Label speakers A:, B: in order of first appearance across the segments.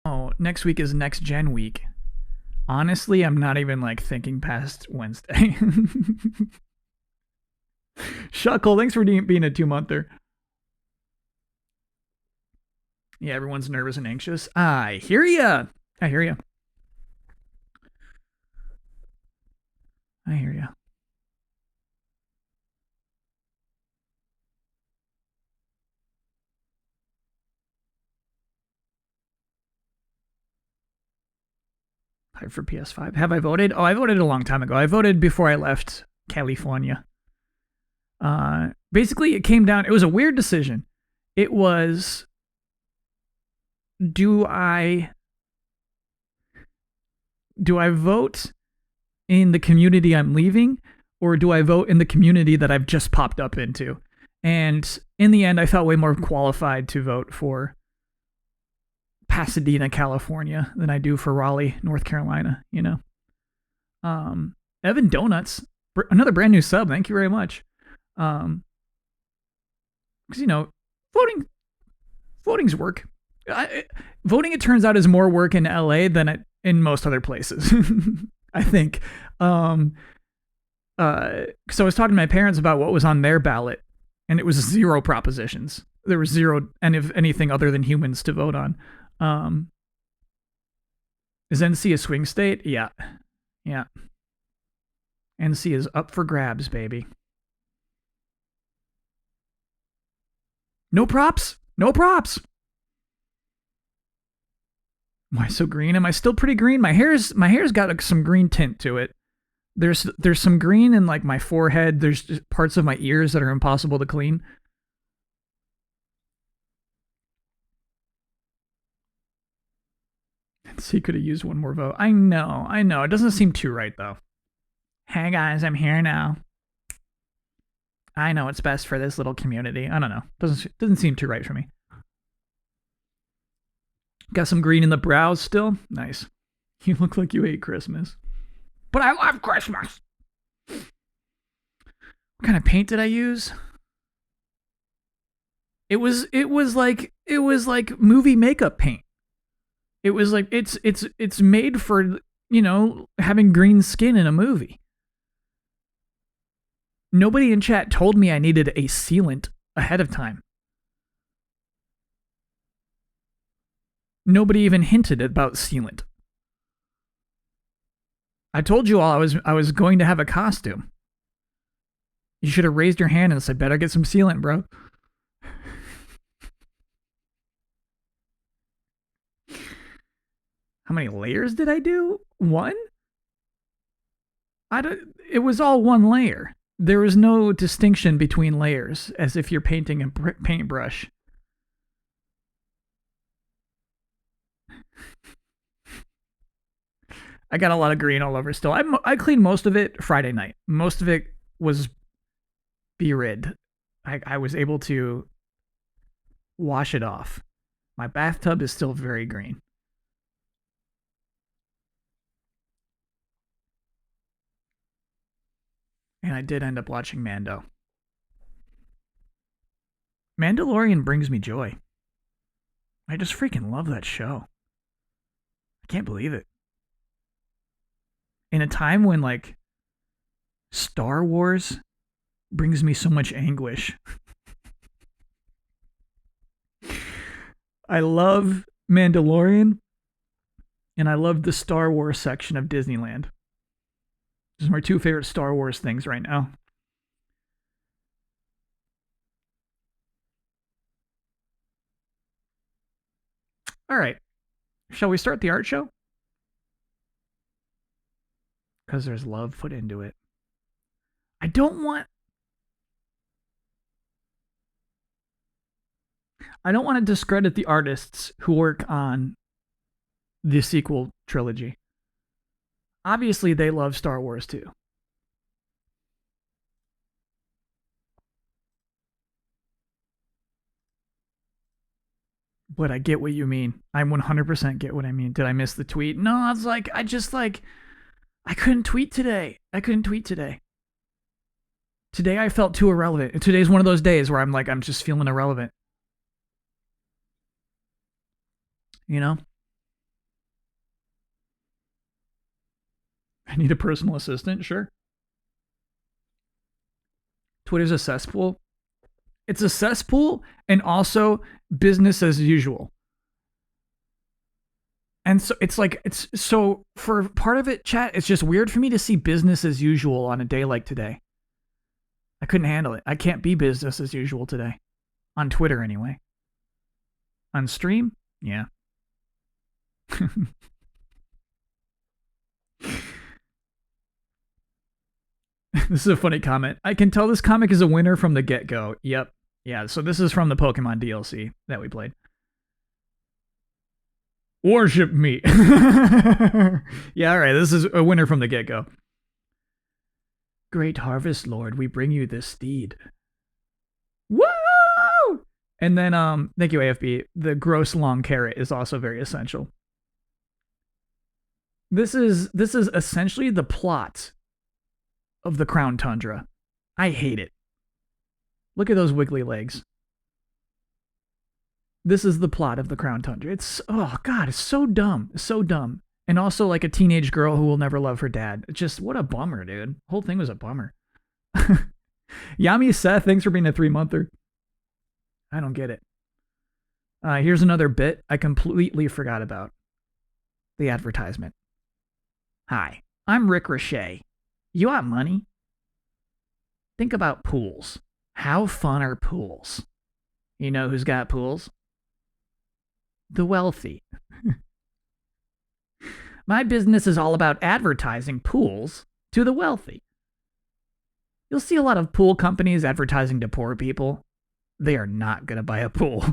A: Oh, next week is next gen week. Honestly, I'm not even like thinking past Wednesday. Shuckle, thanks for being a 2-monther. Yeah, everyone's nervous and anxious. I hear ya. I hear ya. I hear ya. Hype for PS5. Have I voted? Oh, I voted a long time ago. I voted before I left California. Basically, it came down. It was a weird decision. It was, do I vote in the community I'm leaving, or do I vote in the community that I've just popped up into? And in the end, I felt way more qualified to vote for Pasadena, California than I do for Raleigh, North Carolina, you know? Evan Donuts, another brand new sub. Thank you very much. Because, you know, voting's work. Voting, it turns out, is more work in LA than in most other places. I think. So I was talking to my parents about what was on their ballot, and it was 0 propositions. There was 0, and if anything other than humans to vote on. Is NC a swing state? Yeah. NC is up for grabs, baby. No props. Am I so green? Am I still pretty green? My hair's got some green tint to it. There's some green in like my forehead. There's parts of my ears that are impossible to clean. So he could have used one more vote. I know. It doesn't seem too right though. Hey guys, I'm here now. I know what's best for this little community. I don't know. Doesn't seem too right for me. Got some green in the brows still. Nice. You look like you hate Christmas. But I love Christmas. What kind of paint did I use? It was like movie makeup paint. It was like it's made for, you know, having green skin in a movie. Nobody in chat told me I needed a sealant ahead of time. Nobody even hinted about sealant. I told you all I was going to have a costume. You should have raised your hand and said, better get some sealant, bro. How many layers did I do? 1? It was all 1 layer. There was no distinction between layers, as if you're painting a paintbrush. I got a lot of green all over still. I cleaned most of it Friday night. Most of it was be-rid. I was able to wash it off. My bathtub is still very green. And I did end up watching Mando. Mandalorian brings me joy. I just freaking love that show. I can't believe it. In a time when, like, Star Wars brings me so much anguish. I love Mandalorian, and I love the Star Wars section of Disneyland. These are my 2 favorite Star Wars things right now. All right. Shall we start the art show? Because there's love put into it. I don't want to discredit the artists who work on the sequel trilogy. Obviously, they love Star Wars too. But I get what you mean. I 100% get what I mean. Did I miss the tweet? No, I was like, I couldn't tweet today. Today I felt too irrelevant. Today's one of those days where I'm just feeling irrelevant. You know? need a personal assistant, sure. Twitter's a cesspool. It's a cesspool and also business as usual. And so it's like, it's so for part of it, chat, it's just weird for me to see business as usual on a day like today. I couldn't handle it. I can't be business as usual today. On Twitter, anyway. On stream? Yeah. This is a funny comment. I can tell this comic is a winner from the get-go. Yep. Yeah, so this is from the Pokemon DLC that we played. Worship me. Yeah, all right. This is a winner from the get-go. Great Harvest Lord, we bring you this steed. Whoa! And then, thank you, AFB. The gross long carrot is also very essential. This is essentially the plot of the Crown Tundra. I hate it. Look at those wiggly legs. This is the plot of the Crown Tundra. It's, oh god, it's so dumb. It's so dumb. And also like a teenage girl who will never love her dad. It's just, what a bummer, dude. The whole thing was a bummer. Yami Seth, thanks for being a 3-monther. I don't get it. Here's another bit I completely forgot about. The advertisement. Hi, I'm Rick Richey. You want money? Think about pools. How fun are pools? You know who's got pools? The wealthy. My business is all about advertising pools to the wealthy. You'll see a lot of pool companies advertising to poor people. They are not going to buy a pool.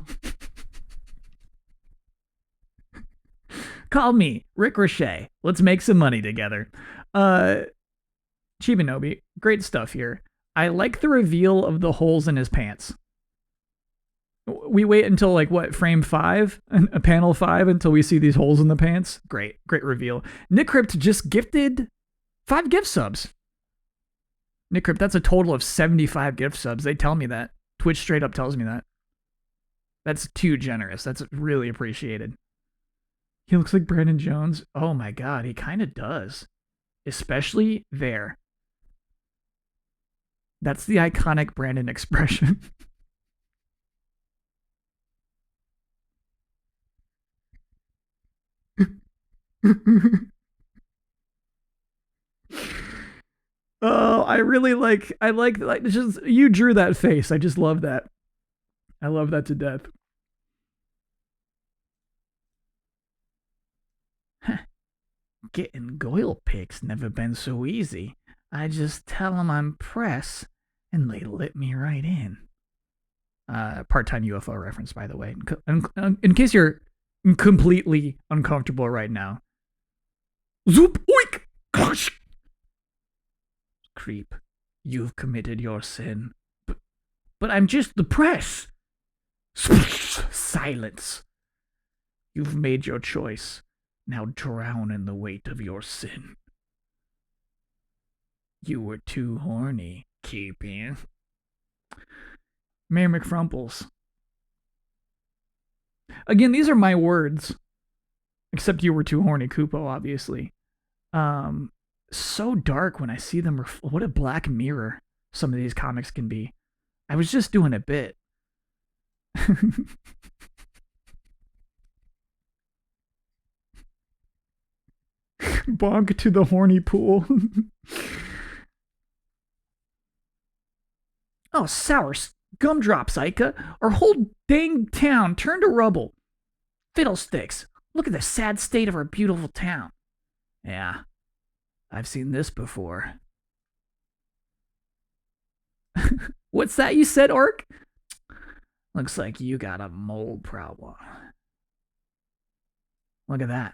A: Call me, Rick Richey. Let's make some money together. Chibinobi, great stuff here. I like the reveal of the holes in his pants. We wait until like what, frame 5, panel 5 until we see these holes in the pants. Great reveal. Nick Crypt just gifted 5 gift subs. Nick Crypt, that's a total of 75 gift subs. They tell me that. Twitch straight up tells me that. That's too generous. That's really appreciated. He looks like Brandon Jones. Oh my god, he kind of does. Especially there. That's the iconic Brandon expression. Oh, I like just you drew that face. I just love that. I love that to death. Getting Goyle pics never been so easy. I just tell them I'm press, and they let me right in. Part-time UFO reference, by the way. In case you're completely uncomfortable right now. Zoop! Oink! Gosh! Creep, you've committed your sin. But I'm just the press. Silence. You've made your choice. Now drown in the weight of your sin. You were too horny, keeping. Mayor McFrumples. Again, these are my words. Except you were too horny, Kupo, obviously. So dark when I see them. What a black mirror some of these comics can be. I was just doing a bit. Bonk to the horny pool. Oh, sour gumdrops, Ica. Our whole dang town turned to rubble. Fiddlesticks. Look at the sad state of our beautiful town. Yeah, I've seen this before. What's that you said, Orc? Looks like you got a mold problem. Look at that.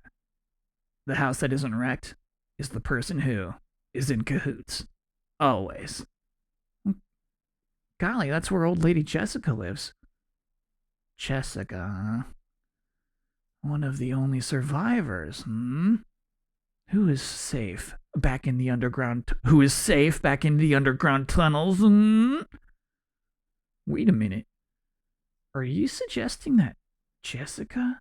A: The house that isn't wrecked is the person who is in cahoots. Always. Golly, that's where old lady Jessica lives. Jessica, huh? One of the only survivors, hmm? Who is safe back in the underground? Who is safe back in the underground tunnels? Hmm? Wait a minute. Are you suggesting that Jessica?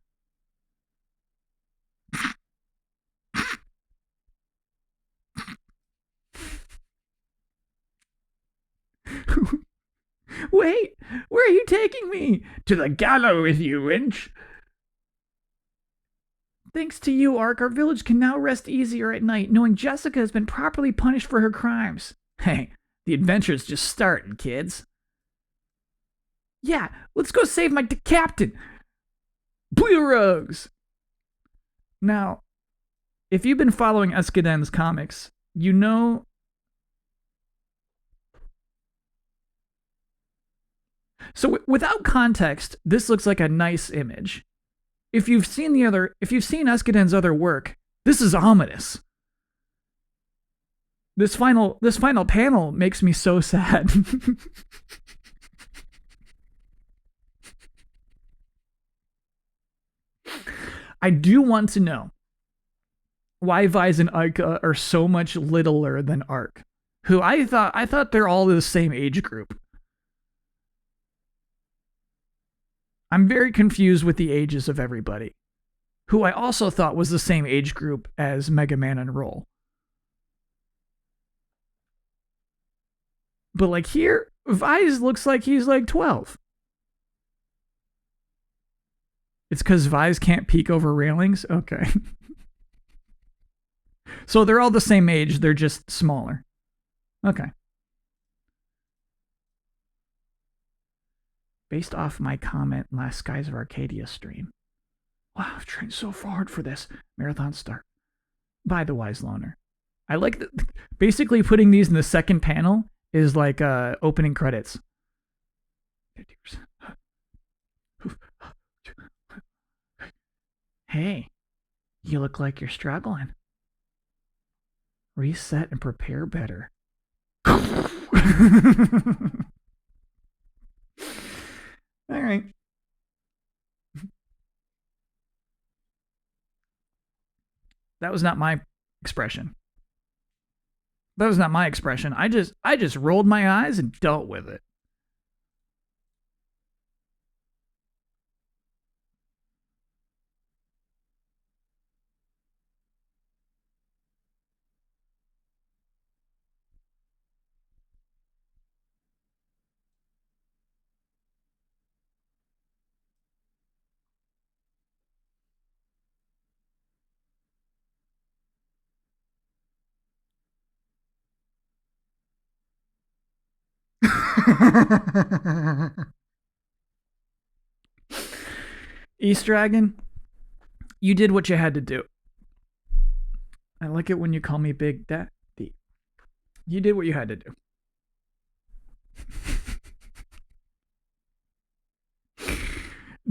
A: Wait, where are you taking me? To the gallows with you, wench. Thanks to you, Ark, our village can now rest easier at night, knowing Jessica has been properly punished for her crimes. Hey, the adventure's just starting, kids. Yeah, let's go save my captain. Blue Rogues. Now, if you've been following Escaden's comics, you know. So without context, this looks like a nice image. If you've seen Escaden's other work, this is ominous. This final panel makes me so sad. I do want to know why Vise and Ica are so much littler than Ark, who I thought they're all the same age group. I'm very confused with the ages of everybody, who I also thought was the same age group as Mega Man and Roll. But like here, Vise looks like he's like 12. It's because Vise can't peek over railings? Okay. So they're all the same age, they're just smaller. Okay. Based off my comment last Skies of Arcadia stream. Wow, I've trained so hard for this. Marathon start. By the Wise Loner. I like that. Basically putting these in the second panel is like opening credits. Hey, you look like you're struggling. Reset and prepare better. All right. That was not my expression. That was not my expression. I just rolled my eyes and dealt with it. East Dragon, you did what you had to do. I like it when you call me Big Daddy. You did what you had to do.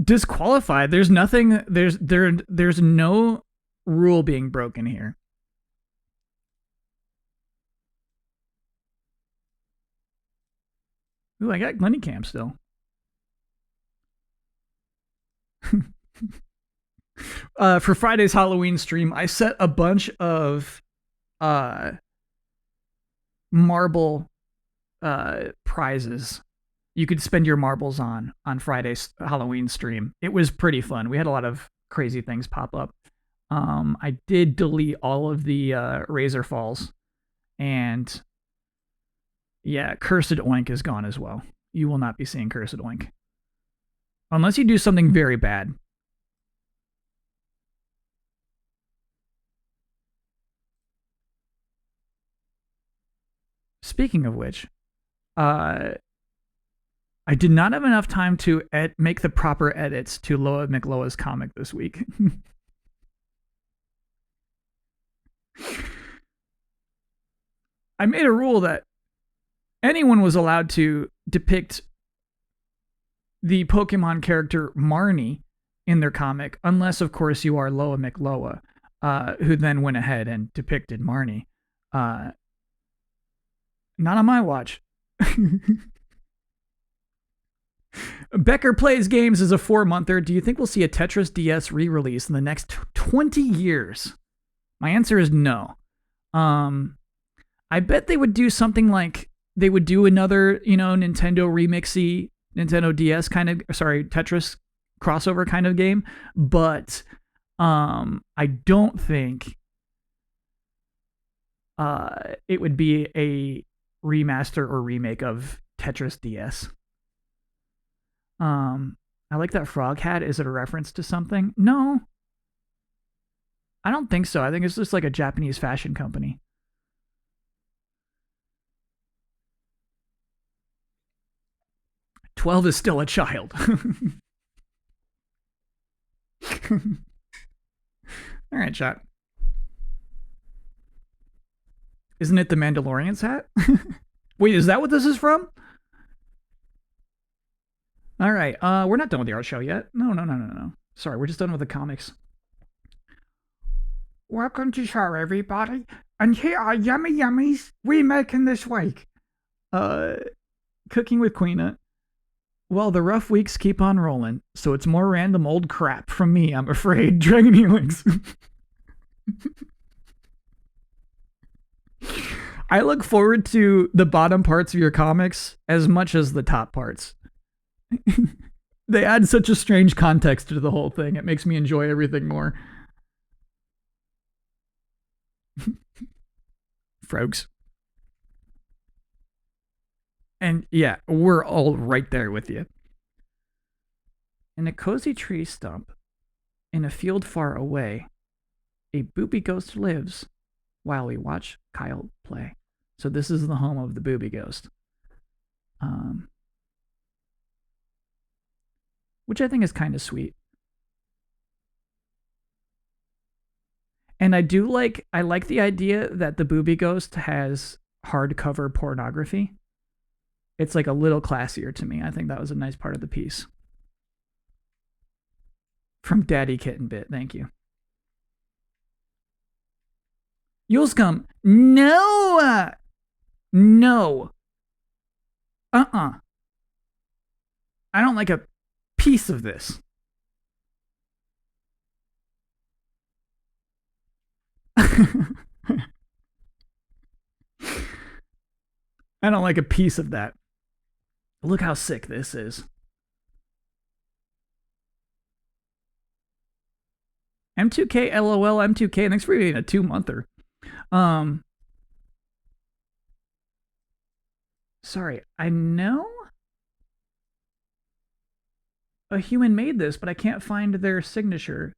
A: Disqualified. There's nothing. There's no rule being broken here. Ooh, I got Glenny Cam still. For Friday's Halloween stream, I set a bunch of marble prizes you could spend your marbles on Friday's Halloween stream. It was pretty fun. We had a lot of crazy things pop up. I did delete all of the Razor Falls, and yeah, Cursed Oink is gone as well. You will not be seeing Cursed Oink unless you do something very bad. Speaking of which, I did not have enough time to make the proper edits to Loa McLoa's comic this week. I made a rule that anyone was allowed to depict the Pokemon character Marnie in their comic, unless, of course, you are Loa McLoa, who then went ahead and depicted Marnie. Not on my watch. Becker Plays Games is a 4-monther. Do you think we'll see a Tetris DS re-release in the next 20 years? My answer is no. I bet they would do something like they would do another, Nintendo remixy, Nintendo DS Tetris crossover kind of game, but I don't think it would be a remaster or remake of Tetris DS. I like that frog hat. Is it a reference to something? No, I don't think so. I think it's just like a Japanese fashion company. "12 is still a child." All right, chat. Isn't it the Mandalorian's hat? Wait, is that what this is from? All right, we're not done with the art show yet. No. Sorry, we're just done with the comics. Welcome to show, everybody. And here are yummy yummies we making this week. Cooking with Queena. Well, the rough weeks keep on rolling, so it's more random old crap from me, I'm afraid. Dragon Helix. I look forward to the bottom parts of your comics as much as the top parts. They add such a strange context to the whole thing. It makes me enjoy everything more. Frogs. And yeah, we're all right there with you. In a cozy tree stump, in a field far away, a booby ghost lives while we watch Kyle play. So this is the home of the booby ghost. Which I think is kind of sweet. And I like the idea that the booby ghost has hardcover pornography. It's like a little classier to me. I think that was a nice part of the piece. From Daddy Kitten Bit, thank you. You'll scum. No! No. I don't like a piece of this. I don't like a piece of that. Look how sick this is. M2K LOL M2K. Thanks for being a 2-monther. Sorry, I know a human made this, but I can't find their signature,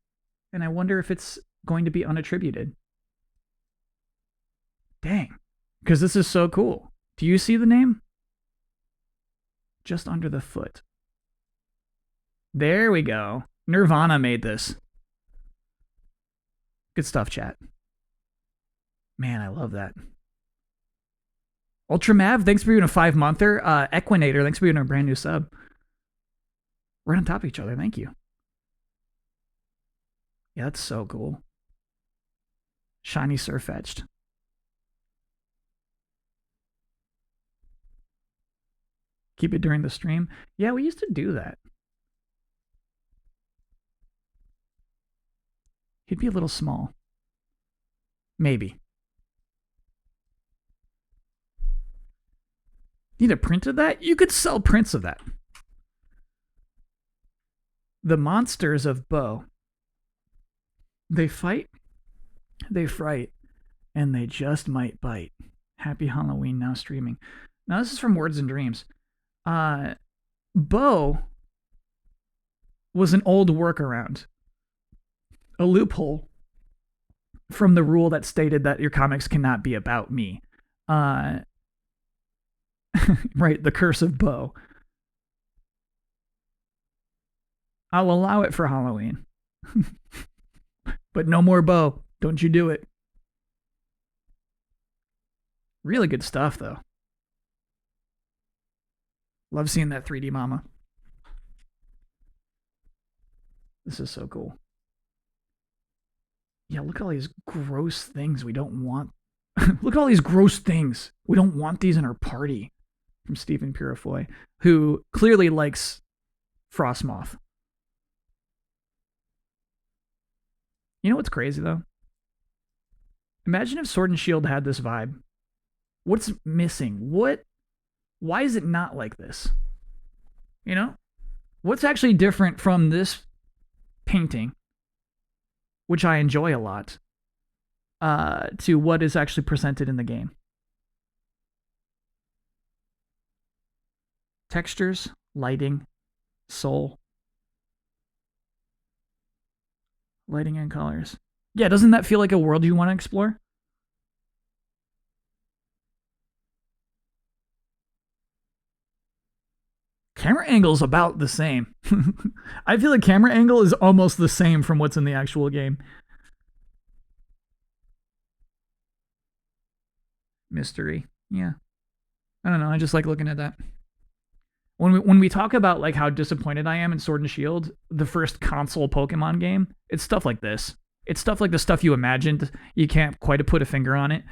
A: and I wonder if it's going to be unattributed. Dang, because this is so cool. Do you see the name? Just under the foot. There we go. Nirvana made this. Good stuff, chat. Man, I love that. Ultramav, thanks for being a 5-monther. Equinator, thanks for being a brand new sub. We're on top of each other. Thank you. Yeah, that's so cool. Shiny Surfetched. Keep it during the stream. Yeah, we used to do that. He'd be a little small. Maybe. Need a print of that? You could sell prints of that. The monsters of Bo. They fight, they fright, and they just might bite. Happy Halloween now streaming. Now this is from Words and Dreams. Bo was an old workaround. A loophole from the rule that stated that your comics cannot be about me. Right, the curse of Bo. I'll allow it for Halloween. But no more Bo. Don't you do it. Really good stuff, though. Love seeing that 3D mama. This is so cool. Yeah, look at all these gross things we don't want. Look at all these gross things. We don't want these in our party. From Stephen Purifoy, who clearly likes Frostmoth. You know what's crazy, though? Imagine if Sword and Shield had this vibe. What's missing? Why is it not like this? You know? What's actually different from this painting, which I enjoy a lot, to what is actually presented in the game? Textures, lighting, Soul. Lighting and colors. Yeah, doesn't that feel like a world you want to explore? Camera angle's about the same. I feel like camera angle is almost the same from what's in the actual game. Mystery. Yeah. I don't know. I just like looking at that. When we talk about like how disappointed I am in Sword and Shield, the first console Pokemon game, it's stuff like this. It's stuff like the stuff you imagined. You can't quite put a finger on it.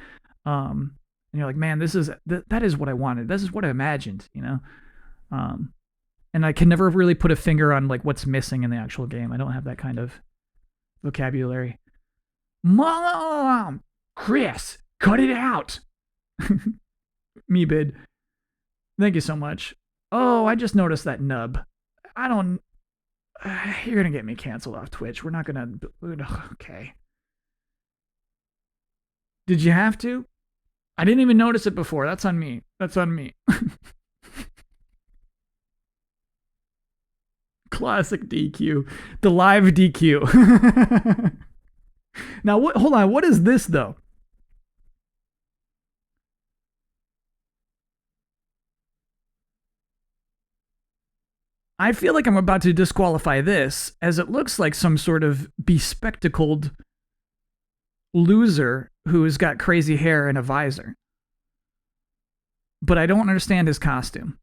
A: And you're like, man, that is what I wanted. This is what I imagined, you know. And I can never really put a finger on like what's missing in the actual game. I don't have that kind of vocabulary. Mom, Chris, cut it out. Me bid. Thank you so much. Oh, I just noticed that nub. I don't. You're gonna get me canceled off Twitch. We're not gonna. Okay. Did you have to? I didn't even notice it before. That's on me. That's on me. Classic DQ. The live DQ. Now, what? Hold on. What is this though? I feel like I'm about to disqualify this, as it looks like some sort of bespectacled loser who has got crazy hair and a visor. But I don't understand his costume.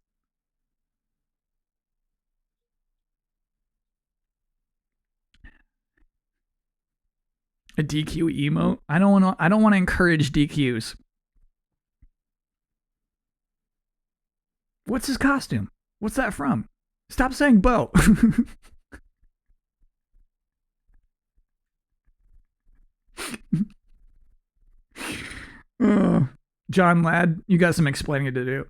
A: A DQ emote? I don't want to encourage DQs. What's his costume? What's that from? Stop saying Bo. John Ladd, you got some explaining to do.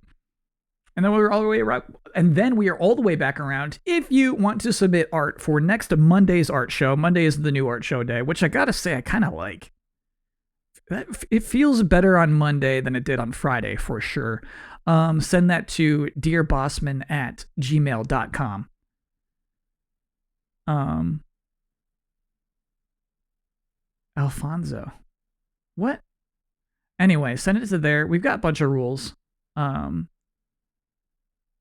A: And then we're all the way around. And then we are all the way back around. If you want to submit art for next Monday's art show, Monday is the new art show day, which I gotta say I kind of like. It feels better on Monday than it did on Friday for sure. Send that to dearbossman@gmail.com. Alfonso. What? Anyway, send it to there. We've got a bunch of rules.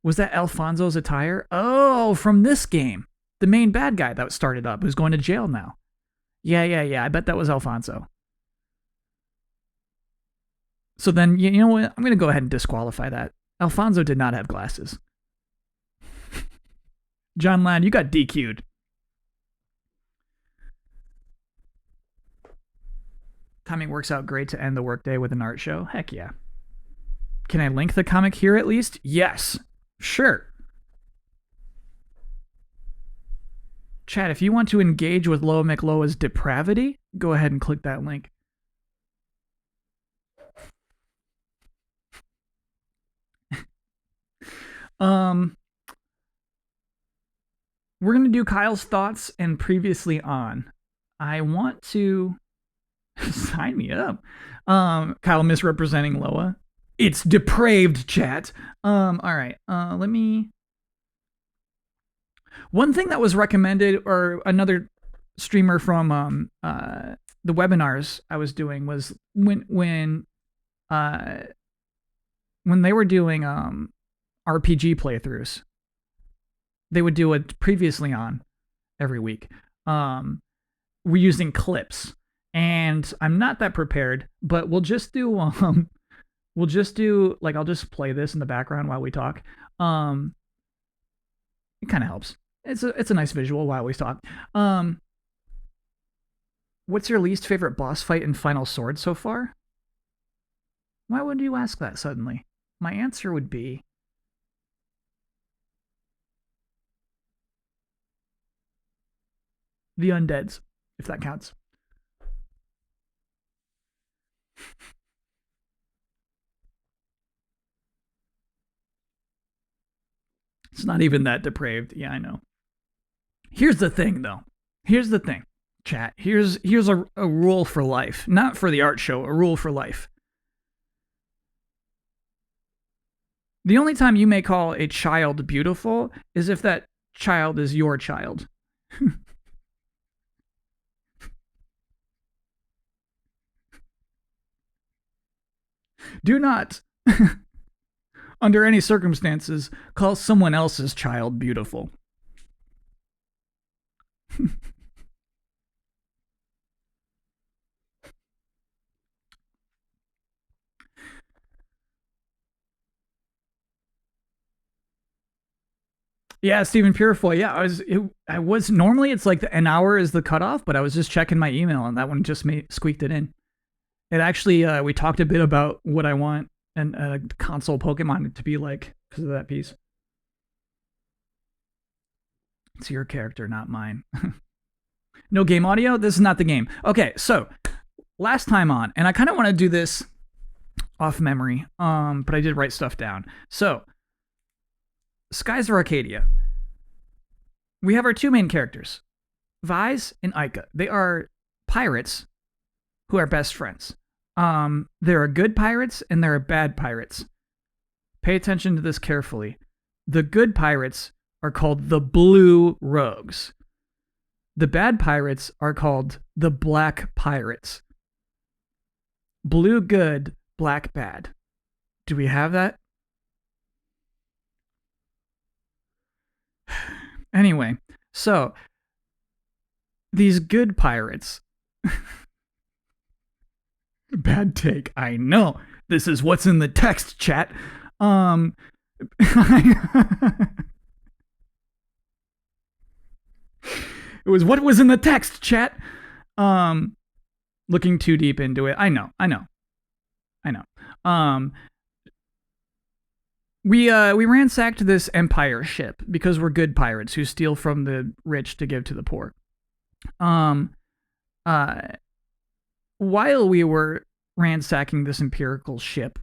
A: Was that Alfonso's attire? Oh, from this game. The main bad guy that started up, who's going to jail now. Yeah. I bet that was Alfonso. So then, you know what? I'm going to go ahead and disqualify that. Alfonso did not have glasses. John Ladd, you got DQ'd. Timing works out great to end the workday with an art show. Heck yeah. Can I link the comic here at least? Yes. Sure. Chat, if you want to engage with Loa McLoa's depravity, go ahead and click that link. We're going to do Kyle's thoughts and previously on. I want to sign me up. Kyle misrepresenting Loa. It's depraved, chat. All right. Let me. One thing that was recommended, or another streamer from the webinars I was doing, was when they were doing RPG playthroughs, they would do it previously on every week. We're using clips, and I'm not that prepared, but we'll just do like, I'll just play this in the background while we talk. It kind of helps. It's a nice visual while we talk. What's your least favorite boss fight in Final Sword so far? Why would you ask that suddenly? My answer would be the undeads, if that counts. It's not even that depraved. Yeah, I know. Here's the thing, though. Here's the thing, chat. Here's a rule for life. Not for the art show, a rule for life. The only time you may call a child beautiful is if that child is your child. Do not, under any circumstances, call someone else's child beautiful. Yeah, Stephen Purefoy. Yeah, I was normally it's like an hour is the cutoff, but I was just checking my email and that one just squeaked it in. It actually we talked a bit about what I want and console Pokemon to be like because of that piece. It's your character, not mine. No game audio. This is not the game. Okay, so last time on, and I kind of want to do this off memory, but I did write stuff down. So, Skies of Arcadia. We have our two main characters, Vise and Ica. They are pirates who are best friends. There are good pirates and there are bad pirates. Pay attention to this carefully. The good pirates are called the Blue Rogues. The bad pirates are called the Black Pirates. Blue good, black bad. Do we have that? Anyway, so these good pirates. Bad take. I know. This is what's in the text, chat. It was what was in the text, chat. Looking too deep into it. I know. We ransacked this Empire ship because we're good pirates who steal from the rich to give to the poor. While we were ransacking this Imperial ship,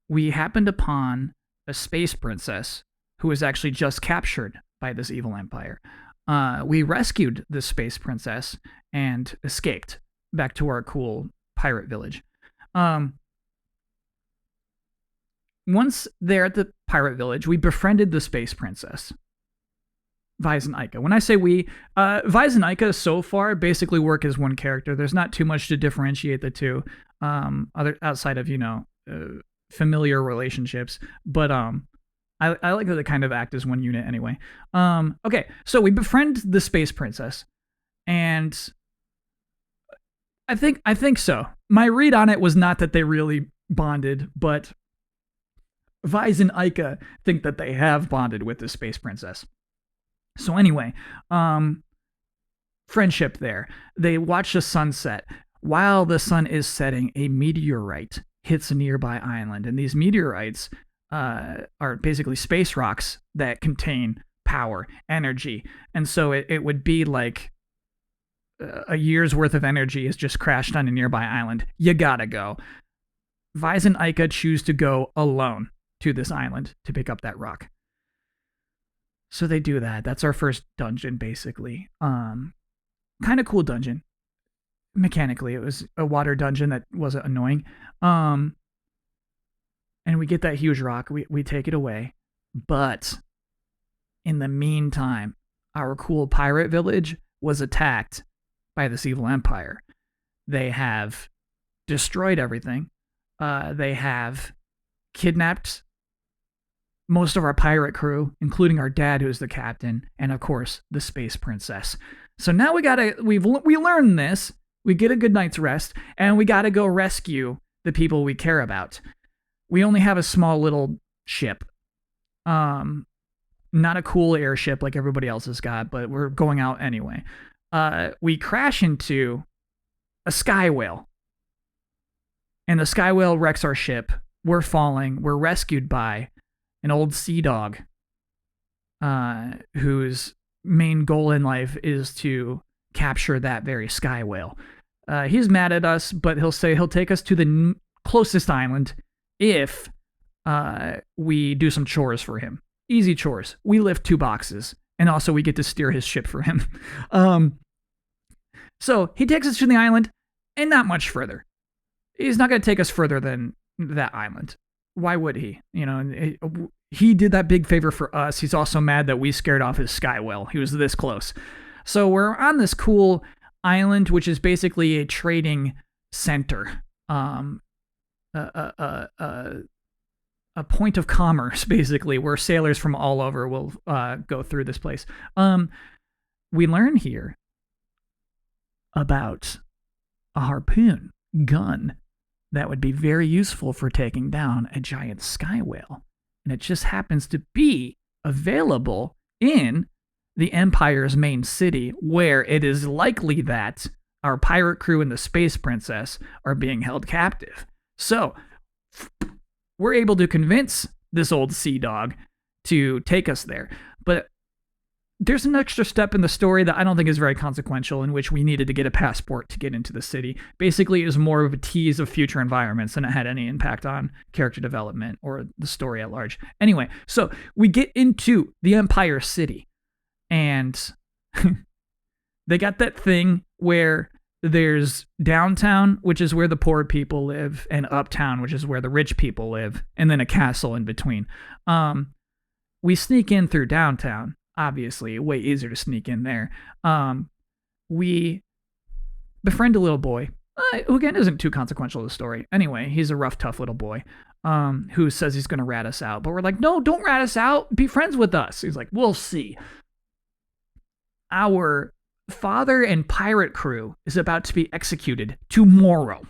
A: we happened upon a space princess who was actually just captured by this evil empire. We rescued this space princess and escaped back to our cool pirate village. Once there at the pirate village, we befriended the space princess, Vise and Ica. When I say we, Vise and Ica so far basically work as one character. There's not too much to differentiate the two, outside of familiar relationships. But I like that they kind of act as one unit anyway. Okay, so we befriend the space princess, and I think so. My read on it was not that they really bonded, but Vise and Ica think that they have bonded with the space princess. So anyway, friendship there. They watch the sunset. While the sun is setting, a meteorite hits a nearby island, and these meteorites are basically space rocks that contain power, energy, and so it would be like a year's worth of energy is just crashed on a nearby island. You gotta go. Vise and Ica choose to go alone to this island to pick up that rock. So they do that. That's our first dungeon, basically. Kind of cool dungeon. Mechanically, it was a water dungeon that wasn't annoying. And we get that huge rock. We take it away. But in the meantime, our cool pirate village was attacked by this evil empire. They have destroyed everything. They have kidnapped most of our pirate crew, including our dad, who's the captain, and of course the space princess. So now we learned this. We get a good night's rest, and we gotta go rescue the people we care about. We only have a small little ship. Not a cool airship like everybody else has got, but we're going out anyway. We crash into a sky whale, and the sky whale wrecks our ship. We're falling. We're rescued by an old sea dog, whose main goal in life is to capture that very sky whale. He's mad at us, but he'll say he'll take us to the closest island if we do some chores for him. Easy chores. We lift 2 boxes, and also we get to steer his ship for him. So he takes us to the island, and not much further. He's not going to take us further than that island. Why would he? he did that big favor for us. He's also mad that we scared off his sky whale. He was this close. So we're on this cool island, which is basically a trading center, a point of commerce, basically, where sailors from all over will go through this place. We learn here about a harpoon gun that would be very useful for taking down a giant sky whale. And it just happens to be available in the Empire's main city, where it is likely that our pirate crew and the Space Princess are being held captive. So we're able to convince this old sea dog to take us there. But there's an extra step in the story that I don't think is very consequential, in which we needed to get a passport to get into the city. Basically, it was more of a tease of future environments than it had any impact on character development or the story at large. Anyway, so we get into the Empire City, and they got that thing where there's downtown, which is where the poor people live, and uptown, which is where the rich people live, and then a castle in between. We sneak in through downtown. Obviously, way easier to sneak in there. We befriend a little boy, who again isn't too consequential to the story. Anyway, he's a rough, tough little boy who says he's going to rat us out. But we're like, no, don't rat us out. Be friends with us. He's like, we'll see. Our father and pirate crew is about to be executed tomorrow.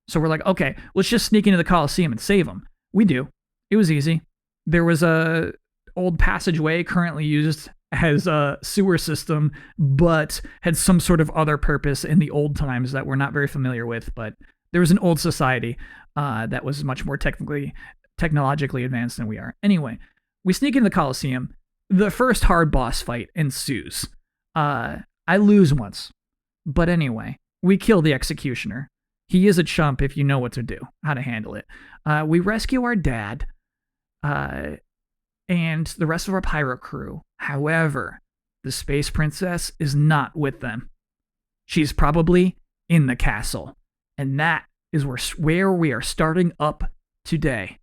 A: So we're like, okay, let's just sneak into the Coliseum and save him. We do. It was easy. There was a old passageway currently used as a sewer system, but had some sort of other purpose in the old times that we're not very familiar with. But there was an old society that was much more technologically advanced than we are. Anyway, we sneak into the Coliseum. The first hard boss fight ensues. I lose once. But anyway, we kill the executioner. He is a chump if you know what to do, how to handle it. We rescue our dad. And the rest of our pirate crew. However, the Space Princess is not with them. She's probably in the castle. And that is where we are starting up today.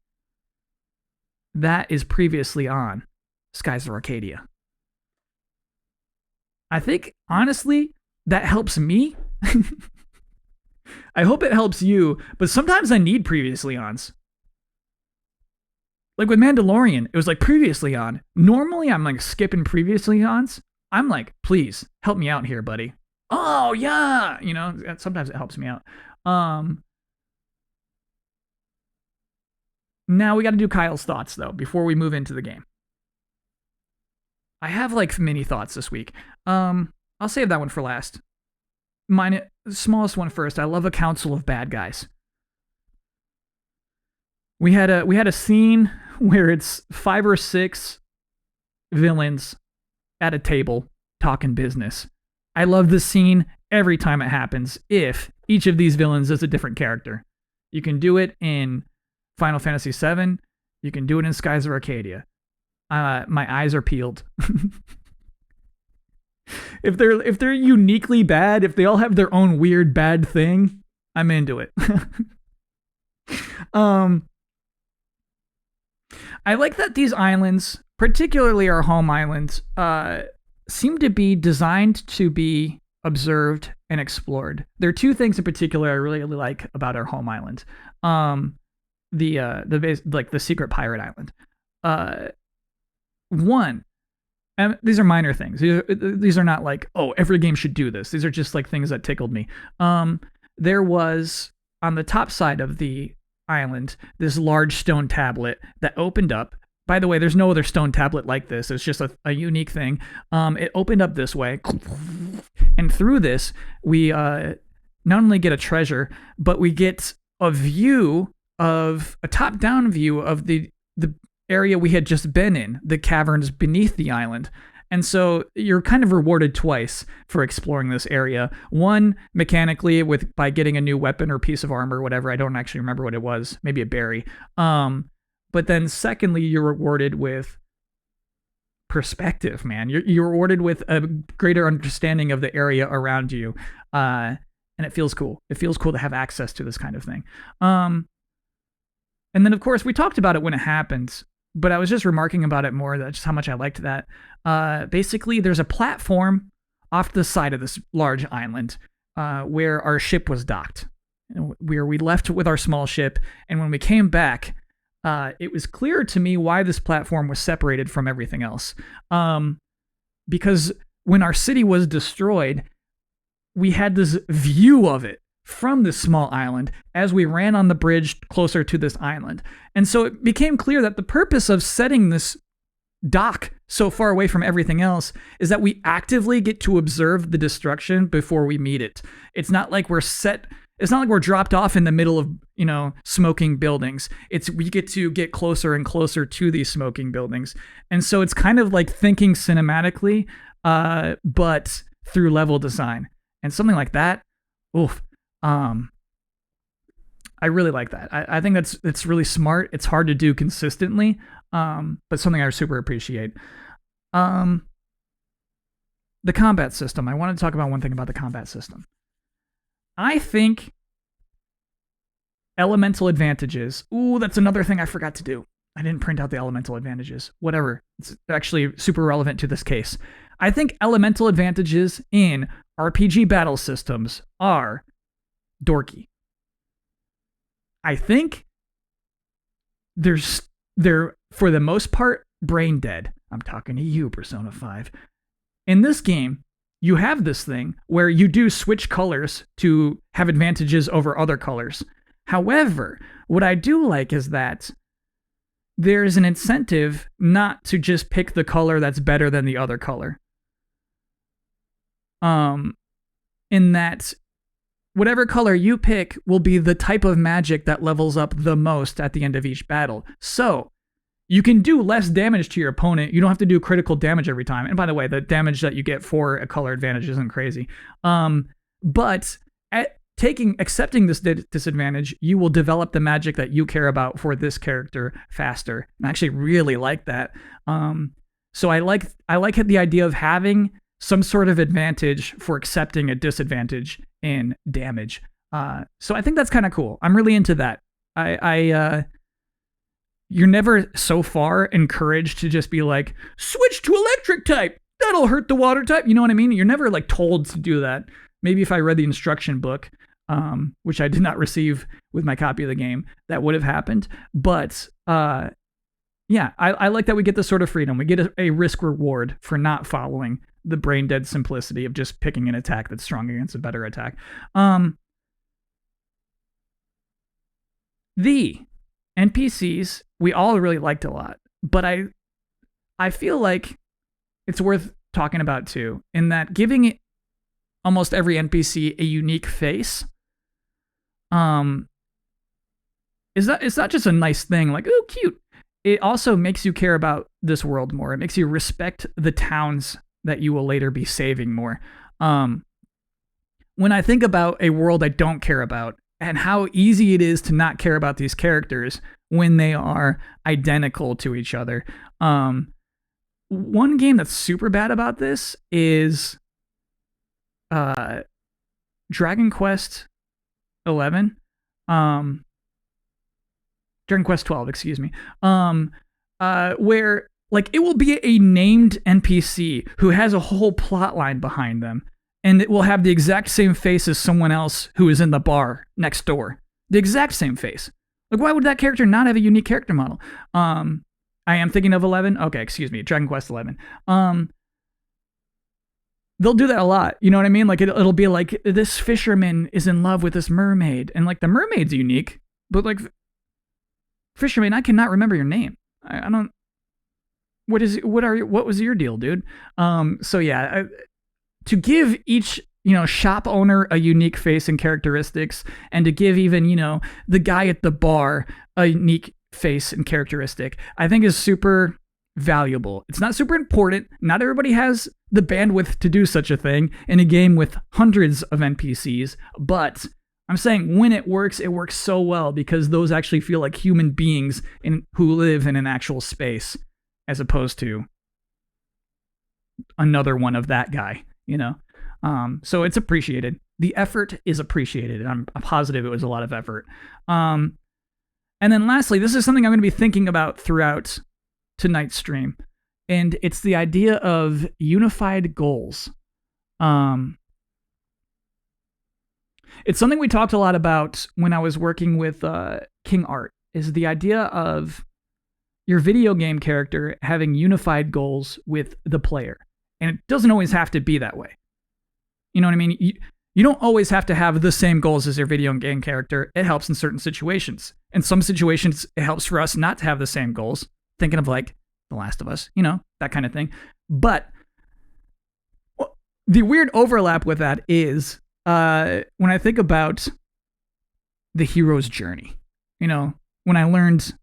A: That is previously on Skies of Arcadia. I think, honestly, that helps me. I hope it helps you, but sometimes I need previously ons. Like with Mandalorian, it was like previously on. Normally, I'm like skipping previously ons. I'm like, please help me out here, buddy. Oh yeah, you know. Sometimes it helps me out. Now we got to do Kyle's thoughts though before we move into the game. I have like mini thoughts this week. I'll save that one for last. Mine, smallest one first. I love a council of bad guys. We had a scene where it's 5 or 6 villains at a table talking business. I love this scene every time it happens if each of these villains is a different character. You can do it in Final Fantasy VII. You can do it in Skies of Arcadia. My eyes are peeled. If they're uniquely bad, if they all have their own weird bad thing, I'm into it. I like that these islands, particularly our home islands, seem to be designed to be observed and explored. There are 2 things in particular I really, really like about our home island. The secret pirate island. One, and these are minor things. These are not like, oh, every game should do this. These are just like things that tickled me. There was on the top side of the island this large stone tablet that opened up. By the way, there's no other stone tablet like this. It's just a unique thing. It opened up this way, and through this we not only get a treasure, but we get a top-down view of the area we had just been in, the caverns beneath the island. And so you're kind of rewarded twice for exploring this area. One, mechanically, by getting a new weapon or piece of armor or whatever. I don't actually remember what it was. Maybe a berry. But then secondly, you're rewarded with perspective, man. You're rewarded with a greater understanding of the area around you. And it feels cool. It feels cool to have access to this kind of thing. And then, of course, we talked about it when it happened. but I was just remarking about it more, that just how much I liked that. Basically, there's a platform off the side of this large island where our ship was docked. Where we left with our small ship, and when we came back, it was clear to me why this platform was separated from everything else. Because when our city was destroyed, we had this view of it from this small island as we ran on the bridge closer to this island. And so it became clear that the purpose of setting this dock so far away from everything else is that we actively get to observe the destruction before we meet it. It's not like we're dropped off in the middle of, smoking buildings. We get to get closer and closer to these smoking buildings. And so it's kind of like thinking cinematically, but through level design. And something like that, oof. I really like that. I think it's really smart. It's hard to do consistently, but something I super appreciate. The combat system. I want to talk about one thing about the combat system. I think elemental advantages. Ooh, that's another thing I forgot to do. I didn't print out the elemental advantages. Whatever. It's actually super relevant to this case. I think elemental advantages in RPG battle systems are dorky. I think they're for the most part brain dead. I'm talking to you, Persona 5. In this game, you have this thing where you do switch colors to have advantages over other colors. However, what I do like is that there's an incentive not to just pick the color that's better than the other color. In that whatever color you pick will be the type of magic that levels up the most at the end of each battle. So you can do less damage to your opponent. You don't have to do critical damage every time. And by the way, the damage that you get for a color advantage isn't crazy. But accepting this disadvantage, you will develop the magic that you care about for this character faster. And I actually really like that. So I like the idea of having some sort of advantage for accepting a disadvantage in damage. So I think that's kind of cool. I'm really into that. You're never so far encouraged to just be like, switch to electric type. That'll hurt the water type. You know what I mean? You're never like told to do that. Maybe if I read the instruction book, which I did not receive with my copy of the game, that would have happened. But yeah, I like that we get this sort of freedom. We get a risk reward for not following the brain dead simplicity of just picking an attack that's strong against a better attack. The NPCs we all really liked a lot, but I feel like it's worth talking about too, in that giving almost every NPC a unique face it's not just a nice thing like, oh, cute. It also makes you care about this world more. It makes you respect the towns that you will later be saving more. When I think about a world I don't care about and how easy it is to not care about these characters when they are identical to each other. One game that's super bad about this is Dragon Quest 11. Dragon Quest 12, excuse me. Where like it will be a named NPC who has a whole plot line behind them, and it will have the exact same face as someone else who is in the bar next door. The exact same face. Like, why would that character not have a unique character model? I am thinking of 11. Okay, excuse me, Dragon Quest 11. They'll do that a lot. You know what I mean? Like it'll be like, this fisherman is in love with this mermaid, and like the mermaid's unique, but like, fisherman, I cannot remember your name. I don't. What was your deal, dude? So yeah, to give each shop owner a unique face and characteristics, and to give even the guy at the bar a unique face and characteristic, I think is super valuable. It's not super important. Not everybody has the bandwidth to do such a thing in a game with hundreds of NPCs, but I'm saying when it works so well because those actually feel like human beings who live in an actual space, as opposed to another one of that guy, So it's appreciated. The effort is appreciated. I'm positive it was a lot of effort. And then lastly, this is something I'm going to be thinking about throughout tonight's stream, and it's the idea of unified goals. It's something we talked a lot about when I was working with King Art, is the idea of your video game character having unified goals with the player. And it doesn't always have to be that way. You know what I mean? You don't always have to have the same goals as your video game character. It helps in certain situations. In some situations, it helps for us not to have the same goals. Thinking of like The Last of Us, you know, that kind of thing. But the weird overlap with that is when I think about the hero's journey, you know, when I learned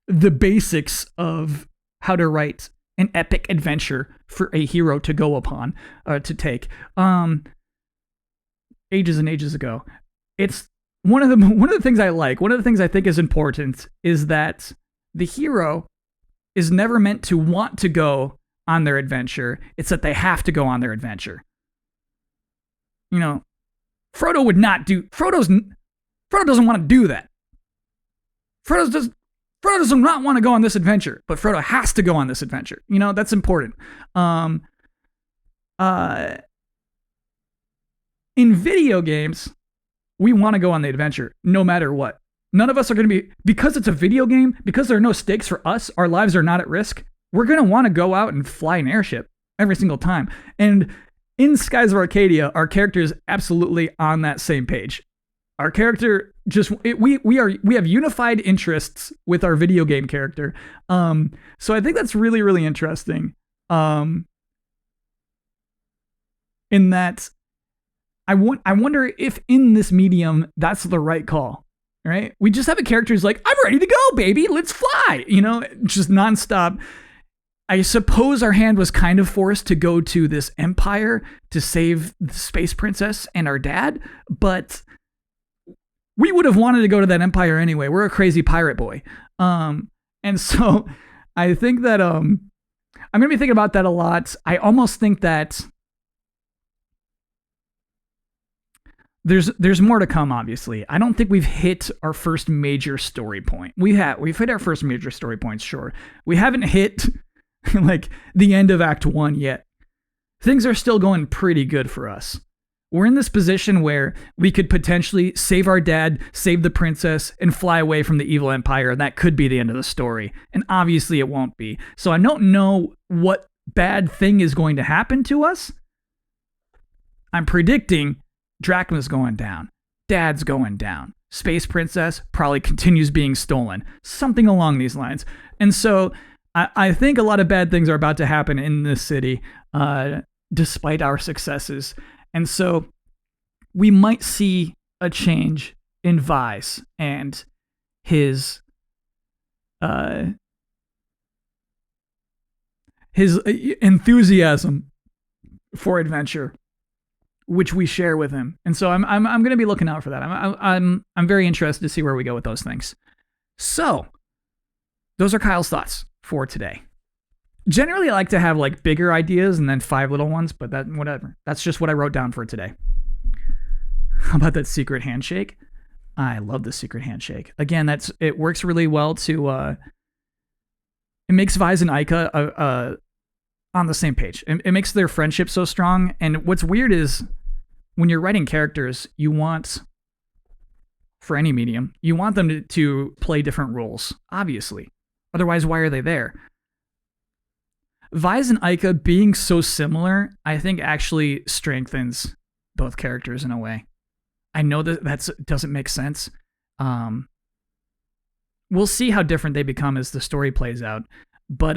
A: the basics of how to write an epic adventure for a hero to go upon, to take, ages and ages ago. It's one of the things I like. One of the things I think is important is that the hero is never meant to want to go on their adventure. It's that they have to go on their adventure. You know, Frodo doesn't want to do that. Frodo does not want to go on this adventure, but Frodo has to go on this adventure. You know, that's important. In video games, we want to go on the adventure no matter what. None of us are going to be, because it's a video game, because there are no stakes for us, our lives are not at risk, we're going to want to go out and fly an airship every single time. And in Skies of Arcadia, our character is absolutely on that same page. Our character we have unified interests with our video game character. So I think that's really, really interesting. In that I wonder if in this medium that's the right call, right? We just have a character who's like, I'm ready to go, baby, let's fly, you know, just nonstop. I suppose our hand was kind of forced to go to this empire to save the space princess and our dad, but we would have wanted to go to that empire anyway. We're a crazy pirate boy. And so I think that I'm going to be thinking about that a lot. I almost think that there's more to come, obviously. I don't think we've hit our first major story point. We've hit our first major story points, sure. We haven't hit like the end of Act 1 yet. Things are still going pretty good for us. We're in this position where we could potentially save our dad, save the princess, and fly away from the evil empire, and that could be the end of the story. And obviously it won't be. So I don't know what bad thing is going to happen to us. I'm predicting Drachma's going down. Dad's going down. Space princess probably continues being stolen. Something along these lines. And so I think a lot of bad things are about to happen in this city, despite our successes. And so we might see a change in Vise and his enthusiasm for adventure, which we share with him. And so I'm going to be looking out for that. I'm very interested to see where we go with those things. So those are Kyle's thoughts for today. Generally, I like to have like bigger ideas and then 5 little ones, but that whatever. That's just what I wrote down for today. How about that secret handshake? I love the secret handshake. Again, it works really well to it makes Vise and Ica on the same page. It makes their friendship so strong. And what's weird is when you're writing characters, you want, for any medium, you want them to play different roles, obviously. Otherwise, why are they there? Vise and Ica being so similar, I think actually strengthens both characters in a way. I know that doesn't make sense. We'll see how different they become as the story plays out. But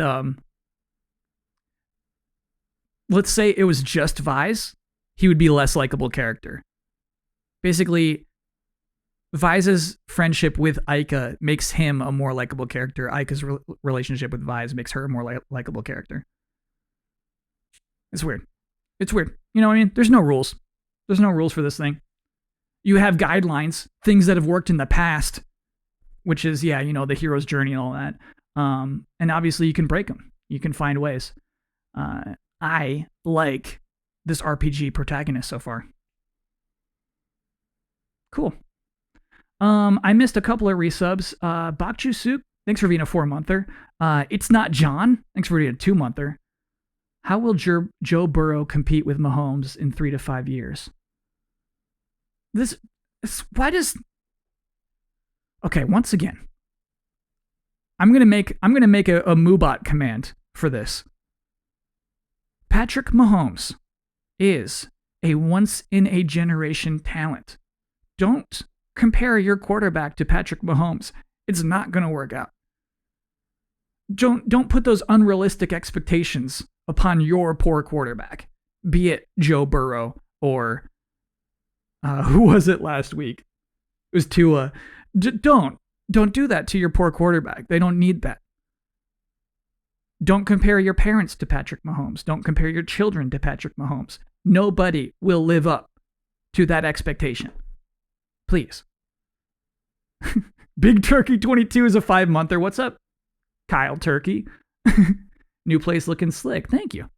A: let's say it was just Vise, he would be a less likable character. Basically, Vise's friendship with Ica makes him a more likable character. Ica's relationship with Vise makes her a more likable character. It's weird. It's weird. You know what I mean? There's no rules. There's no rules for this thing. You have guidelines, things that have worked in the past, which is, yeah, you know, the hero's journey and all that. And obviously you can break them. You can find ways. I like this RPG protagonist so far. Cool. I missed a couple of resubs. Bakchu Soup, Thanks for being a 4-monther. It's not John. Thanks for being a 2-monther. How will Joe Burrow compete with Mahomes in 3 to 5 years? Why does... Okay, once again, I'm gonna make a Moobot command for this. Patrick Mahomes is a once-in-a-generation talent. Don't compare your quarterback to Patrick Mahomes. It's not going to work out. Don't put those unrealistic expectations upon your poor quarterback, be it Joe Burrow or who was it last week? It was Tua. Don't do that to your poor quarterback. They don't need that. Don't compare your parents to Patrick Mahomes. Don't compare your children to Patrick Mahomes. Nobody will live up to that expectation. Please. Big Turkey 22 is a 5-monther. What's up, Kyle Turkey? New place looking slick. Thank you.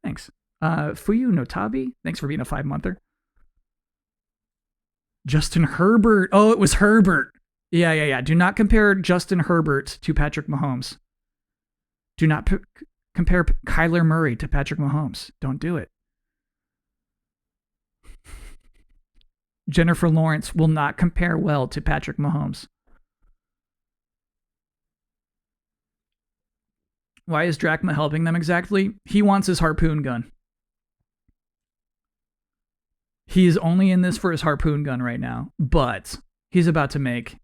A: Thanks. Fuyu Notabi, thanks for being a 5-monther. Justin Herbert. Oh, it was Herbert. Yeah. Do not compare Justin Herbert to Patrick Mahomes. Do not compare Kyler Murray to Patrick Mahomes. Don't do it. Jennifer Lawrence will not compare well to Patrick Mahomes. Why is Drachma helping them exactly? He wants his harpoon gun. He's only in this for his harpoon gun right now, but he's about to make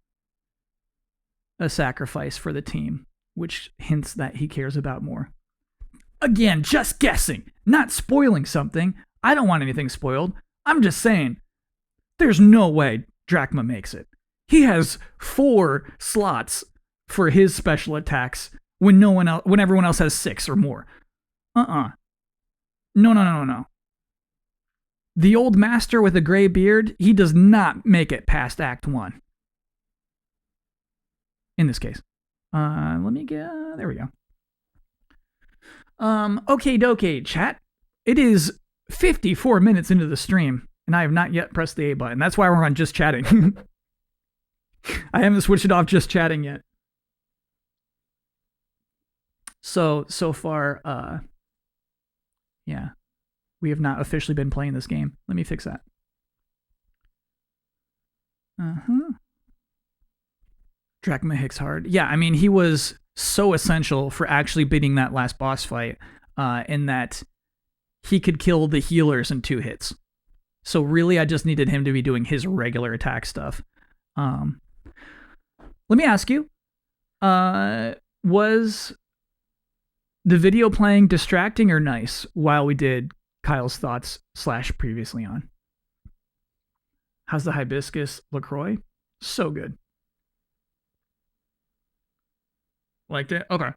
A: a sacrifice for the team, which hints that he cares about more. Again, just guessing, not spoiling something. I don't want anything spoiled. I'm just saying, there's no way Drachma makes it. He has 4 slots for his special attacks when everyone else has 6 or more. No. The old master with a gray beard, he does not make it past Act 1. In this case. Let me get... There we go. Okay, dokie, chat. It is 54 minutes into the stream, and I have not yet pressed the A button. That's why we're on just chatting. I haven't switched it off just chatting yet. So far, yeah. We have not officially been playing this game. Let me fix that. Drachma hits hard. Yeah, I mean, he was so essential for actually beating that last boss fight, in that he could kill the healers in 2 hits. So really, I just needed him to be doing his regular attack stuff. Let me ask you, was the video playing distracting or nice while we did Kyle's thoughts / previously on? How's the hibiscus LaCroix? So good. Liked it? Okay.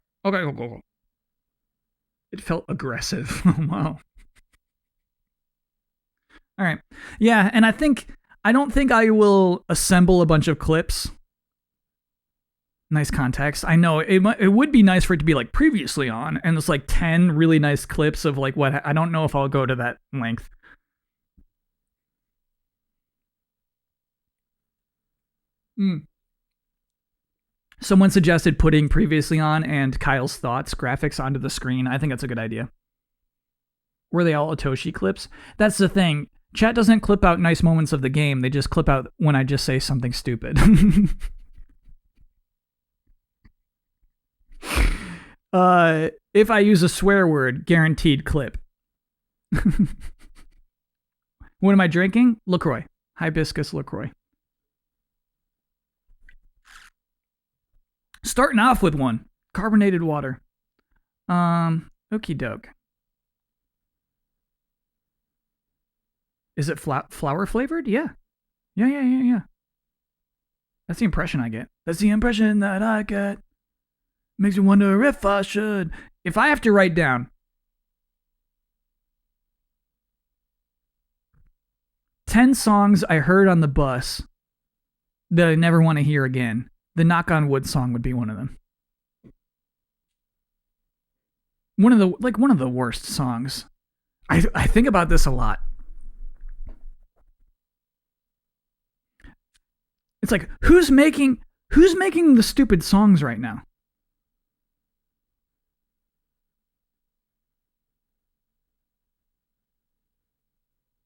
A: It felt aggressive. Wow. All right. Yeah, and I don't think I will assemble a bunch of clips. Nice context. I know it would be nice for it to be like previously on, and it's like 10 really nice clips of like what I don't know if I'll go to that length. Someone suggested putting previously on and Kyle's thoughts graphics onto the screen. I think that's a good idea. Were they all Otoshi clips? That's the thing. Chat doesn't clip out nice moments of the game. They just clip out when I just say something stupid. If I use a swear word, guaranteed clip. What am I drinking? LaCroix. Hibiscus LaCroix. Starting off with one. Carbonated water. Okie doke. Is it flower flavored? Yeah. Yeah. That's the impression I get. That's the impression that I get. Makes me wonder if I should. If I have to write down 10 songs I heard on the bus that I never want to hear again, the Knock on Wood song would be one of them. One of the worst songs. I think about this a lot. It's like, who's making Who's making the stupid songs right now?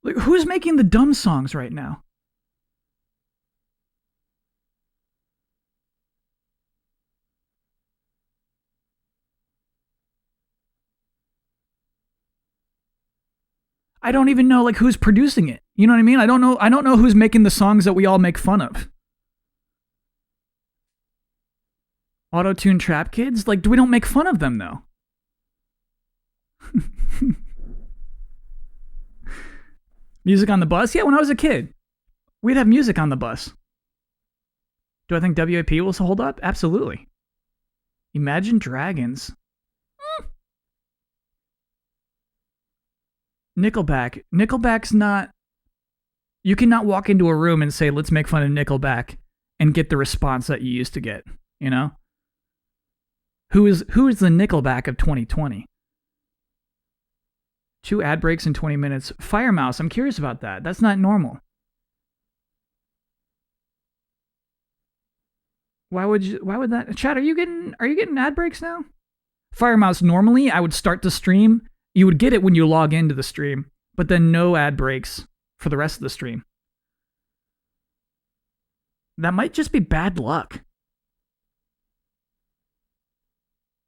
A: Like, who's making the dumb songs right now? I don't even know like who's producing it. You know what I mean? I don't know who's making the songs that we all make fun of. Auto-tune trap kids? Like, we don't make fun of them though. Music on the bus? Yeah, when I was a kid, we'd have music on the bus. Do I think WAP will hold up? Absolutely. Imagine Dragons. Nickelback. Nickelback's not... You cannot walk into a room and say, let's make fun of Nickelback and get the response that you used to get, you know? Who is the Nickelback of 2020? 2 ad breaks in 20 minutes. Fire Mouse, I'm curious about that. That's not normal. Why would that... Chat, are you getting ad breaks now? Fire Mouse, normally I would start the stream. You would get it when you log into the stream, but then no ad breaks for the rest of the stream. That might just be bad luck.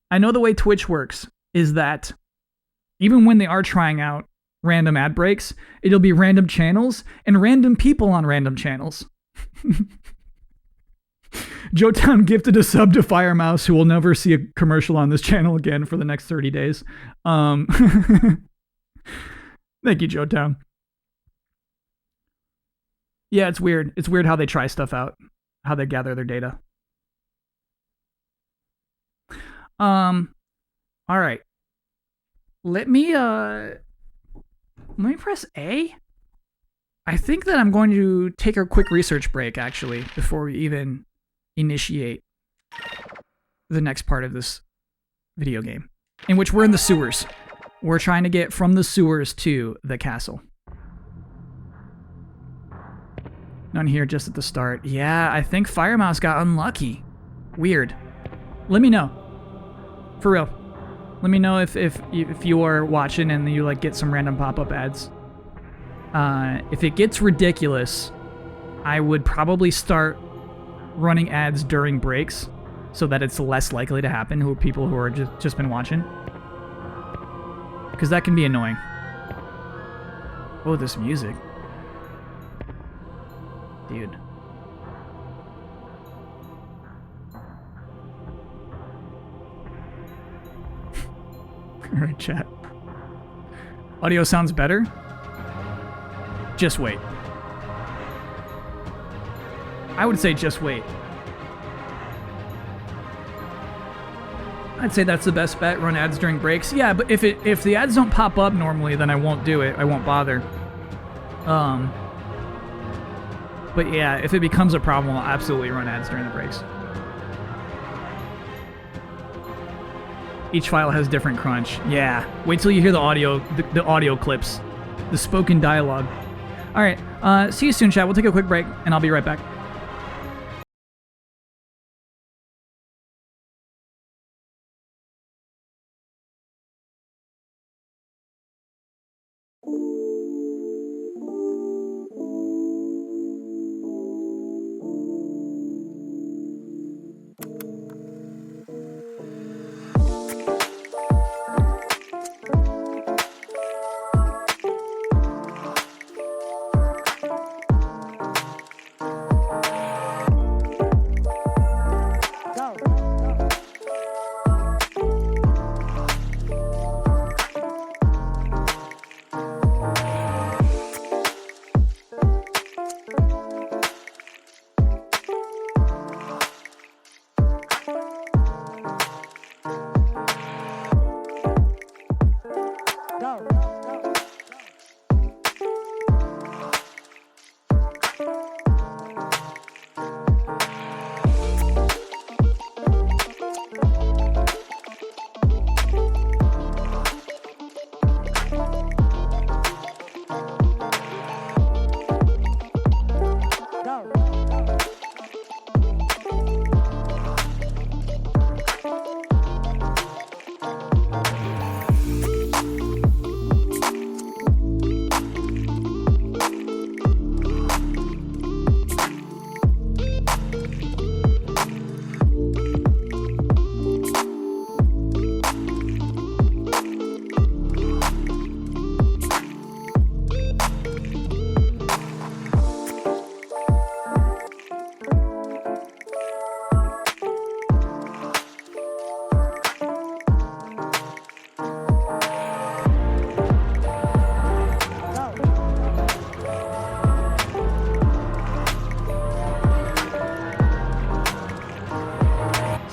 A: I know the way Twitch works is that even when they are trying out random ad breaks, it'll be random channels and random people on random channels. Joetown gifted a sub to Fire Mouse, who will never see a commercial on this channel again for the next 30 days. Thank you, Joetown. Yeah, it's weird. It's weird how they try stuff out, how they gather their data. All right. Let me press A. I think that I'm going to take a quick research break, actually, before we even initiate the next part of this video game, in which we're in the sewers. We're trying to get from the sewers to the castle. None here just at the start. Yeah, I think Fire Mouse got unlucky. Weird. Let me know. For real. Let me know if you are watching and you like get some random pop-up ads. If it gets ridiculous, I would probably start running ads during breaks so that it's less likely to happen to people who are just been watching. Because that can be annoying. Oh, this music. Dude. Alright, chat. Audio sounds better? Just wait. I would say just wait. I'd say that's the best bet, run ads during breaks. Yeah, but if the ads don't pop up normally, then I won't do it. I won't bother. But yeah, if it becomes a problem, I'll absolutely run ads during the breaks. Each file has different crunch. Yeah, wait till you hear the audio clips, the spoken dialogue. All right, see you soon, chat. We'll take a quick break, and I'll be right back.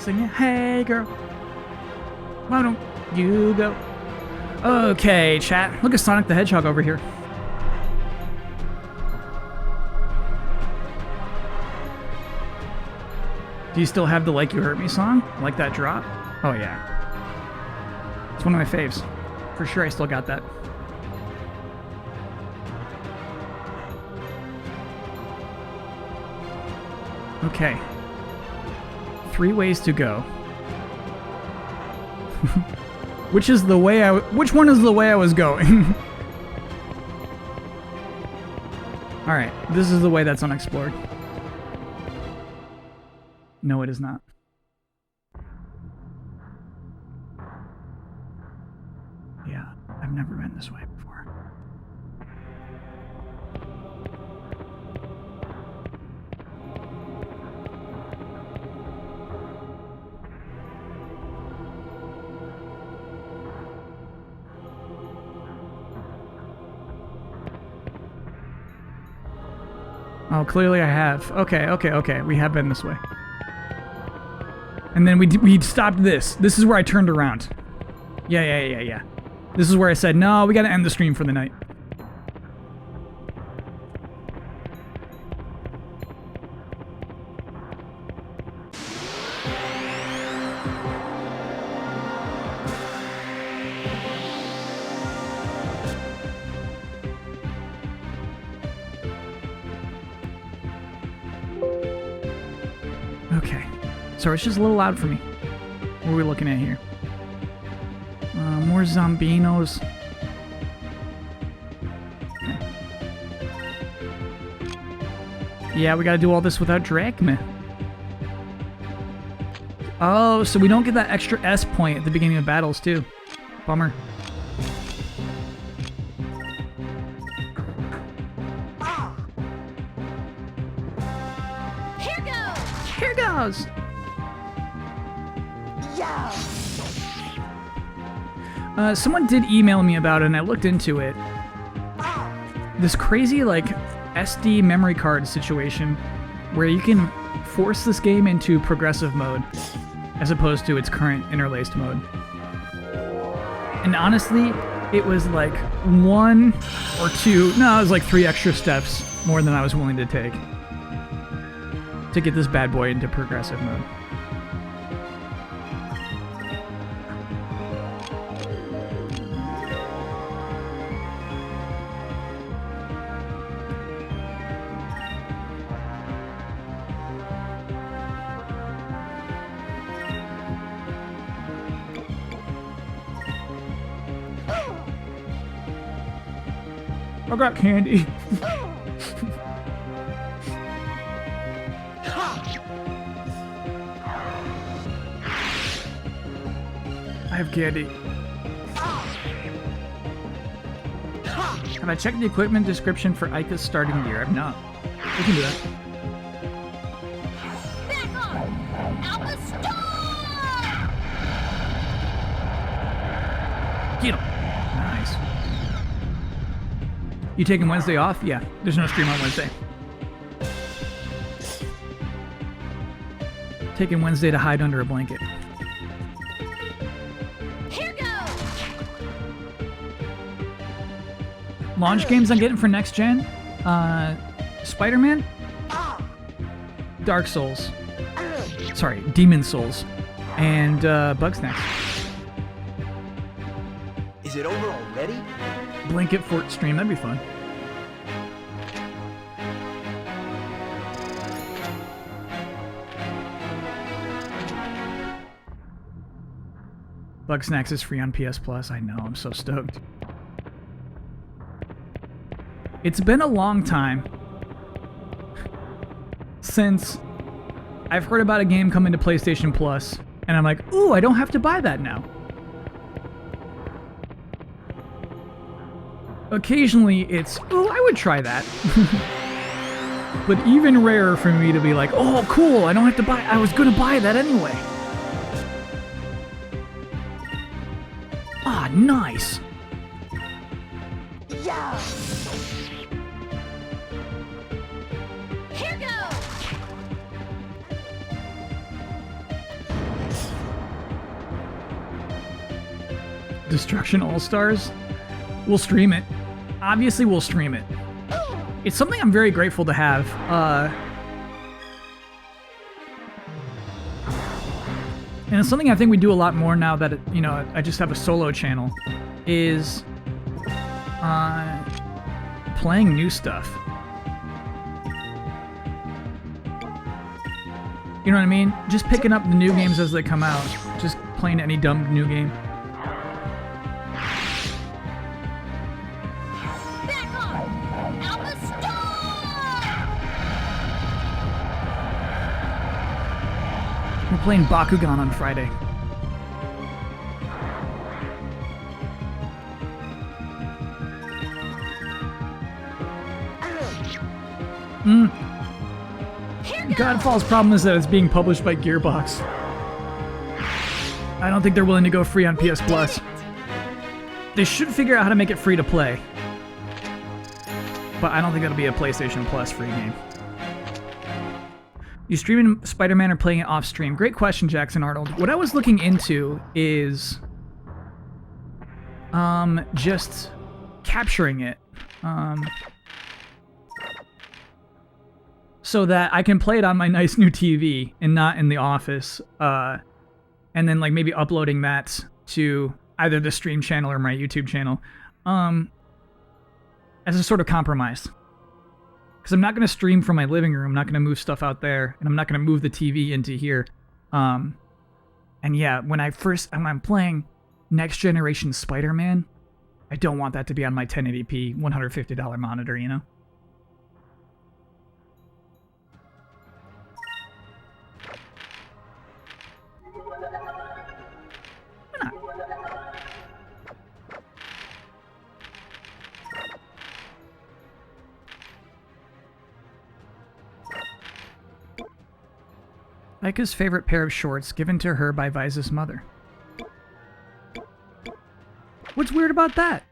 A: Singing, hey girl, why don't you go? Okay, chat. Look at Sonic the Hedgehog over here. Do you still have the Like You Hurt Me song? Like that drop? Oh yeah. It's one of my faves. For sure I still got that. Okay. 3 ways to go. Which one is the way I was going? Alright, this is the way that's unexplored. No, it is not. Yeah, I've never been this way before. Oh, clearly I have. Okay. We have been this way. And then we stopped this. This is where I turned around. Yeah. This is where I said, no, we gotta end the stream for the night. Okay. Sorry, it's just a little loud for me. What are we looking at here? More zombinos. Okay. Yeah, we gotta do all this without Drachma. Oh, so we don't get that extra S point at the beginning of battles, too. Bummer. Here goes! Someone did email me about it, and I looked into it. This crazy, like, SD memory card situation where you can force this game into progressive mode as opposed to its current interlaced mode. And honestly, it was like 1 or 2, no, it was like 3 extra steps more than I was willing to take to get this bad boy into progressive mode. I got candy. I have candy. Have I checked the equipment description for Ica's starting gear? I've not. We can do that.
B: Back off! Out the store!
A: Get him. Nice. You taking Wednesday off? Yeah, there's no stream on Wednesday. Taking Wednesday to hide under a blanket.
B: Here goes!
A: Launch games I'm getting for next gen? Spider-Man? Dark Souls. Sorry, Demon Souls. And Bugsnax.
C: Is it over already?
A: Blanket Fort stream, that'd be fun. Bugsnax is free on PS Plus. I know, I'm so stoked. It's been a long time since I've heard about a game coming to PlayStation Plus, and I'm like, ooh, I don't have to buy that now. Occasionally it's, oh, I would try that. But even rarer for me to be like, oh, cool, I don't have to buy, I was gonna buy that anyway. Ah, nice.
B: Yeah! Here goes!
A: Destruction All-Stars. We'll stream it. Obviously, we'll stream it. It's something I'm very grateful to have. And it's something I think we do a lot more now that, you know, I just have a solo channel, is playing new stuff. You know what I mean? Just picking up the new games as they come out. Just playing any dumb new game.
B: Back off! Alpha Storm!
A: We're playing Bakugan on Friday. Godfall's problem is that it's being published by Gearbox. I don't think they're willing to go free on PS Plus. They should figure out how to make it free to play. But I don't think that'll be a PlayStation Plus free game. You streaming Spider-Man or playing it off stream? Great question, Jackson Arnold. What I was looking into is just capturing it. So that I can play it on my nice new TV and not in the office. And then like maybe uploading that to either the stream channel or my YouTube channel. As a sort of compromise. Because I'm not going to stream from my living room. I'm not going to move stuff out there. And I'm not going to move the TV into here. And yeah, when I'm playing next generation Spider-Man, I don't want that to be on my 1080p $150 monitor, you know? Micah's favorite pair of shorts given to her by Visa's mother. What's weird about that?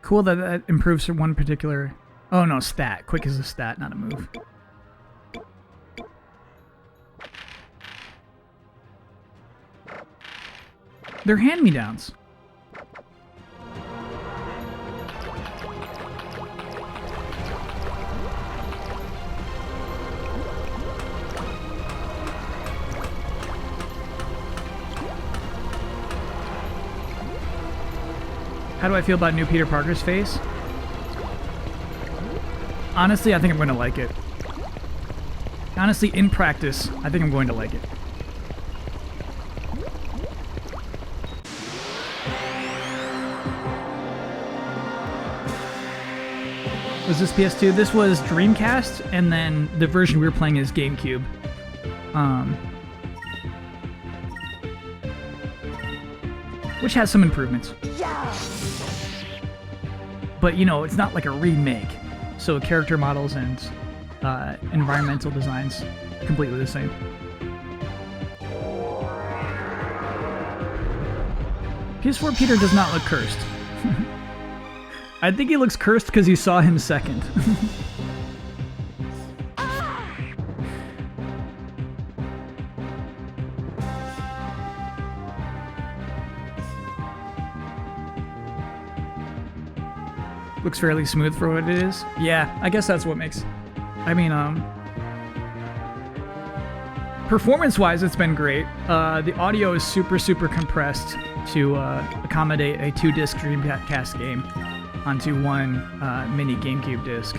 A: Cool that that improves for one particular... Oh no, stat. Quick is a stat, not a move. They're hand-me-downs. How do I feel about new Peter Parker's face? Honestly, I think I'm going to like it. Honestly, in practice, I think I'm going to like it. Was this PS2? This was Dreamcast, and then the version we were playing is GameCube. Which has some improvements. But, you know, it's not like a remake. So character models and environmental designs, completely the same. PS4 Peter does not look cursed. I think he looks cursed because you saw him second. Looks fairly smooth for what it is. Yeah, I guess that's what makes... I mean, performance-wise, it's been great. The audio is super, super compressed to accommodate a 2-disc Dreamcast game onto one mini GameCube disc.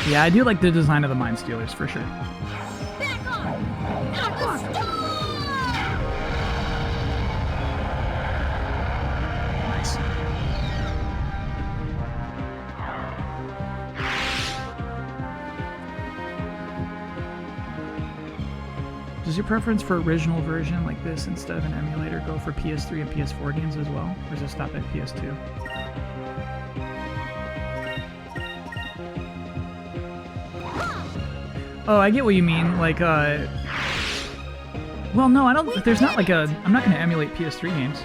A: Yeah, I do like the design of the Mind Stealers for sure. Nice. Does your preference for original version like this instead of an emulator go for PS3 and PS4 games as well? Or does it stop at PS2? Oh, I get what you mean. Like, Well, no, I don't. There's not like a. I'm not going to emulate PS3 games.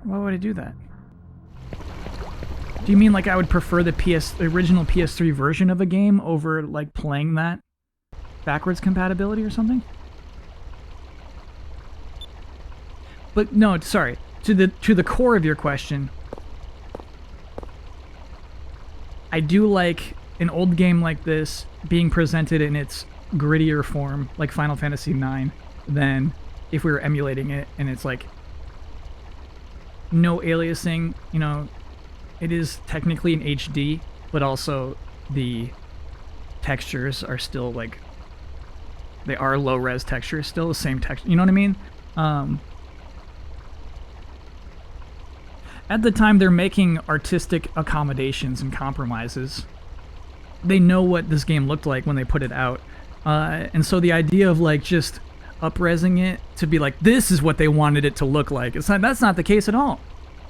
A: Why would I do that? Do you mean like I would prefer the original PS3 version of a game over like playing that backwards compatibility or something? But no, sorry. To the core of your question, I do like an old game like this being presented in its grittier form, like Final Fantasy IX, than if we were emulating it and it's like no aliasing, you know. It is technically in HD, but also the textures are still like, they are low res textures, still the same texture, you know what I mean? At the time they're making artistic accommodations and compromises. They know what this game looked like when they put it out. And so the idea of like just up-resing it to be like, this is what they wanted it to look like, that's not the case at all.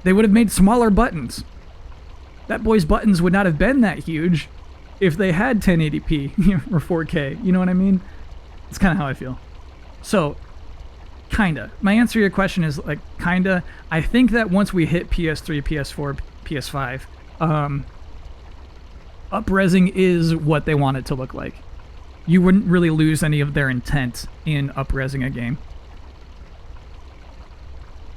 A: They would have made smaller buttons. That boy's buttons would not have been that huge if they had 1080p or 4K. You know what I mean? It's kind of how I feel. So, kinda. My answer to your question is like kinda. I think that once we hit PS3, PS4, PS5, up-resing is what they want it to look like. You wouldn't really lose any of their intent in up-resing a game.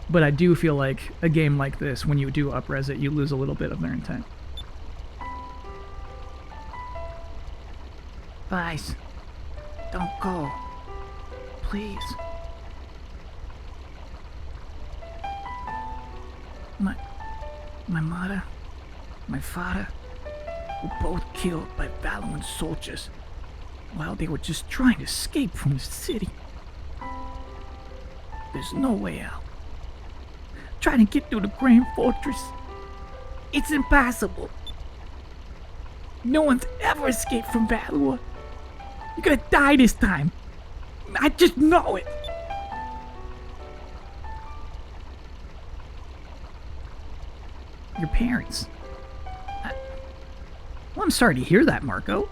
A: But I do feel like a game like this, when you do up-res it, you lose a little bit of their intent. Vice, don't go. Please. My mother, my father, were both killed by Valorant soldiers while they were just trying to escape from the city. There's no way out. Trying to get through the Grand Fortress. It's impossible. No one's ever escaped from Valor. You're gonna die this time. I just know it. Your parents. Well, I'm sorry to hear that, Marco.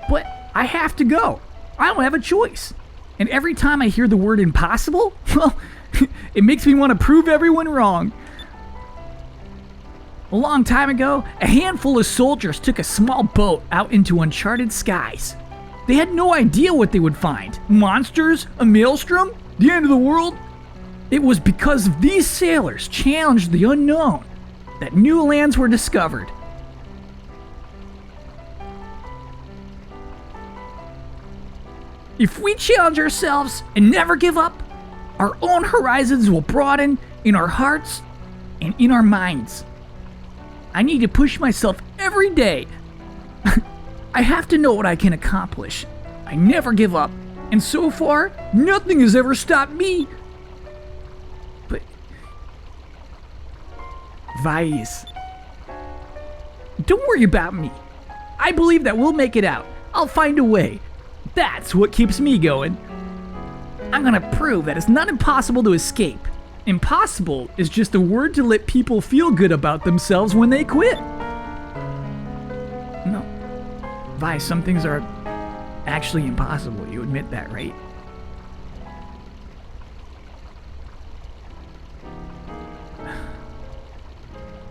A: But I have to go. I don't have a choice. And every time I hear the word impossible, well, it makes me want to prove everyone wrong. A long time ago, a handful of soldiers took a small boat out into uncharted skies. They had no idea what they would find. Monsters? A maelstrom? The end of the world? It was because of these sailors challenged the unknown that new lands were discovered. If we challenge ourselves and never give up, our own horizons will broaden in our hearts and in our minds. I need to push myself every day. I have to know what I can accomplish. I never give up, and so far, nothing has ever stopped me. But Vice, don't worry about me. I believe that we'll make it out. I'll find a way. That's what keeps me going. I'm gonna prove that it's not impossible to escape. Impossible is just a word to let people feel good about themselves when they quit. No. Vi, some things are actually impossible. You admit that, right?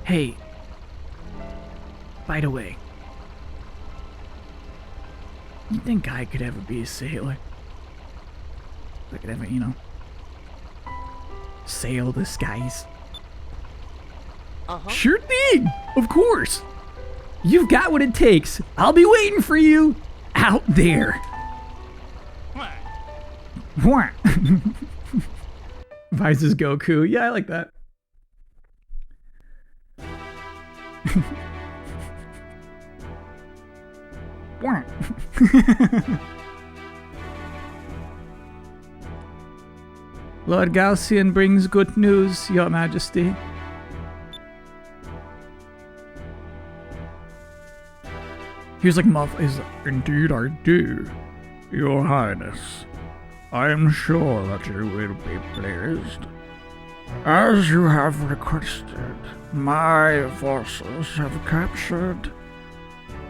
A: Hey. By the way. You think I could ever be a sailor? I could ever, sail the skies? Sure thing! Of course! You've got what it takes. I'll be waiting for you out there. What? Vice's Goku. Yeah, I like that. Lord Galcian brings good news, Your Majesty. He was like, indeed I do, Your Highness. I am sure that you will be pleased. As you have requested, my forces have captured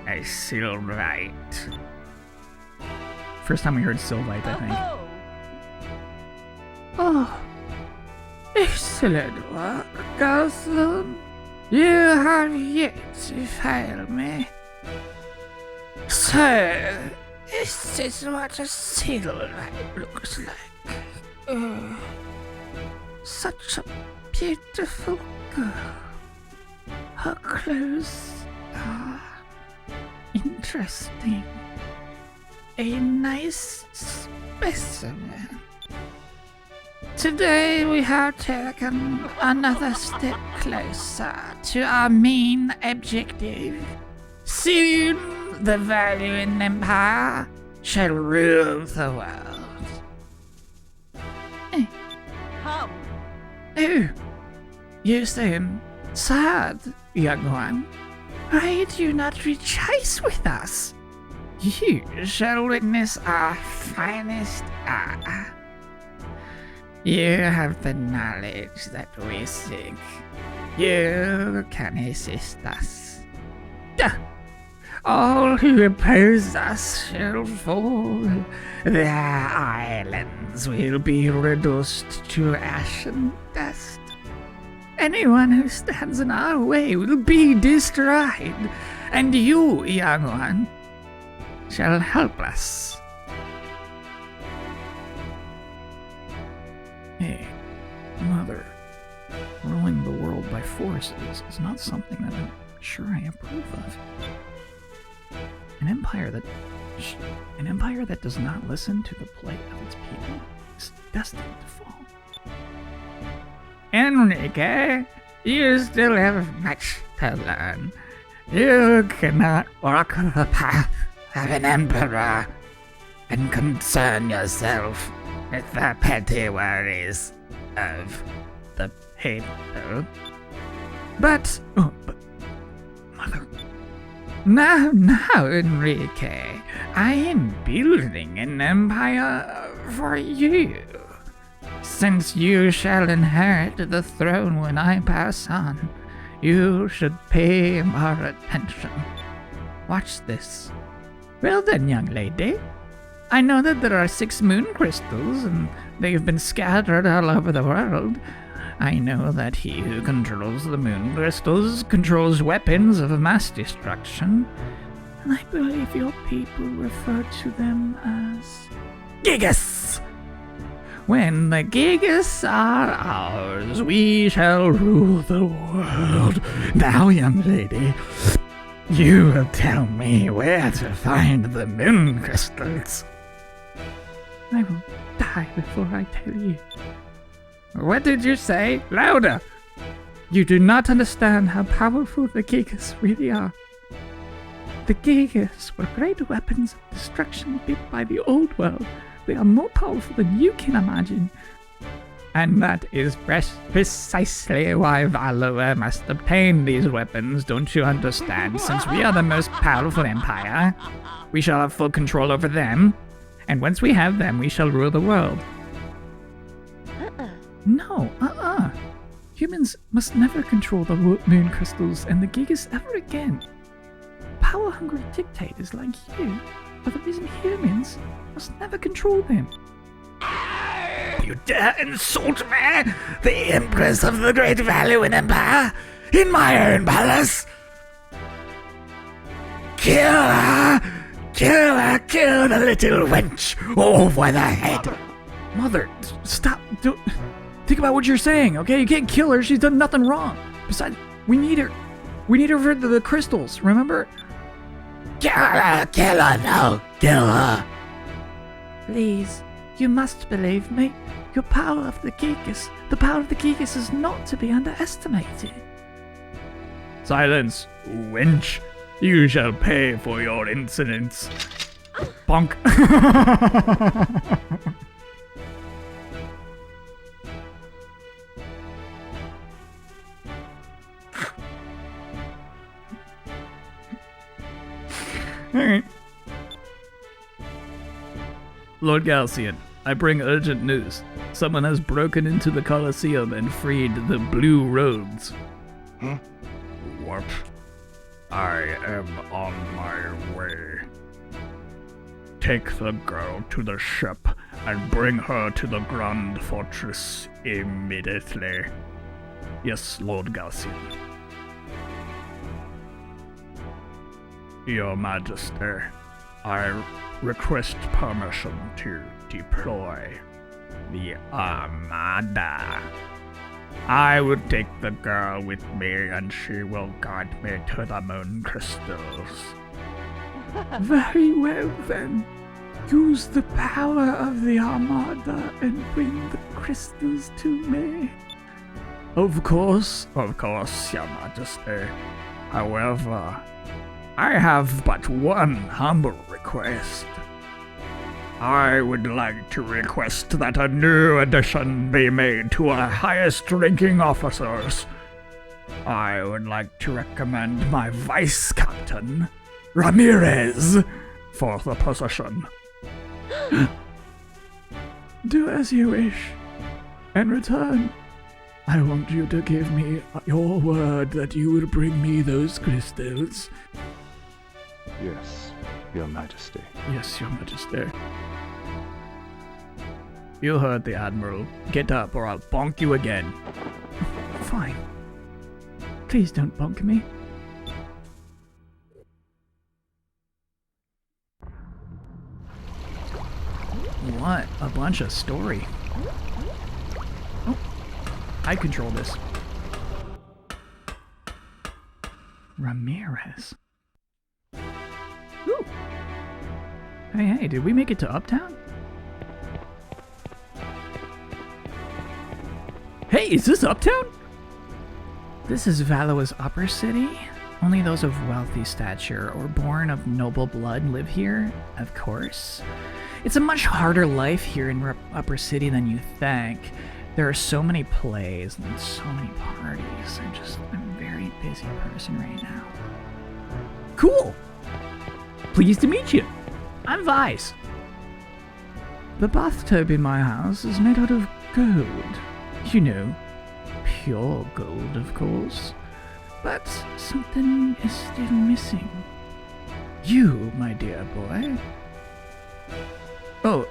A: A Sylvite. First time we heard Sylvite, I think.
D: Oh, excellent work, Gotham. You have yet to fail me. So, this is what a Sylvite looks like. Such a beautiful girl. Her clothes are interesting. A nice specimen. Today we have taken another step closer to our main objective. Soon the value in Empire shall rule the world.
B: Come.
D: Oh, you seem sad, young one. Why do you not rejoice with us? You shall witness our finest hour. You have the knowledge that we seek. You can assist us. All who oppose us shall fall. Their islands will be reduced to ash and dust. Anyone who stands in our way will be destroyed. And you, young one, shall help us.
A: Hey, Mother, ruling the world by force is not something that I'm sure I approve of. An empire that does not listen to the plight of its people is destined to fall.
D: Enrique, you still have much to learn. You cannot walk the path of an emperor and concern yourself with the petty worries of the people. But
A: Mother,
D: now, Enrique, I am building an empire for you. Since you shall inherit the throne when I pass on, you should pay more attention. Watch this. Well then, young lady. I know that there are 6 moon crystals, and they have been scattered all over the world. I know that he who controls the moon crystals controls weapons of mass destruction, and I believe your people refer to them as Gigas. When the Gigas are ours, we shall rule the world. Now, young lady, you will tell me where to find the moon crystals. I will die before I tell you. What did you say? Louder! You do not understand how powerful the Gigas really are. The Gigas were great weapons of destruction built by the old world. They are more powerful than you can imagine. And that is precisely why Valor must obtain these weapons, don't you understand? Since we are the most powerful empire, we shall have full control over them. And once we have them, we shall rule the world. No, Humans must never control the moon crystals and the Gigas ever again. Power-hungry dictators like you are the reason humans must never control them. You dare insult me, the Empress of the Great Valuing Empire, in my own palace? Kill her! Kill her! Kill the little wench over the head!
A: Mother, stop! Think about what you're saying, okay? You can't kill her. She's done nothing wrong. Besides, we need her. We need her for the crystals. Remember?
D: Kill her! Kill her! No! Kill her! Please, you must believe me. The power of the Gigas is not to be underestimated.
A: Silence, wench. You shall pay for your insolence. Bonk. Alright. Lord Galcian, I bring urgent news. Someone has broken into the Colosseum and freed the Blue Roads.
E: Huh? What?
A: I am on my way. Take the girl to the ship and bring her to the Grand Fortress immediately. Yes, Lord Galcian. Your Majesty, I request permission to deploy the Armada. I will take the girl with me and she will guide me to the moon crystals. Very well then. Use the power of the Armada and bring the crystals to me. Of course, Your Majesty. However, I have but one humble request. I would like to request that a new addition be made to our highest ranking officers. I would like to recommend my Vice Captain, Ramirez, for the position. Do as you wish. In return, I want you to give me your word that you will bring me those crystals.
E: Yes, Your Majesty.
A: Yes, Your Majesty. You heard the Admiral. Get up or I'll bonk you again. Fine. Please don't bonk me. What a bunch of story. Oh, I control this. Ramirez. Ooh. Hey, did we make it to Uptown? Hey, is this Uptown? This is Valoa's upper city. Only those of wealthy stature or born of noble blood live here, of course. It's a much harder life here in Upper City than you think. There are so many plays and so many parties. I'm a very busy person right now. Cool! Pleased to meet you. I'm Vice. The bathtub in my house is made out of gold. You know, pure gold, of course. But something is still missing. You, my dear boy. Oh,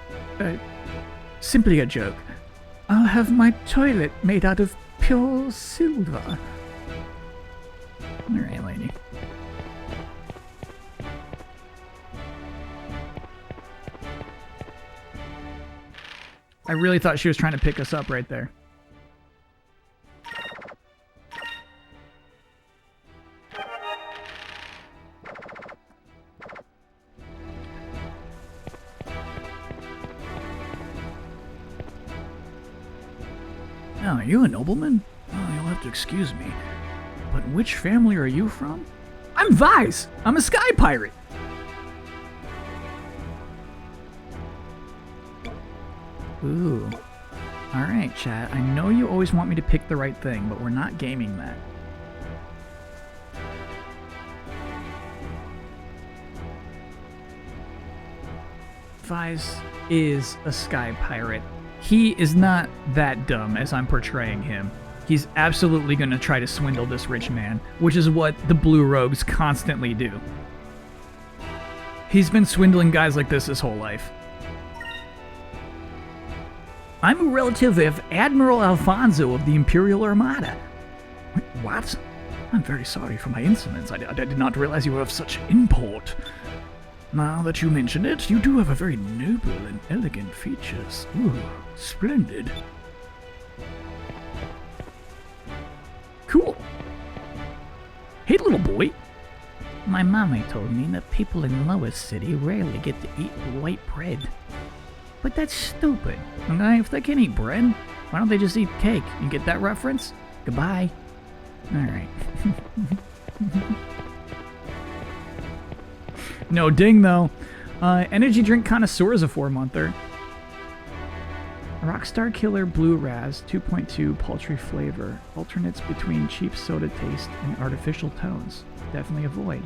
A: simply a joke. I'll have my toilet made out of pure silver. Alright, lady. I really thought she was trying to pick us up right there. Oh, are you a nobleman? Oh, you'll have to excuse me. But which family are you from? I'm Vice! I'm a sky pirate! Ooh. Alright, chat. I know you always want me to pick the right thing, but we're not gaming that. Vice is a sky pirate. He is not that dumb as I'm portraying him. He's absolutely going to try to swindle this rich man, which is what the Blue Rogues constantly do. He's been swindling guys like this his whole life. I'm a relative of Admiral Alfonso of the Imperial Armada. What? I'm very sorry for my insolence. I did not realize you were of such import. Now that you mention it, you do have a very noble and elegant features. Ooh, splendid. Cool. Hey, little boy. My mommy told me that people in Lois City rarely get to eat white bread. But that's stupid. Okay? If they can eat bread, why don't they just eat cake? You get that reference? Goodbye. Alright. No ding, though. Energy drink connoisseur is a 4-monther. Rockstar Killer Blue Raz 2.2 paltry flavor. Alternates between cheap soda taste and artificial tones. Definitely avoid.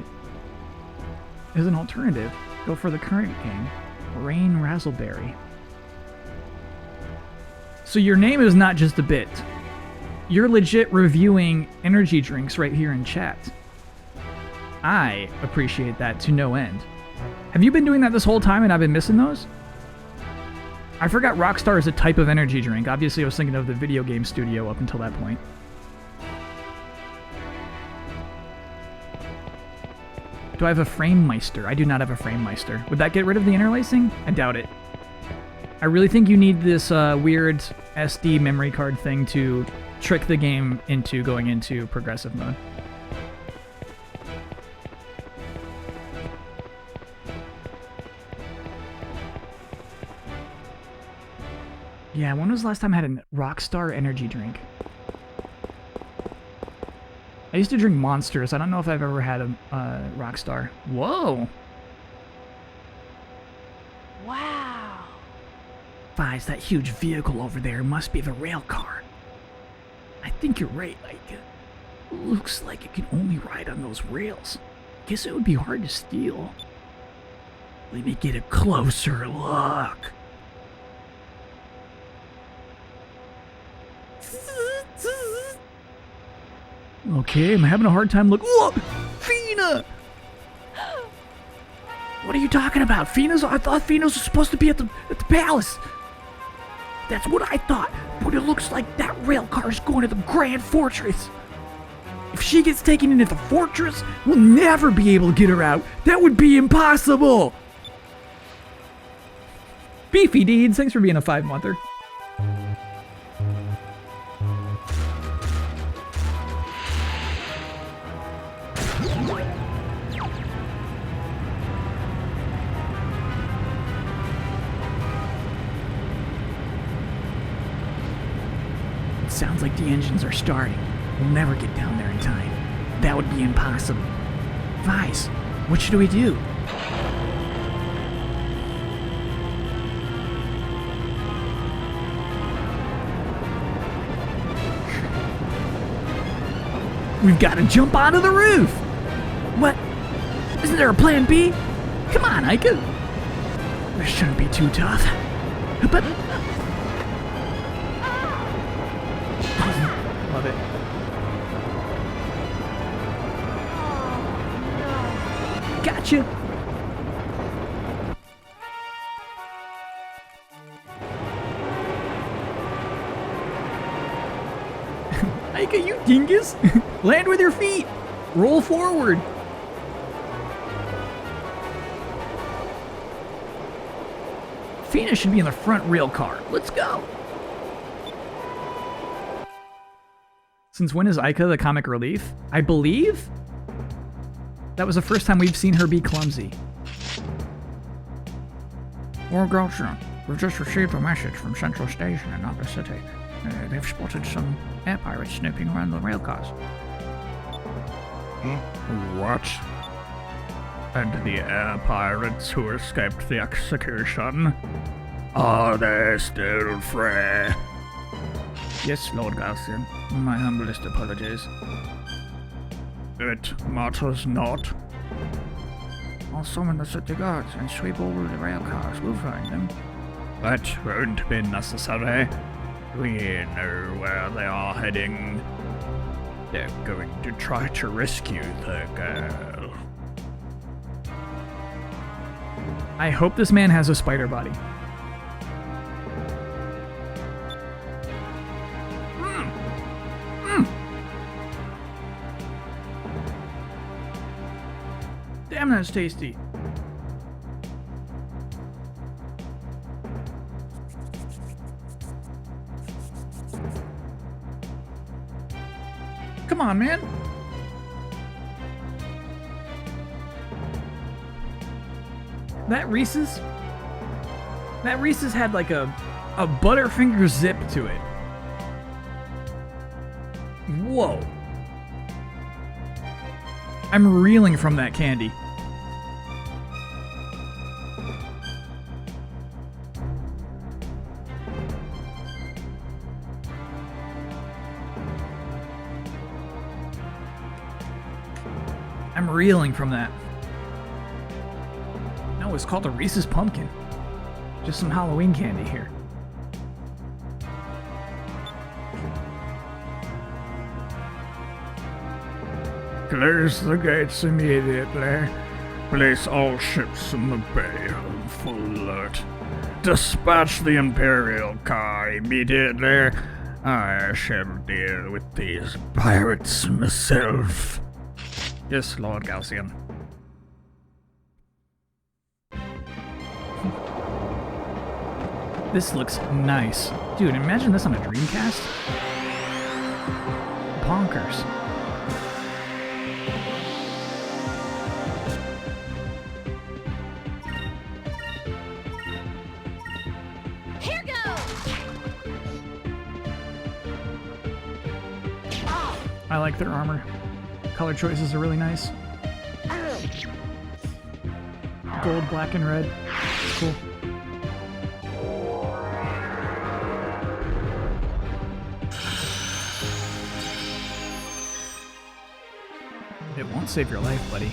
A: As an alternative, go for the current king, Rain Razzleberry. So your name is not just a bit. You're legit reviewing energy drinks right here in chat. I appreciate that to no end. Have you been doing that this whole time and I've been missing those? I forgot Rockstar is a type of energy drink. Obviously, I was thinking of the video game studio up until that point. Do I have a Frame Meister? I do not have a Frame Meister. Would that get rid of the interlacing? I doubt it. I really think you need this weird SD memory card thing to trick the game into going into progressive mode. Yeah, when was the last time I had a Rockstar energy drink? I used to drink Monsters. I don't know if I've ever had a Rockstar. Whoa!
B: Wow.
A: Fives, that huge vehicle over there must be the rail car. I think you're right, like, it looks like it can only ride on those rails. Guess it would be hard to steal. Let me get a closer look. Okay, I'm having a hard time look. Whoa! Fina! What are you talking about? Fina's? I thought Fina's was supposed to be at the palace. That's what I thought. But it looks like that rail car's going to the Grand Fortress. If she gets taken into the fortress, we'll never be able to get her out. That would be impossible. Beefy Deeds, thanks for being a 5-monther. Sounds like the engines are starting. We'll never get down there in time. That would be impossible. Vice, what should we do? We've got to jump onto the roof! What? Isn't there a plan B? Come on, Ica. This shouldn't be too tough. But... Love it. Gotcha! Ica, you dingus! Land with your feet! Roll forward! Fina should be in the front rail car. Let's go! Since when is Ica the comic relief? I believe that was the first time we've seen her be clumsy.
D: Well, Gotcha, we've just received a message from Central Station in Upper City. They've spotted some air pirates snooping around the rail cars.
E: What? And the air pirates who escaped the execution? Are they still free?
D: Yes, Lord Garcian. My humblest apologies.
E: It matters not.
D: I'll summon the city guards and sweep over the rail cars. We'll find them.
E: That won't be necessary. We know where they are heading. They're going to try to rescue the girl.
A: I hope this man has a spider body. Damn, that's tasty. Come on, man. That Reese's had like a Butterfinger zip to it. Whoa. I'm reeling from that candy. I'm reeling from that. No, it's called a Reese's Pumpkin. Just some Halloween candy here.
E: Close the gates immediately. Place all ships in the bay on full alert. Dispatch the Imperial car immediately. I shall deal with these pirates myself. Yes, Lord Gaussian.
A: This looks nice. Dude, imagine this on a Dreamcast. Bonkers.
B: Here goes!
A: I like their armor. Color choices are really nice. Gold, black, and red. It's cool. It won't save your life, buddy.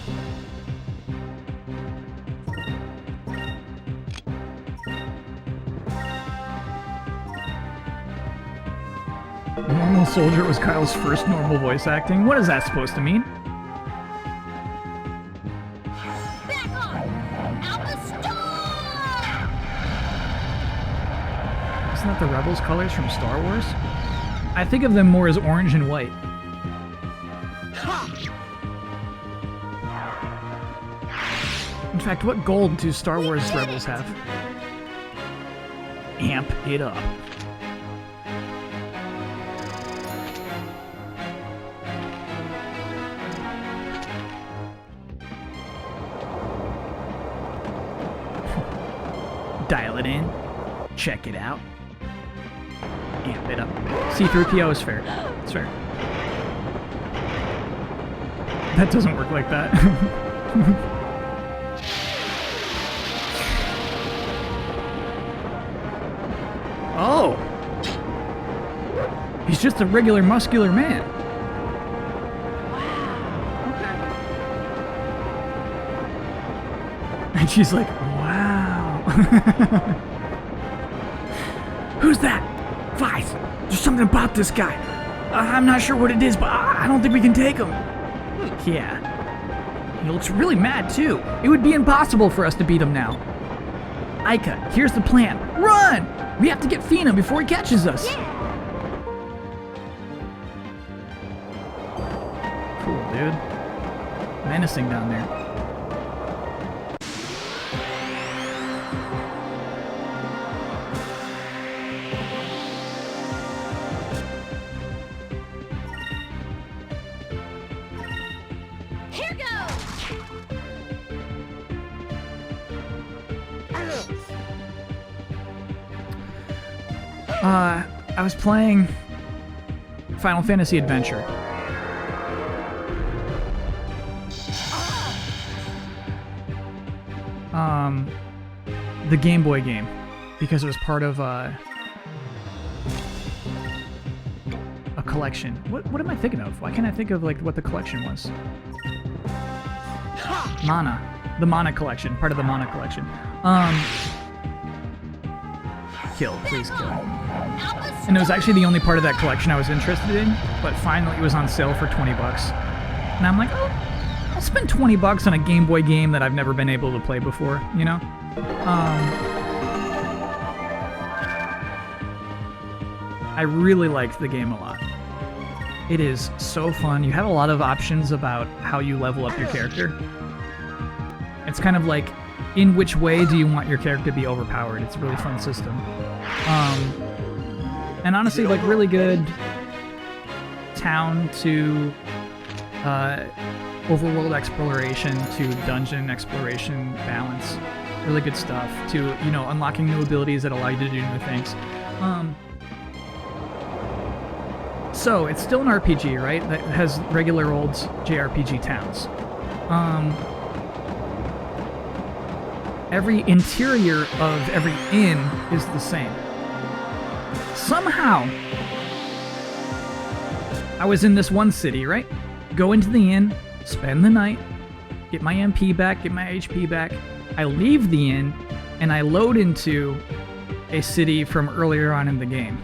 A: Normal Soldier was Kyle's first normal voice acting. What is that supposed to mean?
B: Back on! Alpha Star!
A: Isn't that the Rebels colors from Star Wars? I think of them more as orange and white. In fact, what gold do Star Wars Rebels have? Amp it up. Dial it in. Check it out. Amp it up. C-3PO is fair. It's fair. That doesn't work like that. Oh! He's just a regular muscular man. Okay. And she's like, wow. Who's that? Vice, there's something about this guy. I'm not sure what it is, but I don't think we can take him. Yeah. He looks really mad, too. It would be impossible for us to beat him now. Ica, here's the plan. Run! We have to get Fina before he catches us. Cool, dude. Menacing down there.
B: Here goes!
A: I was playing Final Fantasy Adventure. The Game Boy game, because it was part of a collection. What am I thinking of? Why can't I think of like what the collection was? Mana. The Mana collection, part of the Mana collection. Kill, please kill. And it was actually the only part of that collection I was interested in, but finally it was on sale for 20 bucks. And I'm like, oh, I'll spend 20 bucks on a Game Boy game that I've never been able to play before, you know? I really liked the game a lot. It is so fun. You have a lot of options about how you level up your character. It's kind of like, in which way do you want your character to be overpowered? It's a really fun system. And honestly, like, really good town to overworld exploration to dungeon exploration balance. Really good stuff to, you know, unlocking new abilities that allow you to do new things. So, it's still an RPG, right? That has regular old JRPG towns. Every interior of every inn is the same. Somehow, I was in this one city, right? Go into the inn, spend the night, get my MP back, get my HP back. I leave the inn, and I load into a city from earlier on in the game.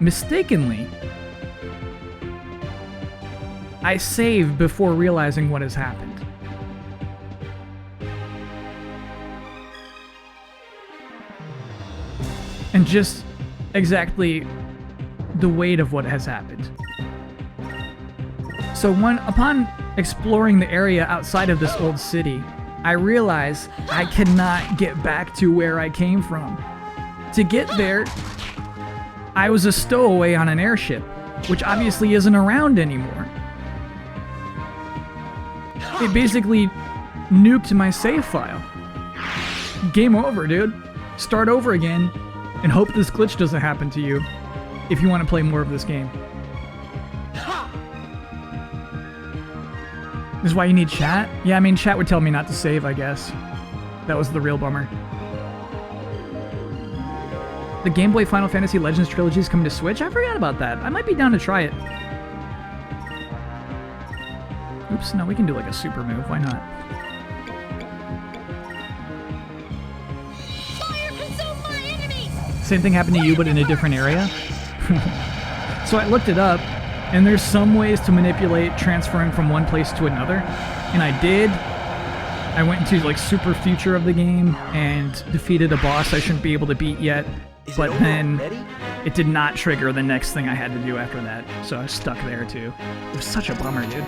A: Mistakenly, I save before realizing what has happened. And just exactly the weight of what has happened. So upon exploring the area outside of this old city, I realize I cannot get back to where I came from. To get there, I was a stowaway on an airship, which obviously isn't around anymore. It basically nuked my save file. Game over, dude. Start over again, and hope this glitch doesn't happen to you if you want to play more of this game. This is why you need chat? Yeah, I mean, chat would tell me not to save, I guess. That was the real bummer. The Game Boy Final Fantasy Legends Trilogy is coming to Switch? I forgot about that. I might be down to try it. Oops, no, we can do like a super move. Why not?
B: Fire consume my enemies!
A: Same thing happened to you, but in a different area? So I looked it up, and there's some ways to manipulate transferring from one place to another, and I did. I went into like super future of the game and defeated a boss I shouldn't be able to beat yet, but then it did not trigger the next thing I had to do after that, so I was stuck there too. It was such a bummer, dude.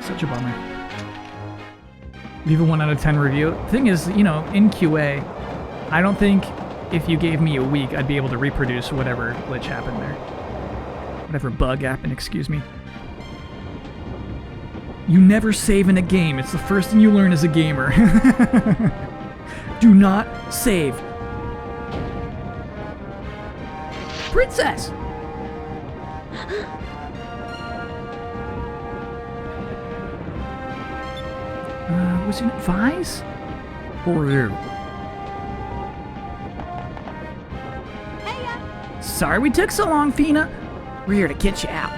A: Such a bummer. Leave a 1 out of 10 review. Thing is, you know, in QA, I don't think if you gave me a week, I'd be able to reproduce whatever glitch happened there. Whatever bug happened, excuse me. You never save in a game. It's the first thing you learn as a gamer. Do not save. Princess! Was it advice? For you. Sorry we took so long, Fina. We're here to get you out.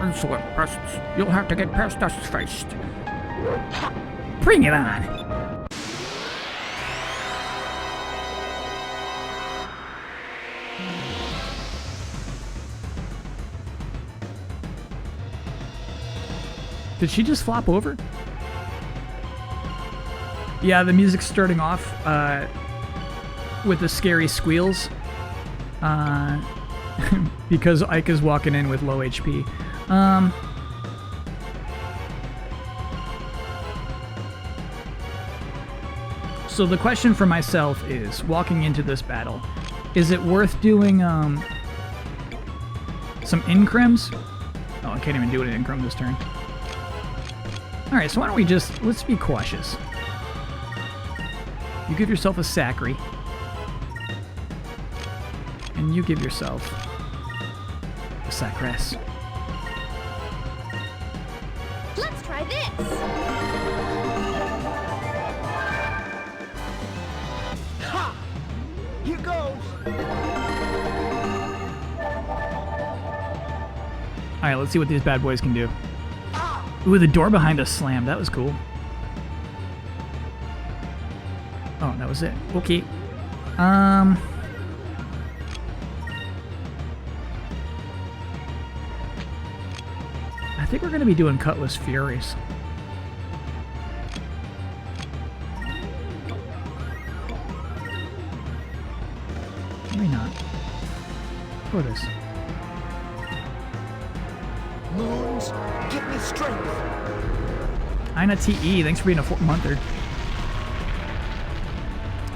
D: Insolent pests. You'll have to get past us first.
A: Bring it on. Did she just flop over? Yeah, the music's starting off with the scary squeals. Because Ike is walking in with low HP. So the question for myself is, walking into this battle, is it worth doing some incrims? Oh, I can't even do an incrim this turn. Alright, so why don't we let's be cautious. You give yourself a Sacri. And you give yourself a Sacress.
B: Let's try this!
C: Ha! Here goes!
A: Alright, let's see what these bad boys can do. Ooh, the door behind us slammed. That was cool. Oh, that was it. Okay. I think we're going to be doing Cutlass Furies. Maybe not. For this.
C: Moons, give me strength.
A: Ina TE, thanks for being a 4-monther.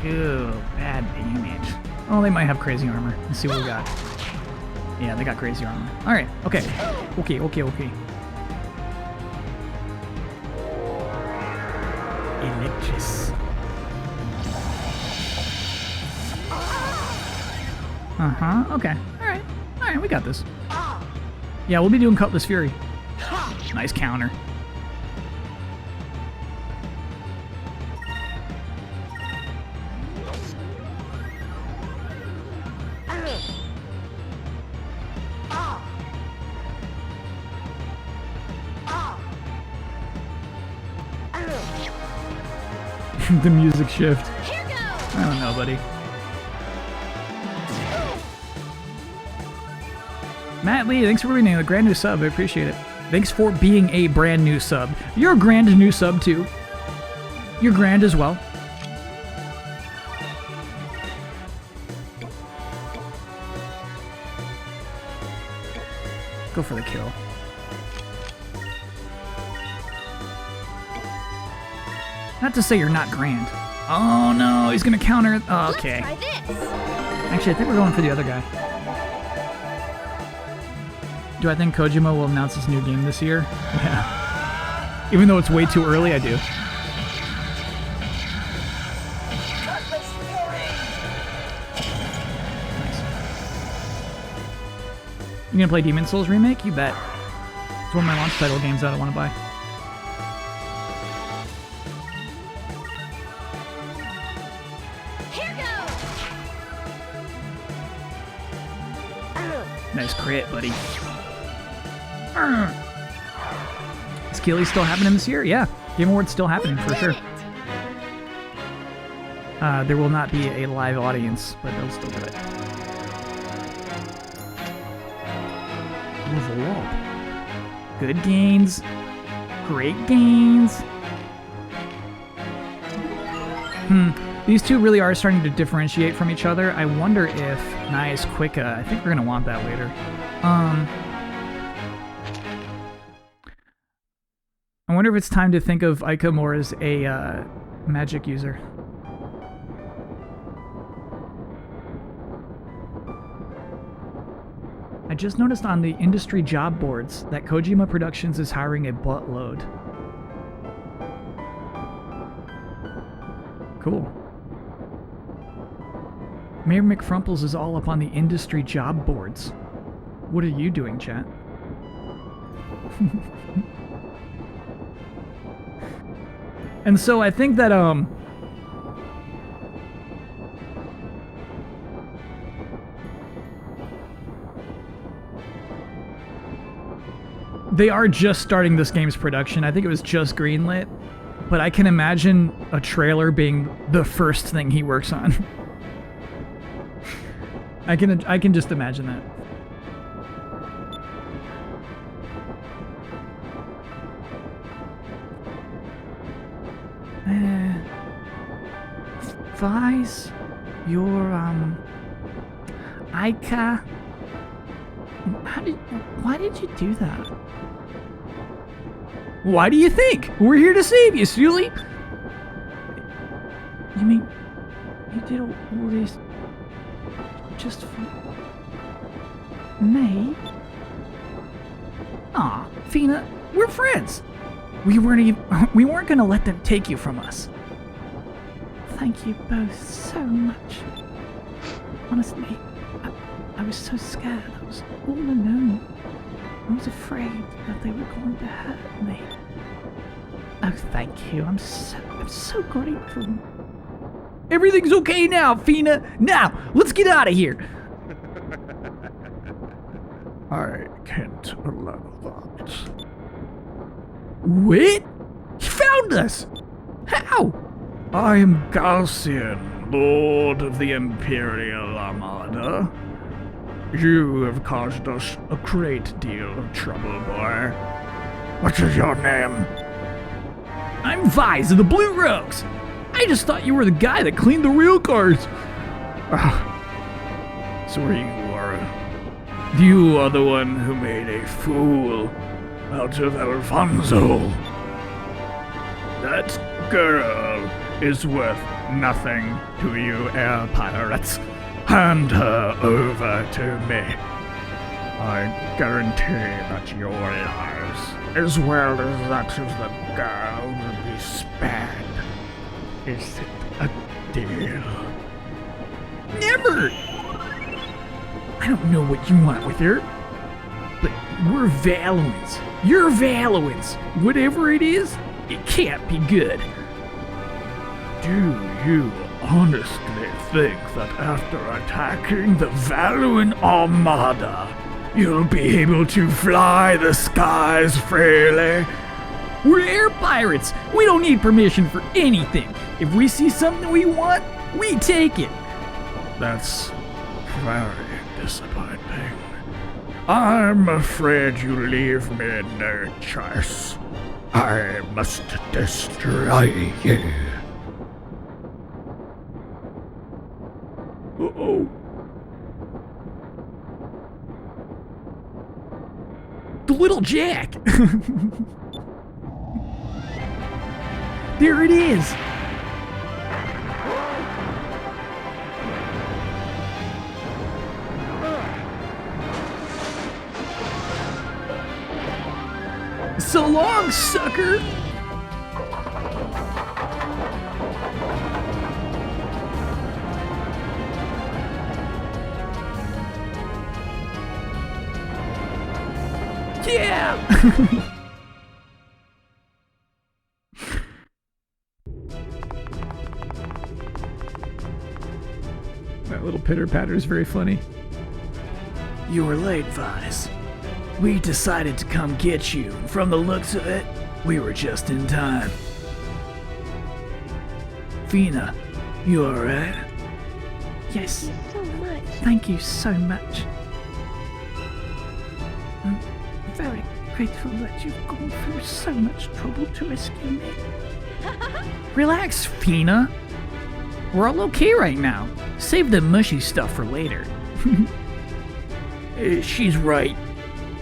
A: Ew, bad damage. Oh, they might have crazy armor. Let's see what we got. Yeah, they got crazy armor. Alright, okay. Okay. Electris. Okay. Alright, we got this. Yeah, we'll be doing Cutlass Fury. Nice counter. The music shift.
B: Here goes!
A: I don't know, buddy. Matt Lee, thanks for being a grand new sub. I appreciate it. Thanks for being a brand new sub. You're a grand new sub too. You're grand as well. Go for the kill. Not to say you're not grand. Oh no, he's gonna counter. Oh, okay.
B: Let's try this.
A: Actually, I think we're going for the other guy. Do I think Kojima will announce his new game this year? Yeah. Even though it's way too early, I do. Nice. You gonna play Demon Souls Remake? You bet. It's one of my launch title games that I want to buy.
B: Here goes.
A: Nice crit, buddy. Is Keeley still happening this year? Yeah. Game Awards still happening for sure. There will not be a live audience, but they'll still do it. Level up. Good gains. Great gains. These two really are starting to differentiate from each other. I wonder if... Nice, Quicka. I think we're going to want that later. I wonder if it's time to think of Ica more as a magic user. I just noticed on the industry job boards that Kojima Productions is hiring a buttload. Cool. Mayor McFrumples is all up on the industry job boards. What are you doing, chat? And so I think that, they are just starting this game's production. I think it was just greenlit, but I can imagine a trailer being the first thing he works on. I can just imagine that. Vise, your Ica. Why did you do that? Why do you think? We're here to save you, Sully. You mean you did all this just for me? Aw, Fina, we're friends. We weren't gonna let them take you from us. Thank you both so much. Honestly, I was so scared. I was all alone. I was afraid that they were going to hurt me. Oh, thank you. I'm so grateful. Everything's okay now, Fina. Now, let's get out of here.
E: I can't allow that.
A: What? He found us. How?
E: I am Galcian, Lord of the Imperial Armada. You have caused us a great deal of trouble, boy. What is your name?
A: I'm Vise of the Blue Rose. I just thought you were the guy that cleaned the real cars.
E: So you are. You are the one who made a fool out of Alfonso. That girl is worth nothing to you air pirates. Hand her over to me. I guarantee that your lives, as well as that of the girl, will be spared. Is it a deal?
A: Never! I don't know what you want with her, but we're Valuans. You're Valuans. Whatever it is, it can't be good.
E: Do you honestly think that after attacking the Valuan Armada, you'll be able to fly the skies freely?
A: We're air pirates. We don't need permission for anything. If we see something we want, we take it.
E: That's very disappointing. I'm afraid you leave me no choice. I must destroy you. Uh-oh.
A: The little Jack! There it is! So long, sucker! Yeah! That little pitter patter is very funny. You were late, Vice. We decided to come get you, and from the looks of it, we were just in time. Fina, you alright? Yes.
B: So much.
A: Thank you so much. I'm very grateful that you've gone through so much trouble to rescue me. Relax, Fina. We're all okay right now. Save the mushy stuff for later.
E: She's right.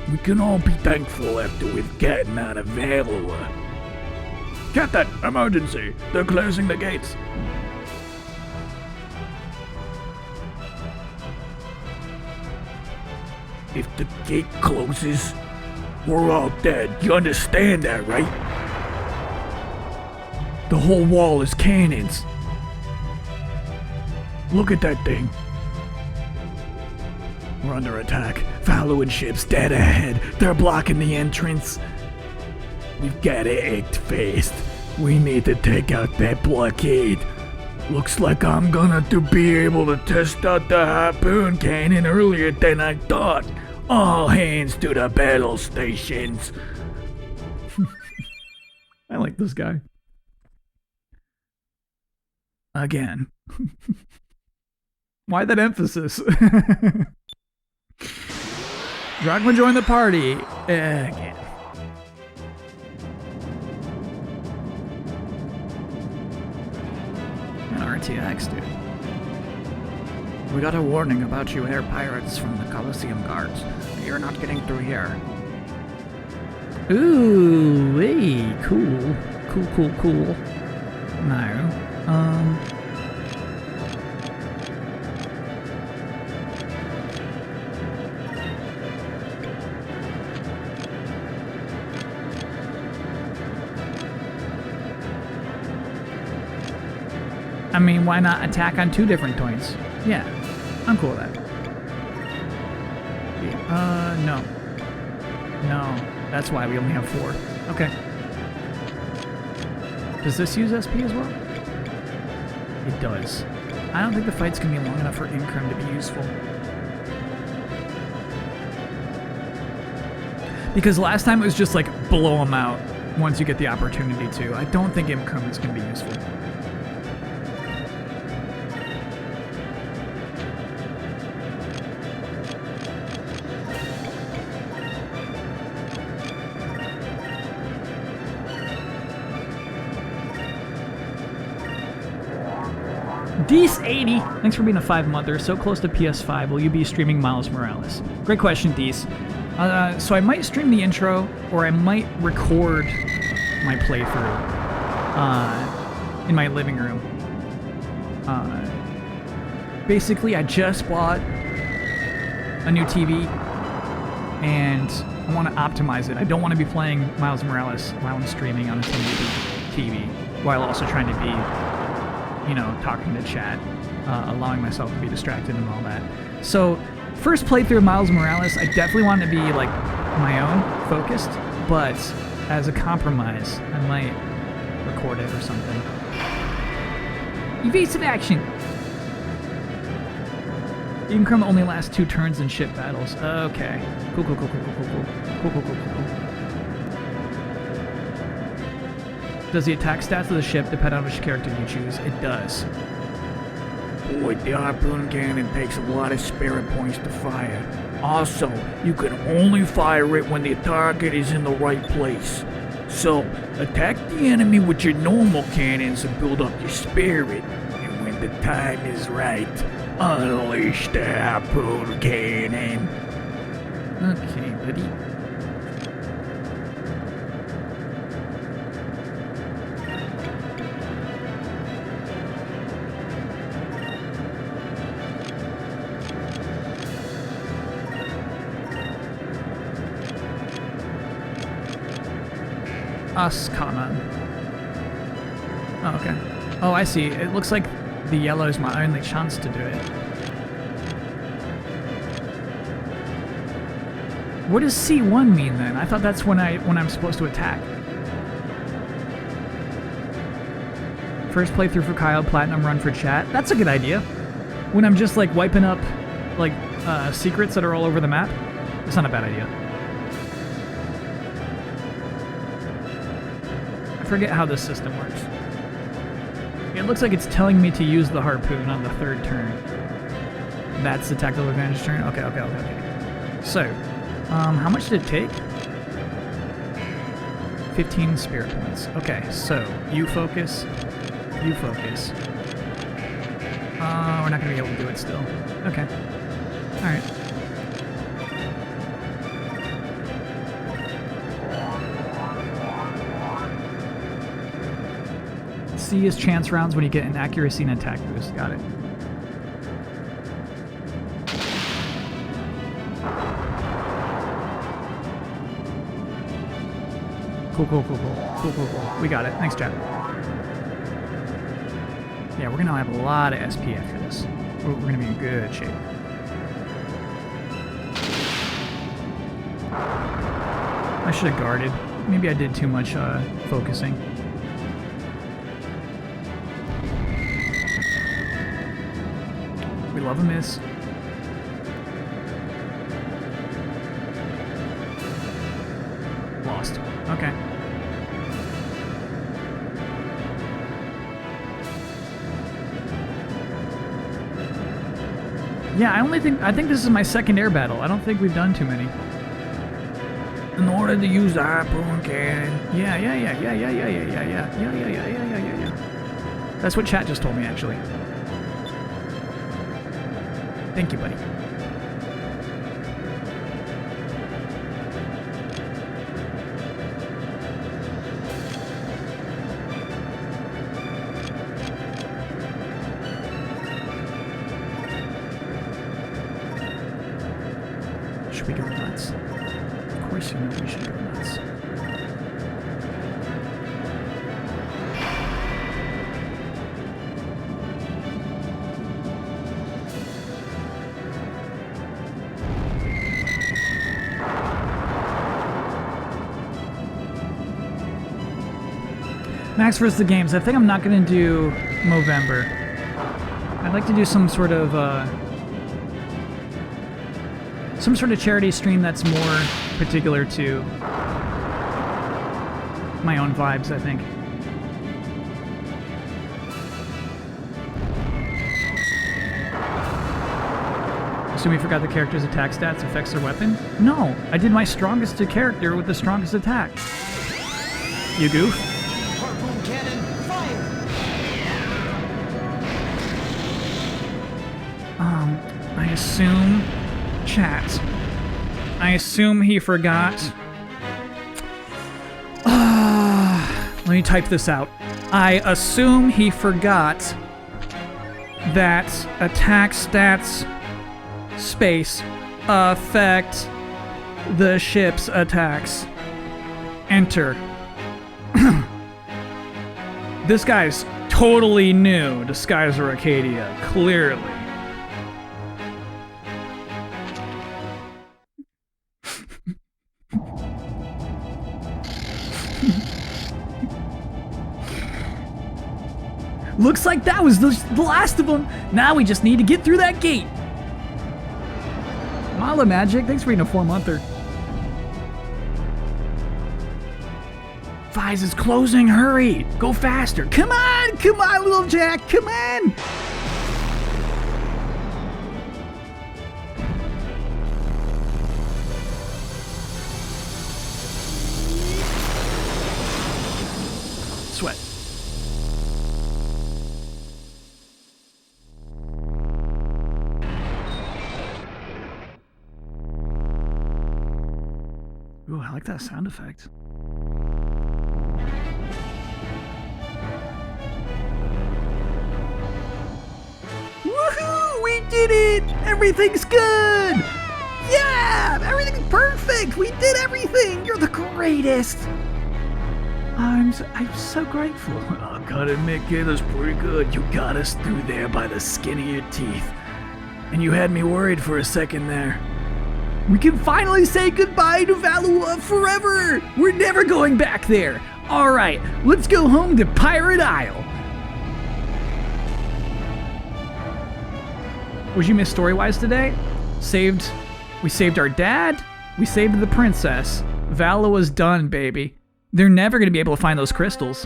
E: We can all be thankful after we've gotten out of Valor. Captain, emergency! They're closing the gates. If the gate closes, we're all dead. You understand that, right? The whole wall is cannons. Look at that thing. We're under attack. Following ships dead ahead. They're blocking the entrance. We've gotta act fast. We need to take out that blockade. Looks like I'm gonna be able to test out the harpoon cannon earlier than I thought. All hands to the battle stations.
A: I like this guy. Again. Why that emphasis? Drachma joined the party again. An RTX, dude. We got a warning about you air pirates from the Coliseum guards. You're not getting through here. Ooh, hey, cool. Cool. No. I mean, why not attack on two different points? Yeah, I'm cool with that. No. No, that's why we only have 4. Okay. Does this use SP as well? It does. I don't think the fight's gonna be long enough for Incrum to be useful. Because last time it was just like blow them out once you get the opportunity to. I don't think Incrum is gonna be useful. Deece80, thanks for being a 5-monther. So close to PS5. Will you be streaming Miles Morales? Great question, Deece. So I might stream the intro, or I might record my playthrough in my living room. Basically, I just bought a new TV, and I want to optimize it. I don't want to be playing Miles Morales while I'm streaming on a TV, while also trying to be, you know, talking to chat, allowing myself to be distracted and all that. So, first playthrough of Miles Morales, I definitely want to be, like, my own, focused, but as a compromise, I might record it or something. Evasive action! Incrum only lasts 2 turns in ship battles. Okay. Cool. Does the attack stats of the ship depend on which character you choose? It does.
E: Boy, the harpoon cannon takes a lot of spirit points to fire. Also, you can only fire it when the target is in the right place. So, attack the enemy with your normal cannons and build up your spirit. And when the time is right, unleash the harpoon cannon.
A: Okay, buddy. Common. Oh, okay. Oh, I see. It looks like the yellow is my only chance to do it. What does C1 mean then? I thought that's when I'm supposed to attack. First playthrough for Kyle, platinum run for chat. That's a good idea. When I'm just like wiping up like secrets that are all over the map. It's not a bad idea. I forget how this system works. It looks like it's telling me to use the harpoon on the third turn. That's the tactical advantage turn? Okay. So, how much did it take? 15 spirit points. Okay, so, you focus. We're not gonna be able to do it still. Okay. Alright. C is chance rounds when you get an accuracy and attack boost. Got it. Cool. We got it. Thanks, chat. Yeah, we're gonna have a lot of SP after this. We're gonna be in good shape. I should have guarded. Maybe I did too much focusing. We love a miss. Lost. Okay. Yeah, I think this is my second air battle. I don't think we've done too many.
E: In order to use the harpoon cannon.
A: Yeah. That's what chat just told me, actually. Thank you, buddy. Should we go nuts? Of course you know we should go nuts. Max versus the games. I think I'm not going to do Movember. I'd like to do some sort of charity stream that's more particular to my own vibes, I think. Assume you forgot the character's attack stats affects their weapon? No, I did my strongest character with the strongest attack. You goof.
C: Harpoon cannon, fire!
A: I assume... Chat. I assume he forgot... let me type this out. I assume he forgot that attack stats space affect the ship's attacks. Enter. This guy's totally new to Skies of Arcadia, clearly. Looks like that was the last of them. Now we just need to get through that gate. Mala Magic, thanks for reading a 4-monther. Fies is closing, hurry! Go faster! Come on, little Jack, come on! Ooh, I like that sound effect. Woohoo! We did it! Everything's good! Yeah! Everything's perfect! We did everything! You're the greatest! I'm so grateful. I gotta admit, kid, that's pretty good. You got us through there by the skin of your teeth. And you had me worried for a second there. We can finally say goodbye to Valua forever! We're never going back there! Alright, let's go home to Pirate Isle! What'd you miss story-wise today? We saved our dad, we saved the princess. Valua's done, baby. They're never gonna be able to find those crystals.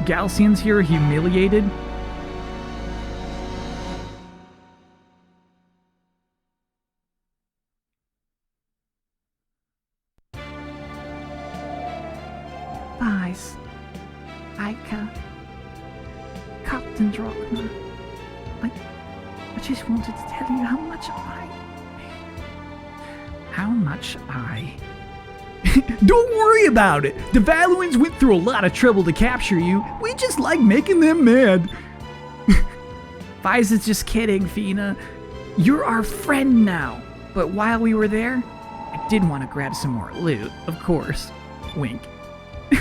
A: Galcian's here, humiliated.
D: Guys, Captain Drockner, I just wanted to tell you how much I...
A: Don't worry about it! The Valuans went through a lot of trouble to capture you. We just like making them mad.
D: Fiza's just kidding, Fina. You're our friend now. But while we were there, I did want to grab some more loot, of course. Wink.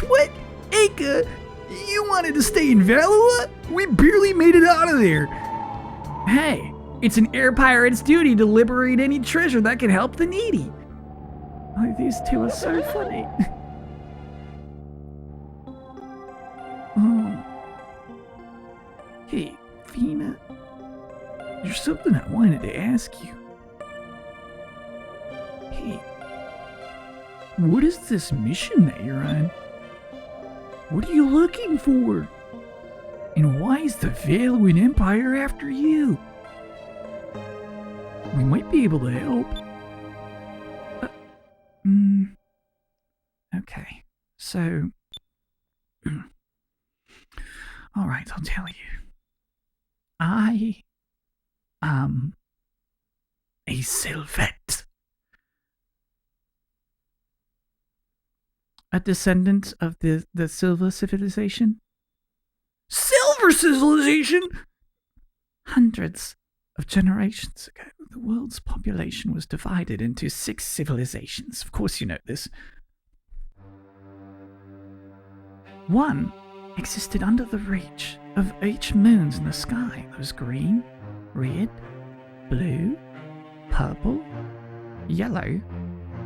A: What? Aka? You wanted to stay in Valua? We barely made it out of there. Hey, it's an air pirate's duty to liberate any treasure that can help the needy.
D: Oh, these two are so funny.
A: Oh. Hey, Fina. There's something I wanted to ask you. Hey, what is this mission that you're on? What are you looking for? And why is the Valuan Empire after you? We might be able to help.
D: Okay, so... Alright, I'll tell you. I am a Sylvette. A descendant of the Silver Civilization?
A: Silver Civilization?
D: Hundreds of generations ago, the world's population was divided into 6 civilizations. Of course you know this. One existed under the reach of each moons in the sky. There was green, red, blue, purple, yellow,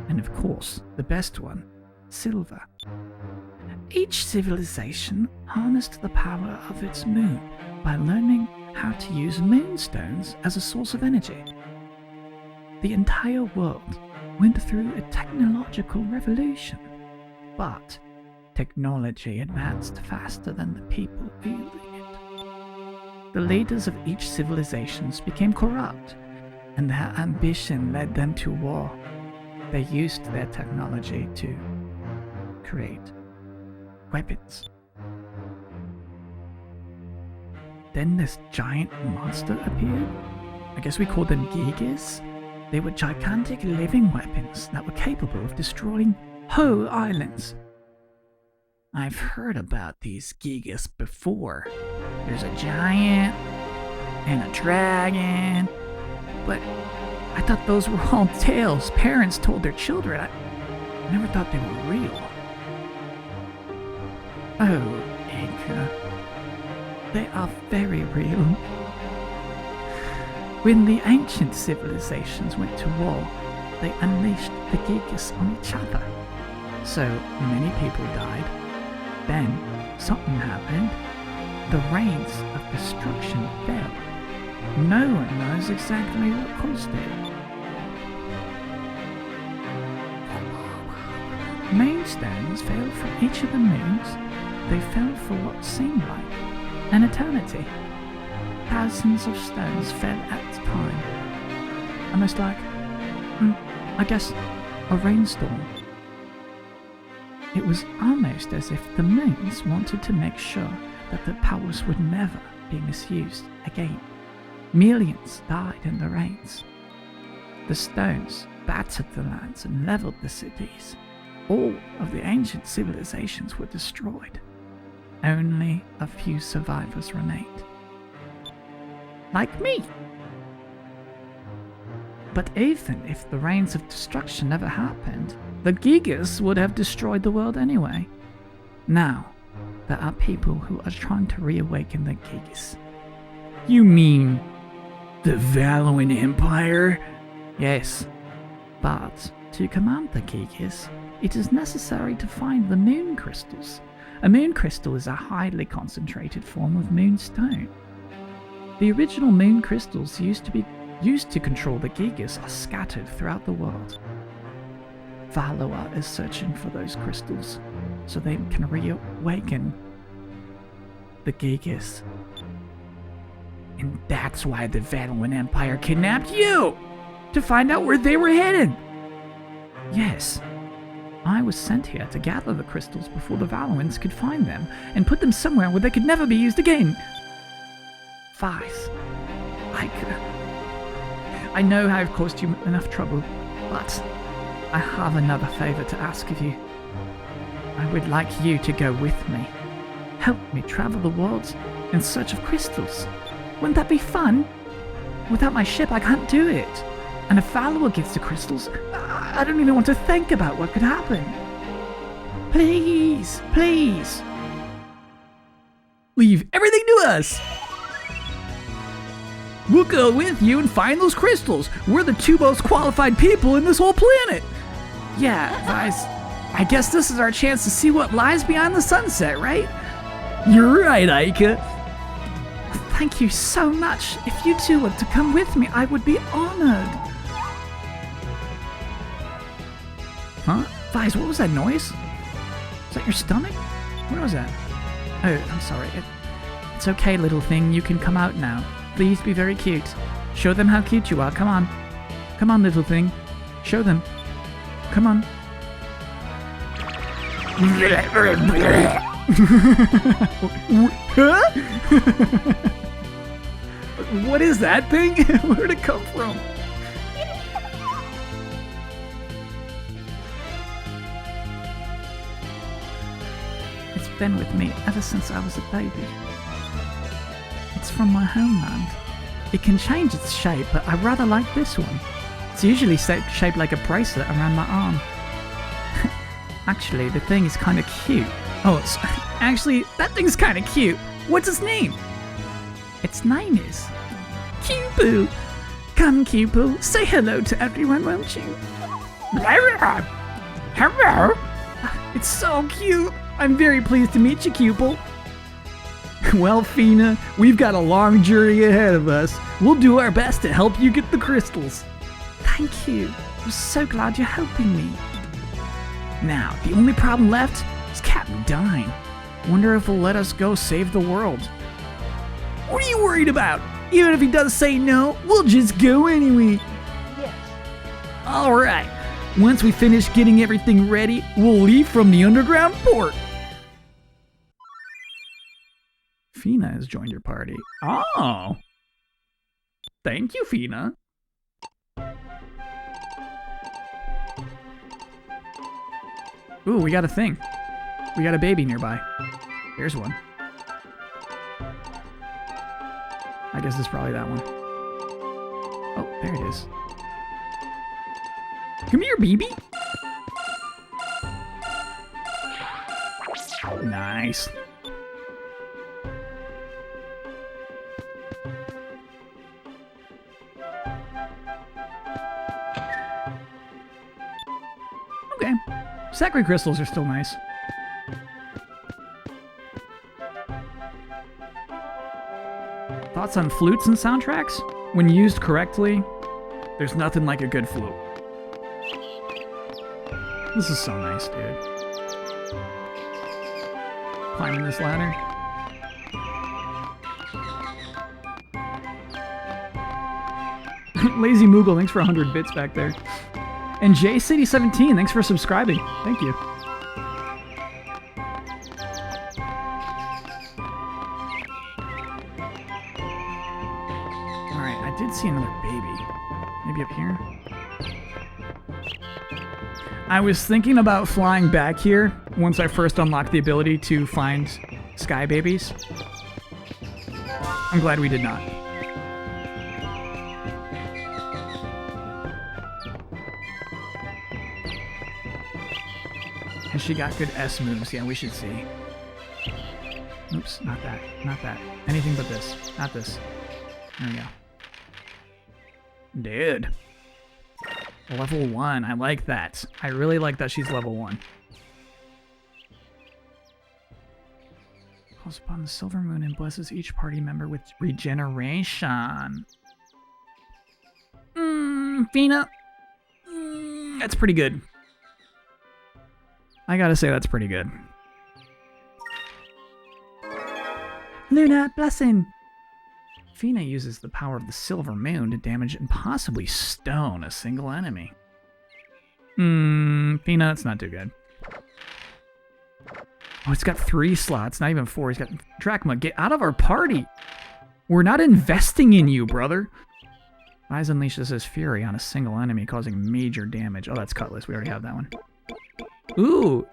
D: and of course, the best one, silver. Each civilization harnessed the power of its moon by learning how to use moonstones as a source of energy. The entire world went through a technological revolution, but technology advanced faster than the people wielding it. The leaders of each civilization became corrupt, and their ambition led them to war. They used their technology to create weapons. Then this giant monster appeared. I guess we called them Gigas. They were gigantic living weapons that were capable of destroying whole islands. I've heard about these Gigas before. There's a giant and a dragon, but I thought those were all tales parents told their children. I never thought they were real. Oh, Anka. They are very real. When the ancient civilizations went to war, they unleashed the Gigas on each other. So many people died. Then something happened. The rains of destruction fell. No one knows exactly what caused it. Moonstones fell from each of the moons. They fell for what seemed like an eternity. Thousands of stones fell at a time. Almost like, I guess, a rainstorm. It was almost as if the moons wanted to make sure that the powers would never be misused again. Millions died in the rains. The stones battered the lands and leveled the cities. All of the ancient civilizations were destroyed. Only a few survivors remained. Like me. But even if the rains of destruction never happened, the Gigas would have destroyed the world anyway. Now, there are people who are trying to reawaken the Gigas.
A: You mean the Valoran Empire?
D: Yes, but to command the Gigas, it is necessary to find the moon crystals. A moon crystal is a highly concentrated form of moonstone. The original moon crystals used to control the Gigas are scattered throughout the world. Valor is searching for those crystals so they can reawaken the Gigas.
A: And that's why the Valoran Empire kidnapped you! To find out where they were headed!
D: Yes. I was sent here to gather the crystals before the Valorans could find them and put them somewhere where they could never be used again. Vice, I know I've caused you enough trouble, but I have another favor to ask of you. I would like you to go with me. Help me travel the world in search of crystals. Wouldn't that be fun? Without my ship, I can't do it. And if Valor gets the crystals, I don't even want to think about what could happen. Please, please.
A: Leave everything to us! We'll go with you and find those crystals. We're the two most qualified people in this whole planet.
D: Yeah, Vice. I guess this is our chance to see what lies beyond the sunset, right?
A: You're right, Aika.
D: Thank you so much. If you two were to come with me, I would be honored.
A: Huh?
D: Vice, what was that noise? Is that your stomach? What was that? Oh, I'm sorry. It's okay, little thing. You can come out now. Please be very cute. Show them how cute you are. Come on. Come on, little thing. Show them. Come on.
A: What is that thing? Where'd it come from?
D: It's been with me ever since I was a baby. It's from my homeland. It can change its shape, but I rather like this one. It's usually shaped like a bracelet around my arm. Actually, the thing is kind of cute.
A: Actually, that thing's kind of cute. What's its name?
D: Its name is Cupu. Come, Cupu, say hello to everyone, won't you?
A: Hello. It's so cute. I'm very pleased to meet you, Cupel. Well, Fina, we've got a long journey ahead of us. We'll do our best to help you get the crystals.
D: Thank you. I'm so glad you're helping me.
A: Now, the only problem left is Captain Dine. Wonder if he'll let us go save the world. What are you worried about? Even if he does say no, we'll just go anyway.
C: Yes.
A: Alright. Once we finish getting everything ready, we'll leave from the underground port. Fina has joined your party. Oh. Thank you, Fina. Ooh, we got a thing. We got a baby nearby. There's one. I guess it's probably that one. Oh, there it is. Come here, baby. Nice. Okay. Sacred crystals are still nice. Thoughts on flutes and soundtracks? When used correctly, there's nothing like a good flute. This is so nice, dude. Climbing this ladder. Lazy Moogle, thanks for 100 bits back there. And JCity17, thanks for subscribing. Thank you. Alright, I did see another baby. Maybe up here? I was thinking about flying back here once I first unlocked the ability to find sky babies. I'm glad we did not. Has she got good S moves? Yeah, we should see. Oops, not that. Not that. Anything but this. Not this. There we go. Dude. Level 1. I like that. I really like that she's level 1. Calls upon the silver moon and blesses each party member with regeneration. Fina. That's pretty good. I gotta say that's pretty good. Luna, blessing! Fina uses the power of the silver moon to damage and possibly stone a single enemy. Fina, it's not too good. Oh, it's got 3 slots, not even 4. He's got... Drachma, get out of our party! We're not investing in you, brother! Vyse unleashes his fury on a single enemy, causing major damage. Oh, that's Cutlass. We already have that one. Ooh!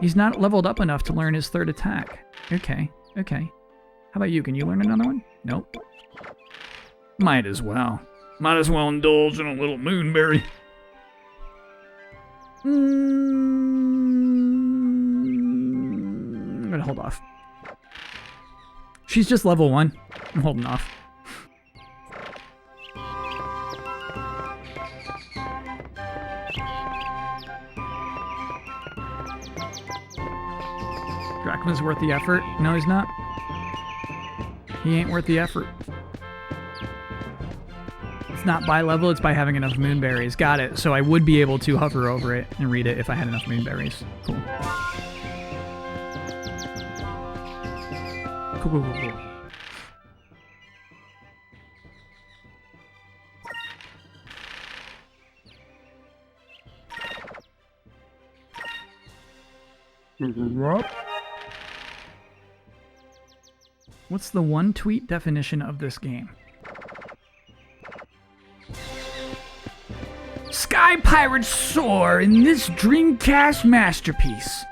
A: He's not leveled up enough to learn his 3rd attack. Okay, okay. How about you? Can you learn another one? Nope. Might as well.
E: Might as well indulge in a little moonberry.
A: I'm gonna hold off. She's just level 1. I'm holding off. Drachma's worth the effort. No, he's not. He ain't worth the effort. It's not by level, it's by having enough moonberries. Got it. So I would be able to hover over it and read it if I had enough moonberries. Cool. Cool. What's the one tweet definition of this game? Sky pirates soar in this Dreamcast masterpiece.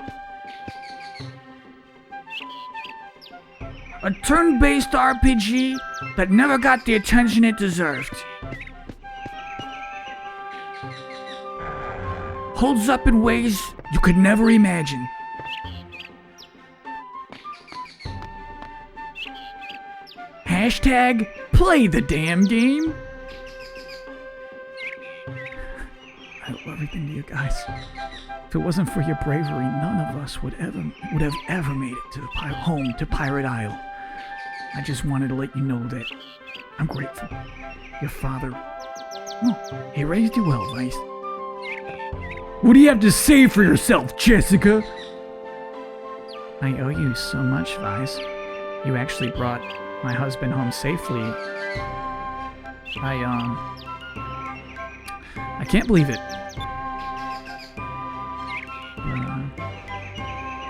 A: A turn-based RPG that never got the attention it deserved. Holds up in ways you could never imagine. Hashtag play the damn game. I owe everything to you guys. If it wasn't for your bravery, none of us would have ever made it to the home to Pirate Isle. I just wanted to let you know that I'm grateful. Your father, well, he raised you well, Vyse. What do you have to say for yourself, Jessica? I owe you so much, Vyse. You actually brought my husband home safely. I can't believe it.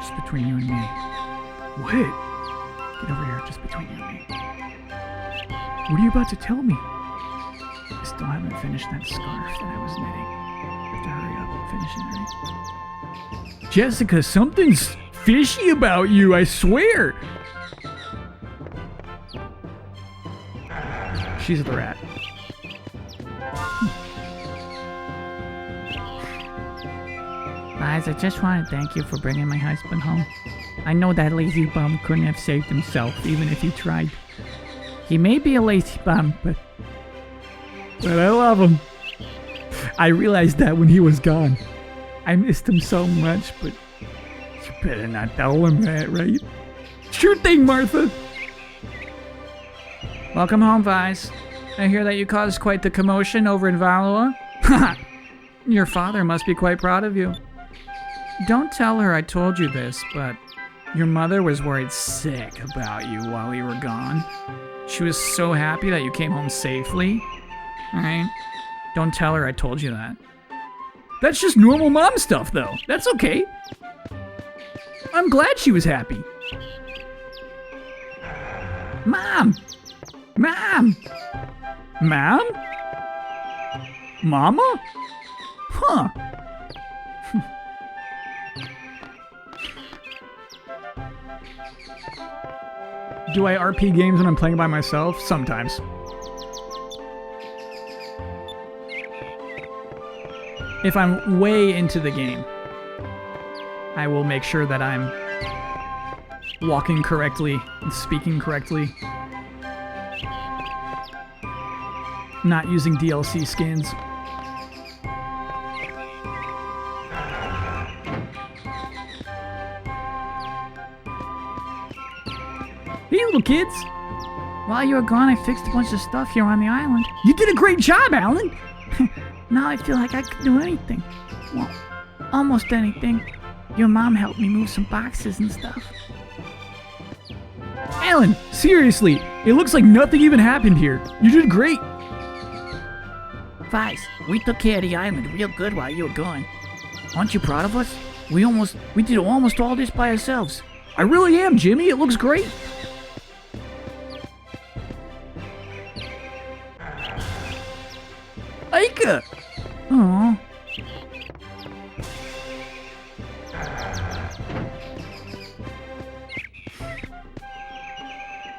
A: Just between you and me. What? Get over here, just between you and me. What are you about to tell me? I still haven't finished that scarf that I was knitting. I have to hurry up and finish it, right? Jessica, something's fishy about you, I swear! She's the rat.
D: Vyse, I just want to thank you for bringing my husband home. I know that lazy bum couldn't have saved himself, even if he tried. He may be a lazy bum, but I love him. I realized that when he was gone. I missed him so much, but you better not tell him that, right? Sure thing, Martha. Welcome home, Vyse. I hear that you caused quite the commotion over in Valua. Your father must be quite proud of you. Don't tell her I told you this, but your mother was worried sick about you while you were gone. She was so happy that you came home safely. Alright? Don't tell her I told you that. That's just normal mom stuff, though. That's okay. I'm glad she was happy. Mom! Mom!
A: Ma'am? Mama? Huh. Do I RP games when I'm playing by myself? Sometimes. If I'm way into the game, I will make sure that I'm walking correctly and speaking correctly. Not using DLC skins. Hey, little kids.
D: While you were gone, I fixed a bunch of stuff here on the island.
A: You did a great job, Alan.
D: Now I feel like I could do anything. Well, almost anything. Your mom helped me move some boxes and stuff.
A: Alan, seriously, it looks like nothing even happened here. You did great.
D: Vice, we took care of the island real good while you were gone. Aren't you proud of us? We did almost all this by ourselves.
A: I really am, Jimmy. It looks great. Aika!
D: Aww.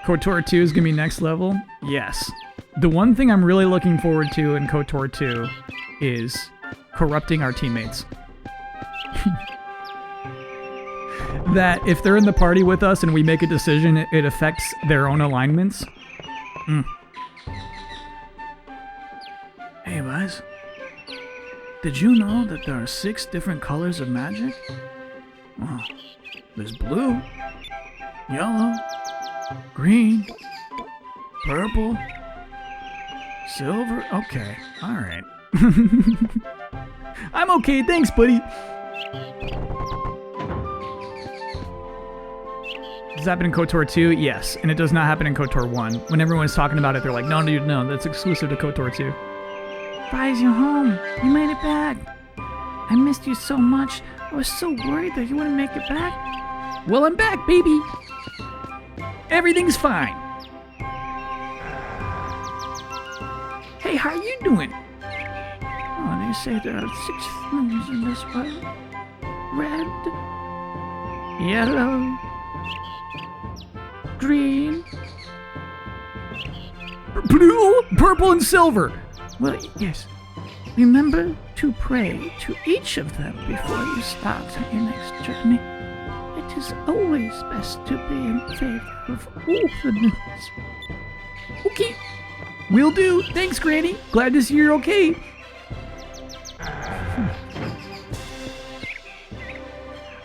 A: KOTOR 2 is going to be next level? Yes. The one thing I'm really looking forward to in KOTOR 2 is corrupting our teammates. That if they're in the party with us and we make a decision, it affects their own alignments. Hey, guys. Did you know that there are 6 different colors of magic? Oh, there's blue, yellow, green, purple, silver. Okay, alright. I'm okay, thanks, buddy. Does that happen in KOTOR 2? Yes, and it does not happen in KOTOR 1. When everyone's talking about it, they're like, no, dude, no, that's exclusive to KOTOR 2.
D: Vice, you're home. You made it back. I missed you so much. I was so worried that you wouldn't make it back.
A: Well, I'm back, baby. Everything's fine. Hey, how you doing?
D: Oh, they say there are 6 things in this world. Red, yellow, green,
A: blue, purple, and silver.
D: Well, yes. Remember to pray to each of them before you start on your next journey. It is always best to be in favor of all the moons.
A: Okay. Will do. Thanks, Granny. Glad to see you're okay.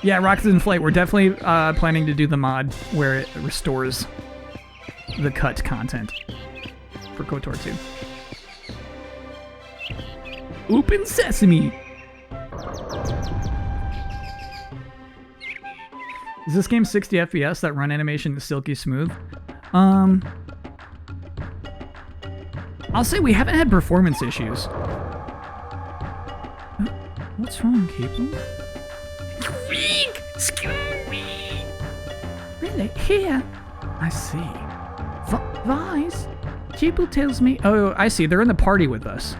A: Yeah, Rockets in Flight. We're definitely planning to do the mod where it restores the cut content for KOTOR 2. Open sesame! Is this game 60 FPS? That run animation is silky smooth? I'll say we haven't had performance issues. What's wrong, Keeple?
D: Really? Here?
A: I see.
D: Vice? Keeple tells me...
A: Oh, I see. They're in the party with us.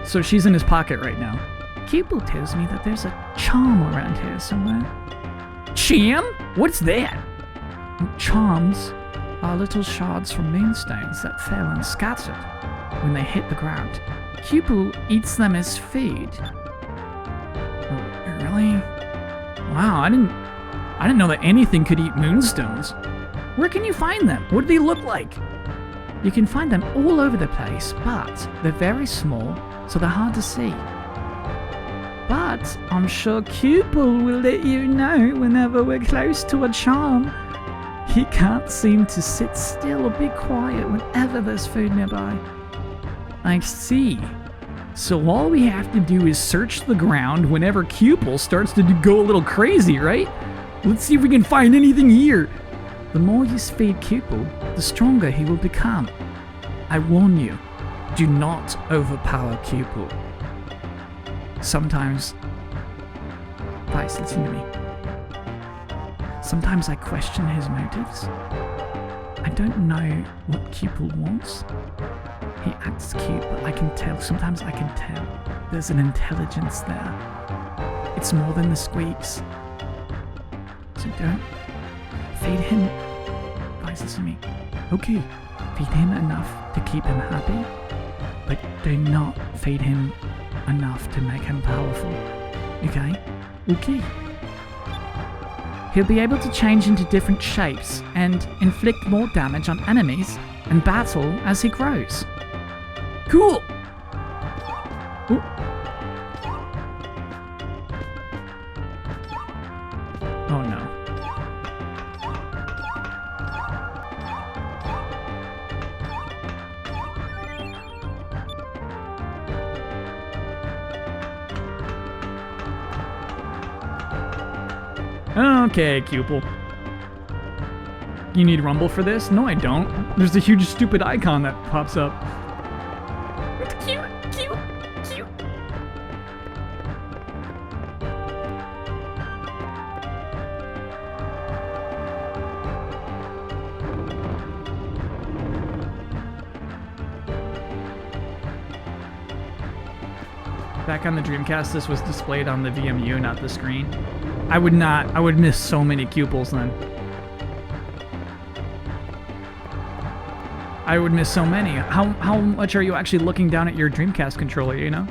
A: So she's in his pocket right now.
D: Keeple tells me that there's a charm around here somewhere.
A: Charm? What's that?
D: Charms are little shards from moonstones that fell unscattered when they hit the ground. Keeple eats them as food.
A: Oh, really? Wow, I didn't know that anything could eat moonstones. Where can you find them? What do they look like?
D: You can find them all over the place, but they're very small, so they're hard to see. But I'm sure Keeple will let you know whenever we're close to a charm. He can't seem to sit still or be quiet whenever there's food nearby.
A: I see. So all we have to do is search the ground whenever Keeple starts to go a little crazy, right? Let's see if we can find anything here.
D: The more you feed Keeple, the stronger he will become. I warn you, do not overpower Keeple. Sometimes... Vice, listen to me. Sometimes I question his motives. I don't know what Keeple wants,
A: He acts cute, but I can tell, sometimes I can tell, there's an intelligence there. It's more than the squeaks. So don't feed him. Guys, listen to me. Okay, feed him enough to keep him happy, but do not feed him enough to make him powerful. Okay? Okay. He'll be able to change into different shapes and inflict more damage on enemies and battle as he grows. Cool! Ooh. Oh no. Okay, Cupel. You need Rumble for this? No, I don't. There's a huge stupid icon that pops up.
B: Cute, cute, cute.
A: Back on the Dreamcast, this was displayed on the VMU, not the screen. I would miss so many Cupels then. I would miss so many. How much are you actually looking down at your Dreamcast controller, you know?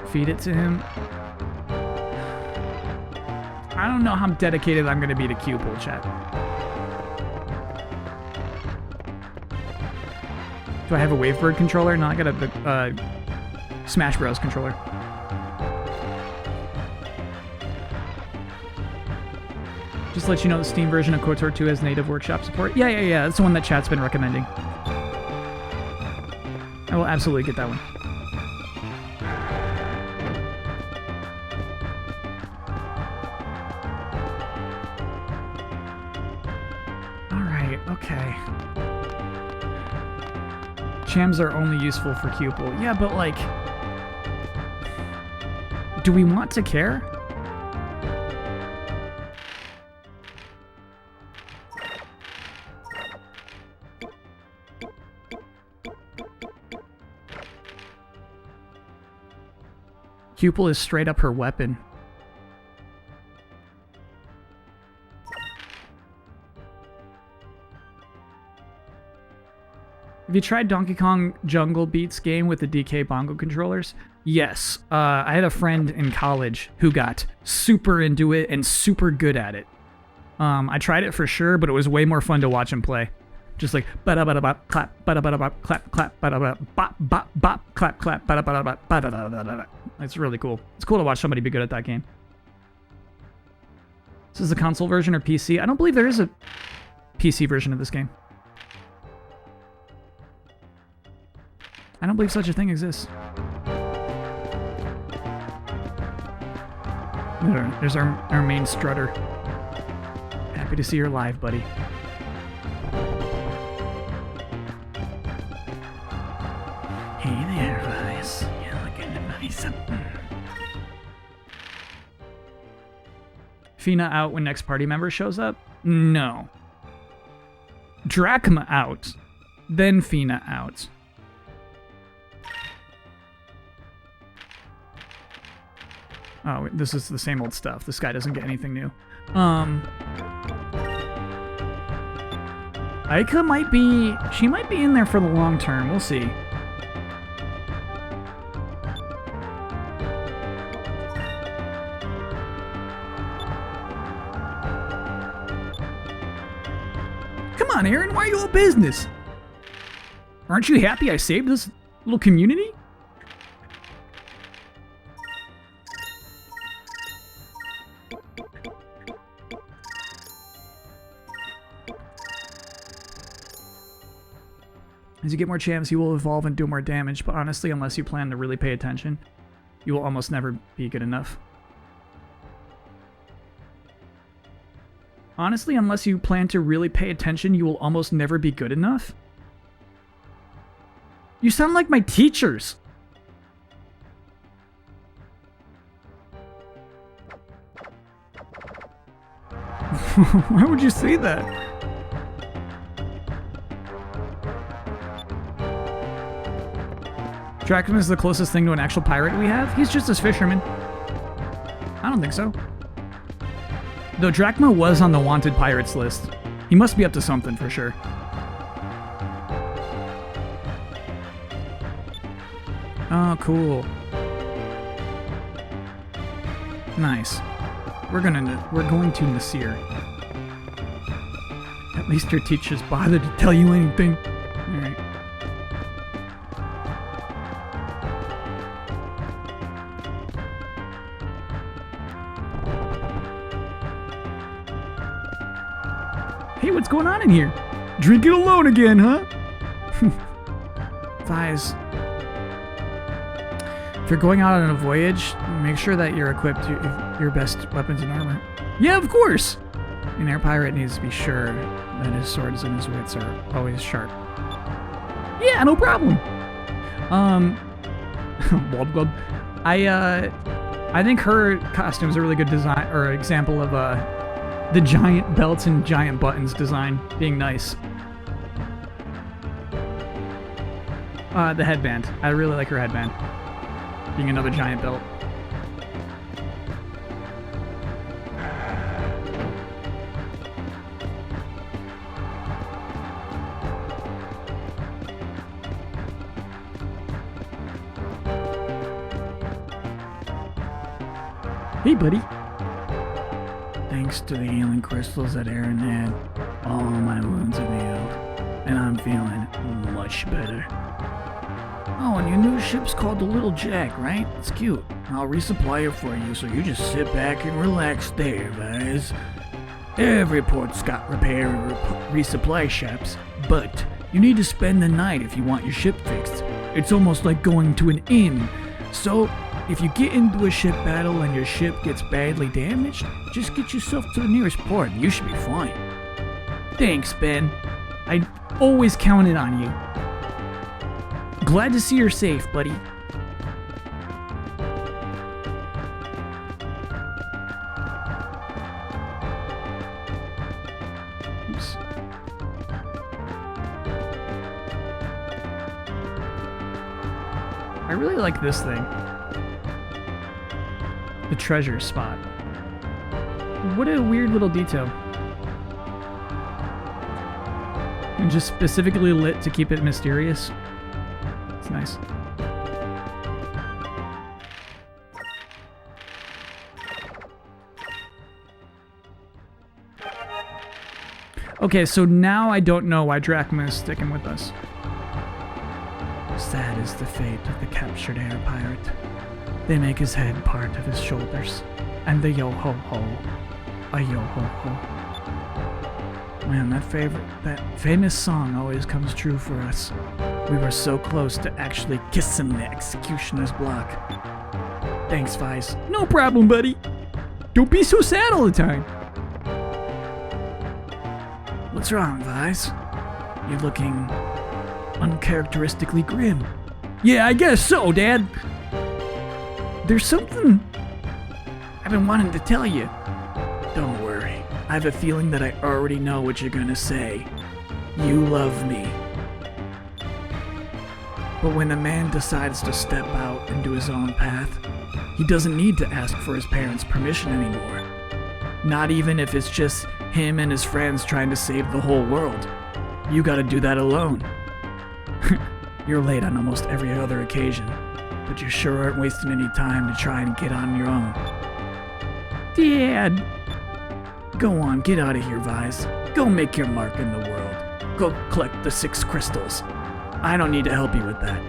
A: Feed it to him. I don't know how dedicated I'm gonna be to Cupel, chat. Do I have a Wavebird controller? No, I got a Smash Bros controller. Just to let you know, the Steam version of KOTOR 2 has native workshop support. Yeah. That's the one that chat's been recommending. I will absolutely get that one. Alright, okay. Chams are only useful for Cupel. Yeah, but like... do we want to care? Cupel is straight up her weapon. Have you tried Donkey Kong Jungle Beats game with the DK bongo controllers? Yes. I had a friend in college who got super into it and super good at it. I tried it for sure, but it was way more fun to watch him play. Just like ba-da-ba-da-bop, clap, ba-da-ba-da-bop, clap, clap, ba-da-ba-da-bop, bop, bop, bop, clap, clap, ba-da-ba-da-bop, ba-da-da-da-da-da. It's really cool. It's cool to watch somebody be good at that game. This is the console version or PC? I don't believe there is a PC version of this game. I don't believe such a thing exists. There's our main strutter. Happy to see you're live, buddy. Hey there, Vice. You're looking nice. Fina out when next party member shows up? No. Drachma out. Then Fina out. Oh, this is the same old stuff. This guy doesn't get anything new. Aika might be... she might be in there for the long term. We'll see. Come on, Aaron. Why are you all business? Aren't you happy I saved this little community? As you get more champs, you will evolve and do more damage, but honestly, unless you plan to really pay attention, you will almost never be good enough. Honestly, unless you plan to really pay attention, you will almost never be good enough? You sound like my teachers! Why would you say that? Drachma is the closest thing to an actual pirate we have? He's just a fisherman. I don't think so. Though Drachma was on the wanted pirates list. He must be up to something for sure. Oh, cool. Nice. We're going to Nasir. At least your teachers bothered to tell you anything. Alright. Hey, what's going on in here? Drinking alone again, huh? Thighs. If you're going out on a voyage, make sure that you're equipped your best weapons and armor. Yeah, of course! An air pirate needs to be sure that his swords and his wits are always sharp. Yeah, no problem! Blub blub. I think her costume is a really good design, or example of, the giant belts and giant buttons design being nice. The headband. I really like her headband. Being another giant belt. Hey, buddy. Thanks to the healing crystals that Aaron had, all my wounds have healed, and I'm feeling much better. Oh, and your new ship's called the Little Jack, right? It's cute. I'll resupply it for you, so you just sit back and relax there, guys. Every port's got repair and resupply shops, but you need to spend the night if you want your ship fixed. It's almost like going to an inn. So, if you get into a ship battle and your ship gets badly damaged, just get yourself to the nearest port and you should be fine. Thanks, Ben. I always counted on you. Glad to see you're safe, buddy. Oops. I really like this thing. The treasure spot. What a weird little detail. And just specifically lit to keep it mysterious. It's nice. Okay, so now I don't know why Drachma is sticking with us. Sad is the fate of the captured air pirate. They make his head part of his shoulders, and the yo-ho-ho, a yo-ho-ho. Man, that famous song always comes true for us. We were so close to actually kissing the executioner's block. Thanks, Vice. No problem, buddy. Don't be so sad all the time. What's wrong, Vice? You're looking uncharacteristically grim. Yeah, I guess so, Dad. There's something I've been wanting to tell you. Don't worry. I have a feeling that I already know what you're gonna say. You love me. But when a man decides to step out into his own path, he doesn't need to ask for his parents' permission anymore. Not even if it's just him and his friends trying to save the whole world. You gotta do that alone. You're late on almost every other occasion, but you sure aren't wasting any time to try and get on your own. Dad! Go on, get out of here, Vise. Go make your mark in the world. Go collect the 6 crystals. I don't need to help you with that.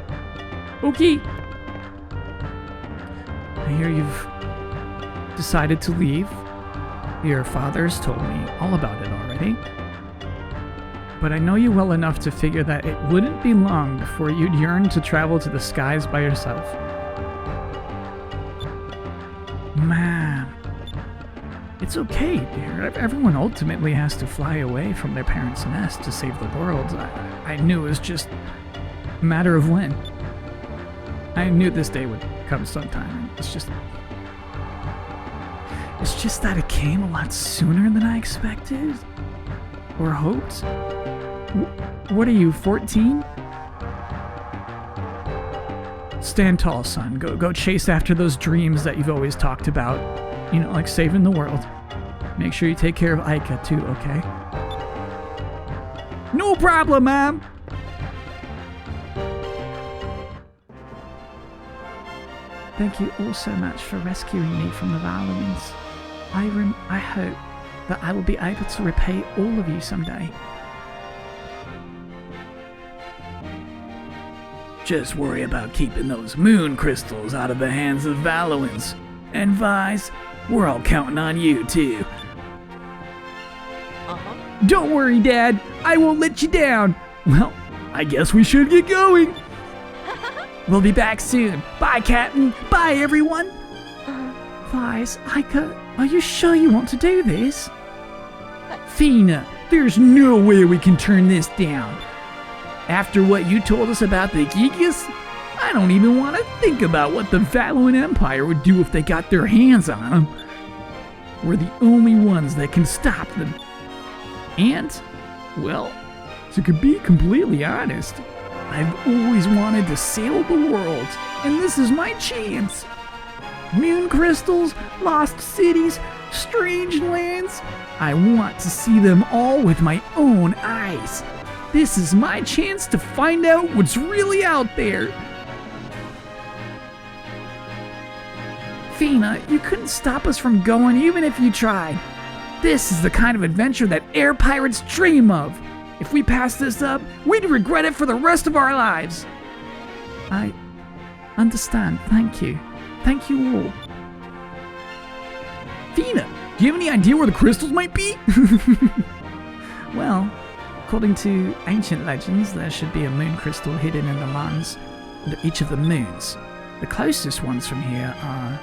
A: Okay. I hear you've decided to leave. Your father's told me all about it already. But I know you well enough to figure that it wouldn't be long before you'd yearn to travel to the skies by yourself. Man. It's okay, dear. Everyone ultimately has to fly away from their parents' nest to save the world. I knew it was just a matter of when. I knew this day would come sometime. It's just... It's just that it came a lot sooner than I expected. Or hoped. What are you, 14? Stand tall, son. Go chase after those dreams that you've always talked about. You know, like saving the world. Make sure you take care of Ica too, okay? No problem, Mom! Thank you all so much for rescuing me from the Valorans. I hope that I will be able to repay all of you someday. Just worry about keeping those moon crystals out of the hands of Valorans. And Vise, we're all counting on you too. Don't worry, Dad. I won't let you down. Well, I guess we should get going. We'll be back soon. Bye, Captain. Bye, everyone. Vise, Ica, are you sure you want to do this? Fina, there's no way we can turn this down. After what you told us about the Gigas, I don't even want to think about what the Valorant Empire would do if they got their hands on them. We're the only ones that can stop them. And, well, to be completely honest, I've always wanted to sail the world, and this is my chance. Moon crystals, lost cities, strange lands. I want to see them all with my own eyes. This is my chance to find out what's really out there. Fina, you couldn't stop us from going even if you tried. This is the kind of adventure that air pirates dream of. If we pass this up, we'd regret it for the rest of our lives. I understand. Thank you. Thank you all. Fina, do you have any idea where the crystals might be? Well, according to ancient legends, there should be a moon crystal hidden in the lands under each of the moons. The closest ones from here are,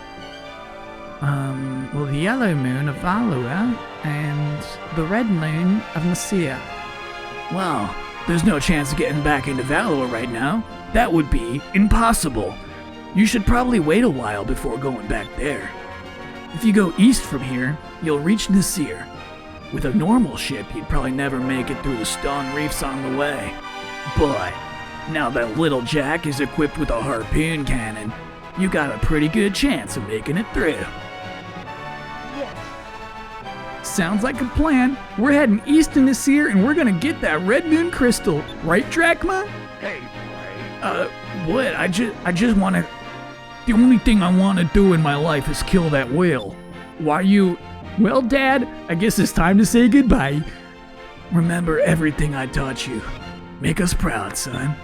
A: well, the yellow moon of Valua and the red moon of Nasir. Well, there's no chance of getting back into Valua right now. That would be impossible. You should probably wait a while before going back there. If you go east from here, you'll reach Nasir. With a normal ship, you'd probably never make it through the stone reefs on the way. But now that Little Jack is equipped with a harpoon cannon, you got a pretty good chance of making it through. Sounds like a plan. We're heading east to Nasir and we're gonna get that red moon crystal. Right, Drachma?
E: Hey,
A: What? I just wanna... The only thing I wanna do in my life is kill that whale. Why you... Well, Dad, I guess it's time to say goodbye. Remember everything I taught you. Make us proud, son.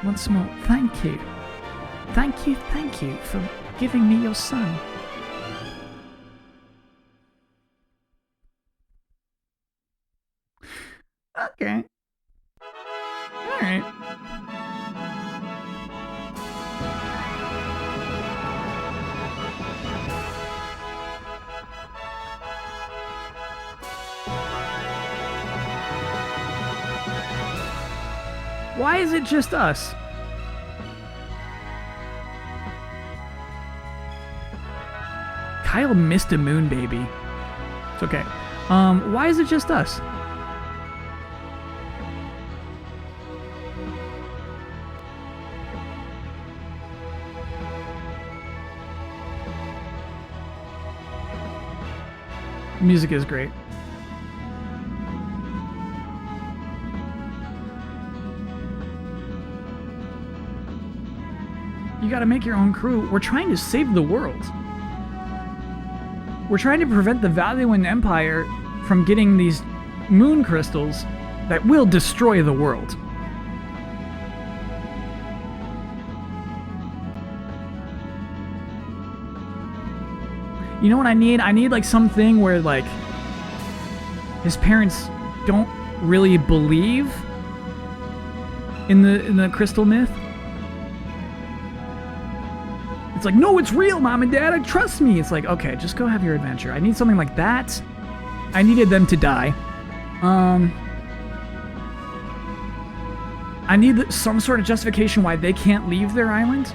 A: Once more, thank you. Thank you for giving me your son. Okay. Alright. Why is it just us? Kyle missed a moon baby. It's okay. Why is it just us? Music is great. You gotta make your own crew. We're trying to save the world. We're trying to prevent the Valuan Empire from getting these moon crystals that will destroy the world. You know what I need? I need like something where like his parents don't really believe in the crystal myth. It's like, no, it's real, Mom and Dad. Trust me. It's like, okay, just go have your adventure. I need something like that. I needed them to die. I need some sort of justification why they can't leave their island.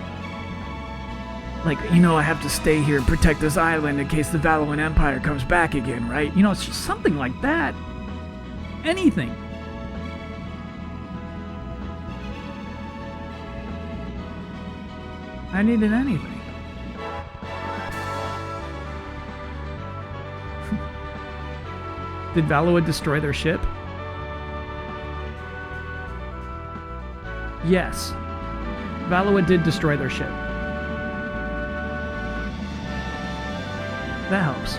A: Like, you know, I have to stay here and protect this island in case the Valoran Empire comes back again, right? You know, it's just something like that. Anything. I needed anything. Did Valoran destroy their ship? Yes. Valoran did destroy their ship. That helps.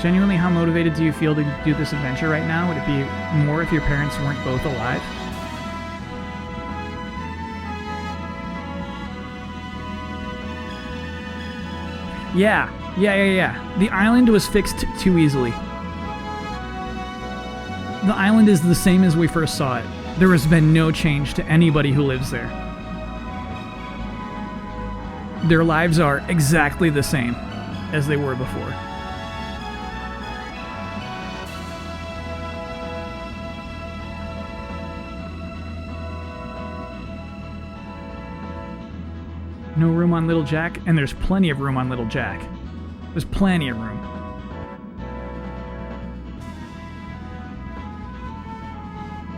A: Genuinely, how motivated do you feel to do this adventure right now? Would it be more if your parents weren't both alive? Yeah. The island was fixed too easily. The island is the same as we first saw it. There has been no change to anybody who lives there. Their lives are exactly the same as they were before. No room on Little Jack, and there's plenty of room on Little Jack. There's plenty of room.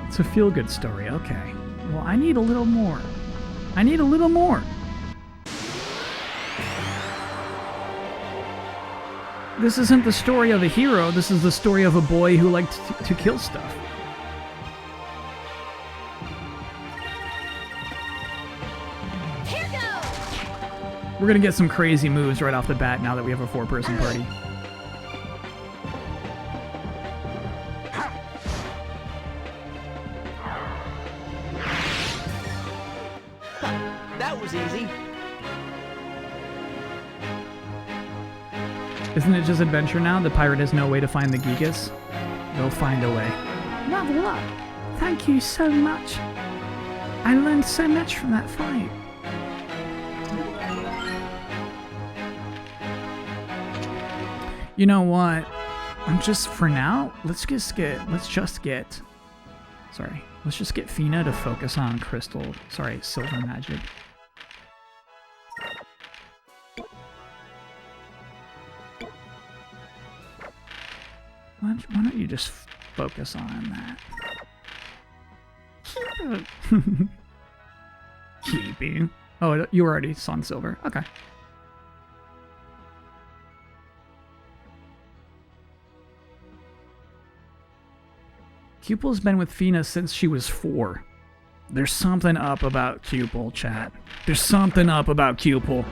A: It's a feel-good story, okay. Well, I need a little more. I need a little more. This isn't the story of a hero, this is the story of a boy who liked to kill stuff.
B: Here goes!
A: We're gonna get some crazy moves right off the bat now that we have a 4-person party.
C: That was easy.
A: Isn't it just adventure now? The pirate has no way to find the Gigas. They'll find a way.
D: Level up. Thank you so much. I learned so much from that fight.
A: You know what? I'm just, for now, let's just get Fina to focus on silver magic. Why don't you just focus on that? Keeping. Oh, you already saw silver. Okay. Cupel's been with Fina since she was 4. There's something up about Cupel, chat. There's something up about Cupel.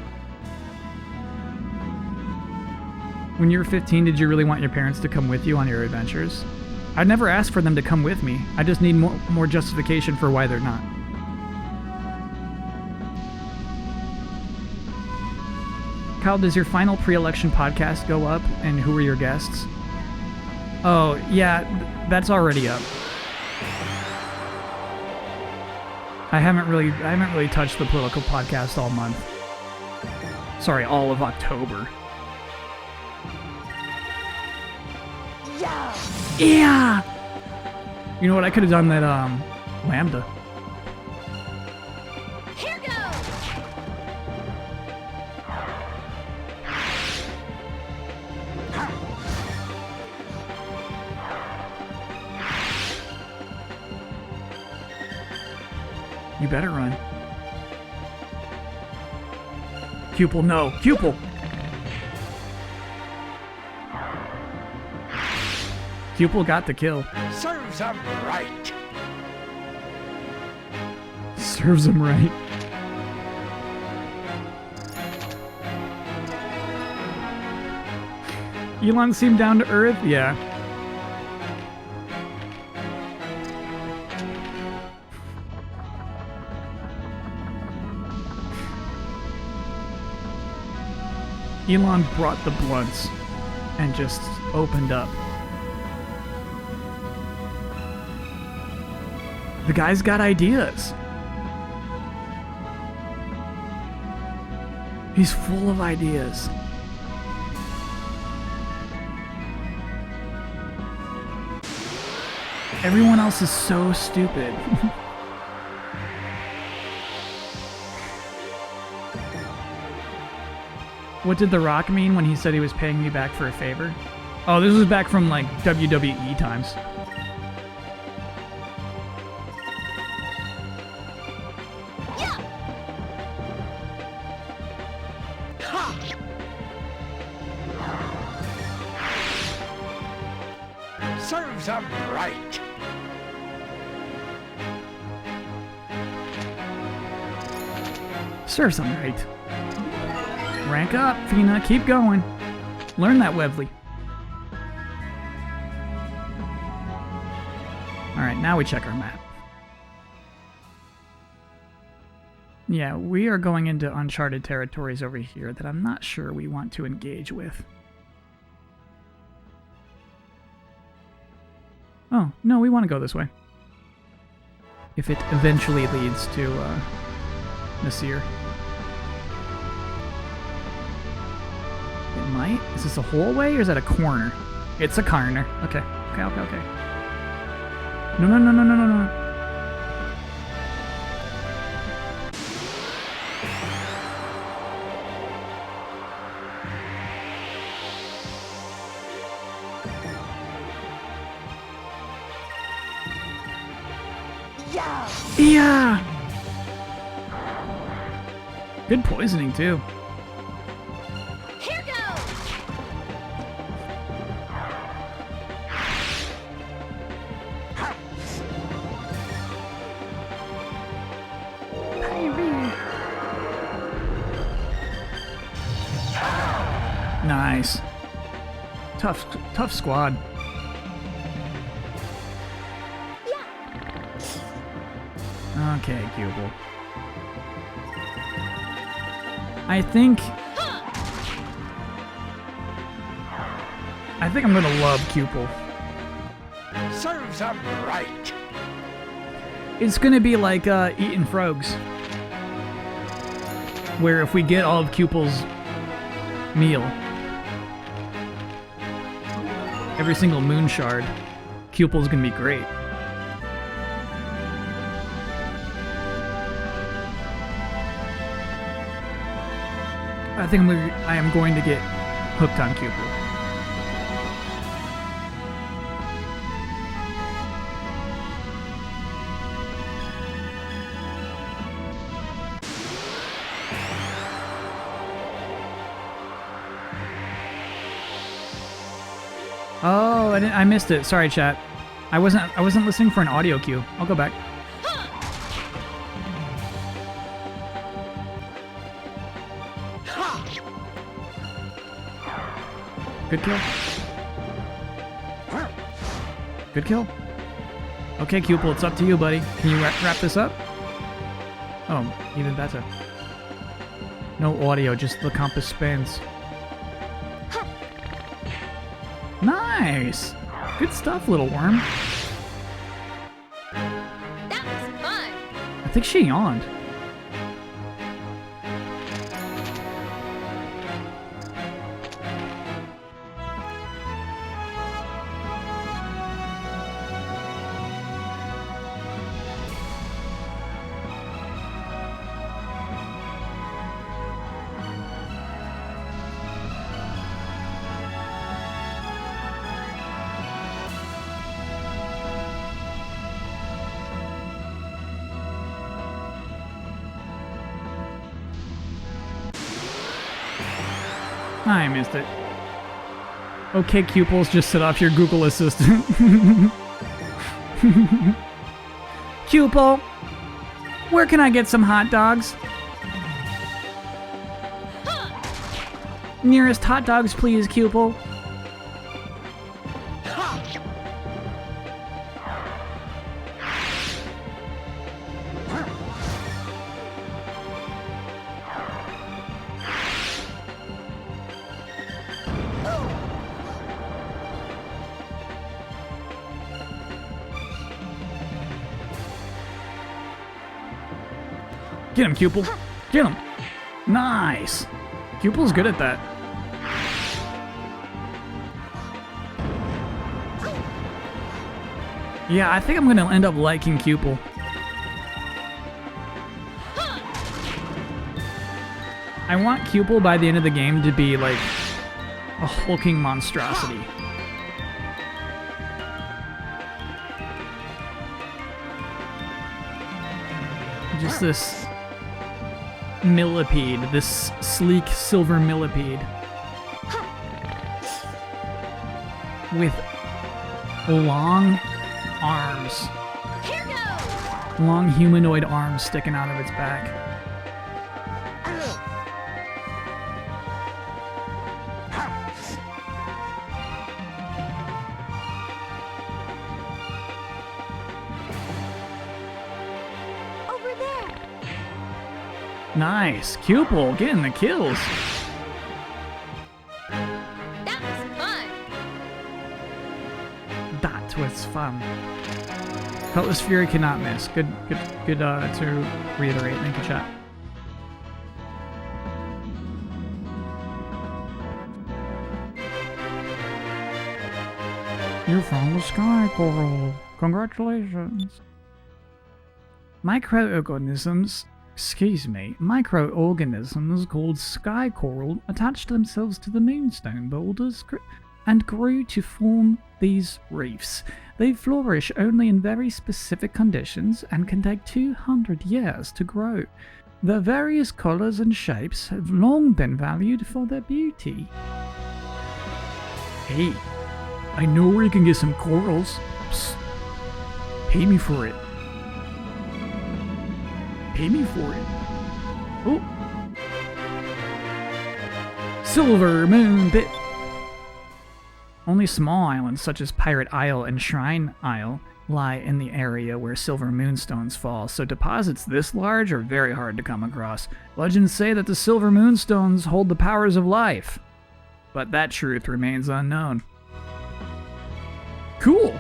A: When you were 15, did you really want your parents to come with you on your adventures? I'd never asked for them to come with me. I just need more justification for why they're not. Kyle, does your final pre-election podcast go up, and who are your guests? Oh, yeah, that's already up. I haven't really touched the political podcast all month. Sorry, all of October. Yeah! You know what? I could have done that, Lambda.
B: Here goes!
A: You better run. Cupel, no! Cupel! Cupel got the kill.
C: Serves him right.
A: Serves him right. Elon seemed down to earth? Yeah. Elon brought the blunts and just opened up. The guy's got ideas. He's full of ideas. Everyone else is so stupid. What did The Rock mean when he said he was paying me back for a favor? Oh, this was back from, like, WWE times.
C: Serves 'em right.
A: Serves him right. Rank up, Fina. Keep going. Learn that, Webley. Alright, now we check our map. Yeah, we are going into uncharted territories over here that I'm not sure we want to engage with. Oh, no, we want to go this way. If it eventually leads to, Nasir. It might? Is this a hallway or is that a corner? It's a corner. Okay. Okay. No. Yeah! Good poisoning, too.
B: Here goes!
A: Nice. Tough squad. Okay, Cupel. I think I'm gonna love Cupel.
C: Serves 'em right.
A: It's gonna be like eating frogs, where if we get all of Cupel's meal, every single moon shard, Cupel's gonna be great. I think I am going to get hooked on Cupel. Oh, I missed it. Sorry, chat. I wasn't listening for an audio cue. I'll go back. Good kill. Good kill. Okay, Cupel, it's up to you, buddy. Can you wrap this up? Oh, even better. No audio, just the compass spins. Nice! Good stuff, little worm.
B: That was fun!
A: I think she yawned. I missed it. Okay, Cupels, just set off your Google Assistant. Cupel, where can I get some hot dogs? Nearest hot dogs, please, Cupel. Get him, Cupel. Get him. Nice. Cupel's good at that. Yeah, I think I'm gonna end up liking Cupel. I want Cupel by the end of the game to be like a hulking monstrosity. Just this millipede, this sleek silver millipede with long arms,
B: Here goes!
A: long humanoid arms sticking out of its back.
B: Over there!
A: Nice, Cupel getting the kills.
B: That was fun!
A: That was fun. Cutlass Fury cannot miss. Good to reiterate. Thank you, chat.
D: You found the sky coral. Congratulations.
A: Microorganisms called sky coral attached themselves to the moonstone boulders and grew to form these reefs. They flourish only in very specific conditions and can take 200 years to grow. Their various colors and shapes have long been valued for their beauty. Hey, I know where you can get some corals. Psst. Pay me for it. Pay me for it. Oh. Silver Moon Bit. Only small islands such as Pirate Isle and Shrine Isle lie in the area where silver moonstones fall, so deposits this large are very hard to come across. Legends say that the silver moonstones hold the powers of life, but that truth remains unknown. Cool!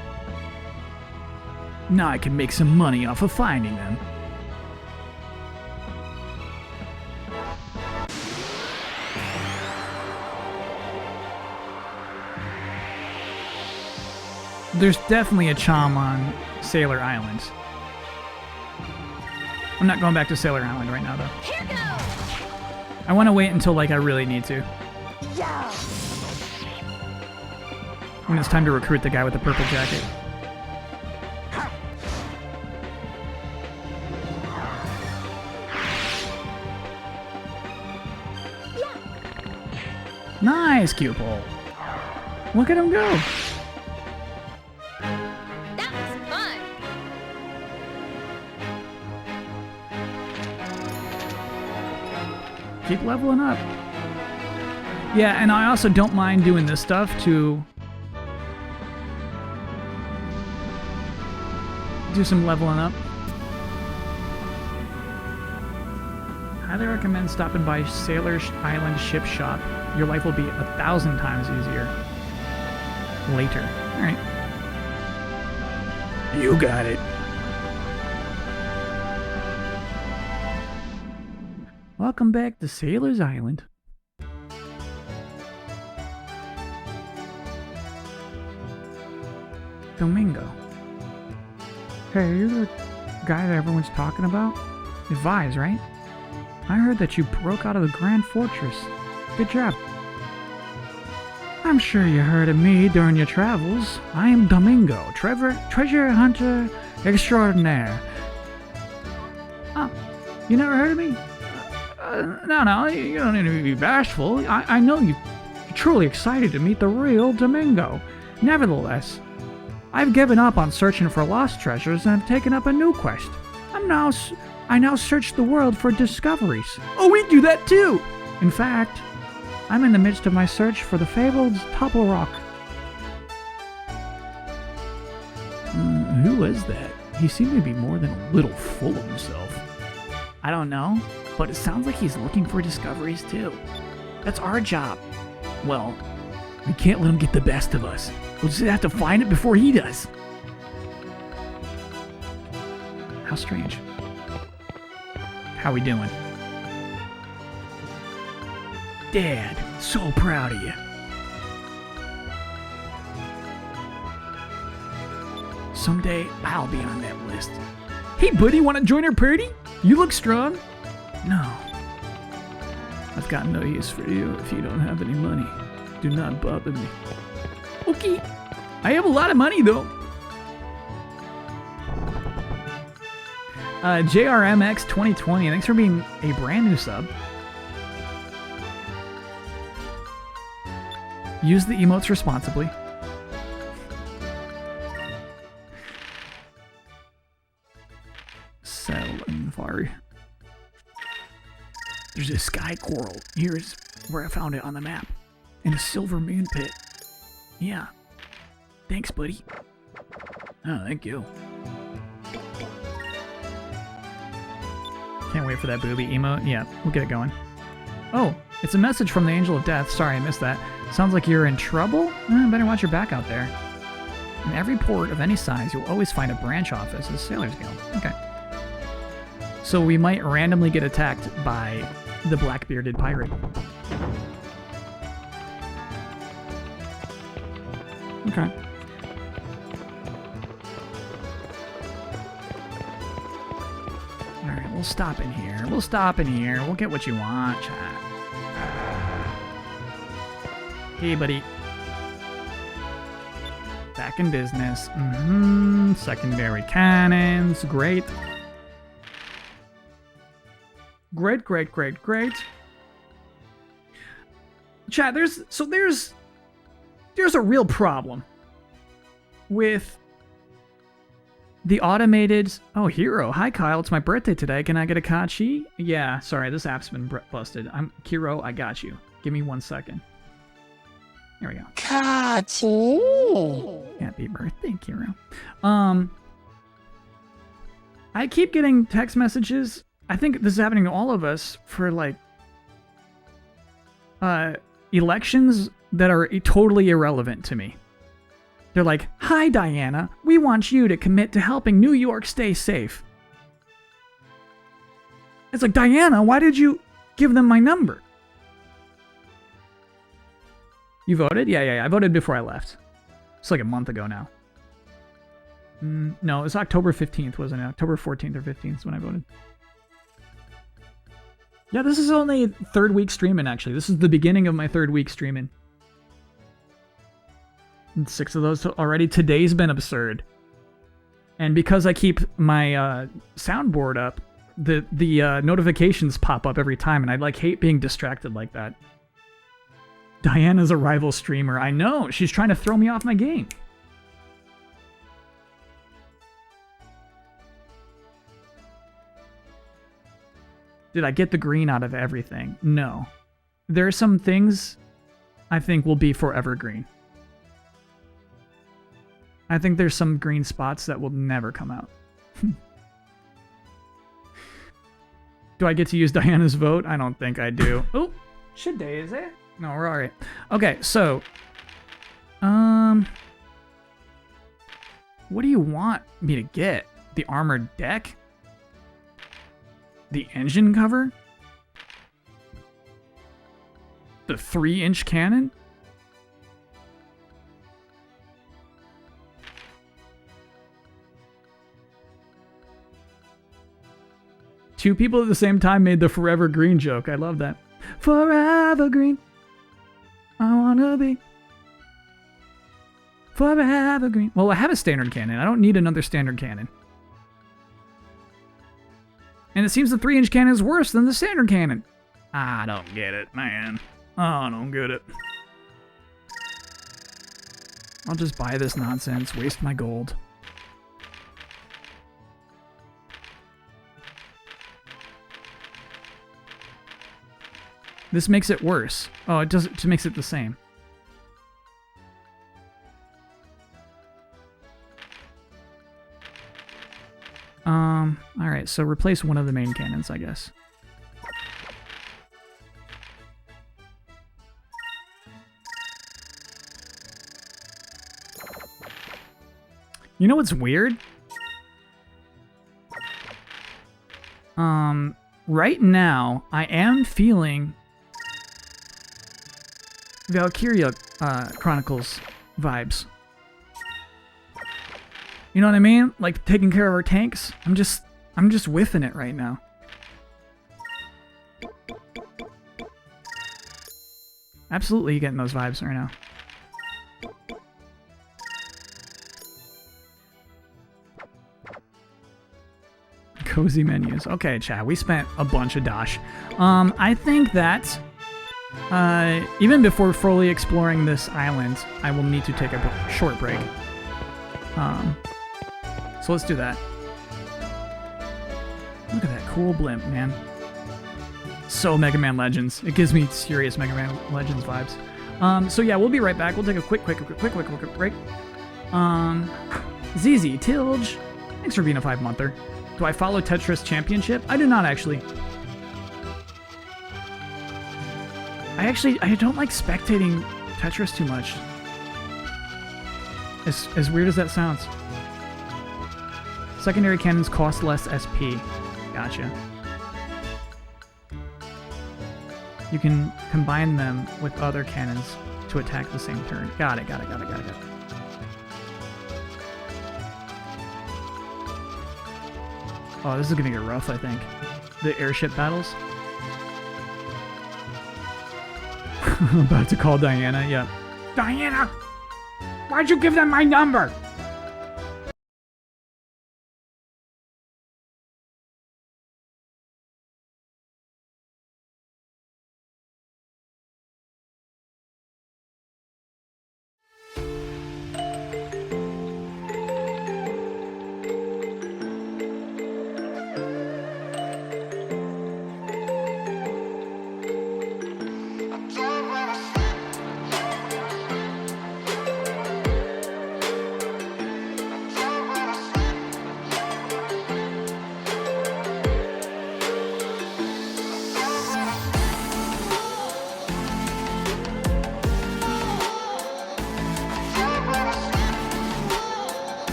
A: Now I can make some money off of finding them. There's definitely a charm on Sailor Island. I'm not going back to Sailor Island right now, though.
B: Here goes!
A: I want to wait until, like, I really need to.
B: Yeah!
A: When it's time to recruit the guy with the purple jacket. Nice, Cupel. Look at him go.
B: That was fun!
A: Keep leveling up. Yeah, and I also don't mind doing this stuff to do some leveling up. Highly recommend stopping by Sailor Island Ship Shop. Your life will be 1,000 times easier. Later. Alright. You got it. Welcome back to Sailor's Island. Domingo.
D: Hey, you're the guy that everyone's talking about?
A: Advise, right?
D: I heard that you broke out of the Grand Fortress. Good job. I'm sure you heard of me during your travels. I am Domingo, treasure hunter extraordinaire.
A: Oh, you never heard of me? No, you don't need to be bashful. I know you're truly excited to meet the real Domingo.
D: Nevertheless, I've given up on searching for lost treasures and have taken up a new quest. I now search the world for discoveries.
A: Oh, we do that too!
D: In fact, I'm in the midst of my search for the fabled Topple Rock.
A: Who is that? He seemed to be more than a little full of himself. I don't know, but it sounds like he's looking for discoveries too. That's our job. Well, we can't let him get the best of us. We'll just have to find it before he does. How strange. How we doing? Dad, so proud of you. Someday I'll be on that list. Hey, buddy, want to join our party? You look strong. No. I've got no use for you if you don't have any money. Do not bother me. Okay. I have a lot of money, though. JRMX 2020, thanks for being a brand new sub. Use the emotes responsibly. Settle inventory. There's a sky coral. Here's where I found it on the map. In a silver moon pit. Yeah. Thanks, buddy. Oh, thank you. Can't wait for that booby emote. Yeah, we'll get it going. Oh, it's a message from the Angel of Death. Sorry, I missed that. Sounds like you're in trouble? Better watch your back out there. In every port of any size, you'll always find a branch office of the Sailors Guild. Okay. So we might randomly get attacked by the black-bearded pirate. Okay. Alright, we'll stop in here. We'll stop in here. We'll get what you want, chat. Hey, buddy. Back in business. Secondary cannons. Great. Great, great, great, great. Chat, there's a real problem with the automated... Oh, Hero. Hi, Kyle. It's my birthday today. Can I get a Kachi? Yeah, sorry. This app's been busted. Kiro, I got you. Give me 1 second. Here we go.
B: Kachi.
A: Happy birthday, Kiro. I keep getting text messages. I think this is happening to all of us for, like, elections that are totally irrelevant to me. They're like, "Hi, Diana. We want you to commit to helping New York stay safe." It's like, Diana, why did you give them my number? You voted? Yeah. I voted before I left. It's like a month ago now. No, it was October 15th, wasn't it? October 14th or 15th is when I voted. Yeah, this is only third week streaming, actually. This is the beginning of my third week streaming. And 6 of those already. Today's been absurd. And because I keep my soundboard up, the notifications pop up every time, and I hate being distracted like that. Diana's a rival streamer. I know. She's trying to throw me off my game. Did I get the green out of everything? No. There are some things I think will be forever green. I think there's some green spots that will never come out. Do I get to use Diana's vote? I don't think I do. Oh, should day, is it? No, we're alright. Okay, so... what do you want me to get? The armored deck? The engine cover? The 3-inch cannon? Two people at the same time made the forever green joke. I love that. Forever green. I wanna be forever green. Well, I have a standard cannon. I don't need another standard cannon. And it seems the 3-inch cannon is worse than the standard cannon. I don't get it, man. I don't get it. I'll just buy this nonsense, waste my gold. This makes it worse. Oh, it doesn't. It makes it the same. Alright, so replace one of the main cannons, I guess. You know what's weird? Right now, I am feeling Valkyria Chronicles vibes. You know what I mean? Like taking care of our tanks. I'm just whiffing it right now. Absolutely getting those vibes right now. Cozy menus. Okay, chat. We spent a bunch of dosh. I think that even before fully exploring this island, I will need to take a short break. So let's do that. Look at that cool blimp, man. So Mega Man Legends. It gives me serious Mega Man Legends vibes. So yeah, we'll be right back. We'll take a quick break. ZZ Tilge, thanks for being a 5-monther. Do I follow Tetris Championship? I do not actually. I don't like spectating Tetris too much. As weird as that sounds. Secondary cannons cost less SP. Gotcha. You can combine them with other cannons to attack the same turn. Got it. Oh, this is gonna get rough, I think. The airship battles. I'm about to call Diana, yeah.
E: Diana! Why'd you give them my number?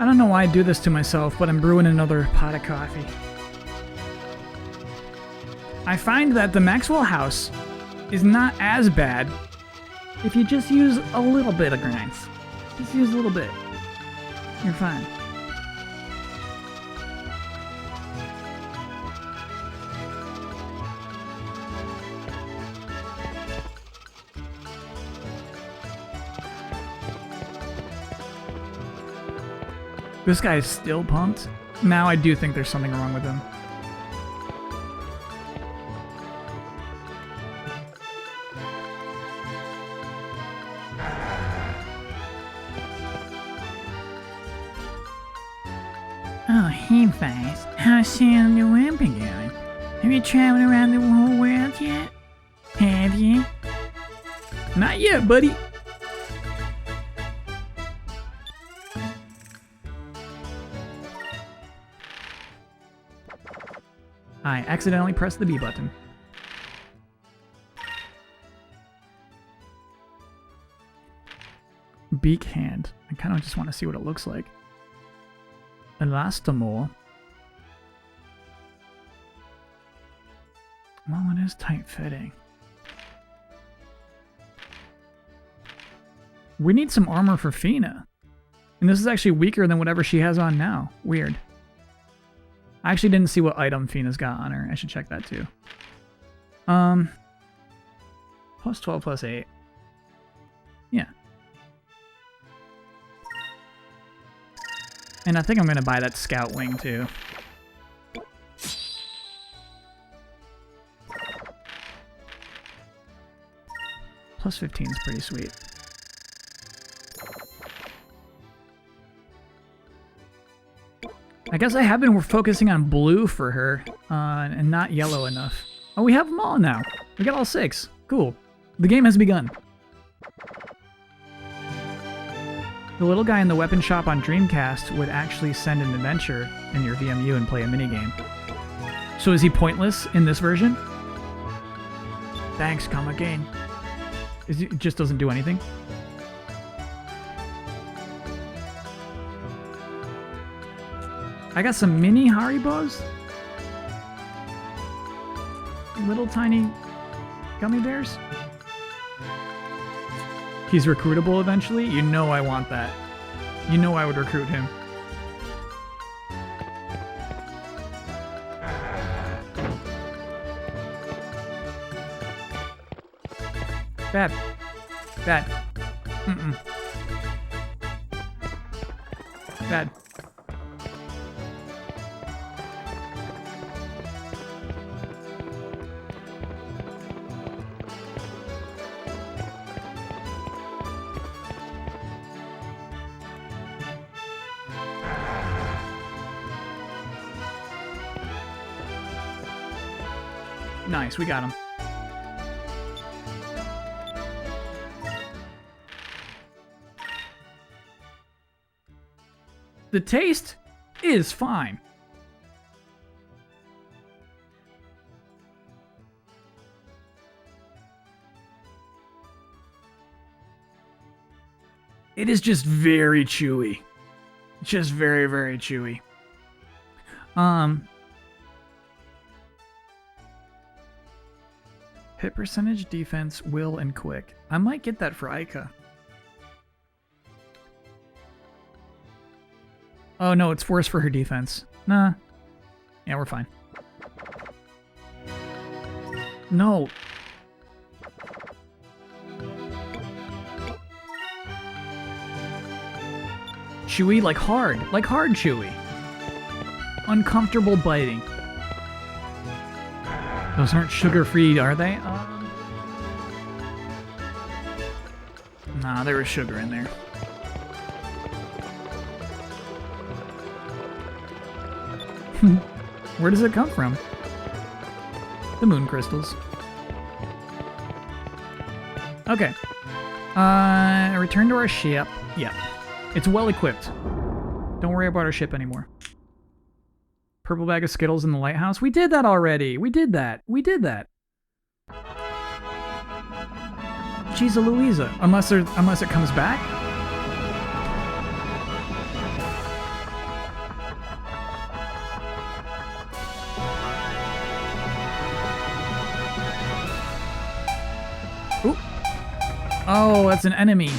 A: I don't know why I do this to myself, but I'm brewing another pot of coffee. I find that the Maxwell House is not as bad if you just use a little bit of grinds. Just use a little bit. You're fine. This guy is still pumped. Now I do think there's something wrong with him.
D: Oh, hey, Vice. How's sailing the Wimpy going? Have you traveled around the whole world yet? Have you?
A: Not yet, buddy. I accidentally pressed the B button. Beak hand. I kind of just want to see what it looks like. Elastomole. Well, it is tight fitting. We need some armor for Fina. And this is actually weaker than whatever she has on now. Weird. I actually didn't see what item Fina's got on her. I should check that too. Plus 12 plus 8. Yeah. And I think I'm gonna buy that scout wing too. Plus 15 is pretty sweet. I guess I have been focusing on blue for her, and not yellow enough. Oh, we have them all now. We got all 6. Cool. The game has begun. The little guy in the weapon shop on Dreamcast would actually send an adventure in your VMU and play a minigame. So is he pointless in this version? Thanks, come again. It just doesn't do anything? I got some mini Haribos. Little tiny gummy bears. He's recruitable eventually? You know I want that. You know I would recruit him. Bad. Bad. Mm-mm. Bad. Nice, we got him. The taste is fine. It is just very chewy. Just very, very chewy. Hit percentage, defense, will, and quick. I might get that for Ica. Oh no, it's worse for her defense. Nah. Yeah, we're fine. No. Chewy, like hard chewy. Uncomfortable biting. Those aren't sugar-free, are they? Nah, there was sugar in there. Where does it come from? The moon crystals. Okay. Return to our ship. Yep. It's well equipped. Don't worry about our ship anymore. Purple bag of Skittles in the lighthouse. We did that already. We did that. We did that. She's a Louisa. Unless it comes back. Ooh. Oh, that's an enemy.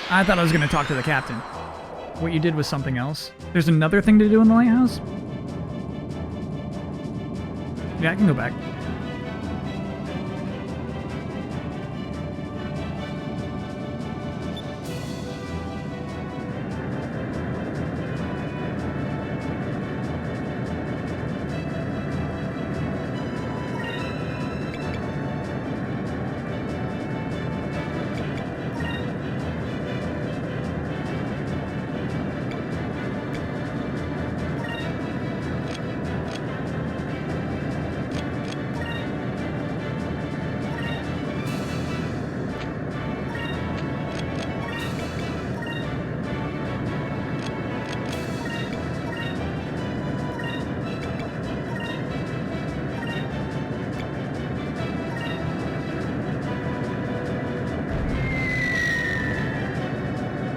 A: I thought I was going to talk to the captain. What you did was something else. There's another thing to do in the lighthouse? Yeah, I can go back.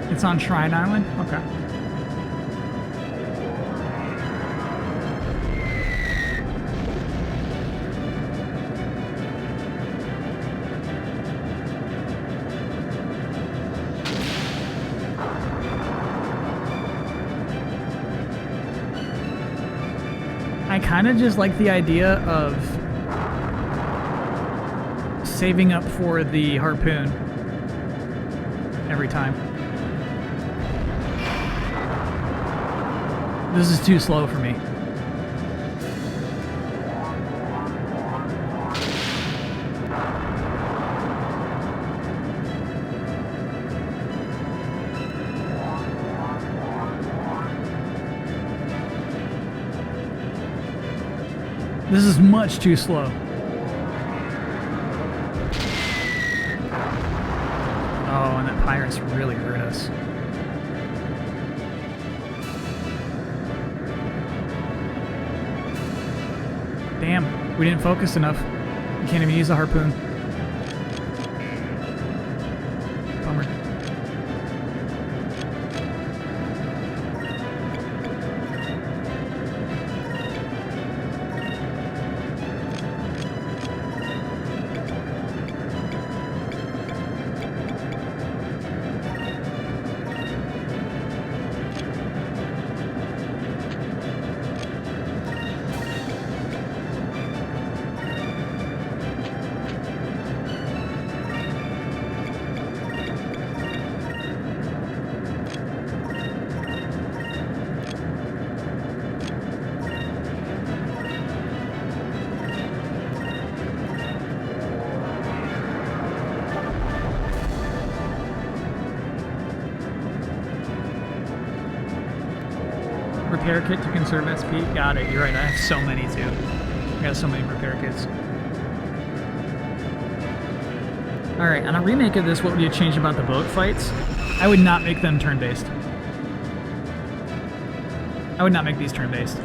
A: It's on Shrine Island? Okay. I kind of just like the idea of saving up for the harpoon every time. This is too slow for me. This is much too slow. Oh, and that pirate's really hurt us. Damn, we didn't focus enough. We can't even use the harpoon. Bummer. Repair kit to conserve SP. Got it. You're right. I have so many too. I got so many repair kits. Alright, on a remake of this, what would you change about the boat fights? I would not make them turn-based. I would not make these turn-based.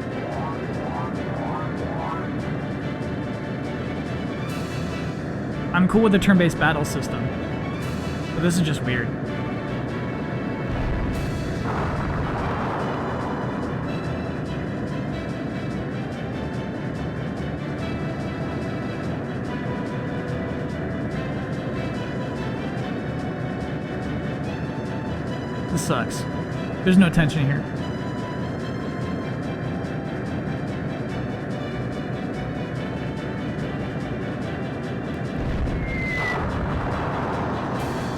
A: I'm cool with the turn-based battle system, but this is just weird. This sucks. There's no tension here.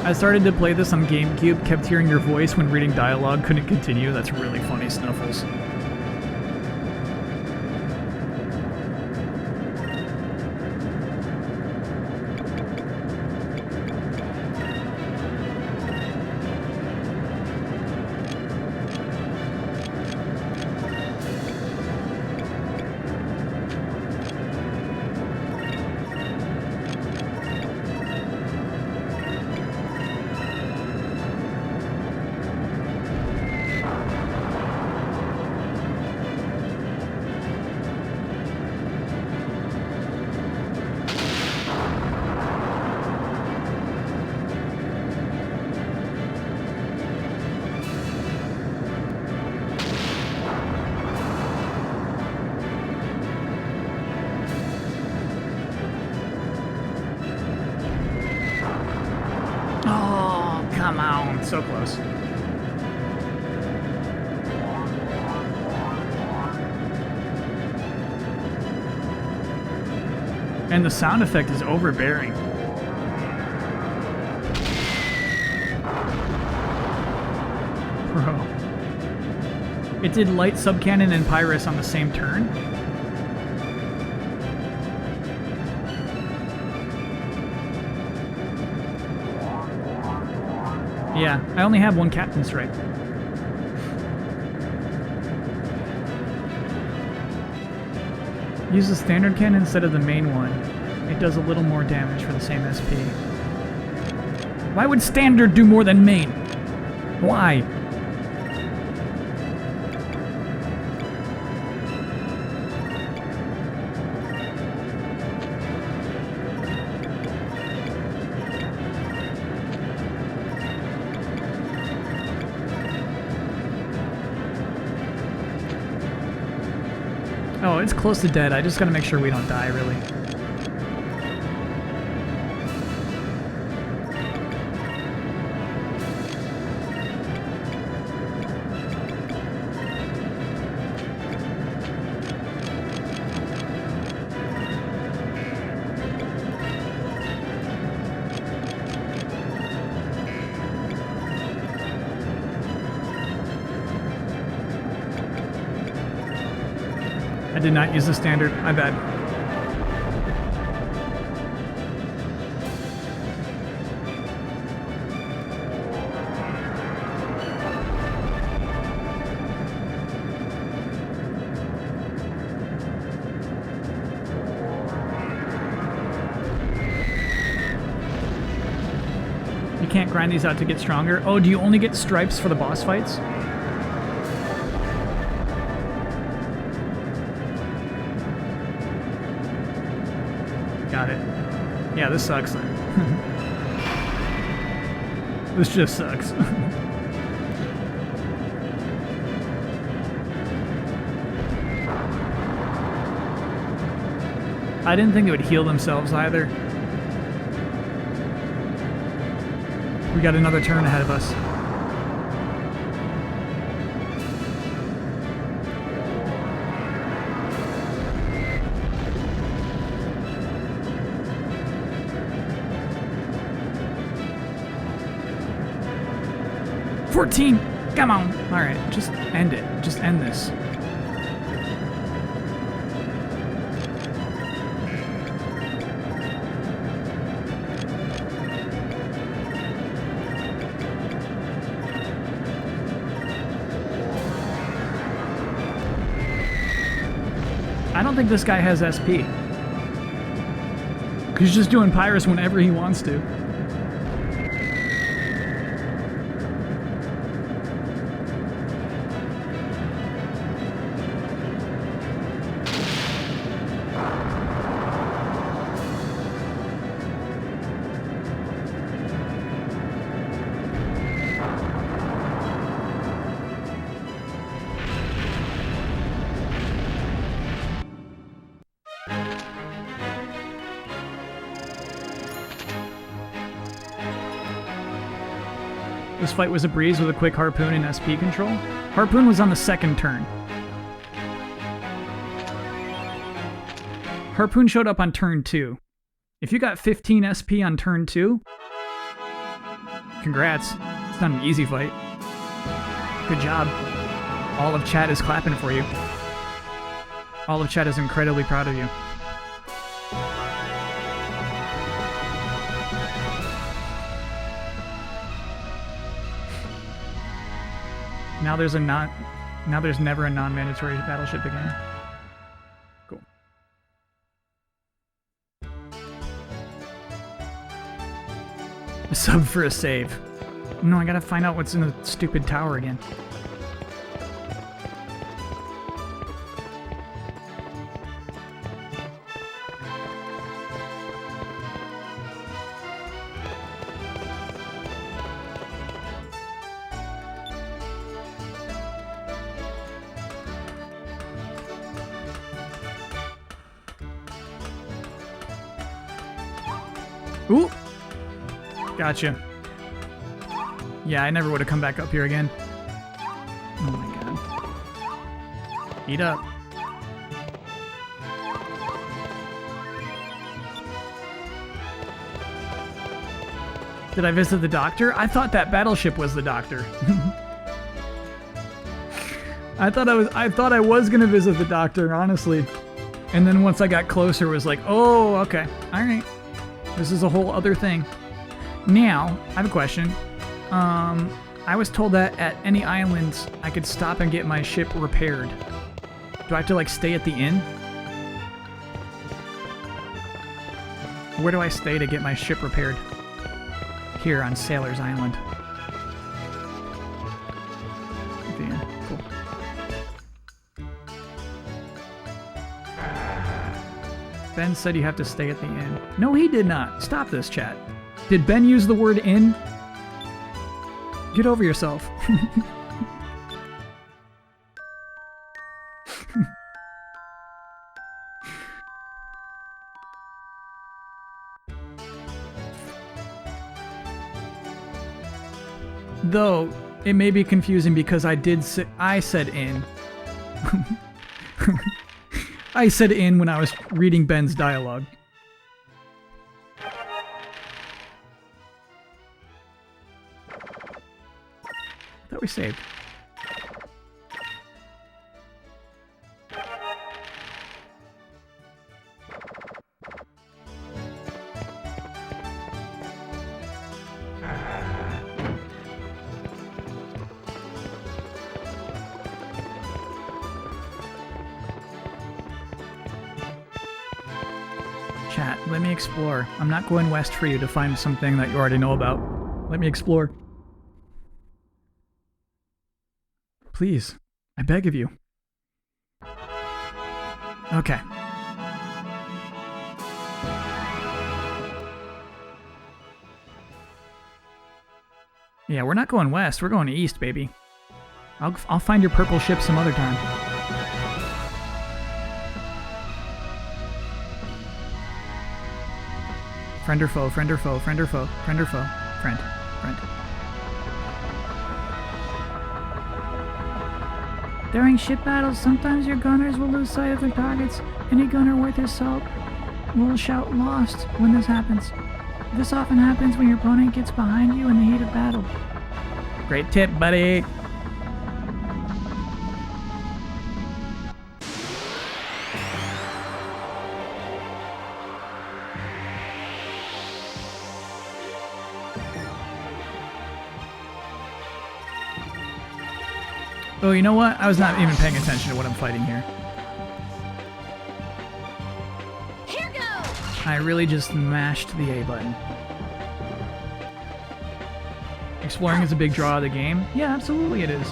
A: I started to play this on GameCube, kept hearing your voice when reading dialogue, couldn't continue. That's really funny, Snuffles. Come on, so close. And the sound effect is overbearing. Bro. It did light subcannon and Pyrus on the same turn? Yeah, I only have one captain's strike. Use the standard cannon instead of the main one. It does a little more damage for the same SP. Why would standard do more than main? Why? Oh, it's close to dead. I just gotta make sure we don't die, really. I did not use the standard. My bad. You can't grind these out to get stronger. Oh, do you only get stripes for the boss fights? Got it. Yeah, this sucks then. This just sucks. I didn't think it would heal themselves either. We got another turn ahead of us. $14! Come on! Alright, just end it. Just end this. I don't think this guy has SP. Cause he's just doing Pyrus whenever he wants to. This fight was a breeze with a quick Harpoon and SP control. Harpoon was on the second turn. Harpoon showed up on turn 2. If you got 15 SP on turn 2, congrats. It's not an easy fight. Good job. All of chat is clapping for you. All of chat is incredibly proud of you. Now there's never a non-mandatory battleship again. Cool. A sub for a save. No, I gotta find out what's in the stupid tower again. Ooh! Gotcha. Yeah, I never would have come back up here again. Oh my god. Eat up. Did I visit the doctor? I thought that battleship was the doctor. I thought I was gonna visit the doctor, honestly. And then once I got closer, it was like, oh, okay. Alright. This is a whole other thing. Now, I have a question. I was told that at any islands, I could stop and get my ship repaired. Do I have to, like, stay at the inn? Where do I stay to get my ship repaired? Here on Sailor's Island. At the inn. Cool. Ben said you have to stay at the inn. No, he did not. Stop this, chat. Did Ben use the word inn? Get over yourself. Though, it may be confusing because I said in. I said in when I was reading Ben's dialogue. I thought we saved. Chat, let me explore. I'm not going west for you to find something that you already know about. Let me explore. Please, I beg of you. Okay. Yeah, we're not going west, we're going east, baby. I'll find your purple ship some other time. Friend or foe, friend or foe, friend or foe, friend or foe, friend, friend.
D: During ship battles, sometimes your gunners will lose sight of their targets. Any gunner worth his salt will shout "lost" when this happens. This often happens when your opponent gets behind you in the heat of battle.
A: Great tip, buddy. Oh, you know what? I was not even paying attention to what I'm fighting here.
B: Here goes!
A: I really just mashed the A button. Exploring is a big draw of the game? Yeah, absolutely it is.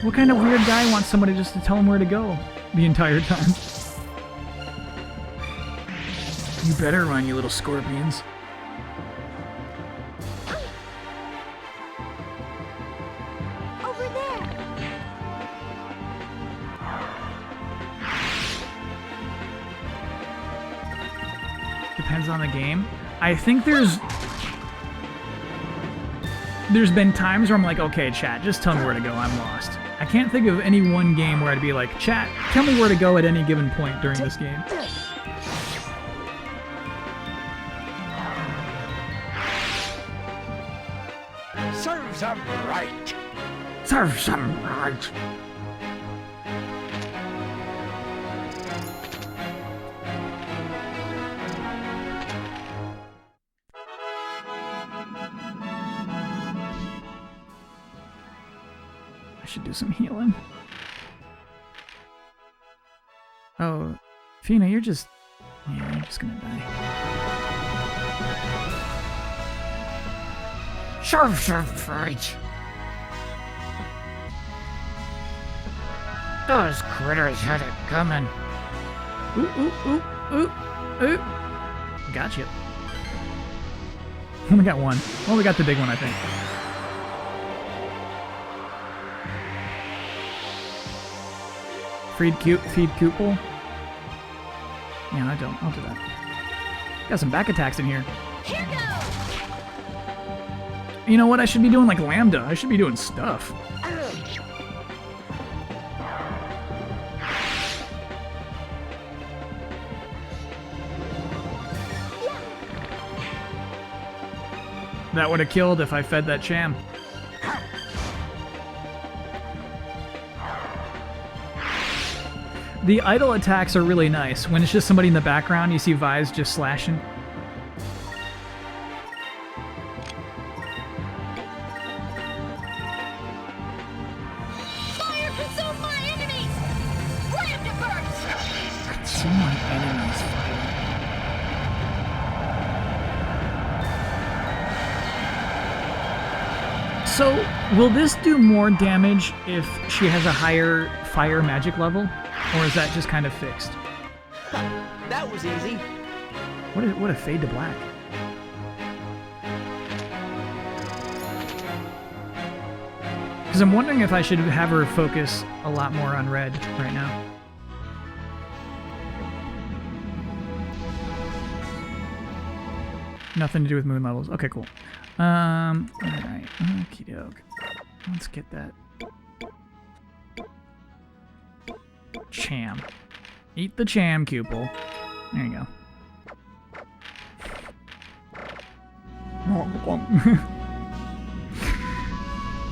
A: What kind of weird guy wants somebody just to tell him where to go the entire time? You better run, you little scorpions.
B: Over there!
A: Depends on the game. I think there's been times where I'm like, okay, chat, just tell me where to go, I'm lost. I can't think of any one game where I'd be like, chat, tell me where to go at any given point during this game.
C: Serves 'em right.
E: Serves 'em right.
A: I should do some healing. Oh, Fina, you're just... Yeah, you're just gonna die.
D: Serves 'em right. Those critters had it coming.
A: Ooh, ooh, ooh, ooh, ooh. Gotcha. Only got one. Well, we got the big one, I think. Feed Cupel? Yeah, I'll do that. Got some back attacks in here.
B: Here goes!
A: You know what? I should be doing like Lambda. I should be doing stuff. That would have killed if I fed that Cham. The idle attacks are really nice. When it's just somebody in the background, you see Vise just slashing.
B: Fire consume my enemies! Ram to burst!
D: Consume my enemies' fire.
A: So, will this do more damage if she has a higher fire magic level? Or is that just kind of fixed?
F: That was easy.
A: What a fade to black. Because I'm wondering if I should have her focus a lot more on red right now. Nothing to do with moon levels. Okay, cool. Alright. Okie doke. Let's get that. Cham. Eat the cham, Cupel. There you go.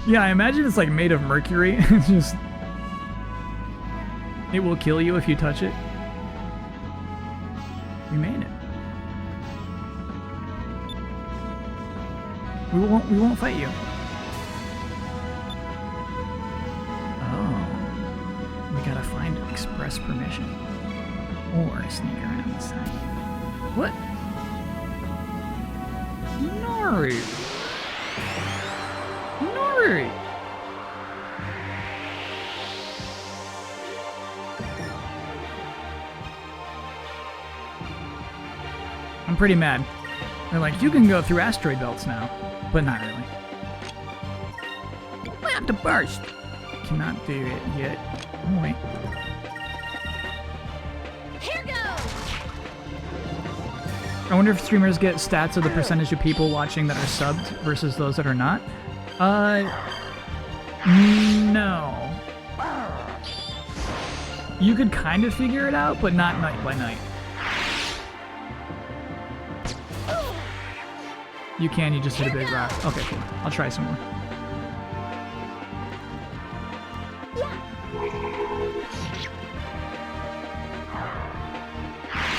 A: Yeah, I imagine it's like made of mercury. It's just... It will kill you if you touch it. We made it. We won't fight you. Oh. We gotta find express permission. Or sneak around the side. What? Nori. Nori. I'm pretty mad. They're like, you can go through asteroid belts now. But not really. Not to burst. Cannot do it yet. Oh, wait.
B: Here goes.
A: I wonder if streamers get stats of the percentage of people watching that are subbed versus those that are not. No. You could kind of figure it out, but not night by night. You can, you just hit a big rock. Okay, cool. I'll try some more.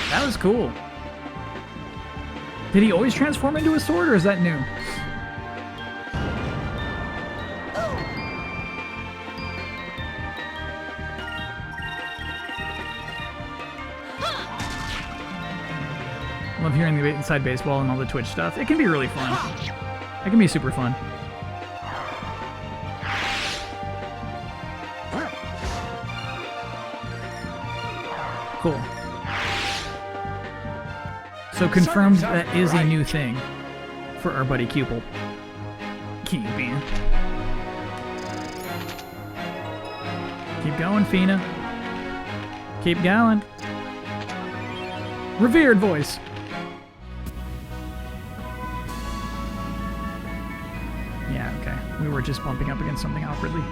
A: That was cool. Did he always transform into a sword, or is that new? Love hearing the inside baseball and all the Twitch stuff. It can be really fun. It can be super fun. Cool. So confirmed that is a new thing for our buddy Cupel. Cupel. Keep going, Fina. Keep going. Revered voice. Yeah, okay. We were just bumping up against something awkwardly.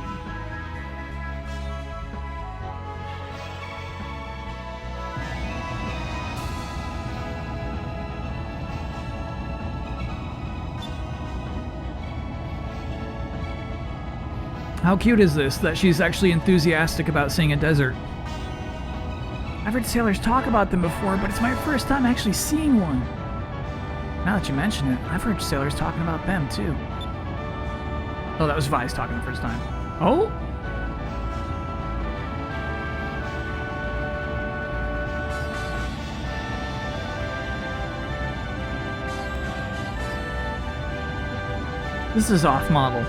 A: How cute is this, that she's actually enthusiastic about seeing a desert? I've heard sailors talk about them before, but it's my first time actually seeing one. Now that you mention it, I've heard sailors talking about them, too. Oh, that was Vice talking the first time. Oh? This is off model.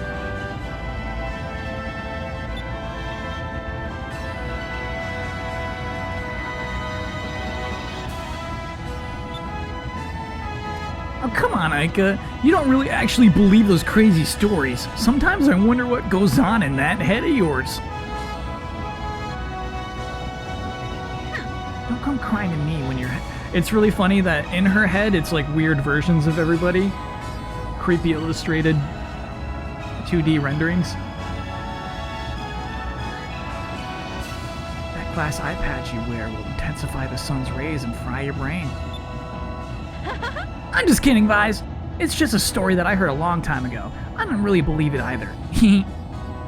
A: Oh, come on, Aika. You don't really actually believe those crazy stories. Sometimes I wonder what goes on in that head of yours. Don't come crying to me when you're... It's really funny that in her head, it's like weird versions of everybody. Creepy illustrated 2D renderings. That glass eye patch you wear will intensify the sun's rays and fry your brain. I'm just kidding, Vise. It's just a story that I heard a long time ago. I don't really believe it either.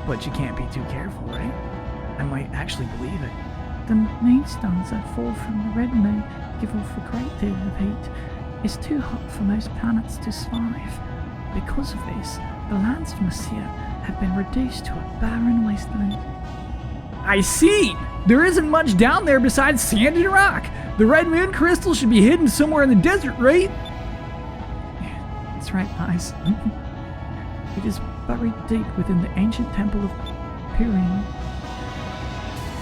A: But you can't be too careful, right? I might actually believe it.
G: The moonstones that fall from the red moon give off a great deal of heat. It's too hot for most planets to survive. Because of this, the lands of Messiah have been reduced to a barren wasteland.
A: I see! There isn't much down there besides sand and rock. The red moon crystal should be hidden somewhere in the desert, right?
G: That's right, Vise. It is buried deep within the ancient temple of Pyrian.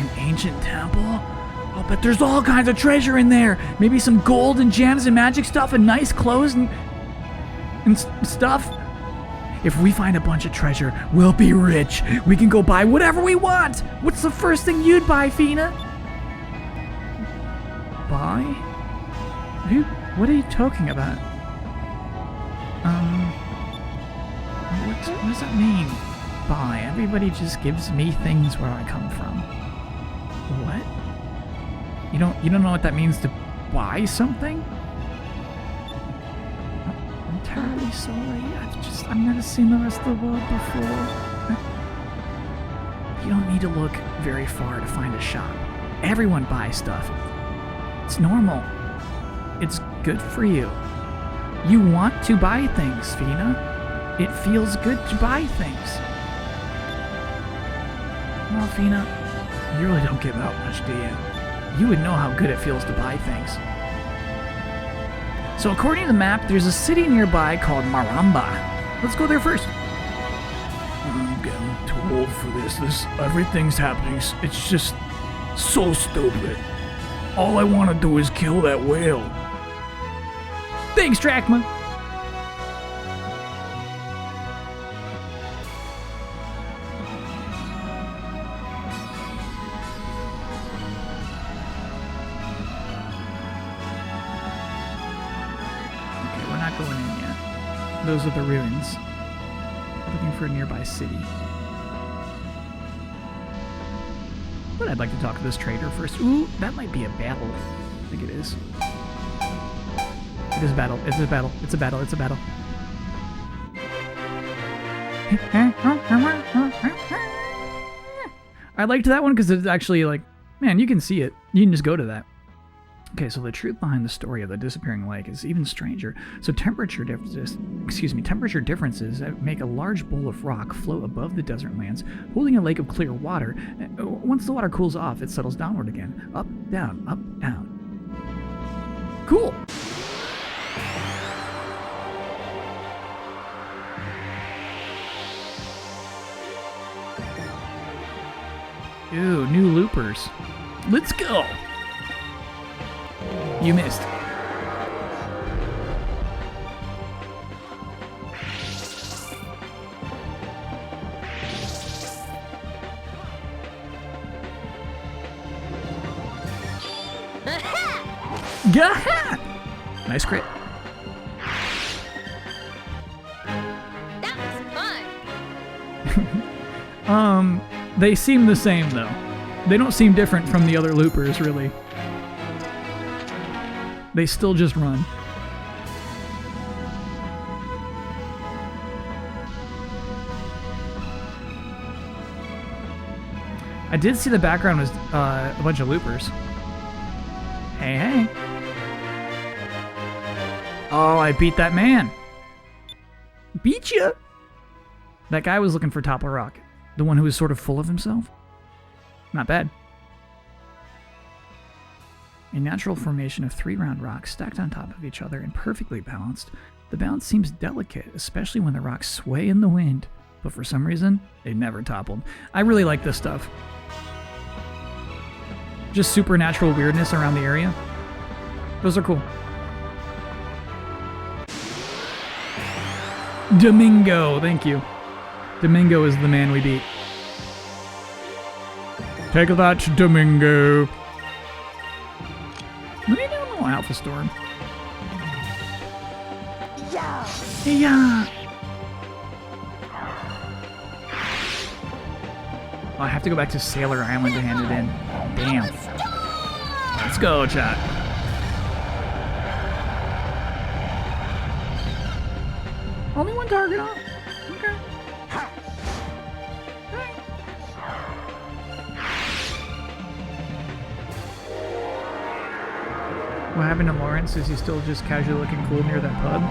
A: An ancient temple? I'll bet there's all kinds of treasure in there. Maybe some gold and gems and magic stuff and nice clothes and stuff. If we find a bunch of treasure, we'll be rich. We can go buy whatever we want. What's the first thing you'd buy, Fina?
G: Buy? What are you talking about?
A: What does that mean? By everybody just gives me things where I come from. What? You don't know what that means to buy something? I'm terribly sorry. I've never seen the rest of the world before. You don't need to look very far to find a shop. Everyone buys stuff. It's normal. It's good for you. You want to buy things, Fina. It feels good to buy things. Well, Fina, you really don't give out much, do you? You would know how good it feels to buy things. So according to the map, there's a city nearby called Maramba. Let's go there first.
E: I'm getting too old for this. Everything's happening. It's just so stupid. All I want to do is kill that whale.
A: Thanks, Drachma. Those are the ruins. Looking for a nearby city. But I'd like to talk to this trader first. Ooh, that might be a battle. I think it is. It is a battle. It's a battle. It's a battle. It's a battle. I liked that one because it's actually like, man, you can see it. You can just go to that. Okay, so the truth behind the story of the disappearing lake is even stranger. So temperature differences make a large bowl of rock float above the desert lands, holding a lake of clear water. Once the water cools off, it settles downward again. Up, down, up, down. Cool! Ooh, new loopers. Let's go! You missed. Gaha! Nice crit.
B: That was fun.
A: They seem the same though. They don't seem different from the other loopers, really. They still just run. I did see the background was a bunch of loopers. Hey, hey. Oh, I beat that man. Beat ya? That guy was looking for Topple Rock. The one who was sort of full of himself. Not bad. A natural formation of 3 round rocks stacked on top of each other and perfectly balanced. The balance seems delicate, especially when the rocks sway in the wind, but for some reason, they never toppled. I really like this stuff. Just supernatural weirdness around the area. Those are cool. Domingo, thank you. Domingo is the man we beat.
E: Take that, Domingo.
A: Let me know Alpha Storm. Yeah. Oh, I have to go back to Sailor Island to hand it in. Damn. Let's go, chat. Only one target on. Okay. What happened to Lawrence? Is he still just casually looking cool near that pub?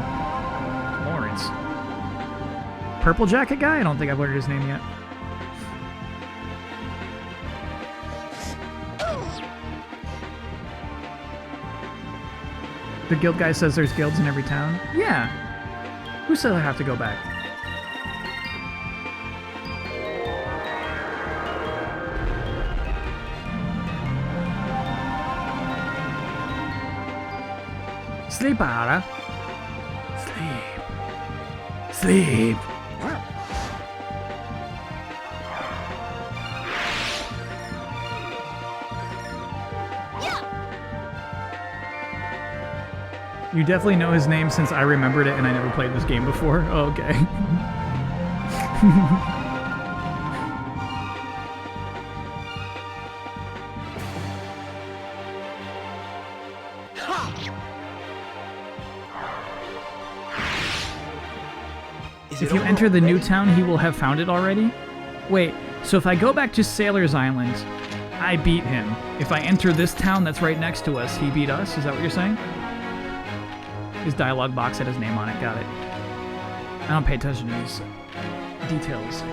A: Lawrence. Purple Jacket guy? I don't think I've learned his name yet. The guild guy says there's guilds in every town? Yeah. Who said I have to go back? Sleep, Ara. Sleep. Sleep. You definitely know his name since I remembered it and I never played this game before. Oh, okay. If you enter the new town, he will have found it already? Wait, so if I go back to Sailor's Island, I beat him. If I enter this town that's right next to us, he beat us? Is that what you're saying? His dialogue box had his name on it. Got it. I don't pay attention to these details.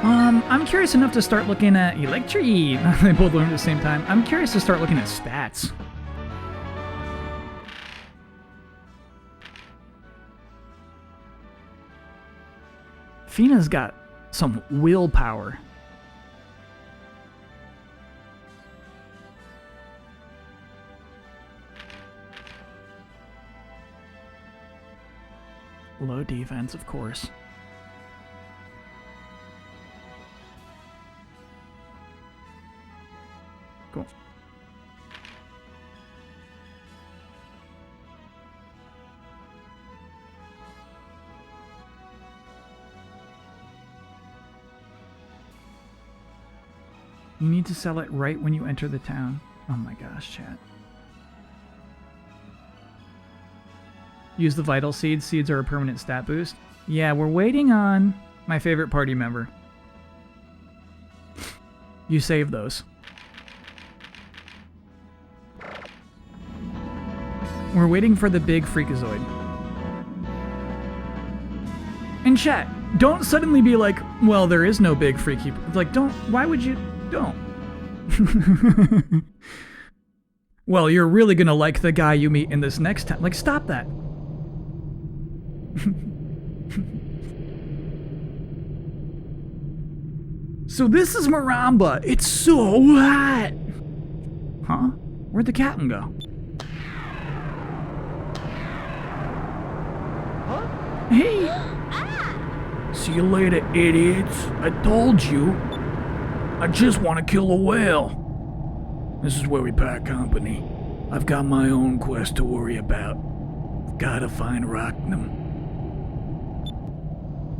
A: I'm curious enough to start looking at Electri. They both learned at the same time. I'm curious to start looking at stats. Fina's got some willpower. Low defense, of course. Cool. You need to sell it right when you enter the town. Oh my gosh, chat. Use the vital seeds. Seeds are a permanent stat boost. Yeah, we're waiting on my favorite party member. You save those. We're waiting for the big freakazoid. And chat, don't suddenly be like, well, there is no big freaky. Like, don't, why would you, don't. Well, you're really gonna like the guy you meet in this next town. Like, stop that. So this is Maramba. It's so hot. Huh? Where'd the captain go? Huh? Hey.
E: See you later, idiots. I told you. I just want to kill a whale. This is where we part company. I've got my own quest to worry about. Gotta find Rocknum.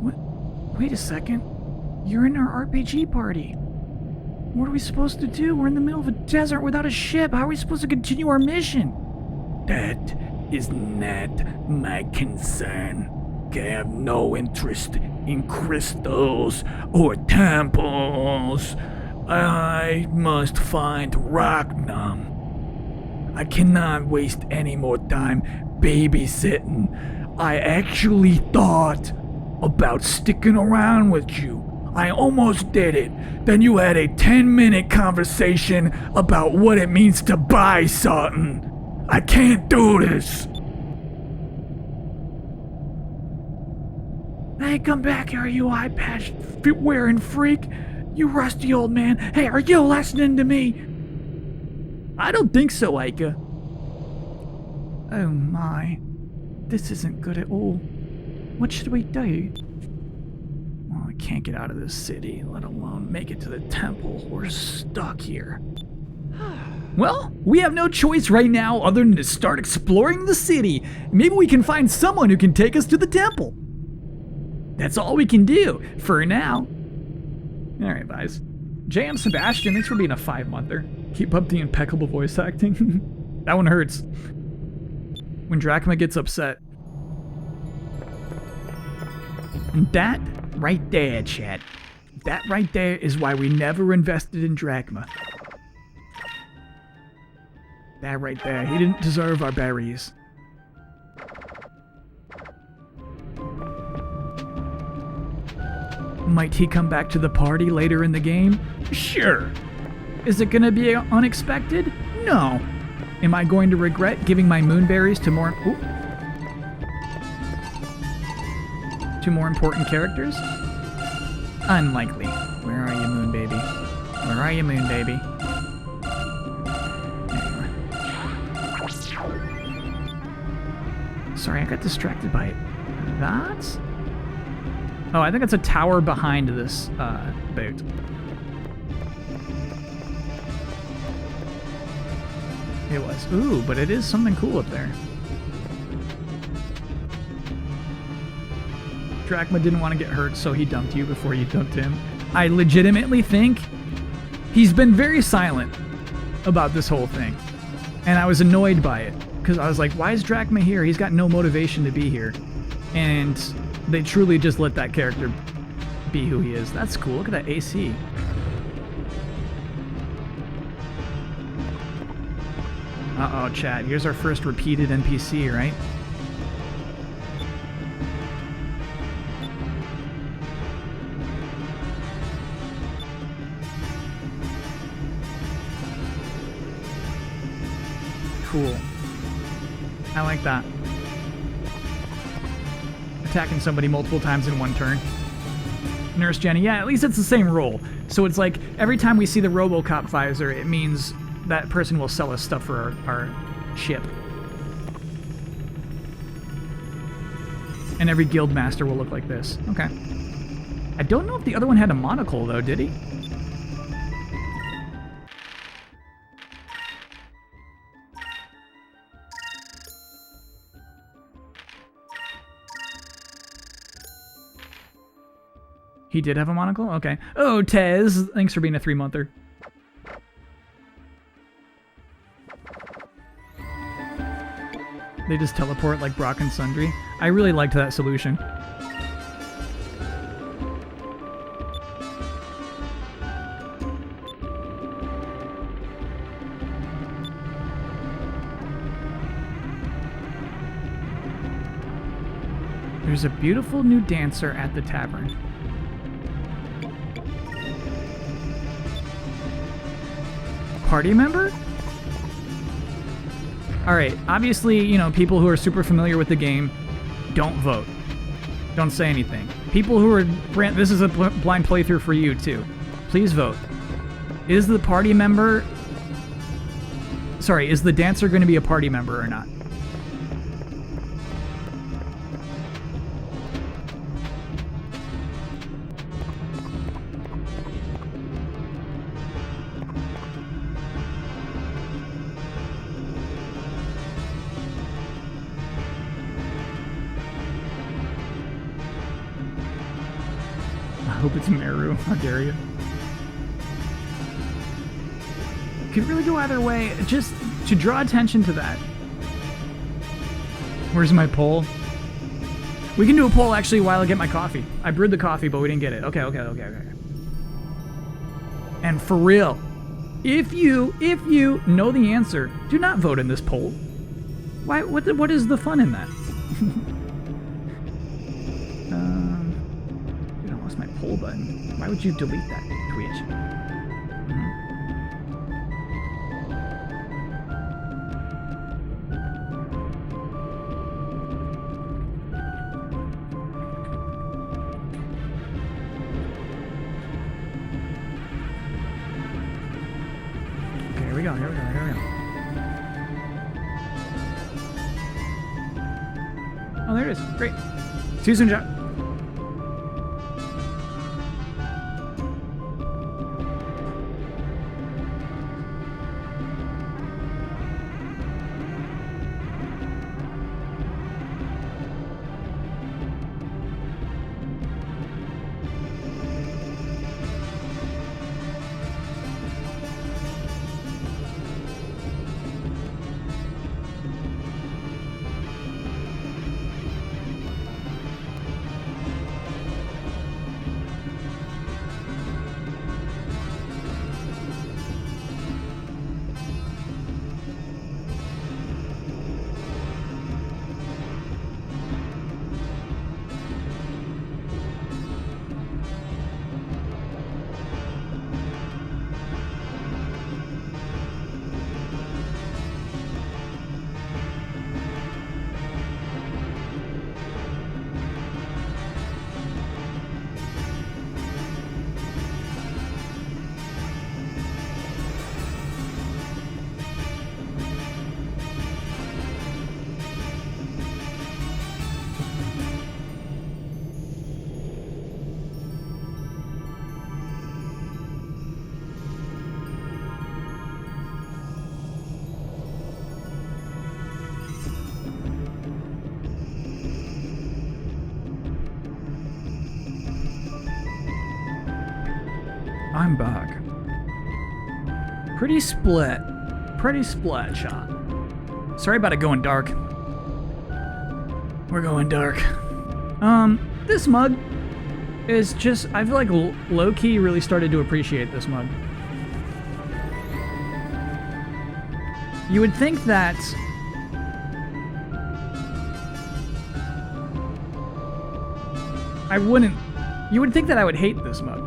A: What? Wait a second. You're in our RPG party. What are we supposed to do? We're in the middle of a desert without a ship. How are we supposed to continue our mission?
E: That is not my concern. I have no interest in crystals or temples. I must find Rocknum. I cannot waste any more time babysitting. I actually thought about sticking around with you. I almost did it. Then you had a 10-minute conversation about what it means to buy something. I can't do this.
A: Hey, come back here, you eye patch wearing freak. You rusty old man. Hey, are you listening to me? I don't think so, Aika. Oh my. This isn't good at all. What should we do? Well, I can't get out of this city, let alone make it to the temple. We're stuck here. Well, we have no choice right now other than to start exploring the city. Maybe we can find someone who can take us to the temple. That's all we can do for now. Alright, guys. JM Sebastian, thanks for being a 5-monther. Keep up the impeccable voice acting. That one hurts. When Drachma gets upset. And that right there, chat. That right there is why we never invested in Drachma. That right there. He didn't deserve our berries. Might he come back to the party later in the game? Sure. Is it gonna be unexpected? No. Am I going to regret giving my moonberries to more important characters? Unlikely. Where are you, moon baby? Where are you, moon baby? Sorry, I got distracted by that. Oh, I think it's a tower behind this boat. It was. Ooh, but it is something cool up there. Drachma didn't want to get hurt, so he dumped you before you dumped him. I legitimately think he's been very silent about this whole thing. And I was annoyed by it. Because I was like, why is Drachma here? He's got no motivation to be here. And they truly just let that character be who he is. That's cool. Look at that AC. Uh-oh, chat. Here's our first repeated NPC, right? Cool. I like that. Attacking somebody multiple times in one turn. Nurse Jenny, yeah, at least it's the same role. So it's like, every time we see the RoboCop visor, it means that person will sell us stuff for our ship. And every guild master will look like this. Okay. I don't know if the other one had a monocle, though, did he? He did have a monocle? Okay. Oh, Tez, thanks for being a 3-monther. They just teleport like Brock and Sundry. I really liked that solution. There's a beautiful new dancer at the tavern. Party member? Alright, obviously, you know, people who are super familiar with the game, don't vote. Don't say anything. People who are... This is a blind playthrough for you, too. Please vote. Is the party member... Sorry, is the dancer going to be a party member or not? I hope it's Meru. How dare you? Could really go either way. Just to draw attention to that. Where's my poll? We can do a poll actually while I get my coffee. I brewed the coffee, but we didn't get it. Okay. And for real, if you know the answer, do not vote in this poll. Why? What is the fun in that? My poll button. Why would you delete that tweet? Okay, here we go. Oh, there it is. Great. See you soon, Jack. I'm back. Pretty split. Pretty split shot. Sorry about it going dark. We're going dark. This mug is just, I feel like low-key really started to appreciate this mug. You would think that I wouldn't, you would think that I would hate this mug.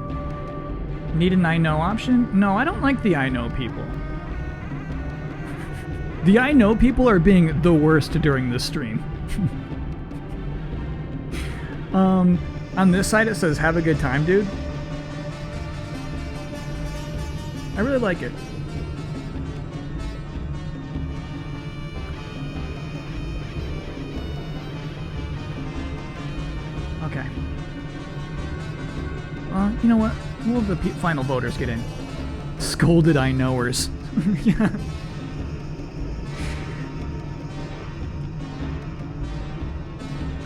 A: Need an I know option? No, I don't like the I know people. The I know people are being the worst during this stream. On this side it says, have a good time, dude. I really like it. Okay. You know what? We'll have the final voters get in. Scolded I knowers. Yeah.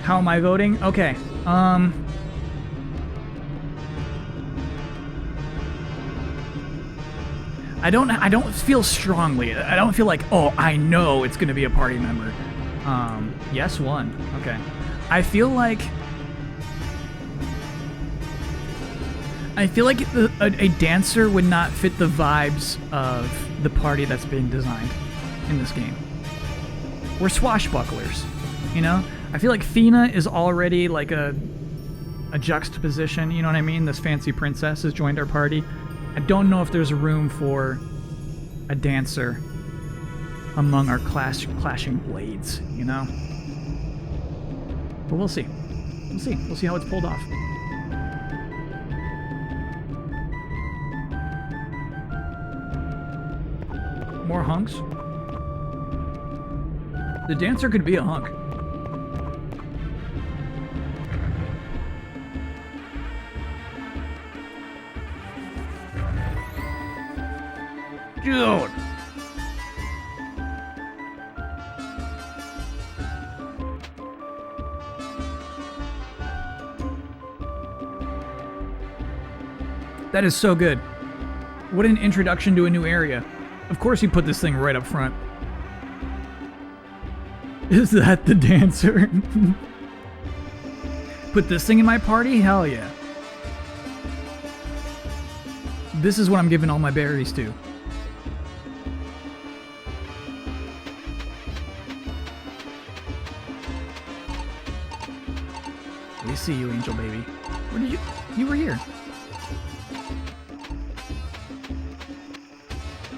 A: How am I voting? Okay. I don't feel strongly. I don't feel like, oh, I know it's gonna be a party member. Yes, one. Okay. I feel like a dancer would not fit the vibes of the party that's being designed in this game. We're swashbucklers, you know? I feel like Fina is already like a juxtaposition, you know what I mean? This fancy princess has joined our party. I don't know if there's room for a dancer among our clashing blades, you know? But we'll see. We'll see. We'll see how it's pulled off. More hunks? The dancer could be a hunk. Dude! That is so good. What an introduction to a new area. Of course you put this thing right up front. Is that the dancer? Put this thing in my party? Hell yeah. This is what I'm giving all my berries to. We see you, angel baby. Where did you... You were here.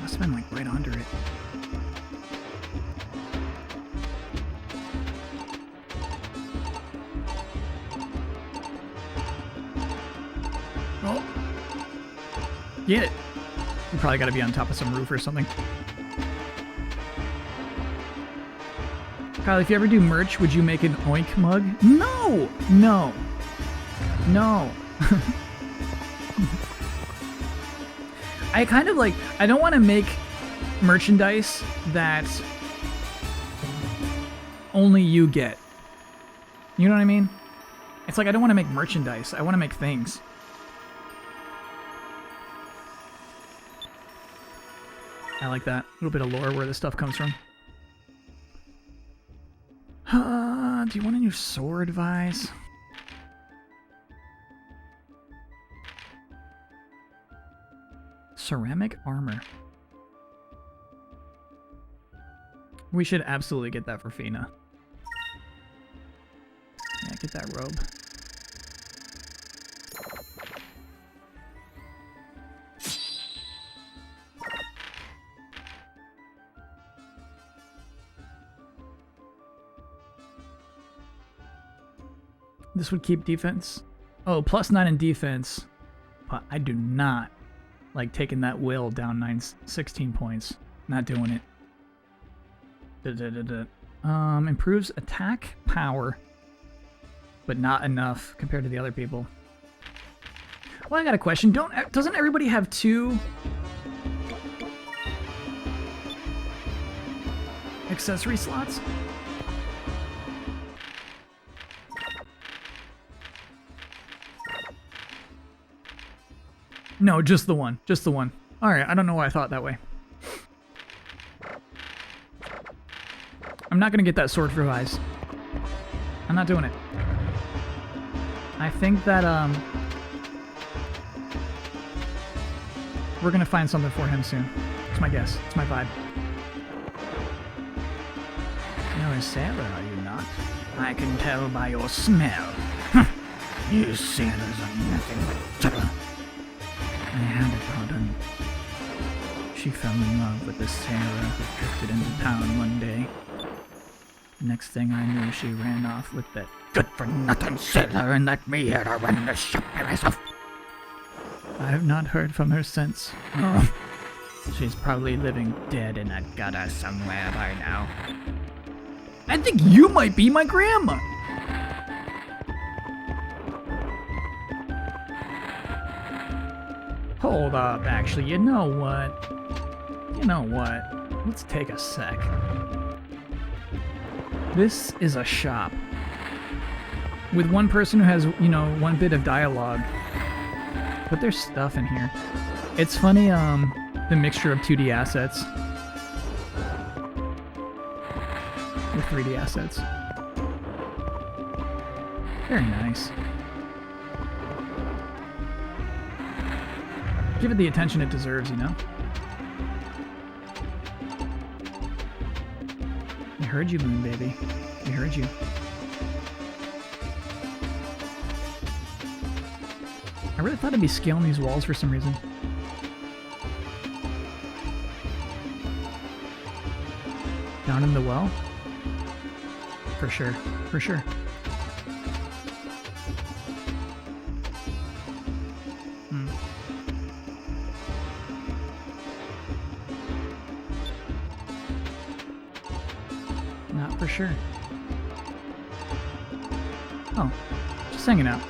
A: Must have been like right under it. Oh. Get it. You probably gotta be on top of some roof or something. Kyle, if you ever do merch, would you make an oink mug? No! No. No. I kind of like, I don't want to make merchandise that only you get. You know what I mean? It's like I don't want to make merchandise. I want to make things. I like that. A little bit of lore where this stuff comes from. Do you want a new sword, Vise? Ceramic armor. We should absolutely get that for Fina. Yeah, get that robe. This would keep defense. Oh, +9 in defense. But I do not like taking that will down 16 points. Not doing it. Improves attack power, but not enough compared to the other people. Well, I got a question. Doesn't everybody have 2 accessory slots? No, just the one. Just the one. Alright, I don't know why I thought that way. I'm not gonna get that sword for Vise. I'm not doing it. I think that, we're gonna find something for him soon. It's my guess. It's my vibe.
D: You're a sailor, are you not? I can tell by your smell. You sailors are nothing but trouble. I had it all done. She fell in love with the sailor who drifted into town one day. Next thing I knew, she ran off with that good-for-nothing sailor and let me here to run the ship by myself.
A: I have not heard from her since.
D: Oh, she's probably living dead in a gutter somewhere by now.
A: I think you might be my grandma. Hold up, actually, you know what? You know what? Let's take a sec. This is a shop. With one person who has, you know, one bit of dialogue. But there's stuff in here. It's funny, the mixture of 2D assets with 3D assets. Very nice. Give it the attention it deserves, you know? We heard you, Moon Baby. We heard you. I really thought I'd be scaling these walls for some reason. Down in the well? For sure. For sure. Not for sure. Oh, just hanging out.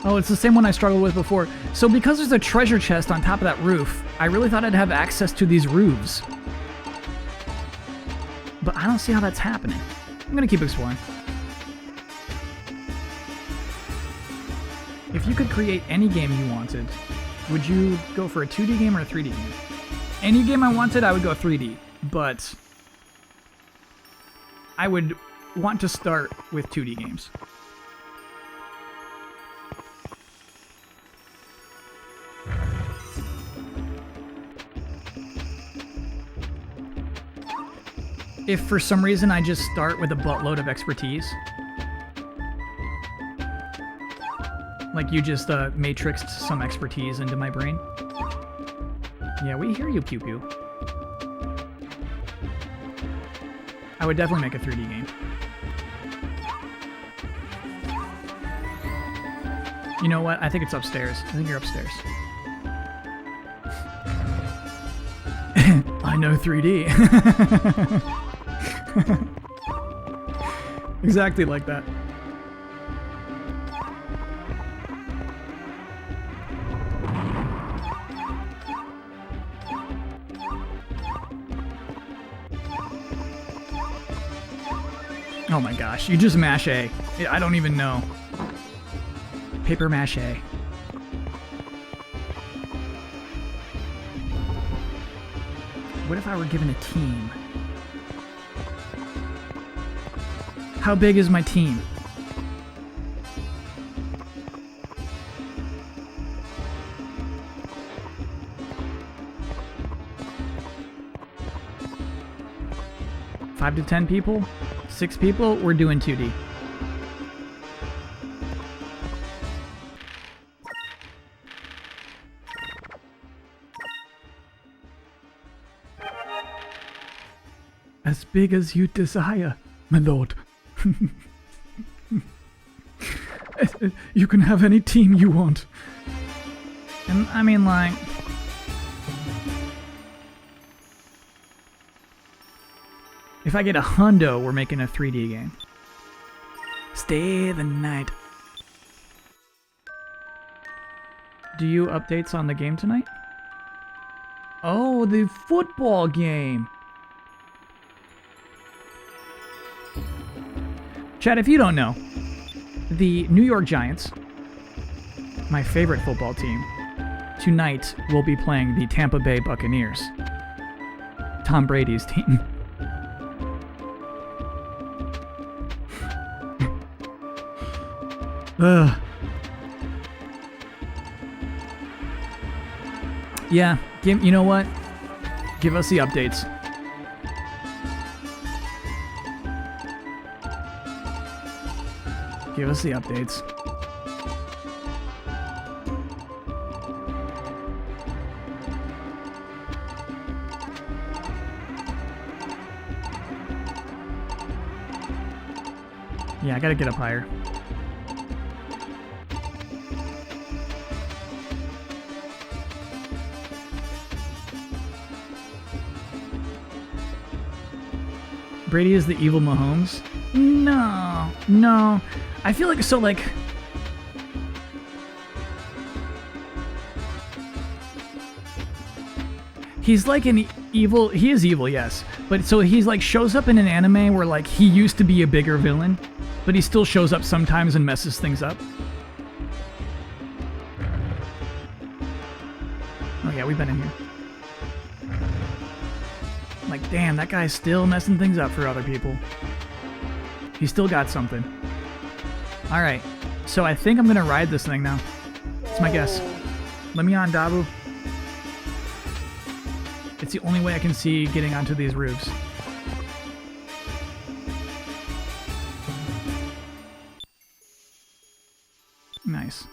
A: Oh, it's the same one I struggled with before. So because there's a treasure chest on top of that roof, I really thought I'd have access to these roofs. But I don't see how that's happening. I'm gonna keep exploring. If you could create any game you wanted, would you go for a 2D game or a 3D game? Any game I wanted, I would go 3D. But I would want to start with 2D games. If for some reason I just start with a buttload of expertise, like you just matrixed some expertise into my brain. Yeah, we hear you, Pew Pew. I would definitely make a 3D game. You know what? I think it's upstairs. I think you're upstairs. I know 3D. Exactly like that. Oh my gosh, you just mash A. I don't even know. Paper mache. What if I were given a team? How big is my team? Five to 10 people? 6 people? We're doing 2D. As big as you desire, my lord. You can have any team you want. And I mean, like, if I get a hundo, we're making a 3D game. Stay the night. Do you updates on the game tonight? Oh, the football game. Chad, if you don't know, the New York Giants, my favorite football team, tonight we'll be playing the Tampa Bay Buccaneers. Tom Brady's team. Ugh. Yeah, you know what? Give us the updates. Give us the updates. Yeah, I gotta get up higher. Brady is the evil Mahomes? No, no. I feel like, so like... He's like an evil... He is evil, yes. But so he's like, shows up in an anime where like, he used to be a bigger villain, but he still shows up sometimes and messes things up. Oh yeah, we've been in here. Like, damn, that guy's still messing things up for other people. He's still got something. Alright, so I think I'm gonna ride this thing now. That's my guess. Let me on, Dabu. It's the only way I can see getting onto these roofs. Nice.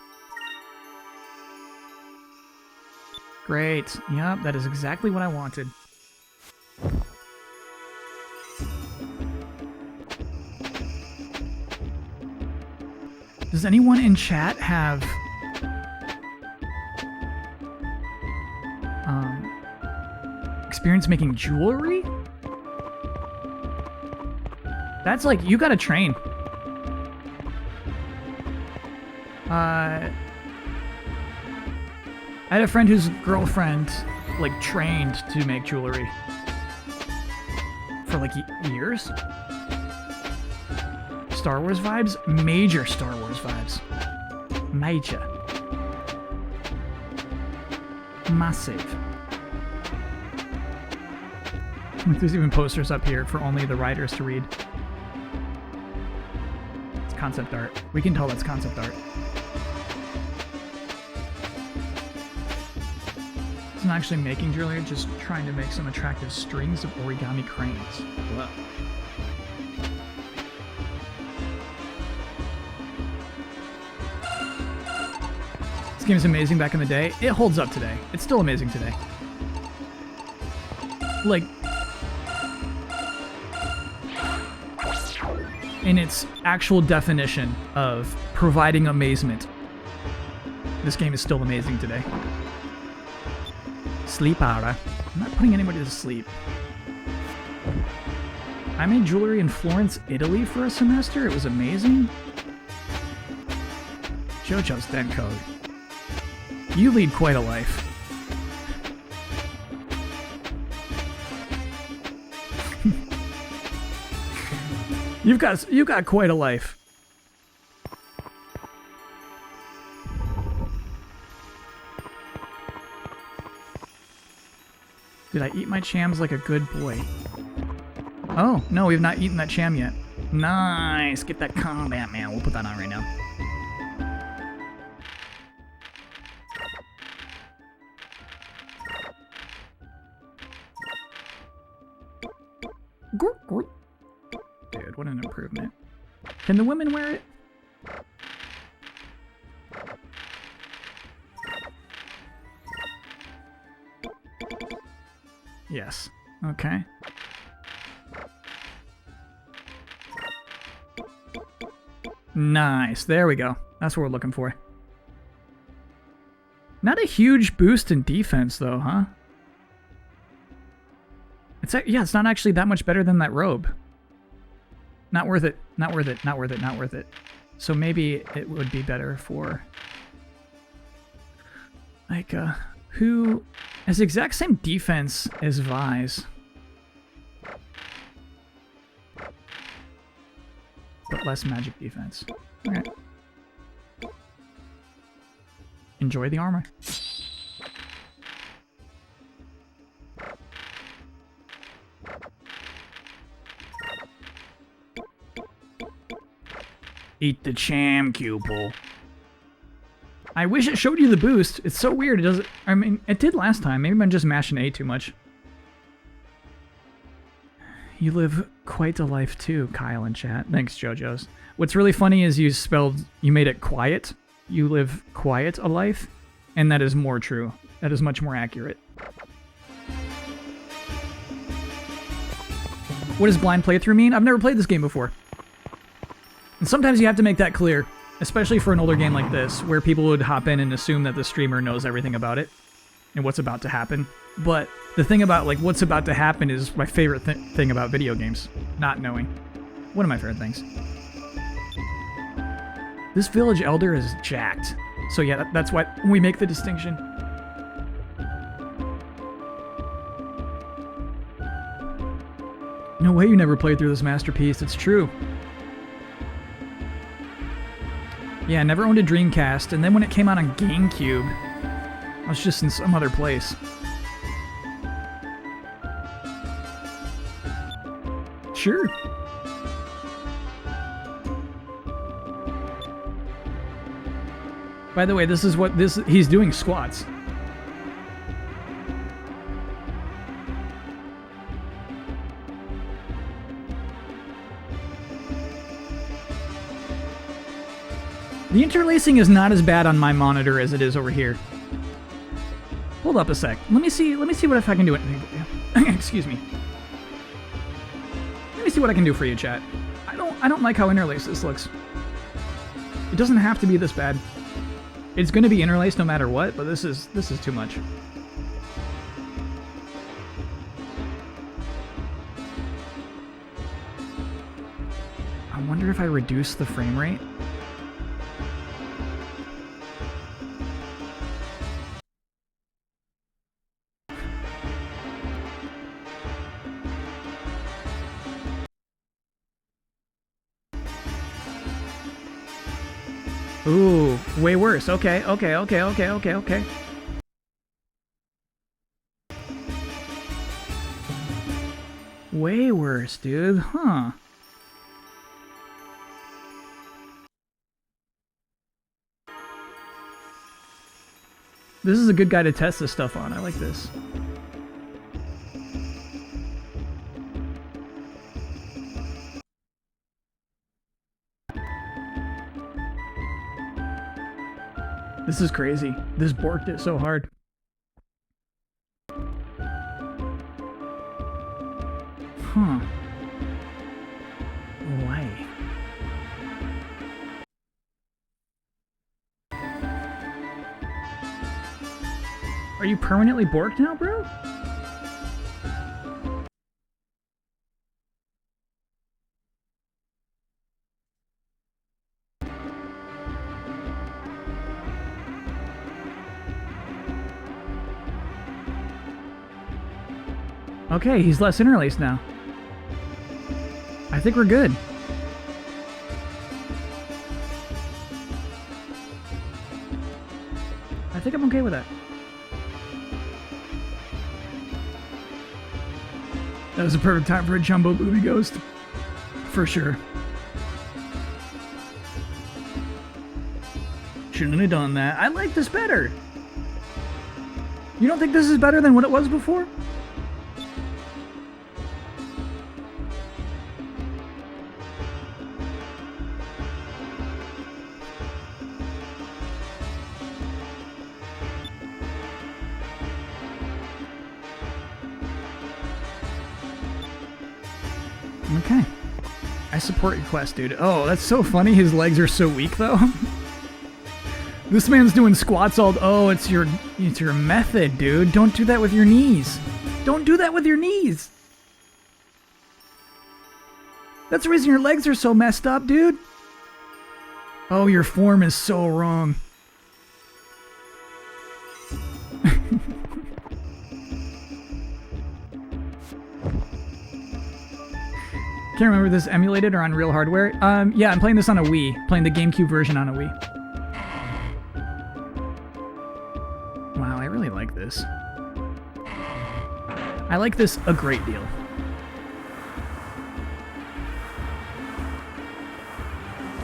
A: Great. Yep, that is exactly what I wanted. Does anyone in chat have experience making jewelry? That's like, you gotta train. I had a friend whose girlfriend like trained to make jewelry for like years. Star Wars vibes? Major Star Wars vibes. Major. Massive. There's even posters up here for only the writers to read. It's concept art. We can tell that's concept art. It's not actually making jewelry, just trying to make some attractive strings of origami cranes. Whoa. This game is amazing back in the day. It holds up today. It's still amazing today. Like, in its actual definition of providing amazement, this game is still amazing today. Sleep Aura. I'm not putting anybody to sleep. I made jewelry in Florence, Italy for a semester. It was amazing. JoJo's dead code. You lead quite a life. You've got quite a life. Did I eat my chams like a good boy? Oh, no, we've not eaten that cham yet. Nice. Get that combat, man. We'll put that on right now. Dude, what an improvement. Can the women wear it? Yes. Okay. Nice. There we go. That's what we're looking for. Not a huge boost in defense, though, huh? Yeah, it's not actually that much better than that robe. Not worth it. Not worth it. Not worth it. Not worth it. So maybe it would be better for... like, who has the exact same defense as Vise. But less magic defense. Okay. Enjoy the armor. Eat the cham cupel. I wish it showed you the boost. It's so weird. It doesn't. I mean, it did last time. Maybe I'm just mashing A too much. You live quite a life too, Kyle in chat. Thanks, JoJo's. What's really funny is you made it quiet. You live quiet a life, and that is more true. That is much more accurate. What does blind playthrough mean? I've never played this game before. And sometimes you have to make that clear, especially for an older game like this, where people would hop in and assume that the streamer knows everything about it and what's about to happen. But the thing about, like, what's about to happen is my favorite thing about video games. Not knowing. One of my favorite things. This village elder is jacked. So yeah, that's why we make the distinction. No way you never played through this masterpiece. It's true. Yeah, I never owned a Dreamcast, and then when it came out on GameCube, I was just in some other place. Sure. By the way, this is what he's doing squats. The interlacing is not as bad on my monitor as it is over here. Hold up a sec. Let me see what if I can do anything for you. Excuse me. Let me see what I can do for you, chat. I don't like how interlaced this looks. It doesn't have to be this bad. It's going to be interlaced no matter what, but this is too much. I wonder if I reduce the frame rate. Ooh, way worse. Okay. Way worse, dude. Huh. This is a good guy to test this stuff on. I like this. This is crazy. This borked it so hard. Huh. Why? Are you permanently borked now, bro? Okay, he's less interlaced now. I think we're good. I think I'm okay with that. That was a perfect time for a jumbo booby ghost. For sure. Shouldn't have done that. I like this better. You don't think this is better than what it was before? Okay. I support your quest, dude. Oh, that's so funny. His legs are so weak, though. This man's doing squats all... Oh, it's your method, dude. Don't do that with your knees. Don't do that with your knees. That's the reason your legs are so messed up, dude. Oh, your form is so wrong. Can't remember if this is emulated or on real hardware. Yeah, I'm playing this on a Wii. Playing the GameCube version on a Wii. Wow, I really like this. I like this a great deal.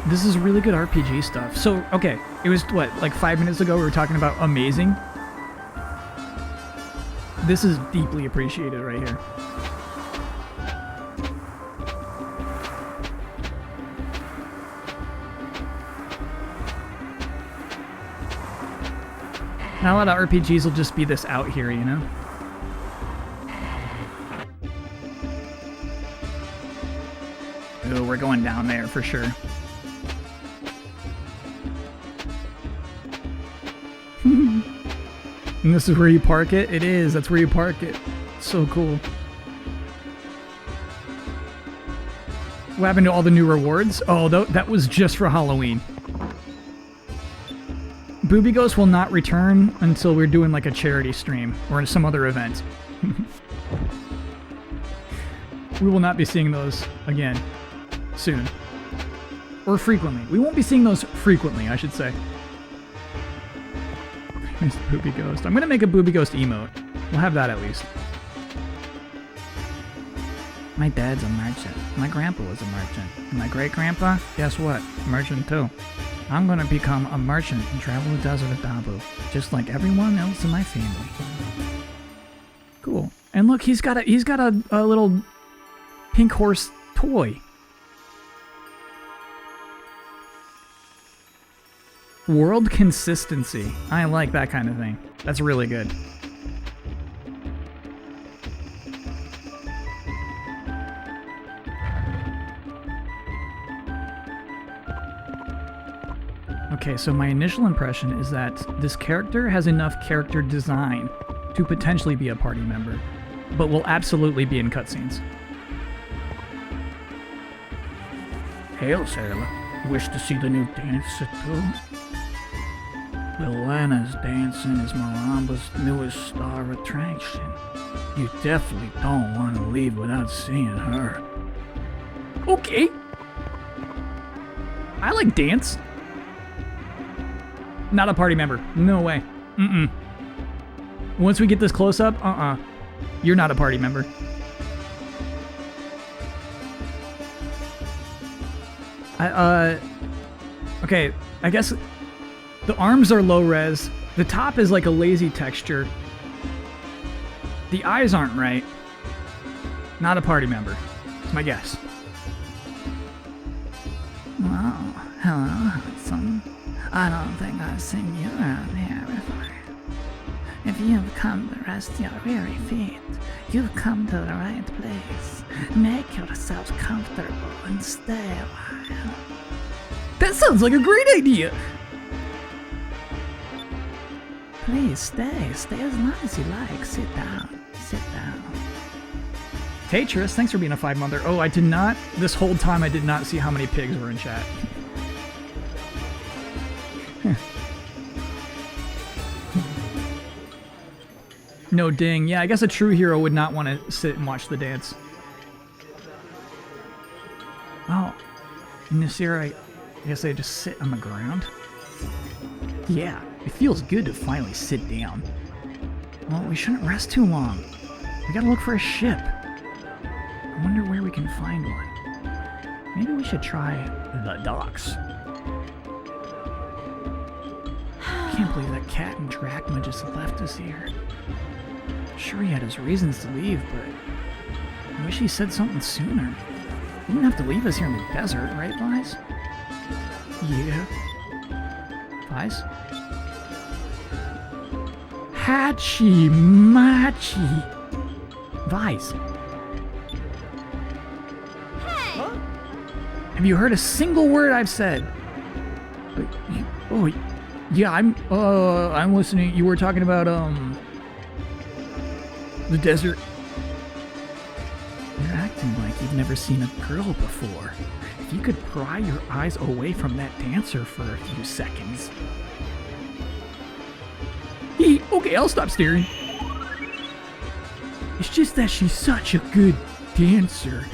A: This is really good RPG stuff. So, okay, it was, what, like 5 minutes ago we were talking about amazing? This is deeply appreciated right here. Not a lot of RPGs will just be this out here, you know? Ooh, we're going down there for sure. And this is where you park it? It is, that's where you park it. So cool. What happened to all the new rewards? Oh, that was just for Halloween. Booby Ghost will not return until we're doing like a charity stream or some other event. We will not be seeing those again soon. Or frequently. We won't be seeing those frequently, I should say. Here's the Booby Ghost. I'm going to make a Booby Ghost emote. We'll have that at least.
G: My dad's a merchant. My grandpa was a merchant. And my great-grandpa, guess what? Merchant too. I'm gonna become a merchant and travel the desert of Dabu, just like everyone else in my family.
A: Cool. And look, he's got a little pink horse toy. World consistency. I like that kind of thing. That's really good. Okay, so my initial impression is that this character has enough character design to potentially be a party member, but will absolutely be in cutscenes.
E: Hail, sailor. You wish to see the new dancer too? Well, Lana's dancing is Maramba's newest star attraction. You definitely don't want to leave without seeing her.
A: Okay. I like dance. Not a party member. No way. Mm-mm. Once we get this close up, you're not a party member. Okay, I guess the arms are low res. The top is like a lazy texture. The eyes aren't right. Not a party member. That's my guess.
G: Well, hello, handsome. I don't think I've seen you around here before. If you've come to rest your weary feet, you've come to the right place. Make yourself comfortable and stay a while.
A: That sounds like a great idea!
G: Please stay. Stay as long as you like. Sit down. Sit down.
A: Tetris, thanks for being a 5-monther. Oh, I did not, this whole time I did not see how many pigs were in chat. No ding. Yeah, I guess a true hero would not want to sit and watch the dance. Oh, in this era, I guess they just sit on the ground. Yeah, it feels good to finally sit down. Well, we shouldn't rest too long. We gotta look for a ship. I wonder where we can find one. Maybe we should try the docks. I can't believe that cat and Drachma just left us here. Sure, he had his reasons to leave, but I wish he said something sooner. He didn't have to leave us here in the desert, right, Vice? Yeah. Vice? Hachi Machi. Vice.
B: Hey!
A: Have you heard a single word I've said? Oh, yeah, I'm listening. You were talking about, the desert. You're acting like you've never seen a girl before. If you could pry your eyes away from that dancer for a few seconds. Okay, I'll stop staring. It's just that she's such a good dancer.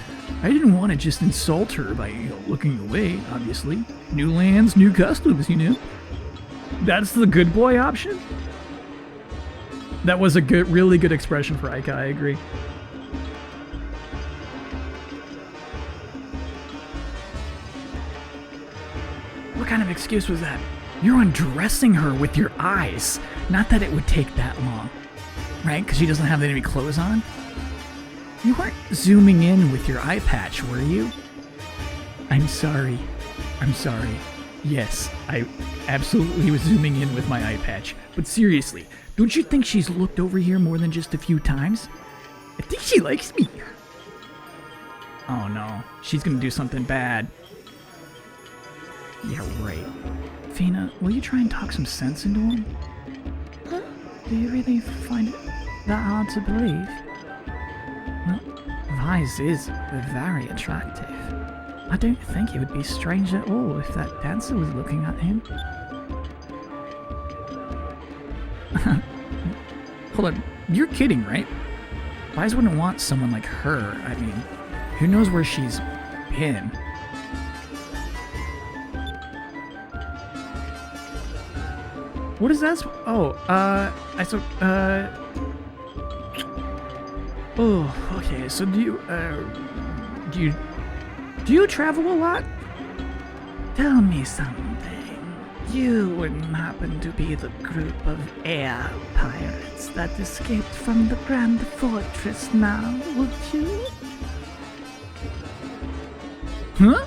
A: I didn't want to just insult her by, looking away, obviously. New lands, new customs, That's the good boy option? That was a really good expression for Aika, I agree. What kind of excuse was that? You're undressing her with your eyes. Not that it would take that long, right? Because she doesn't have any clothes on. You weren't zooming in with your eye patch, were you? I'm sorry. I'm sorry. Yes, I absolutely was zooming in with my eye patch. But seriously, don't you think she's looked over here more than just a few times? I think she likes me. Oh no, she's gonna do something bad. Yeah, right. Fina, will you try and talk some sense into him?
G: Huh? Do you really find it that hard to believe?
A: Well, Vise is very attractive.
G: I don't think it would be strange at all if that dancer was looking at him.
A: Hold on, you're kidding, right? Vise wouldn't want someone like her. I mean, who knows where she's been? What is that? Oh, okay. So do you travel a lot?
G: Tell me something. You wouldn't happen to be the group of air pirates that escaped from the Grand Fortress now, would you?
A: Huh?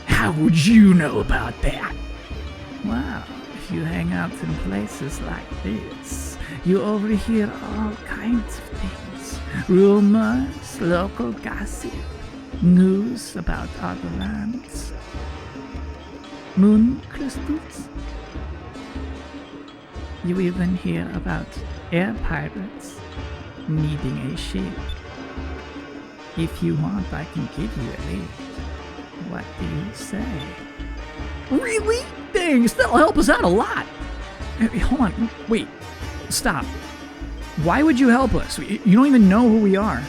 A: How would you know about that?
G: Well, if you hang out in places like this, you overhear all kinds of things. Rumors, local gossip, news about other lands. Moon crystals? You even hear about air pirates needing a ship. If you want, I can give you a lead. What do you say?
A: Really? Thanks, that'll help us out a lot. Hey, hold on, wait, stop. Why would you help us? You don't even know who we are.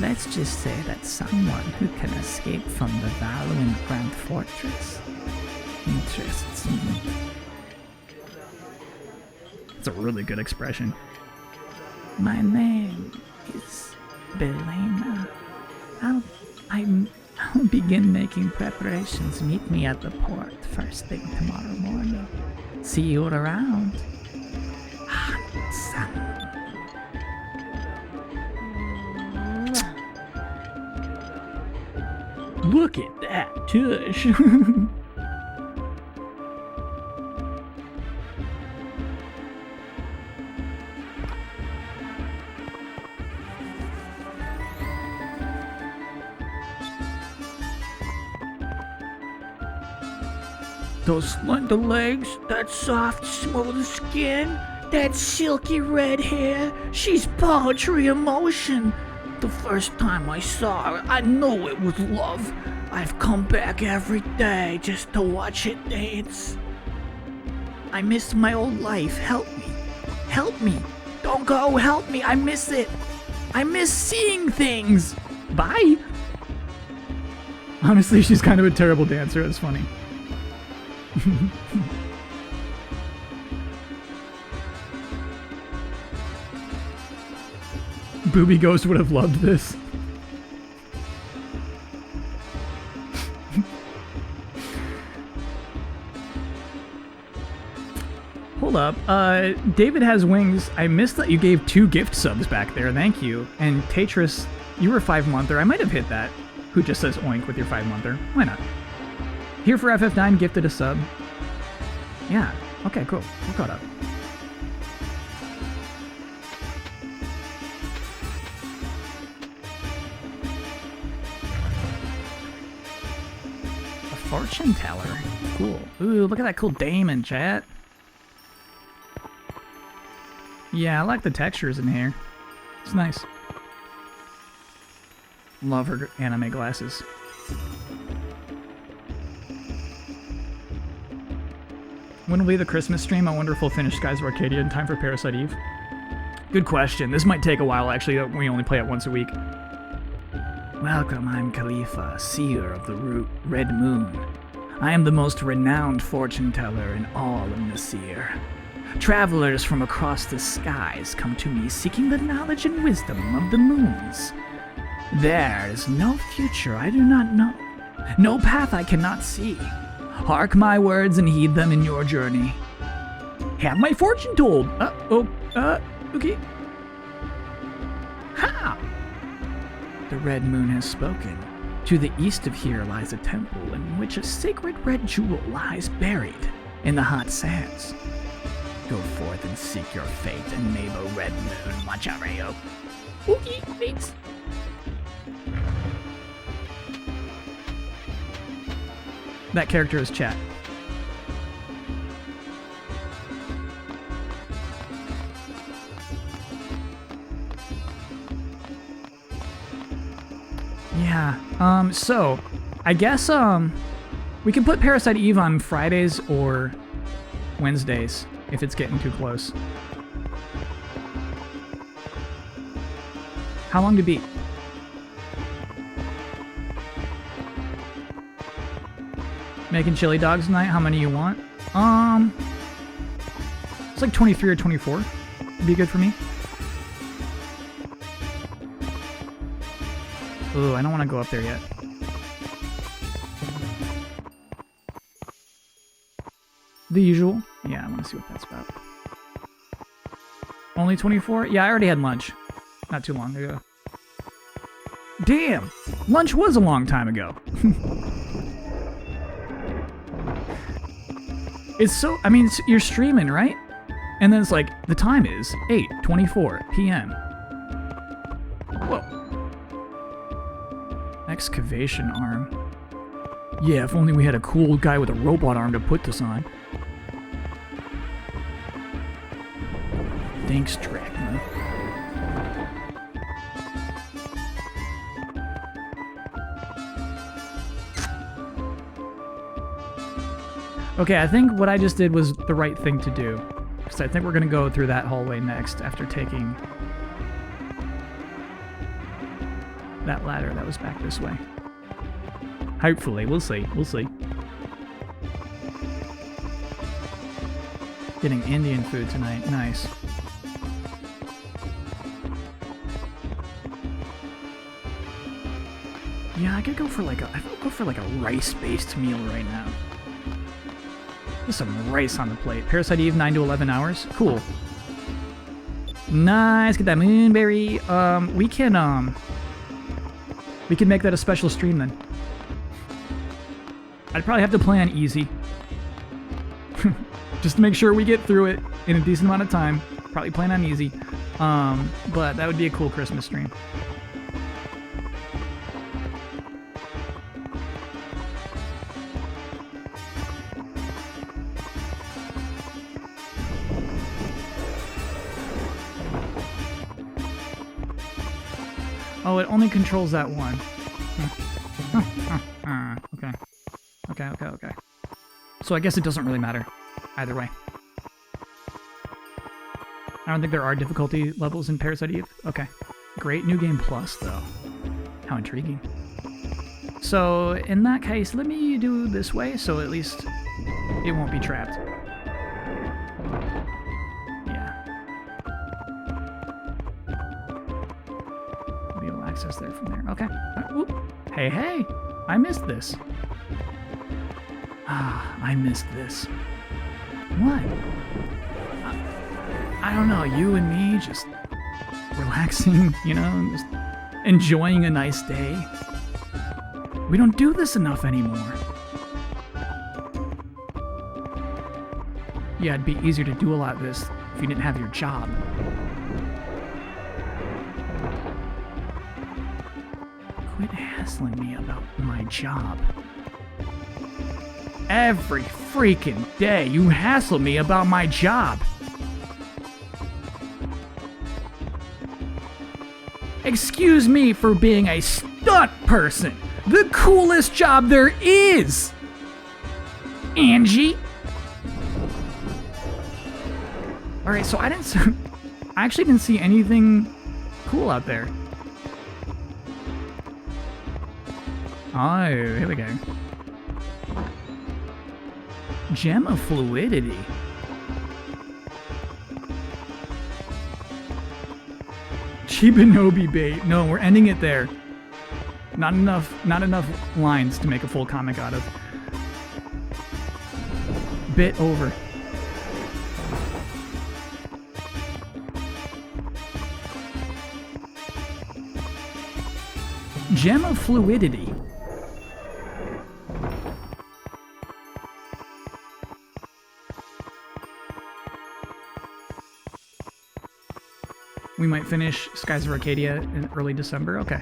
G: Let's just say that someone who can escape from the Valuan Grand Fortress interests me.
A: It's a really good expression.
G: My name is Belena. I'll begin making preparations. Meet me at the port first thing tomorrow morning. See you around. Handsome.
A: Look at that tush.
H: Those slender legs, that soft, smooth skin, that silky red hair, she's poetry in motion. The first time I saw her, I knew it was love. I've come back every day just to watch it dance. I miss my old life. Help me. Help me. Don't go. Help me. I miss it. I miss seeing things.
A: Bye. Honestly, she's kind of a terrible dancer. It's funny. Booby Ghost would have loved this. Hold up. David has wings. I missed that you gave 2 gift subs back there. Thank you. And Tatris, you were a 5-monther. I might have hit that. Who just says oink with your 5-monther. Why not? Here for FF9 gifted a sub. Yeah. Okay, cool. We're caught up. A fortune teller. Cool. Ooh, look at that cool Damon, chat. Yeah, I like the textures in here. It's nice. Love her anime glasses. When will be the Christmas stream? I wonder if we'll finish Skies of Arcadia in time for Parasite Eve. Good question. This might take a while, actually. We only play it once a week. Welcome, I'm Khalifa, seer of the Red Moon. I am the most renowned fortune teller in all of Nasir. Travelers from across the skies come to me seeking the knowledge and wisdom of the moons. There is no future I do not know, no path I cannot see. Hark my words and heed them in your journey. Have my fortune told. Okay. Ha! The red moon has spoken. To the east of here lies a temple in which a sacred red jewel lies buried in the hot sands. Go forth and seek your fate and neighbor red moon. Watch out, Rayo.
G: Okay, thanks.
A: That character is chat. Yeah. So I guess we can put Parasite Eve on Fridays or Wednesdays if it's getting too close. How long to beat? Making chili dogs tonight. How many you want? It's like 23 or 24. Would be good for me. Ooh, I don't want to go up there yet. The usual. Yeah, I want to see what that's about. Only 24? Yeah, I already had lunch. Not too long ago. Damn! Lunch was a long time ago. It's so... I mean, you're streaming, right? And then it's like, the time is 8:24 p.m. Whoa. Excavation arm. Yeah, if only we had a cool guy with a robot arm to put this on. Thanks, Dracula. Okay, I think what I just did was the right thing to do. Because I think we're going to go through that hallway next after taking that ladder that was back this way. Hopefully, we'll see. We'll see. Getting Indian food tonight. Nice. Yeah, I could go for like a rice-based meal right now. There's some rice on the plate. Parasite Eve, 9 to 11 hours. Cool. Nice. Get that moonberry. We can make that a special stream then. I'd probably have to play on easy. Just to make sure we get through it in a decent amount of time. Probably playing on easy. But that would be a cool Christmas stream. Oh, it only controls that one. Okay. So I guess it doesn't really matter either way. I don't think there are difficulty levels in Parasite Eve. Okay. Great New Game Plus, though. How intriguing. So, in that case, let me do this way, so at least it won't be trapped. Access there from there. Okay. Whoop. Hey. I missed this. I missed this. What? I don't know. You and me just relaxing, you know, just enjoying a nice day. We don't do this enough anymore. Yeah, it'd be easier to do a lot of this if you didn't have your job. Quit hassling me about my job. Every freaking day you hassle me about my job. Excuse me for being a stunt person. The coolest job there is. Angie. Alright, so I actually didn't see anything cool out there. Oh, here we go. Gem of Fluidity. Chibinobi bait. No, we're ending it there. Not enough lines to make a full comic out of. bit over. Gem of Fluidity. We might finish Skies of Arcadia in early December. Okay.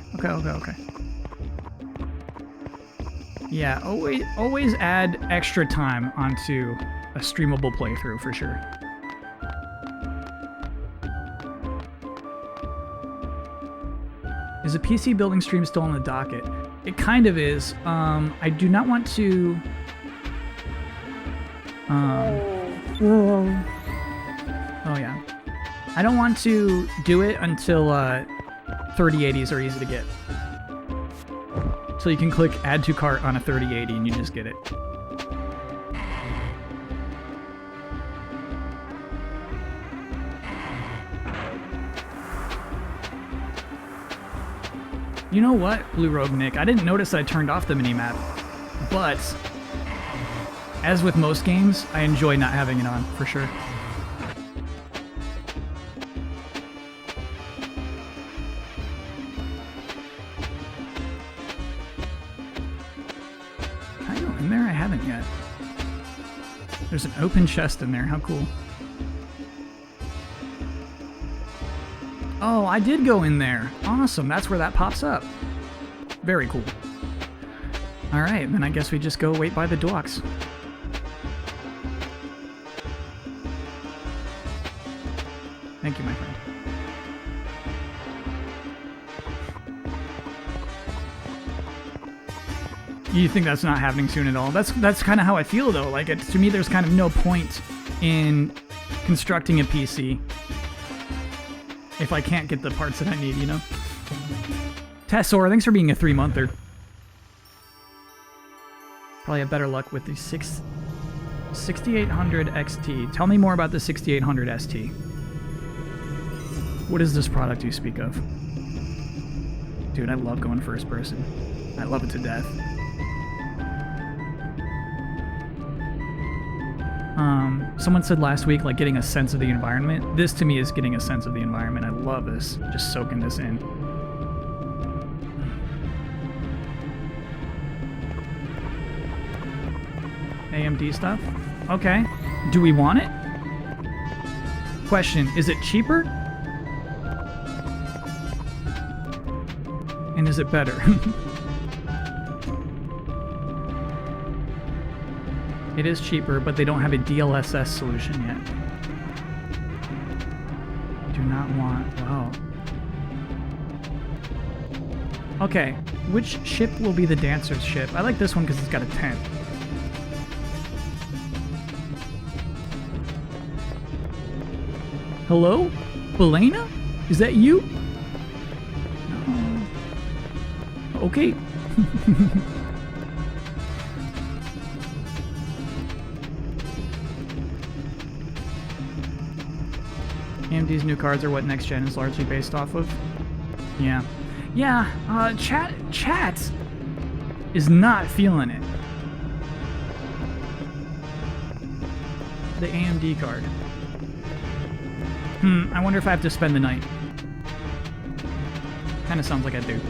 A: Yeah, always add extra time onto a streamable playthrough for sure. Is a PC building stream still on the docket? It kind of is. I do not want to... oh yeah. I don't want to do it until 3080s are easy to get. So you can click add to cart on a 3080 and you just get it. You know what, Blue Rogue Nick? I didn't notice I turned off the minimap, but as with most games, I enjoy not having it on, for sure. Can I go in there? I haven't yet. There's an open chest in there. How cool. Oh, I did go in there. Awesome. That's where that pops up. Very cool. All right, then I guess we just go wait by the docks. Thank you, my friend. You think that's not happening soon at all? That's kind of how I feel, though. Like, to me, there's kind of no point in constructing a PC if I can't get the parts that I need, you know? Tessor, thanks for being a 3-monther. Probably have better luck with the 6800 XT. Tell me more about the 6800 ST. What is this product you speak of? Dude, I love going first person. I love it to death. Someone said last week, like, getting a sense of the environment. This, to me, is getting a sense of the environment. I love this. Just soaking this in. AMD stuff? Okay. Do we want it? Question, is it cheaper? And is it better? It is cheaper, but they don't have a DLSS solution yet. Do not want... Wow. Okay, which ship will be the dancer's ship? I like this one because it's got a tent. Hello? Belena? Is that you? No. Okay. AMD's new cards are what next gen is largely based off of. Yeah. Yeah, chat is not feeling it. The AMD card. I wonder if I have to spend the night. Kinda sounds like I do.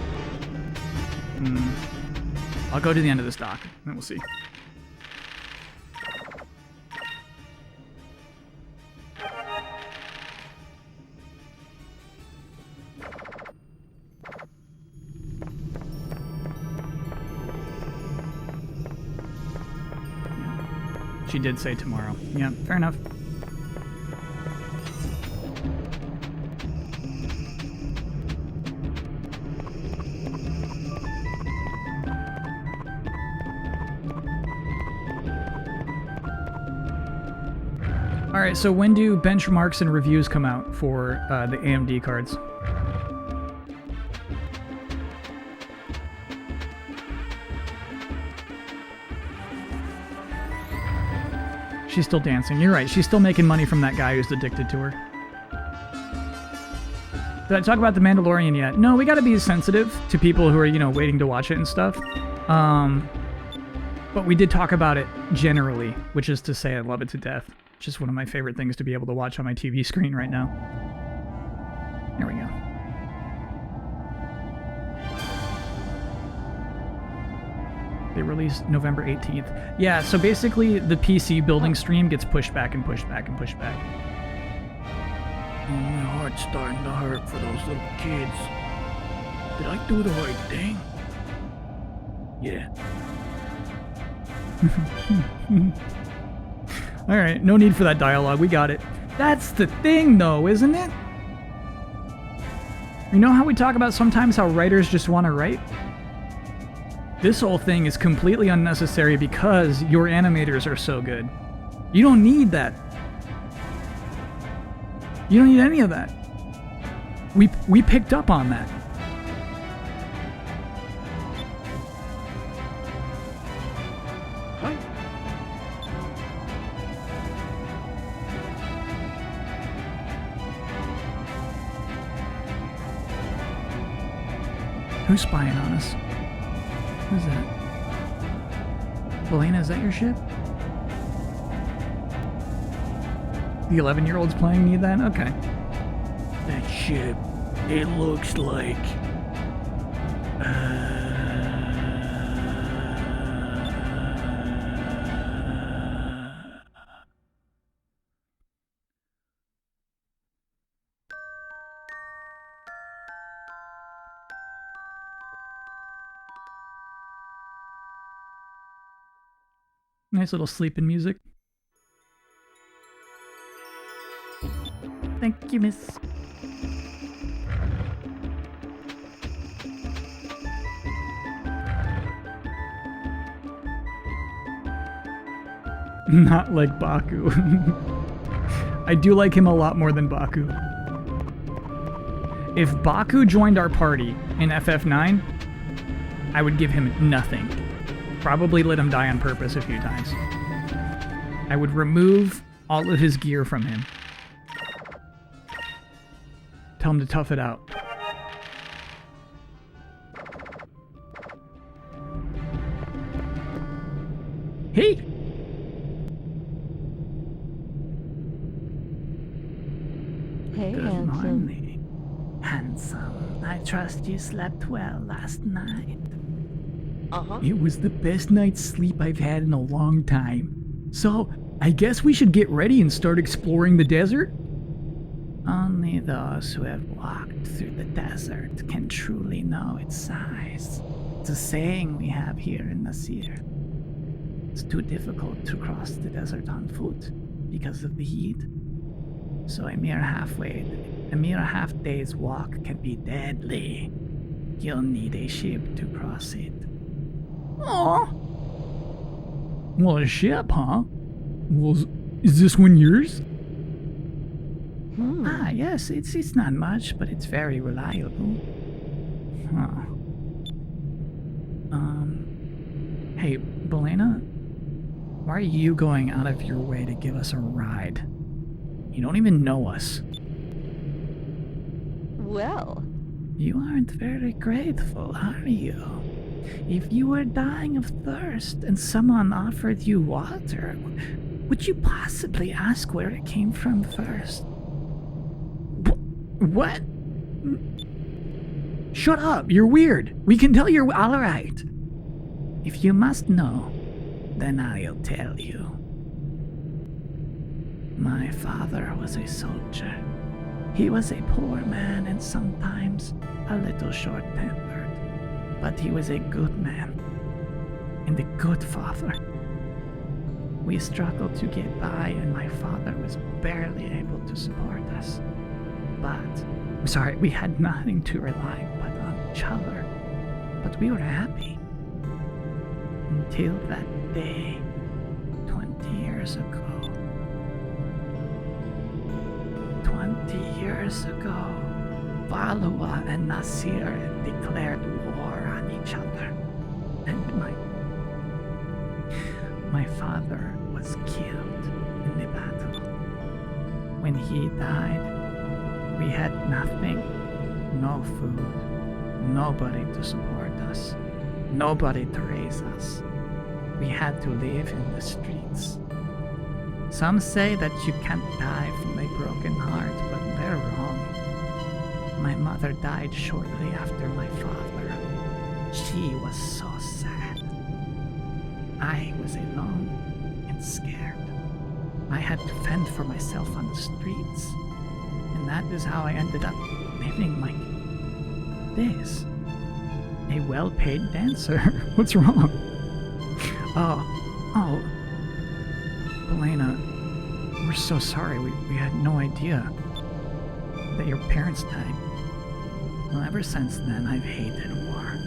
A: I'll go to the end of this dock, and we'll see. She did say tomorrow. Yeah, fair enough. Alright, so when do benchmarks and reviews come out for the AMD cards? She's still dancing. You're right. She's still making money from that guy who's addicted to her. Did I talk about The Mandalorian yet? No, we gotta be sensitive to people who are, you know, waiting to watch it and stuff. But we did talk about it generally, which is to say I love it to death. It's just one of my favorite things to be able to watch on my TV screen right now. There we go. They released November 18th. Yeah, so basically the PC building stream gets pushed back and pushed back and pushed back.
H: Oh, my heart's starting to hurt for those little kids. Did I do the right thing? Yeah.
A: Alright, no need for that dialogue, we got it. That's the thing though, isn't it? You know how we talk about sometimes how writers just want to write? This whole thing is completely unnecessary because your animators are so good. You don't need that. You don't need any of that. We picked up on that.
C: Huh?
A: Who's spying on us? Who's that? Belena, is that your ship? The 11-year-olds playing need that? Okay.
H: That ship, it looks like...
A: Nice little sleeping music.
G: Thank you, miss.
A: Not like Baku. I do like him a lot more than Baku. If Baku joined our party in FF9, I would give him nothing. Probably let him die on purpose a few times. I would remove all of his gear from him. Tell him to tough it out. Hey!
I: Hey,
G: Good
I: handsome.
G: morning. Handsome, I trust you slept well last night.
F: Uh-huh.
A: It was the best night's sleep I've had in a long time. So, I guess we should get ready and start exploring the desert?
G: Only those who have walked through the desert can truly know its size. It's a saying we have here in Nasir. It's too difficult to cross the desert on foot because of the heat. So a mere half day's walk can be deadly. You'll need a ship to cross it.
A: Aw. Well, a ship, huh? Well, is this one yours?
G: Ah, yes, it's not much, but it's very reliable.
A: Huh. Hey, Belena, why are you going out of your way to give us a ride? You don't even know us.
I: Well,
G: You aren't very grateful, are you? If you were dying of thirst and someone offered you water, would you possibly ask where it came from first?
A: What? Shut up, you're weird. We can tell you're alright.
G: If you must know, then I'll tell you. My father was a soldier. He was a poor man and sometimes a little short-tempered, but he was a good man and a good father. We struggled to get by and my father was barely able to support us. But, sorry, we had nothing to rely but on each other. But we were happy. Until that day, 20 years ago. 20 years ago, Valua and Nasir declared war on each other. And my father was killed in the battle. When he died, we had nothing, no food, nobody to support us, nobody to raise us. we had to live in the streets. Some say that you can't die from a broken heart, but they're wrong. My mother died shortly after my father. She was so sad. I was alone and scared. I had to fend for myself on the streets. And that is how I ended up living like this. A well-paid dancer. What's wrong? Oh, Belena, we're so sorry. We had no idea that your parents died. Well, ever since then, I've hated war.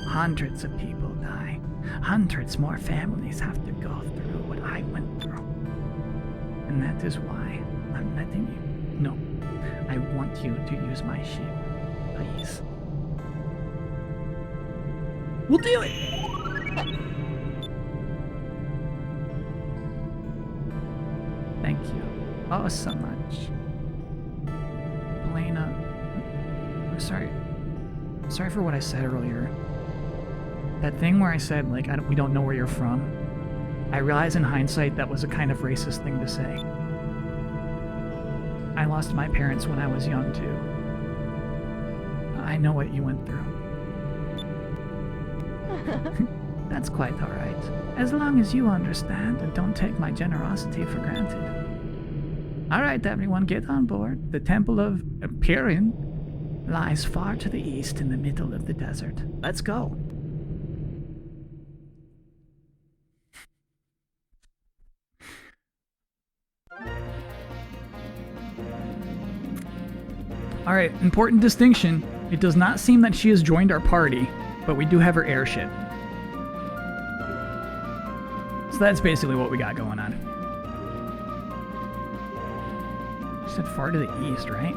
G: Hundreds of people die. Hundreds more families have to go through what I went through. And that is why I'm letting you. No, I want you to use my ship. Please.
A: We'll do it!
G: Thank you. Oh, so much. Belena, I'm sorry. Sorry for what I said earlier. That thing where I said, like, we don't know where you're from. I realize in hindsight that was a kind of racist thing to say. I lost my parents when I was young, too. I know what you went through. That's quite alright. As long as you understand and don't take my generosity for granted. Alright, everyone, get on board. The Temple of Empyrean lies far to the east in the middle of the desert. Let's go.
A: Alright, important distinction. It does not seem that she has joined our party, but we do have her airship. So that's basically what we got going on. She said far to the east, right?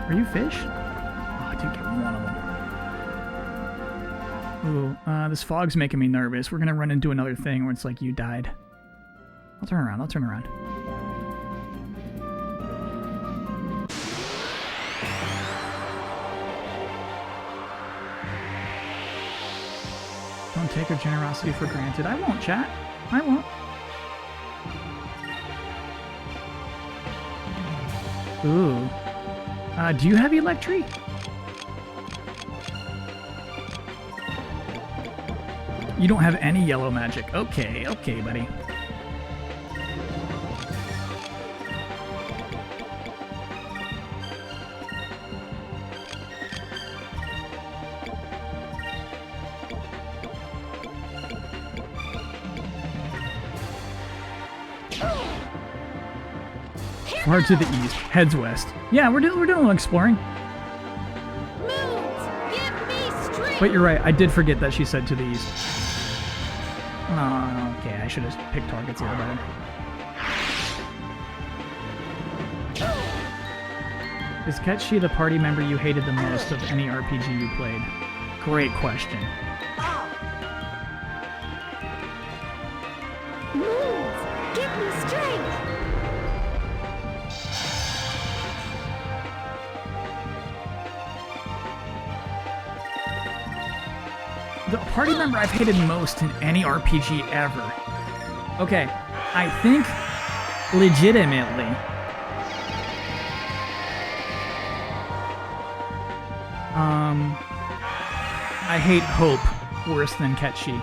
A: Are you fish? Oh, I did get one of them. Ooh, this fog's making me nervous. We're gonna run into another thing where it's like you died. I'll turn around, I'll turn around. Don't take her generosity for granted. I won't, chat. I won't. Ooh. Do you have Electri? You don't have any yellow magic. Okay, okay, buddy. Far to the east, heads west. Yeah, we're doing a little exploring.
B: Moons, give me strength.
A: But you're right, I did forget that she said to the east. Oh, okay, I should have picked targets a little better. Is Ketchi the party member you hated the most of any RPG you played? Great question.
B: Moons, give me strength.
A: The party member I've hated most in any RPG ever. Okay, I think legitimately I hate Hope worse than Ketchi.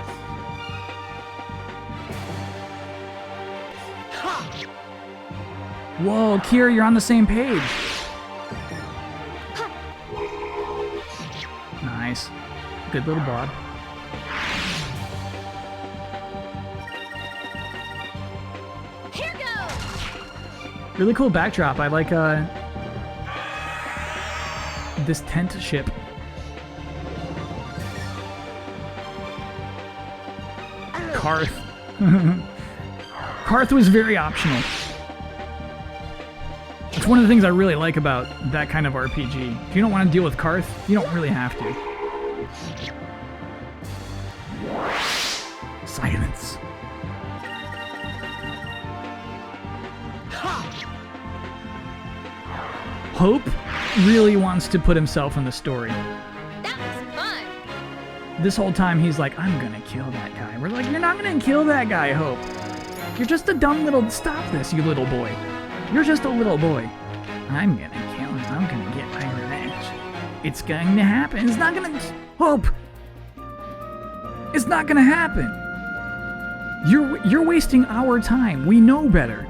A: Whoa, Kira, you're on the same page. Nice. Good little bod.
B: Here goes.
A: Really cool backdrop. I like this tent ship. Karth. Karth was very optional. It's one of the things I really like about that kind of RPG. If you don't want to deal with Karth, you don't really have to. Silence. Hope really wants to put himself in the story.
B: That was fun.
A: This whole time he's like, I'm gonna kill that guy. We're like, you're not gonna kill that guy, Hope. You're just a dumb little... Stop this, you little boy. You're just a little boy. I'm gonna kill him. I'm gonna get my revenge. It's going to happen. It's not gonna... Hope! It's not gonna happen. You're wasting our time. We know better.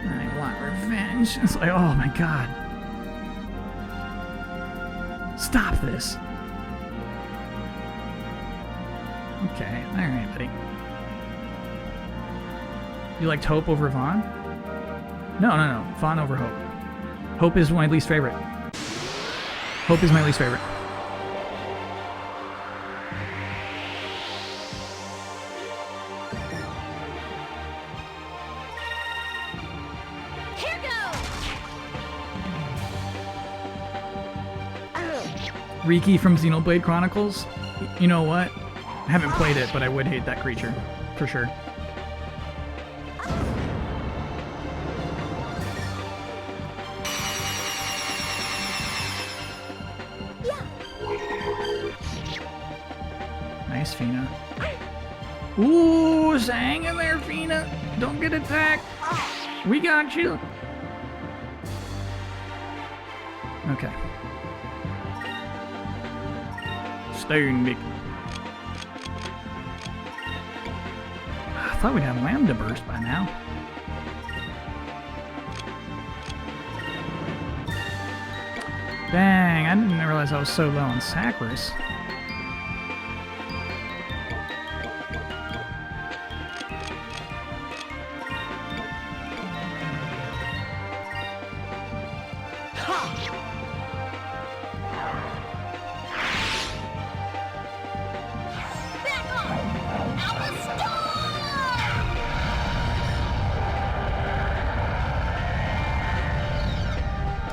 A: I want revenge. It's like, oh my god. Stop this. Okay, alright, buddy. You liked Hope over Vaughn? No. Vaughn over Hope. Hope is my least favorite. Hope is my least favorite.
B: Here goes.
A: Riki from Xenoblade Chronicles? You know what? I haven't played it, but I would hate that creature. For sure. Nice, Fina. Ooh, hang in there, Fina. Don't get attacked. We got you. Okay. Stone Nick. I thought we'd have Lambda Burst by now. Dang, I didn't realize I was so low on Sacris.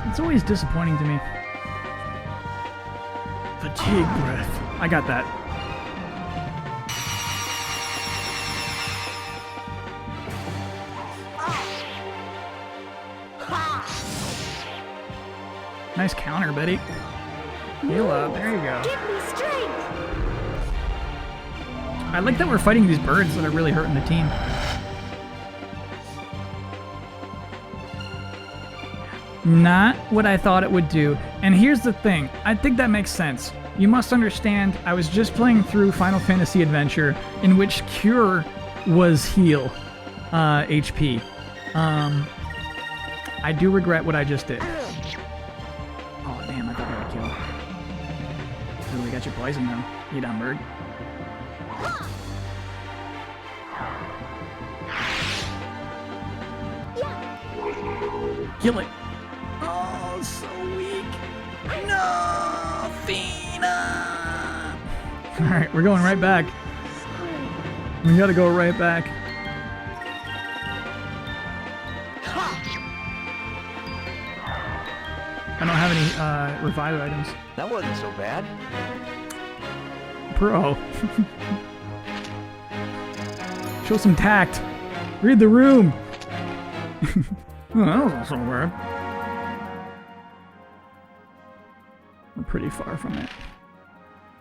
A: It's always disappointing to me. Fatigue breath. I got that. Nice counter, Betty. Heal up. There you go.
B: Give me strength.
A: I like that we're fighting these birds that are really hurting the team. Not what I thought it would do. And here's the thing. I think that makes sense. You must understand, I was just playing through Final Fantasy Adventure, in which Cure was heal HP. I do regret what I just did. Oh, damn, I thought I would kill. Ooh, we got your poison, though. You dumb bird. Kill it. Oh, so weak. No, Fina. All right, we're going right back. We gotta go right back. I don't have any revive items.
F: That wasn't so bad.
A: Bro. Show some tact. Read the room. Oh, that wasn't so bad. We're pretty far from it.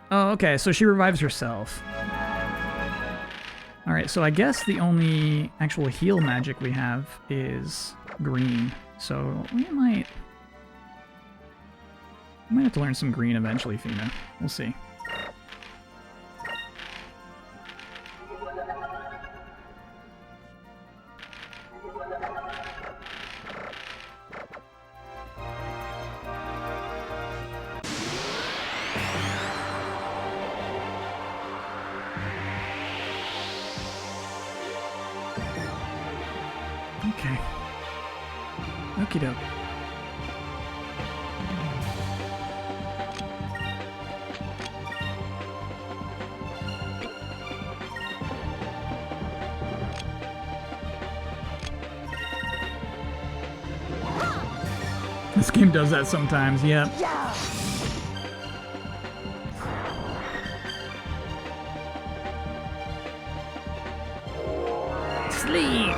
A: Oh, okay, so she revives herself. Alright, so I guess the only actual heal magic we have is green. So we might have to learn some green eventually, Fina. We'll see. Okay. Okie doke. This game does that sometimes, yeah. Sleep.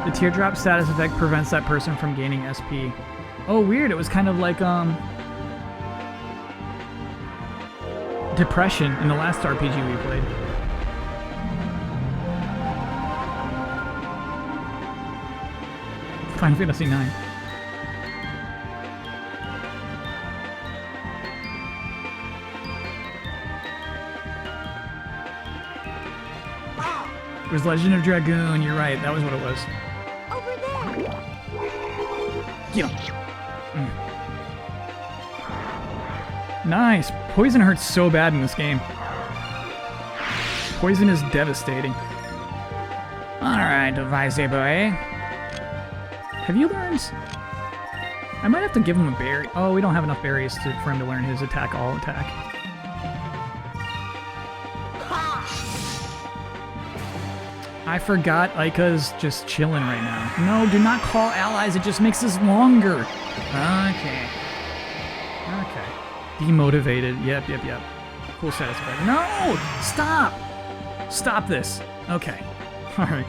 A: The teardrop status effect prevents that person from gaining SP. Oh, weird. It was kind of like, depression in the last RPG we played. Final Fantasy 9. It was Legend of Dragoon, you're right, that was what it was.
B: Over there.
A: Yeah. Nice! Poison hurts so bad in this game. Poison is devastating.
D: Alright, Vicey boy.
A: Have you learned? I might have to give him a berry. Oh, we don't have enough berries for him to learn his attack all attack. I forgot Aika's just chilling right now. No, do not call allies. It just makes this longer. Okay. Okay. Demotivated. Yep. Cool status effect. No! Stop! Stop this. Okay. Alright.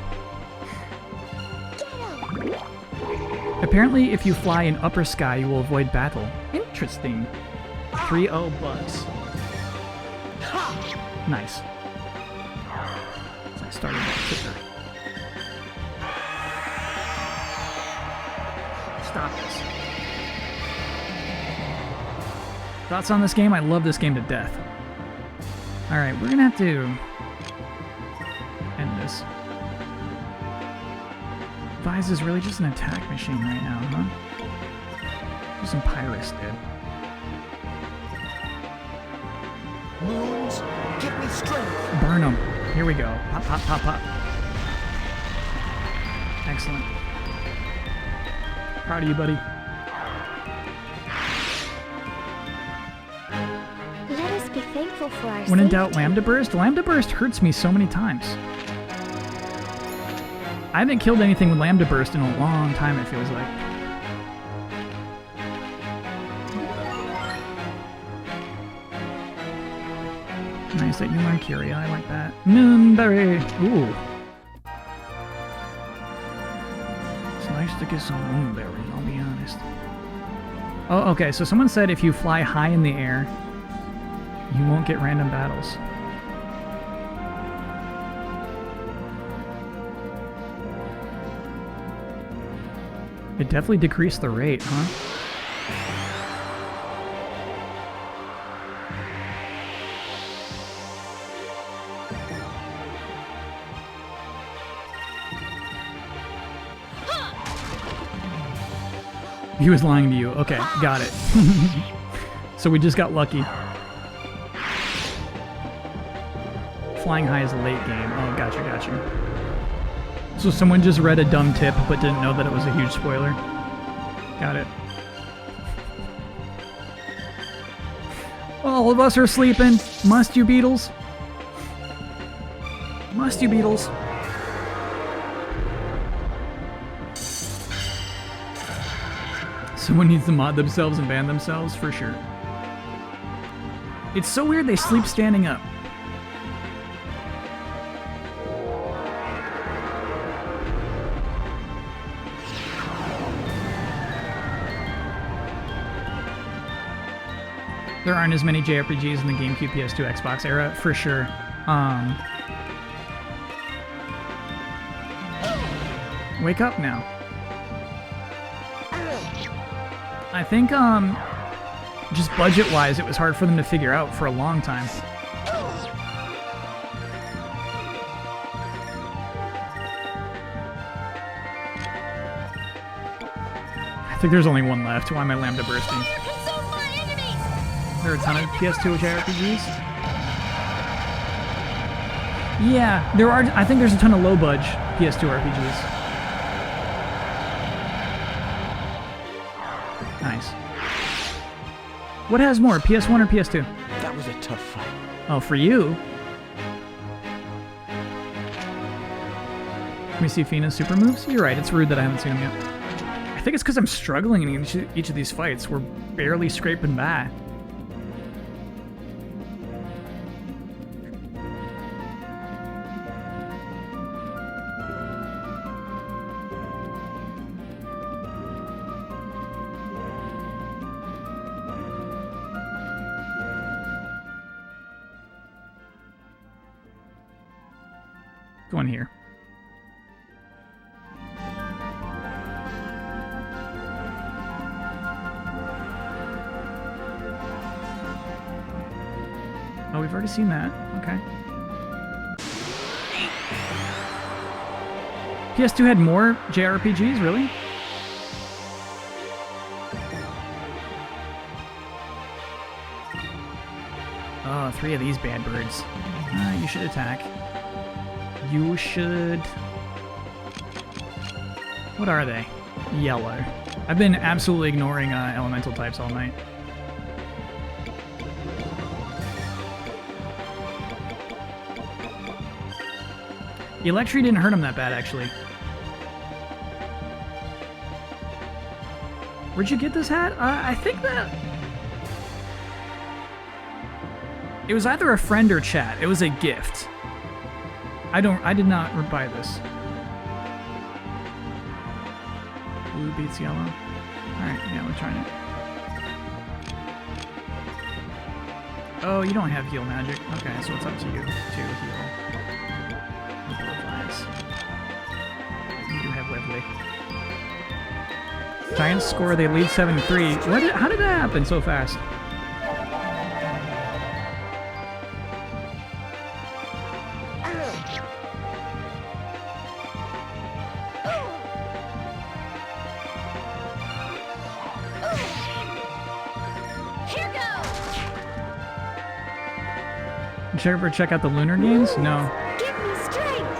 A: Apparently, if you fly in upper sky, you will avoid battle. Interesting. 3-0 bugs. Nice. So I started that quicker. Stop this. Thoughts on this game? I love this game to death. Alright, we're gonna have to end this. Vise is really just an attack machine right now, huh? Do some Pyrus, dude.
F: Moons, give me strength.
A: Burn them. Here we go. Pop, pop, pop, pop. Excellent. Proud of you, buddy.
B: Let us be thankful for our
A: When in doubt,
B: safety.
A: Lambda Burst? Lambda Burst hurts me so many times. I haven't killed anything with Lambda Burst in a long time, it feels like. Nice that you learn Curia, I like that. Moonberry! Ooh. It's nice to get some moonberry, I'll be honest. Oh, okay, so someone said if you fly high in the air, you won't get random battles. It definitely decreased the rate, huh? He was lying to you. Okay, got it. So we just got lucky. Flying high is a late game. Oh, gotcha. So someone just read a dumb tip but didn't know that it was a huge spoiler. Got it. All of us are sleeping. Must you, Beatles? Must you, Beatles? Someone needs to mod themselves and ban themselves, for sure. It's so weird they sleep standing up. There aren't as many JRPGs in the GameCube, PS2, Xbox era, for sure. Wake up now. I think, just budget-wise, it was hard for them to figure out for a long time. I think there's only one left. Why am I lambda bursting?
B: Consume my enemies!
A: There are a ton of PS2 JRPGs. Yeah, there are. I think there's a ton of low-budge PS2 RPGs. Nice. What has more, PS1 or PS2?
F: That was a tough fight.
A: Oh, for you? Let me see Fina's super moves. You're right, it's rude that I haven't seen them yet. I think it's because I'm struggling in each of these fights. We're barely scraping by. Go in here. Oh, we've already seen that. Okay. PS2 had more JRPGs, really? Oh, 3 of these bad birds. You should attack. You should... What are they? Yellow. I've been absolutely ignoring elemental types all night. Electri didn't hurt him that bad, actually. Where'd you get this hat? I think that... It was either a friend or chat. It was a gift. I did not buy this. Blue beats yellow. Alright, yeah, we're trying it. Oh, you don't have heal magic. Okay, so it's up to you to heal. You do have Lively. Giants score, they lead 7-3. How did that happen so fast? Did you ever check out the Lunar games? No.
B: Give me strength.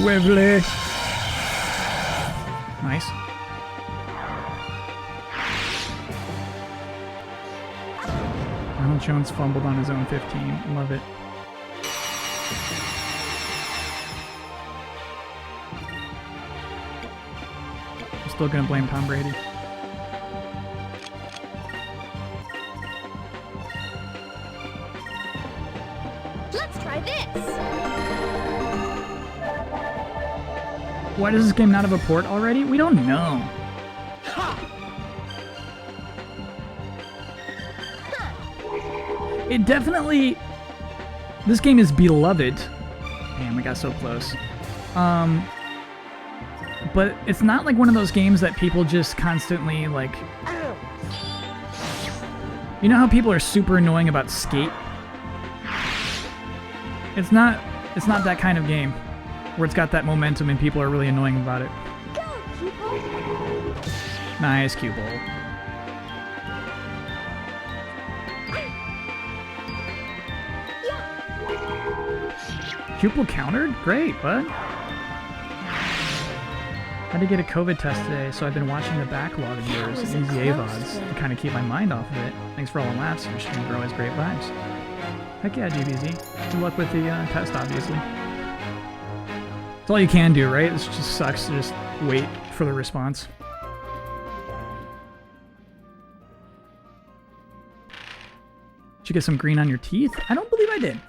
A: Wively. Nice. Arnold Jones fumbled on his own 15. Love it. I'm still gonna blame Tom Brady. Why does this game not have a port already? We don't know. It definitely... This game is beloved. Damn, we got so close. But it's not like one of those games that people just constantly, like... You know how people are super annoying about Skate? It's not that kind of game. Where it's got that momentum and people are really annoying about it.
B: Go, Cupel.
A: Nice, Cupel. Cupel countered? Great, bud. Had to get a COVID test today, so I've been watching the backlog of yours and Easy AVODs to kind of keep my mind off of it. Thanks for all the laughs. Your streams are always great vibes. Heck yeah, GBZ. Good luck with the test, obviously. That's all you can do, right? It just sucks to just wait for the response. Did you get some green on your teeth? I don't believe I did.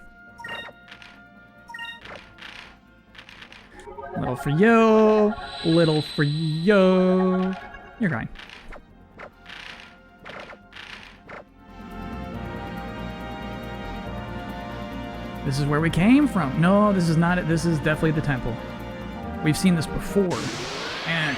A: Little for you. Little for you. You're fine. This is where we came from. No, this is not it. This is definitely the temple. We've seen this before. And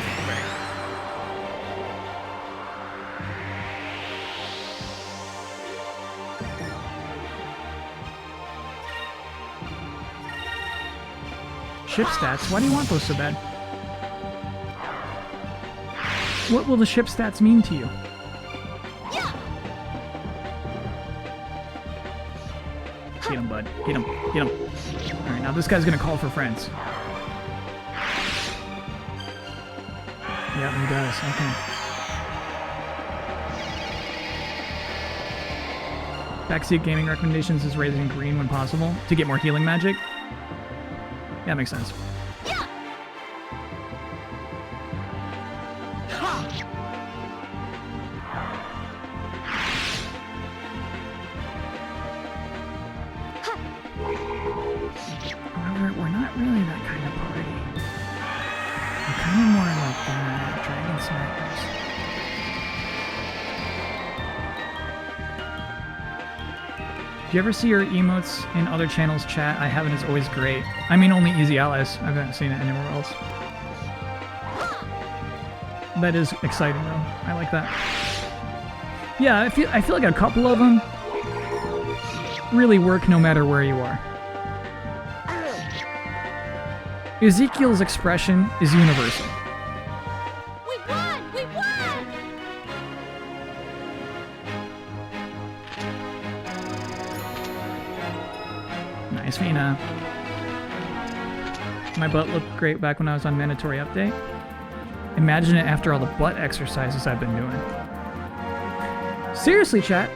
A: ship stats. Why do you want those so bad? What will the ship stats mean to you? Get him, bud. Get him. Get him. Alright, now this guy's gonna call for friends. Yeah, he does. Okay. Backseat gaming recommendations is raising green when possible to get more healing magic. Yeah, makes sense. We're not really that kind of party. We're kind of more like Dragon Smackers. Do you ever see your emotes in other channels chat? I haven't, it's always great. I mean, only Easy Allies. I haven't seen it anywhere else. That is exciting, though. I like that. Yeah, I feel like a couple of them really work no matter where you are. Ezekiel's expression is universal.
B: We won! We won!
A: Nice, Vina. My butt looked great back when I was on mandatory update. Imagine it after all the butt exercises I've been doing. Seriously, chat.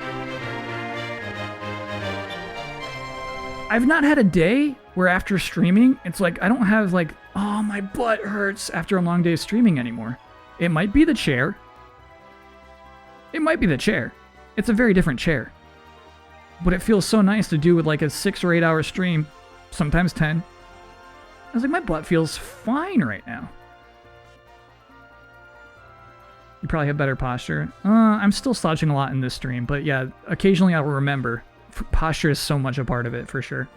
A: I've not had a day where after streaming, it's like I don't have like, oh, my butt hurts after a long day of streaming anymore. It might be the chair. It might be the chair. It's a very different chair. But it feels so nice to do with like a 6 or 8 hour stream, sometimes 10. I was like, my butt feels fine right now. You probably have better posture. I'm still slouching a lot in this stream, but yeah, occasionally I'll remember. Posture is so much a part of it, for sure.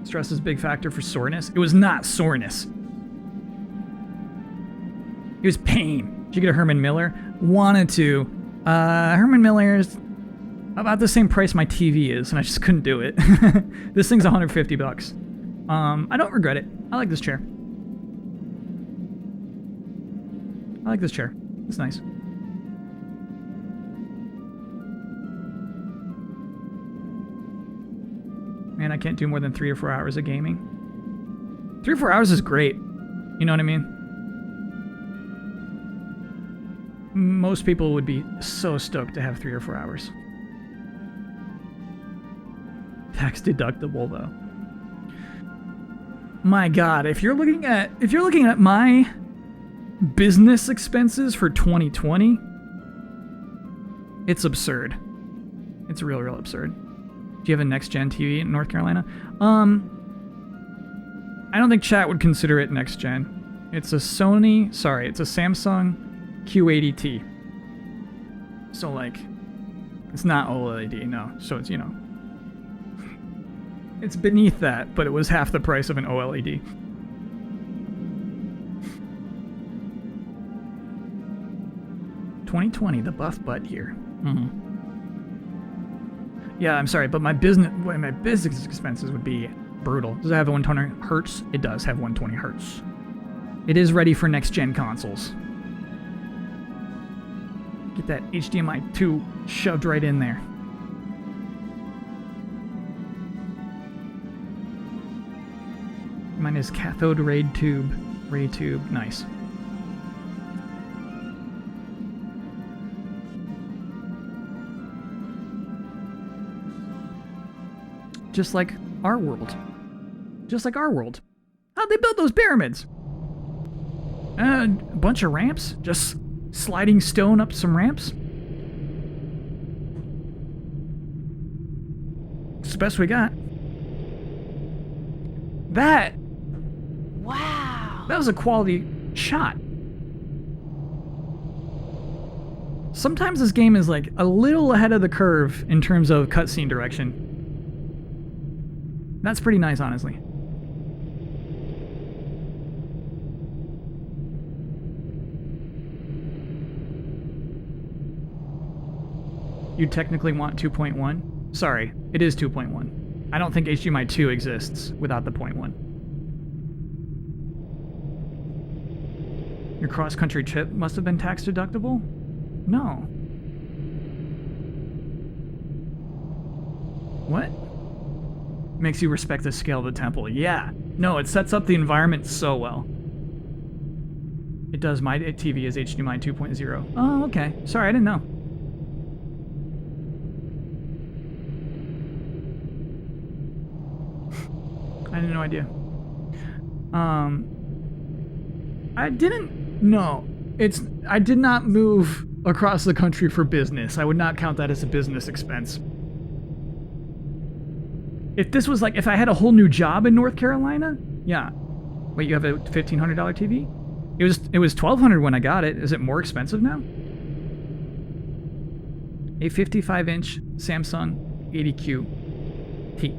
A: Stress is a big factor for soreness. It was not soreness. It was pain. Did you get a Herman Miller? Wanted to. Herman Miller is about the same price my TV is, and I just couldn't do it. This thing's 150 bucks. I don't regret it. I like this chair. I like this chair. It's nice. Man, I can't do more than 3 or 4 hours of gaming. 3 or 4 hours is great. You know what I mean? Most people would be so stoked to have 3 or 4 hours. Tax deductible though. My God, if you're looking at my business expenses for 2020, it's absurd. It's real absurd. Do you have a next-gen TV in North Carolina? I don't think chat would consider it next-gen. It's a Samsung Q80T. So, like, it's not OLED, no. So it's, you know, it's beneath that, but it was half the price of an OLED. $2020, the buff butt here. Mm-hmm. Yeah, I'm sorry, but my business expenses would be brutal. Does it have 120 hertz? It does have 120 hertz. It is ready for next-gen consoles. Get that HDMI 2 shoved right in there. Mine is cathode ray tube. Nice. Just like our world. Just like our world. How'd they build those pyramids? A bunch of ramps? Just sliding stone up some ramps? It's the best we got. That...
B: Wow.
A: That was a quality shot. Sometimes this game is like a little ahead of the curve in terms of cutscene direction. That's pretty nice, honestly. You technically want 2.1? Sorry, it is 2.1. I don't think HDMI 2 exists without the 0.1. Your cross-country trip must have been tax deductible? No. What? Makes you respect the scale of the temple. Yeah. No, it sets up the environment so well. It does. My TV is HDMI 2.0. Oh, okay. Sorry, I didn't know. I had no idea. I didn't... No. I did not move across the country for business. I would not count that as a business expense. If this was like, if I had a whole new job in North Carolina, yeah. Wait, you have a $1,500 TV? It was $1,200 when I got it. Is it more expensive now? a 55-inch Samsung 80Q T.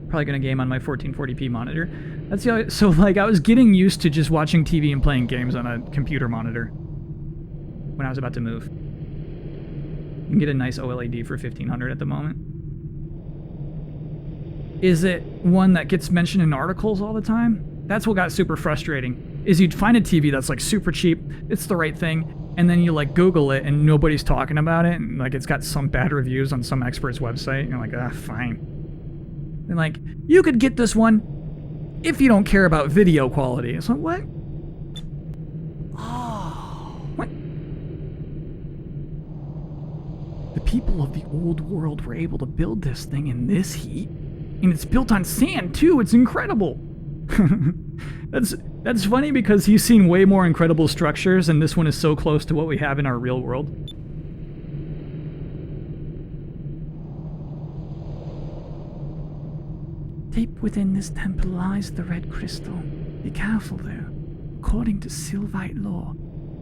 A: Probably gonna game on my 1440p monitor. That's the other, so like I was getting used to just watching TV and playing games on a computer monitor when I was about to move. You can get a nice OLED for $1,500 at the moment. Is it one that gets mentioned in articles all the time? That's what got super frustrating. Is you'd find a TV that's like super cheap, it's the right thing, and then you like Google it and nobody's talking about it, and like it's got some bad reviews on some expert's website, and you're like, ah, fine. And like, you could get this one if you don't care about video quality. So what? Oh. What? The people of the old world were able to build this thing in this heat. And it's built on sand too, it's incredible. That's funny because he's seen way more incredible structures and this one is so close to what we have in our real world.
G: Deep within this temple lies the red crystal. Be careful there. According to Sylvite law,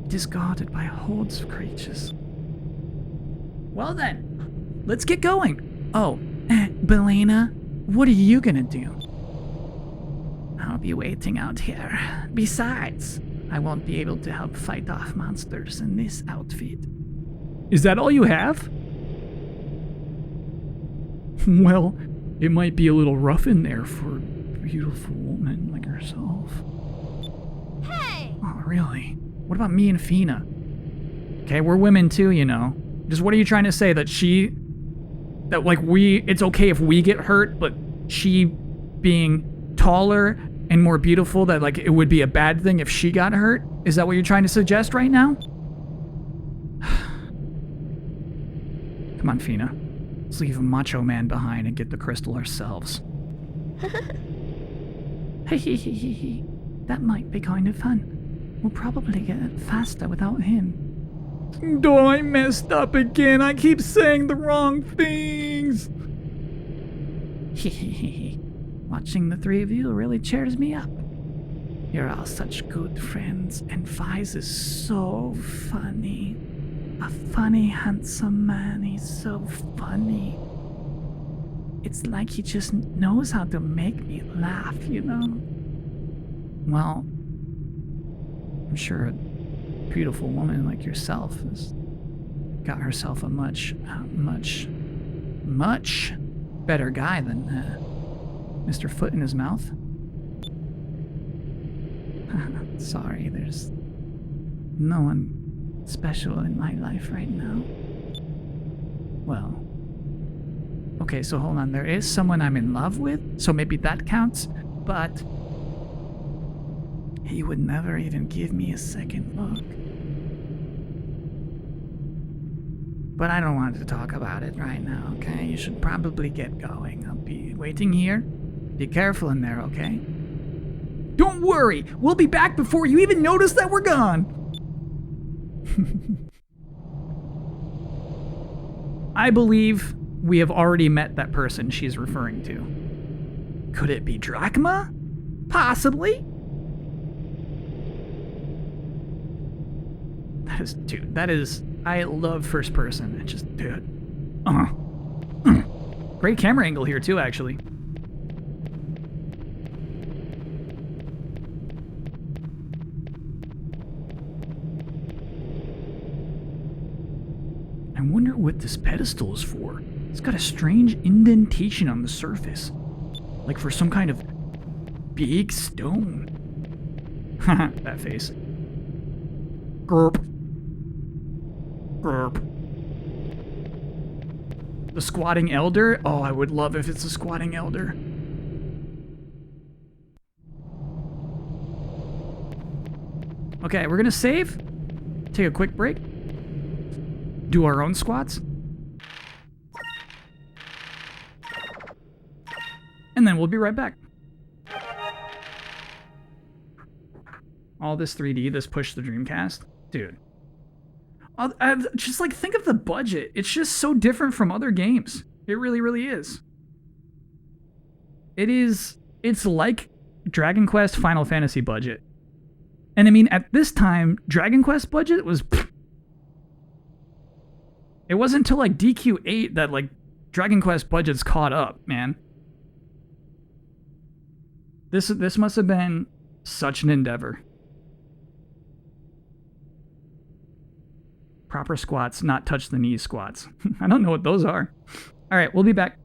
G: it is guarded by hordes of creatures.
A: Well then, let's get going.
G: Oh, Belena, what are you gonna do? I'll be waiting out here. Besides, I won't be able to help fight off monsters in this outfit.
A: Is that all you have? Well, it might be a little rough in there for a beautiful woman like herself.
B: Hey!
A: Oh, really? What about me and Fina? Okay, we're women too, you know. Just what are you trying to say? That like it's okay if we get hurt, but she being taller and more beautiful, that like it would be a bad thing if she got hurt? Is that what you're trying to suggest right now? Come on, Fina. Let's leave a macho man behind and get the crystal ourselves.
G: Hehehehe. That might be kind of fun. We'll probably get it faster without him.
A: Oh, I messed up again. I keep saying the wrong things.
G: Hehehehe. Watching the three of you really cheers me up. You're all such good friends, and Fies is so funny. A funny, handsome man. He's so funny. It's like he just knows how to make me laugh, you know? Well, I'm sure a beautiful woman like yourself has got herself a much better guy than Mr. Foot in his mouth. Sorry, there's no one special in my life right now. Well, okay, so hold on. There is someone I'm in love with, so maybe that counts, but he would never even give me a second look. But I don't want to talk about it right now, okay? You should probably get going. I'll be waiting here. Be careful in there, okay?
A: Don't worry, we'll be back before you even notice that we're gone. I believe we have already met that person she's referring to. Could it be Drachma? Possibly. That is, I love first person. It's just, dude. Great camera angle here too, actually. I wonder what this pedestal is for. It's got a strange indentation on the surface. Like for some kind of big stone. Haha, that face. Grp. Grp. The squatting elder? Oh, I would love if it's a squatting elder. Okay, we're gonna save. Take a quick break. Do our own squats. And then we'll be right back. All this 3D, this push the Dreamcast. Dude. Just like think of the budget. It's just so different from other games. It really, really is. It's like Dragon Quest Final Fantasy budget. And I mean, at this time, Dragon Quest budget was It wasn't until like DQ8 that like Dragon Quest budgets caught up, man. This must have been such an endeavor. Proper squats, not touch the knees squats. I don't know what those are. All right, we'll be back.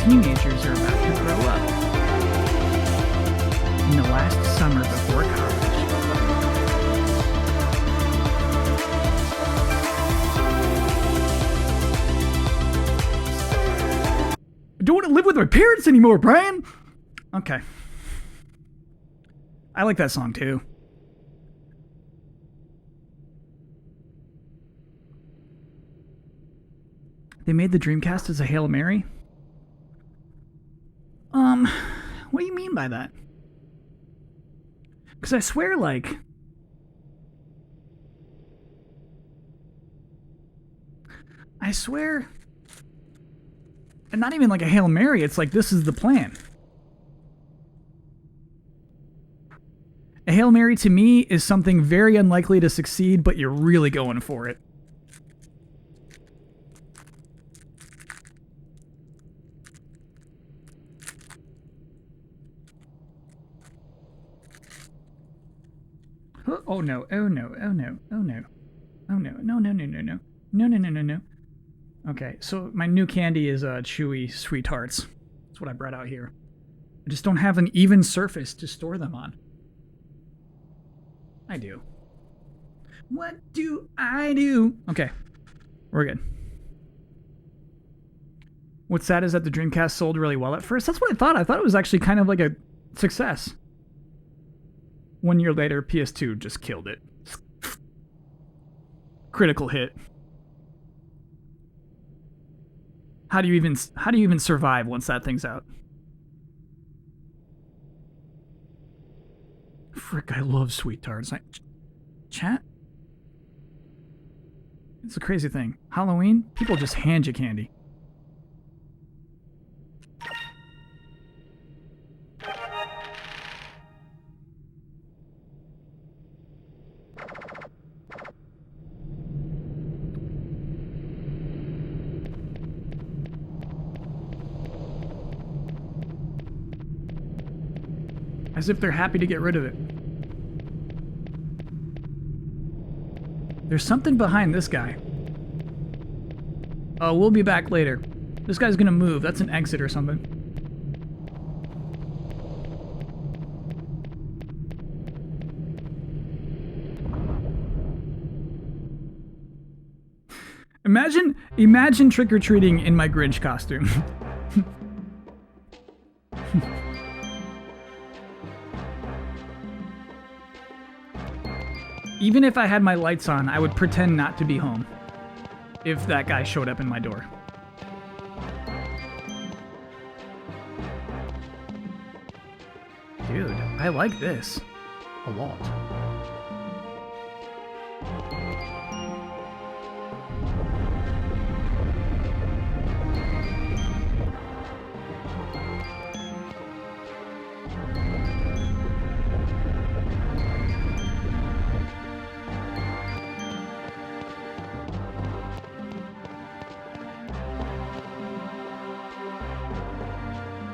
A: Teenagers are about to grow up. In the last summer before college. I don't want to live with my parents anymore, Brian! Okay. I like that song too. They made the Dreamcast as a Hail Mary? What do you mean by that? Because I swear, like... I swear... And not even like a Hail Mary, it's like this is the plan. A Hail Mary to me is something very unlikely to succeed, but you're really going for it. Oh no, oh no, oh no, oh no. Oh no, no, no, no, no, no. No, no, no, no, no. Okay, so my new candy is chewy sweethearts. That's what I brought out here. I just don't have an even surface to store them on. I do. What do I do? Okay, we're good. What's sad is that the Dreamcast sold really well at first. That's what I thought. I thought it was actually kind of like a success. 1 year later, PS2 just killed it. Critical hit. How do you even survive once that thing's out? Frick, I love sweet tarts. Chat? It's a crazy thing. Halloween, people just hand you candy. As if they're happy to get rid of it. There's something behind this guy. Oh, we'll be back later. This guy's gonna move. That's an exit or something. Imagine trick-or-treating in my Grinch costume. Even if I had my lights on, I would pretend not to be home if that guy showed up in my door. Dude, I like this a lot.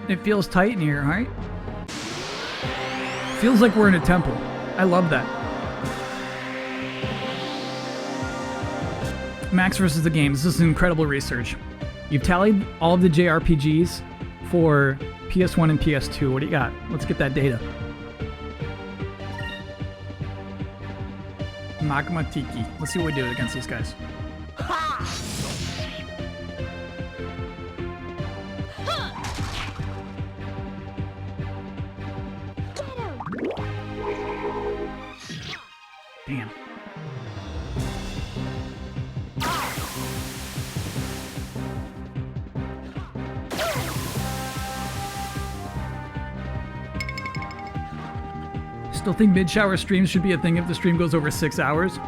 A: It feels tight in here, right? Feels like we're in a temple. I love that. Max versus the games. This is incredible research. You've tallied all of the JRPGs for PS1 and PS2. What do you got? Let's get that data. Magma Tiki. Let's see what we do against these guys. Damn. Still think mid-shower streams should be a thing if the stream goes over 6 hours.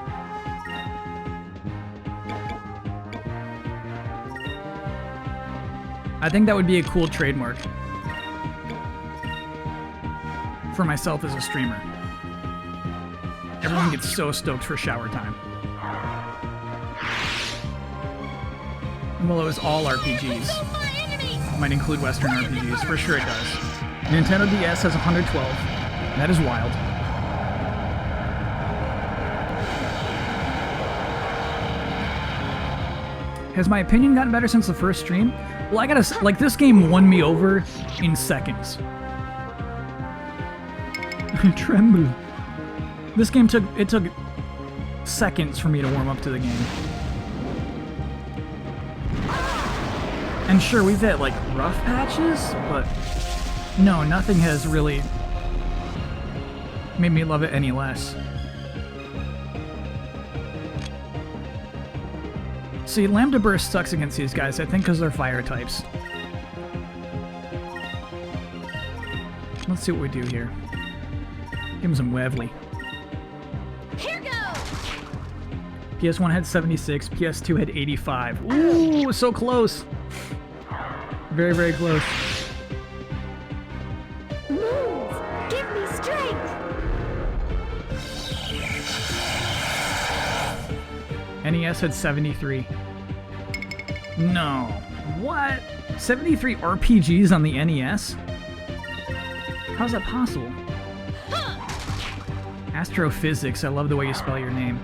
A: I think that would be a cool trademark for myself as a streamer. Everyone gets so stoked for shower time. And well, it was all RPGs. Might include Western RPGs, for sure it does. Nintendo DS has 112. That is wild. Has my opinion gotten better since the first stream? Well, I gotta, like, this game won me over in seconds. Tremble. This game took seconds for me to warm up to the game. And sure, we've hit, like, rough patches, but no, nothing has really made me love it any less. See, Lambda Burst sucks against these guys, I think because they're fire types. Let's see what we do here. Give him some Wevely.
B: Here goes!
A: PS1 had 76, PS2 had 85. Ooh, so close. Very, very close.
B: Move! Give me strength!
A: NES had 73. No. What? 73 RPGs on the NES? How's that possible? Astrophysics, I love the way you spell your name.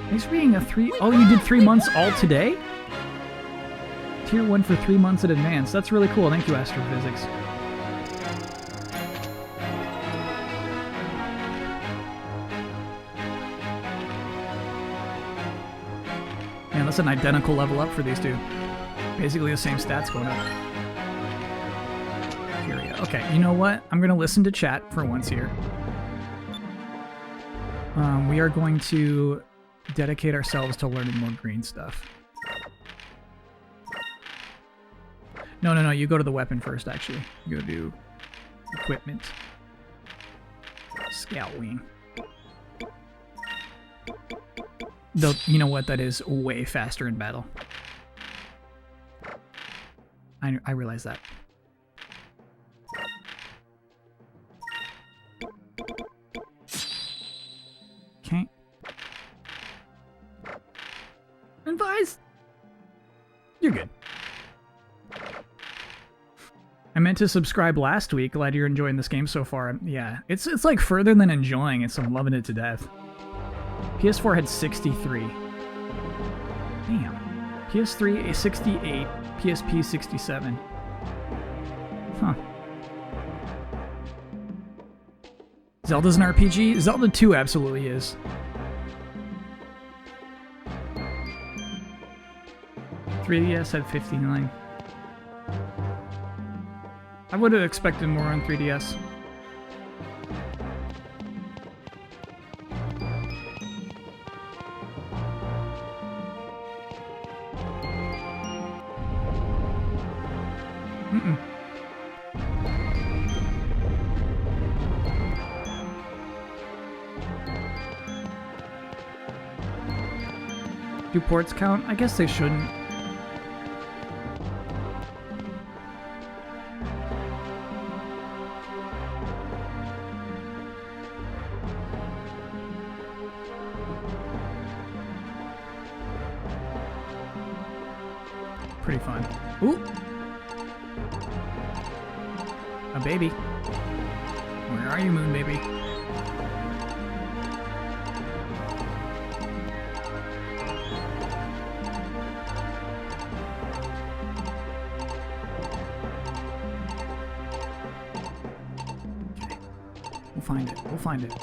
A: Thanks for being a 3... Oh, you did 3 months all today? Tier 1 for 3 months in advance. That's really cool. Thank you, Astrophysics. Man, that's an identical level up for these two. Basically the same stats going up. Here we go. Okay, you know what? I'm going to listen to chat for once here. We are going to dedicate ourselves to learning more green stuff. No, no, no, you go to the weapon first, actually. You go to equipment. Scout wing. Though, you know what? That is way faster in battle. I realize that. Okay. Advise! You're good. I meant to subscribe last week. Glad you're enjoying this game so far. Yeah, it's like further than enjoying it, so I'm loving it to death. PS4 had 63. Damn. PS3 68. PSP 67. Huh. Zelda's an RPG? Zelda 2 absolutely is. .3DS had 59. I would have expected more on 3DS. Do ports count? I guess they shouldn't. Pretty fun. Ooh! A baby. Where are you, moon baby? We'll find it. We'll find it.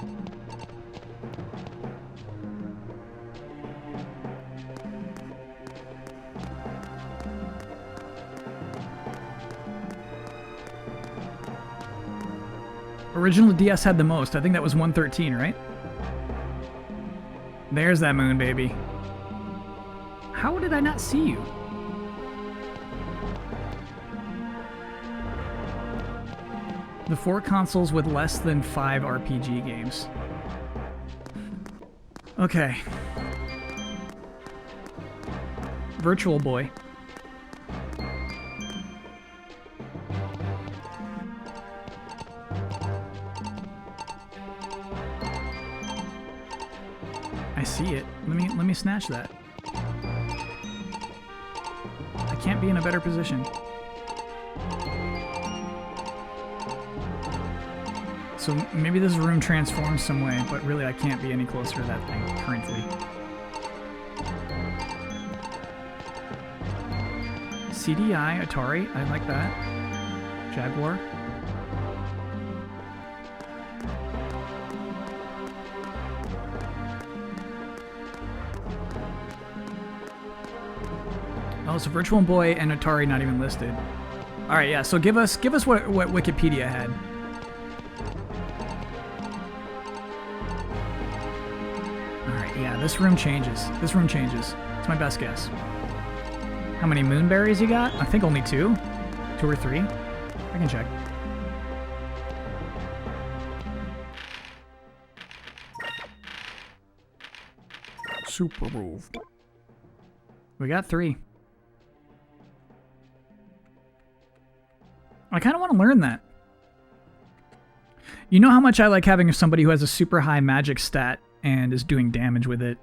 A: Original DS had the most. I think that was 113, right? There's that moon, baby. How did I not see you? The 4 consoles with less than 5 RPG games. Okay. Virtual Boy. I see it. Let me snatch that. I can't be in a better position. So maybe this room transforms some way, but really I can't be any closer to that thing currently. CDI, Atari, I like that. Jaguar. Oh, so Virtual Boy and Atari not even listed. All right, yeah. So give us what Wikipedia had. All right, yeah. This room changes. This room changes. It's my best guess. How many moonberries you got? I think only 2, 2 or 3. I can check.
E: Super move.
A: We got 3. I kind of want to learn that. You know how much I like having somebody who has a super high magic stat and is doing damage with it.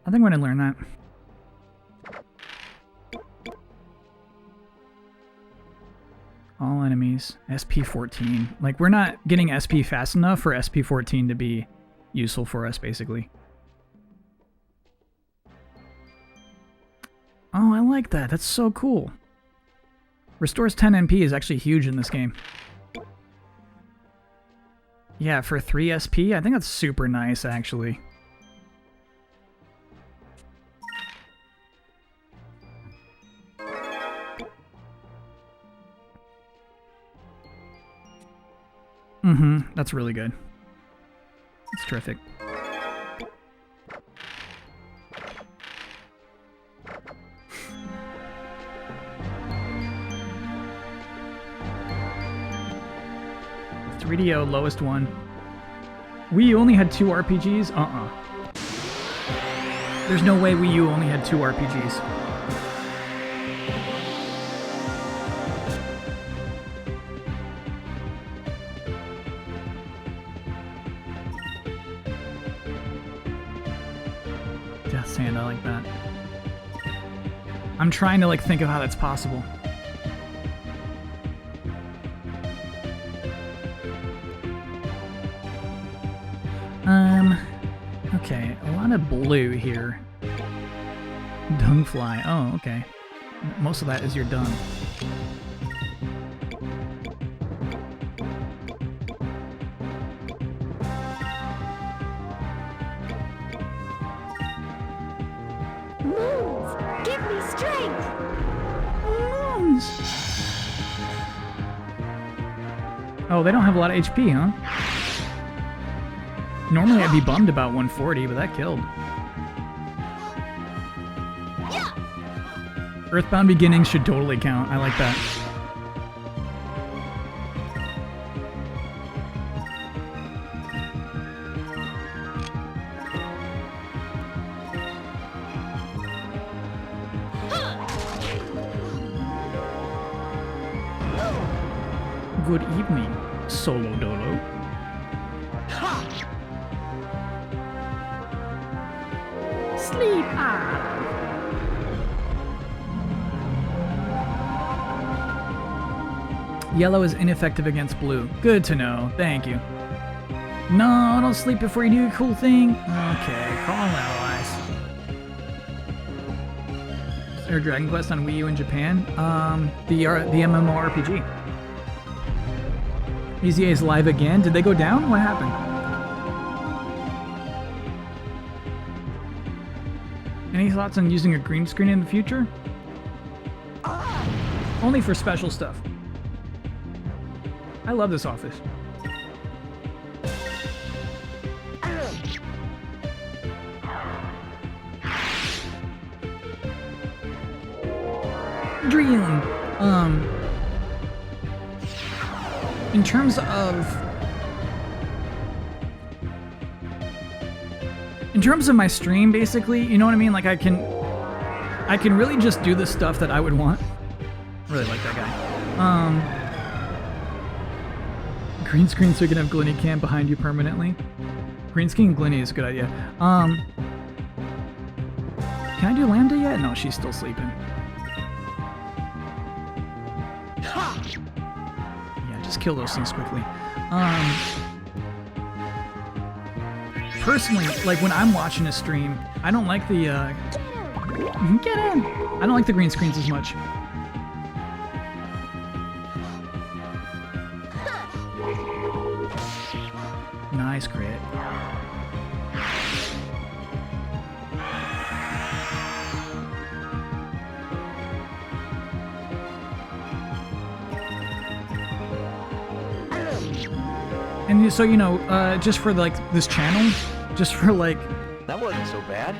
A: I think I'm going to learn that. All enemies. SP14. Like, we're not getting SP fast enough for SP14 to be useful for us, basically. Oh, I like that. That's so cool. Restores 10 MP is actually huge in this game. Yeah, for 3 SP, I think that's super nice, actually. That's really good. That's terrific. 3DO, lowest one. Wii U only had 2 RPGs? There's no way Wii U only had 2 RPGs. Death Sand, I like that. I'm trying to like think of how that's possible. Okay, a lot of blue here. Dungfly, oh, okay. Most of that is your dung.
B: Moons, give me strength.
A: Moons! Oh, they don't have a lot of HP, huh? Normally I'd be bummed about 140, but that killed. Earthbound Beginnings should totally count. I like that. Good evening, Solo Dolo.
G: Sleep on.
A: Yellow is ineffective against blue. Good to know. Thank you. No, don't sleep before you do a cool thing. Okay, call allies. Is there a Dragon Quest on Wii U in Japan? The MMORPG. EZA is live again. Did they go down? What happened? Any thoughts on using a green screen in the future? Only for special stuff. I love this office. Dream. In terms of my stream, basically, you know what I mean? Like I can really just do the stuff that I would want. Really like that guy. Green screen so you can have Glinny Cam behind you permanently. Green screen Glinny is a good idea. Can I do Lambda yet? No, she's still sleeping. Yeah, just kill those things quickly. Personally, like when I'm watching a stream, I don't like the get in. I don't like the green screens as much. Nice crit. And so, you know, just for like this channel, just for like
F: That wasn't so bad.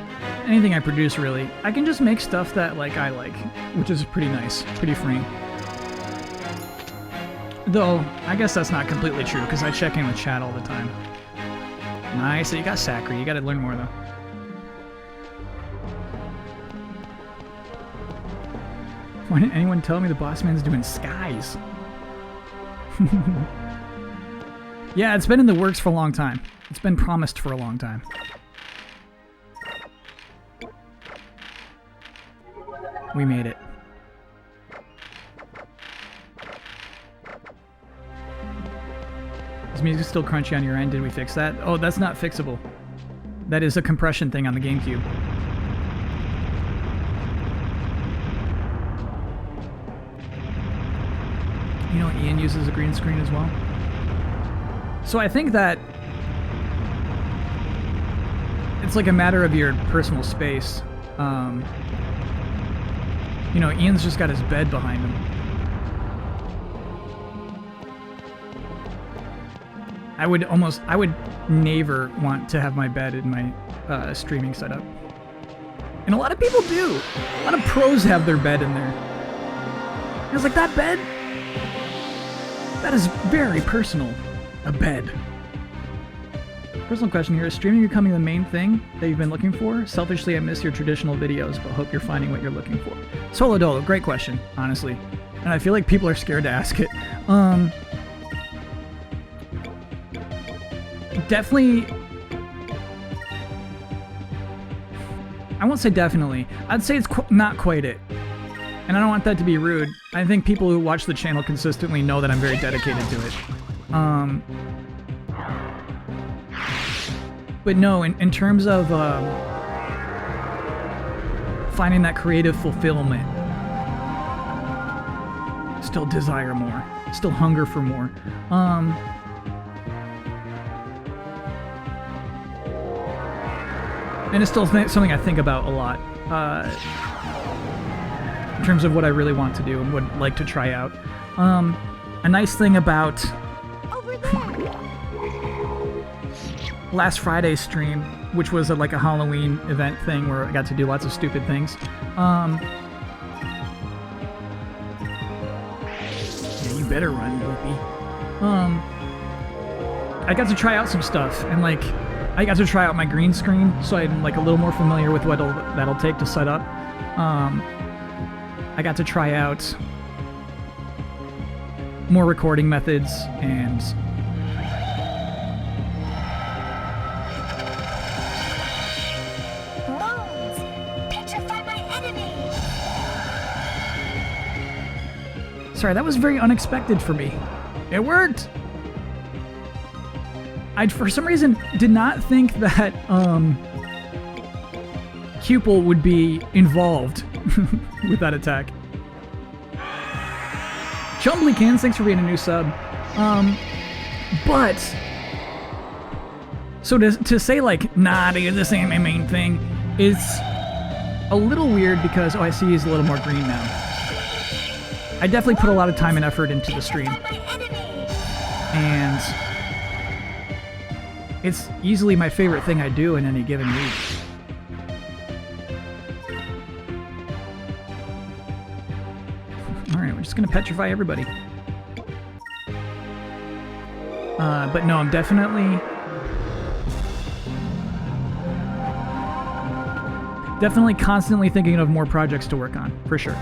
A: anything I produce really, I can just make stuff that like I like, which is pretty nice, pretty freeing. Though, I guess that's not completely true, because I check in with chat all the time. Nice, so you got Sacri, you gotta learn more though. Why didn't anyone tell me the boss man's doing skies? Yeah, it's been in the works for a long time. It's been promised for a long time. We made it. Is music still crunchy on your end? Did we fix that? Oh, that's not fixable. That is a compression thing on the GameCube. You know, Ian uses a green screen as well. So I think that it's like a matter of your personal space. You know, Ian's just got his bed behind him. I would never want to have my bed in my streaming setup. And a lot of people do. A lot of pros have their bed in there. I was like, that bed? That is very personal. A bed. Personal question here. Is streaming becoming the main thing that you've been looking for? Selfishly, I miss your traditional videos, but hope you're finding what you're looking for. Solo Dolo, great question, honestly. And I feel like people are scared to ask it. Definitely... I won't say definitely. I'd say it's not quite it. And I don't want that to be rude. I think people who watch the channel consistently know that I'm very dedicated to it. But no, in terms of finding that creative fulfillment, still desire more, still hunger for more. And it's still something I think about a lot. In terms of what I really want to do and would like to try out. A nice thing about last Friday's stream, which was like a Halloween event thing where I got to do lots of stupid things. Yeah, you better run, Loopy. I got to try out some stuff, and like, I got to try out my green screen, so I'm like a little more familiar with what that'll take to set up. I got to try out more recording methods and
B: Bones! Petrify my enemy!
A: sorry, that was very unexpected for me. It worked! I, for some reason, did not think that Cupel would be involved with that attack. Chumbly Cans, thanks for being a new sub. But so to say like, nah, dude, this ain't my main thing, is a little weird because I see he's a little more green now. I definitely put a lot of time and effort into the stream, and it's easily my favorite thing I do in any given week. Alright, we're just gonna petrify everybody. But no, I'm definitely constantly thinking of more projects to work on, for sure.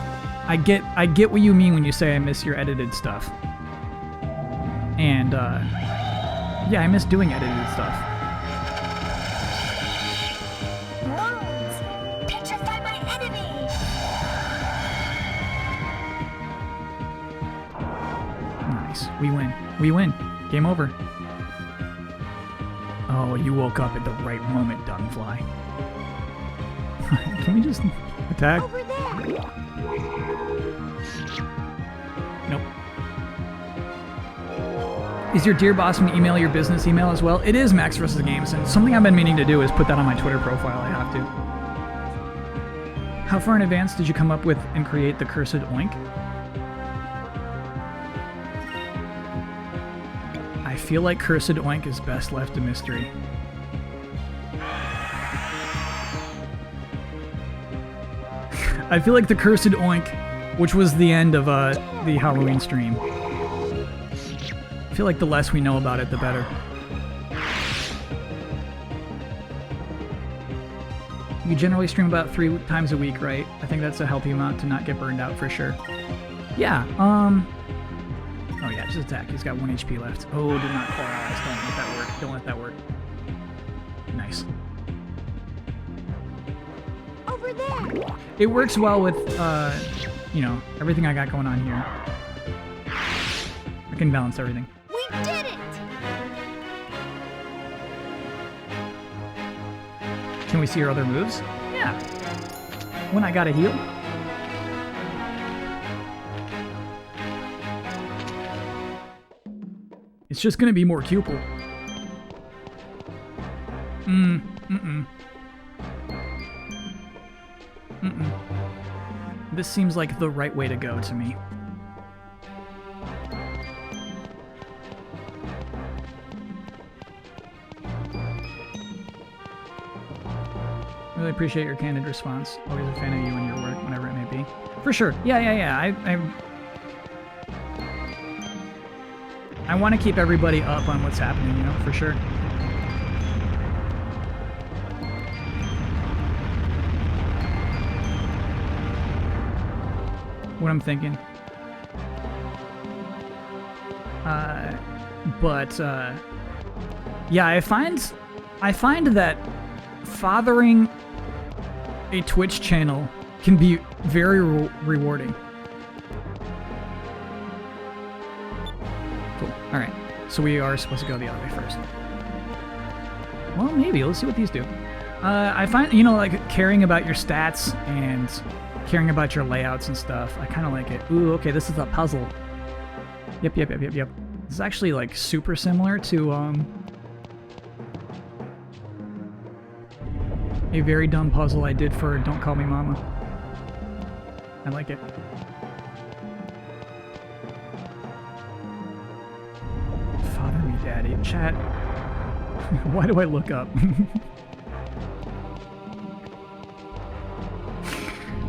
A: I get what you mean when you say I miss your edited stuff. And yeah, I miss doing edited stuff.
B: Bones! Petrify my enemy!
A: Nice. We win. We win. Game over. Oh, you woke up at the right moment, Dunfly. Can we just attack?
B: Over there!
A: Nope. Is your dear boss going to email your business email as well? It is Max vs. Games, and something I've been meaning to do is put that on my Twitter profile. I have to. How far in advance did you come up with and create the cursed oink? I feel like cursed oink is best left a mystery. I feel like the cursed oink, which was the end of the Halloween stream. I feel like the less we know about it, the better. You generally stream about 3 times a week, right? I think that's a healthy amount to not get burned out for sure. Yeah, oh yeah, just attack. He's got 1 HP left. Oh, did not call eyes. Don't let that work. Don't let that work. Nice.
B: Over there!
A: It works well with, you know, everything I got going on here. I can balance everything.
B: We did it!
A: Can we see your other moves? Yeah. When I gotta heal. It's just gonna be more Cupel. This seems like the right way to go to me. Really appreciate your candid response. Always a fan of you and your work, whenever it may be. For sure. Yeah. I want to keep everybody up on what's happening, you know, for sure. What I'm thinking. Yeah, I find that fathering a Twitch channel can be very rewarding. Cool. All right. So we are supposed to go the other way first. Well, maybe. Let's see what these do. I find, you know, like caring about your stats and caring about your layouts and stuff. I kind of like it. Ooh, okay. This is a puzzle. Yep. This is actually like super similar to a very dumb puzzle I did for Don't Call Me Mama. I like it. Father me, daddy. Chat. Why do I look up?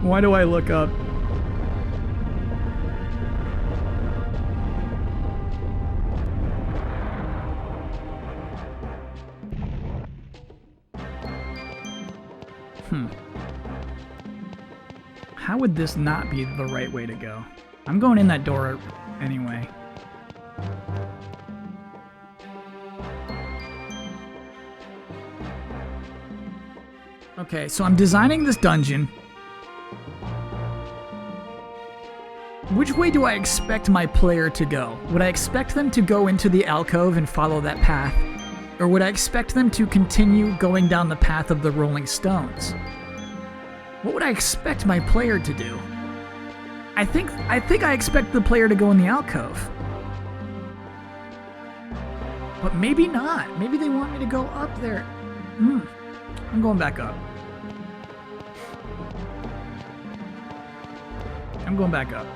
A: Why do I look up? How would this not be the right way to go? I'm going in that door anyway. Okay, so I'm designing this dungeon. Which way do I expect my player to go? Would I expect them to go into the alcove and follow that path? Or would I expect them to continue going down the path of the rolling stones? What would I expect my player to do? I think I expect the player to go in the alcove. But maybe not. Maybe they want me to go up there. I'm going back up. I'm going back up.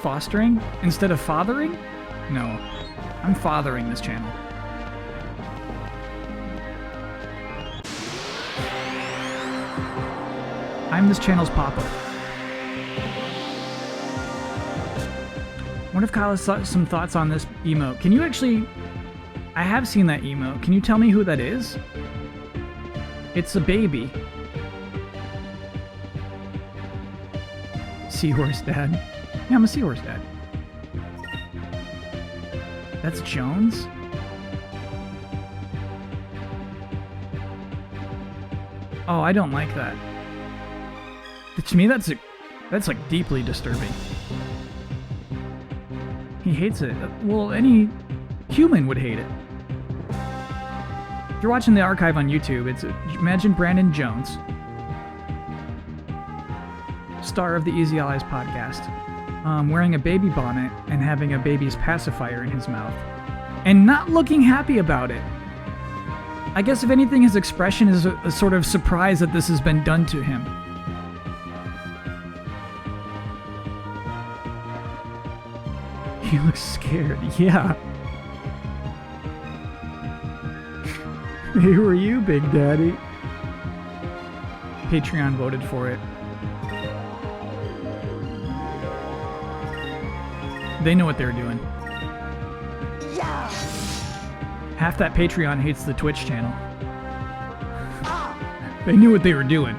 A: Fostering instead of fathering? No. I'm fathering this channel. I'm this channel's papa. What if Kyle has some thoughts on this emote? Can you actually... I have seen that emote. Can you tell me who that is? It's a baby. Seahorse dad. Yeah, I'm a seahorse dad. That's Jones? Oh, I don't like that. To me, that's like deeply disturbing. He hates it. Well, any human would hate it. If you're watching the archive on YouTube, imagine Brandon Jones, star of the Easy Allies podcast, wearing a baby bonnet and having a baby's pacifier in his mouth, and not looking happy about it. I guess if anything, his expression is a sort of surprise that this has been done to him. He looks scared. Yeah. Hey, who are you, Big Daddy? Patreon voted for it. They know what they're doing.
B: Yeah.
A: Half that Patreon hates the Twitch channel. They knew what they were doing.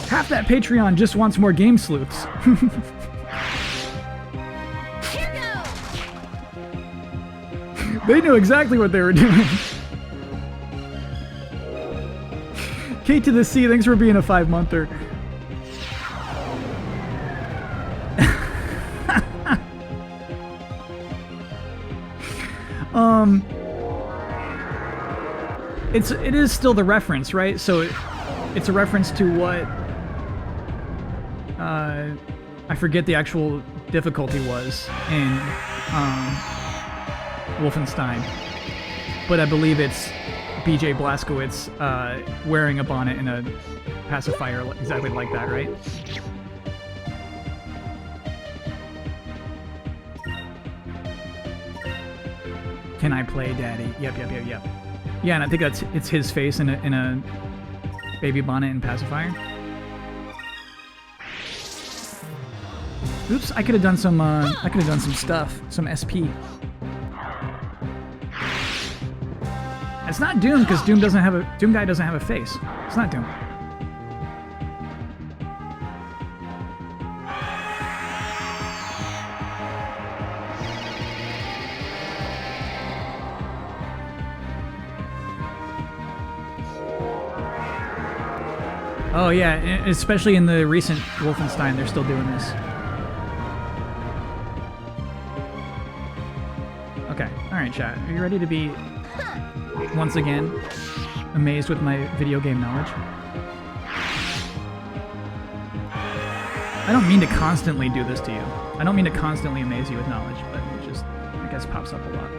A: Half that Patreon just wants more game sleuths.
B: Here goes.
A: They knew exactly what they were doing. K to the C, thanks for being a 5-monther. It is still the reference, right? So it's a reference to what I forget the actual difficulty was in Wolfenstein, but I believe it's BJ Blazkowicz wearing a bonnet and a pacifier exactly like that, right? Can I play Daddy? Yep. Yeah, and I think it's his face in a Baby bonnet and pacifier. Oops, I could have done some. I could have done some stuff, some SP. It's not Doom because Doom doesn't have a Doom guy doesn't have a face. It's not Doom. Oh yeah, especially in the recent Wolfenstein, they're still doing this. Okay, alright chat, are you ready to be, once again, amazed with my video game knowledge? I don't mean to constantly do this to you. I don't mean to constantly amaze you with knowledge, but it just, I guess, pops up a lot.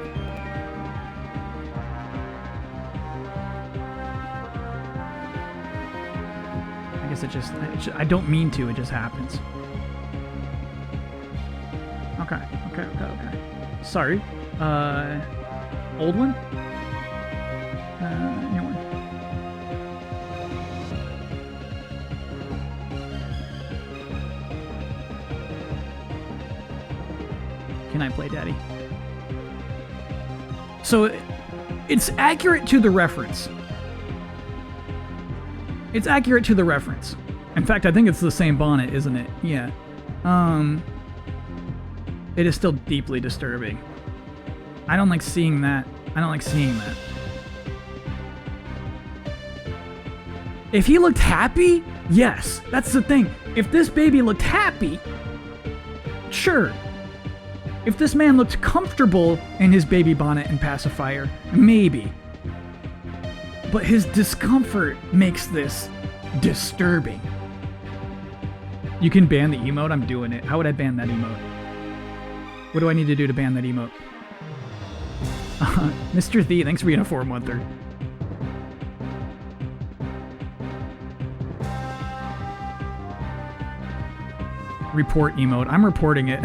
A: I don't mean to, it just happens. Okay. Sorry. Old one? New one. Can I play Daddy? So, it's accurate to the reference. It's accurate to the reference. In fact, I think it's the same bonnet, isn't it? Yeah. It is still deeply disturbing. I don't like seeing that. If he looked happy, yes, that's the thing. If this baby looked happy, sure. If this man looked comfortable in his baby bonnet and pacifier, maybe. But his discomfort makes this disturbing. You can ban the emote? I'm doing it. How would I ban that emote? What do I need to do to ban that emote? Mr. Thee, thanks for being a 4-monther. Report emote. I'm reporting it.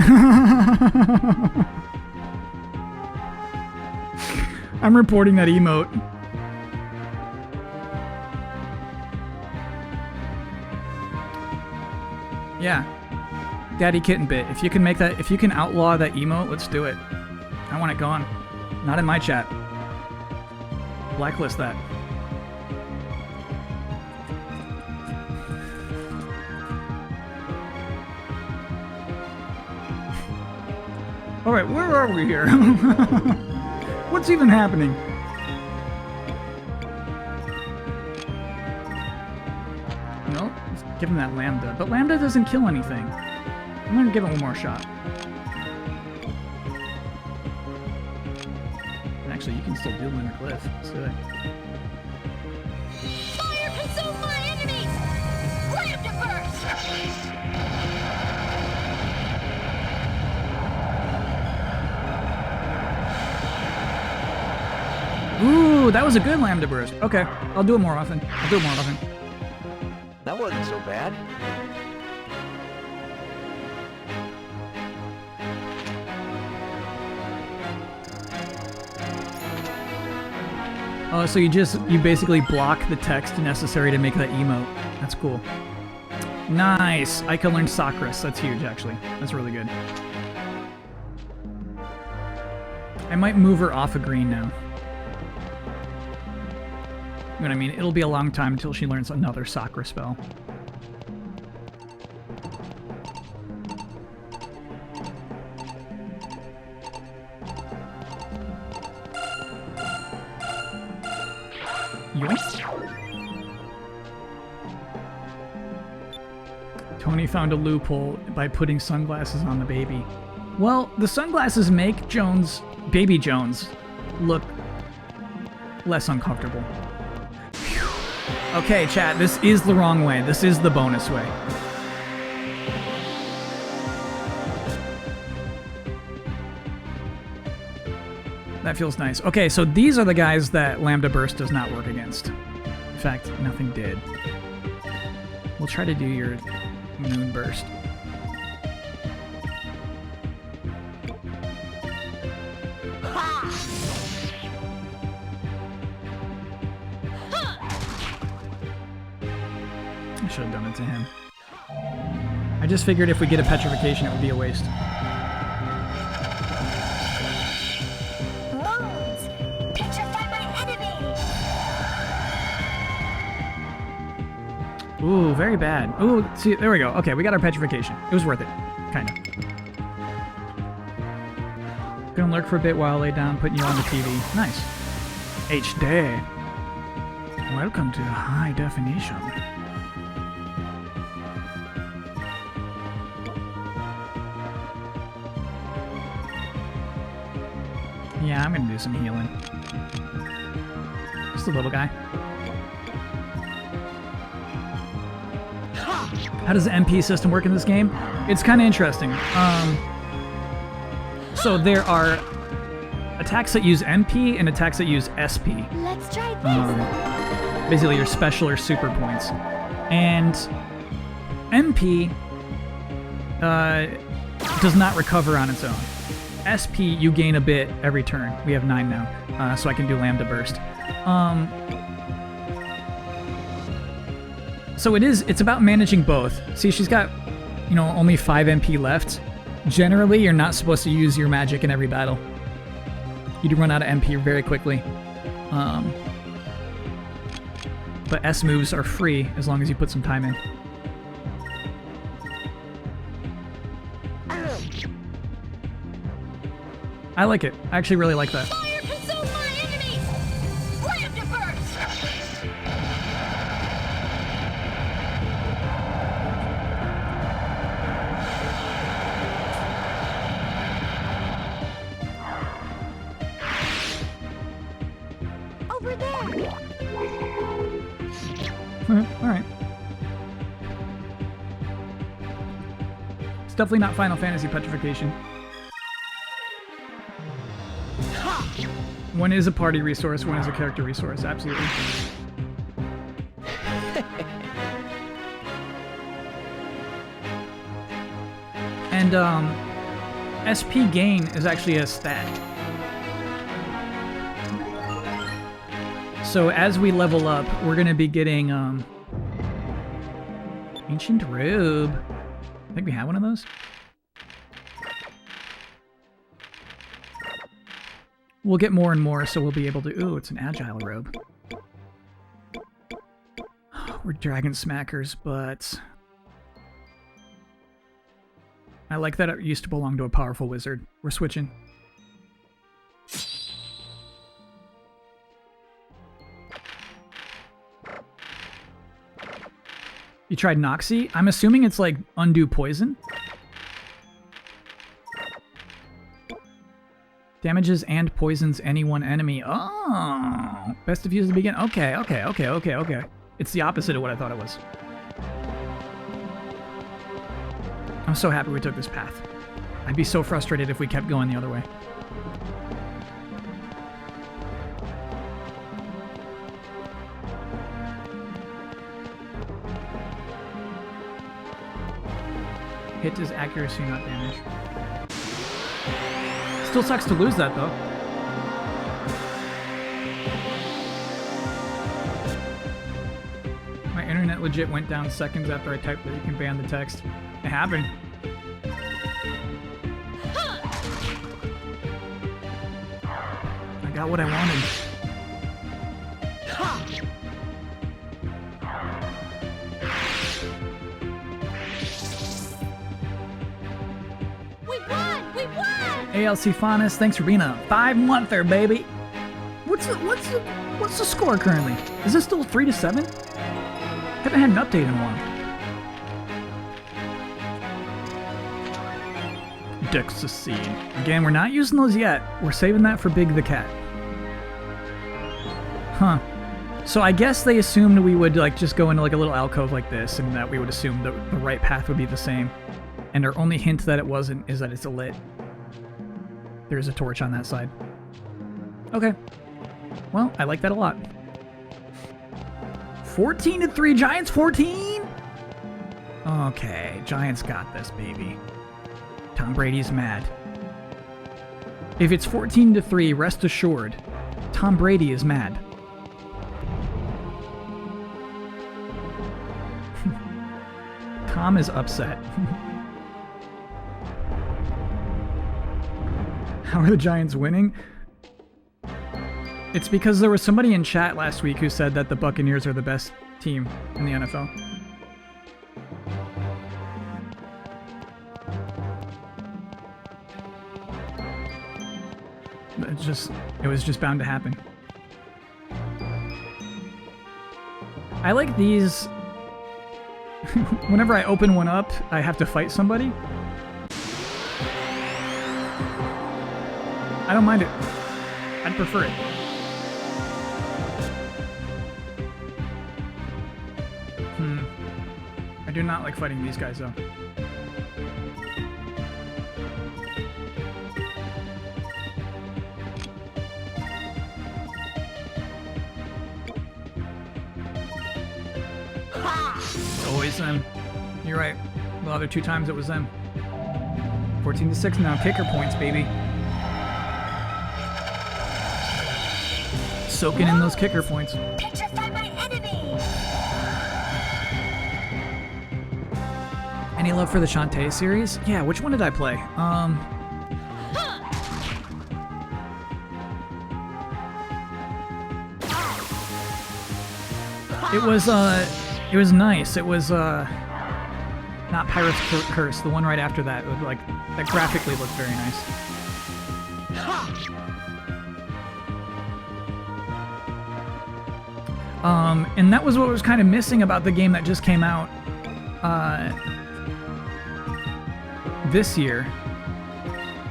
A: I'm reporting that emote. Yeah. Daddy Kitten Bit. If you can make that, if you can outlaw that emote, let's do it. I want it gone. Not in my chat. Blacklist that. Alright, where are we here? What's even happening? No, let's give him that Lambda. But Lambda doesn't kill anything. I'm gonna give it one more shot. And actually, you can still do Lunar Cliff. Let's do it.
B: Fire consume my enemies! Lambda burst!
A: Ooh, that was a good Lambda burst. Okay, I'll do it more often.
F: That wasn't so bad.
A: Oh, so you basically block the text necessary to make that emote. That's cool. Nice! I can learn Sakras. That's huge, actually. That's really good. I might move her off of green now. You know what I mean? It'll be a long time until she learns another Sakra spell. Yoink. Tony found a loophole by putting sunglasses on the baby. Well, the sunglasses make Jones, baby Jones, look less uncomfortable. Okay, chat, this is the wrong way. This is the bonus way. That feels nice. Okay, so these are the guys that Lambda Burst does not work against. In fact, nothing did. We'll try to do your Moon Burst. should have done it to him. I just figured if we get a petrification, it would be a waste.
B: Moons! Petrify my enemy!
A: Ooh, very bad. Ooh, see, there we go. Okay, we got our petrification. It was worth it. Kind of. Gonna lurk for a bit while I lay down, putting you on the TV. Nice. HD. Welcome to high definition. Yeah, I'm gonna do some healing. Just a little guy. How does the MP system work in this game? It's kind of interesting. So there are attacks that use MP and attacks that use SP.
B: Let's try this.
A: Basically your special or super points. And MP does not recover on its own. SP, you gain a bit every turn. We have 9 now, so I can do Lambda Burst. So it's about managing both. See, she's got, only 5 MP left. Generally, you're not supposed to use your magic in every battle. You'd run out of MP very quickly. But S moves are free as long as you put some time in. I like it. I actually really like that.
B: Fire consume my enemies! Lambda burst! Over there!
A: Alright. It's definitely not Final Fantasy petrification. One is a party resource, one is a character resource, absolutely. And SP gain is actually a stat. So as we level up, we're gonna be getting Ancient Robe. I think we have one of those. We'll get more and more, so we'll be able to... Ooh, it's an Agile robe. We're Dragon Smackers, but... I like that it used to belong to a powerful wizard. We're switching. You tried Noxy? I'm assuming it's like Undo Poison? Damages and poisons any one enemy. Oh, best diffuse at the beginning. Okay. It's the opposite of what I thought it was. I'm so happy we took this path. I'd be so frustrated if we kept going the other way. Hit is accuracy, not damage. Still sucks to lose that, though. My internet legit went down seconds after I typed that you can ban the text. It happened. I got what I wanted. ALC Faunus, thanks for being a 5-monther, baby. What's the score currently? Is this still 3-7? Haven't had an update in a while. Dexa Seed. Again, we're not using those yet. We're saving that for Big the Cat. Huh. So I guess they assumed we would just go into a little alcove like this, and that we would assume that the right path would be the same. And our only hint that it wasn't is that it's a lit. There's a torch on that side. Okay. Well, I like that a lot. 14-3, Giants 14? Okay, Giants got this, baby. Tom Brady's mad. If it's 14-3, rest assured, Tom Brady is mad. Tom is upset. How are the Giants winning? It's because there was somebody in chat last week who said that the Buccaneers are the best team in the NFL. It was just bound to happen. I like these. Whenever I open one up, I have to fight somebody. I don't mind it. I'd prefer it. I do not like fighting these guys though. It's always them. You're right. The other 2 times it was them. 14-6 now. Kicker points, baby. Soaking in those kicker points.
B: Petrify my enemy!
A: Any love for the Shantae series? Yeah, which one did I play? It was nice. It was, not Pirate's Curse, the one right after that. It was like, that graphically looked very nice. And that was what was kind of missing about the game that just came out, this year,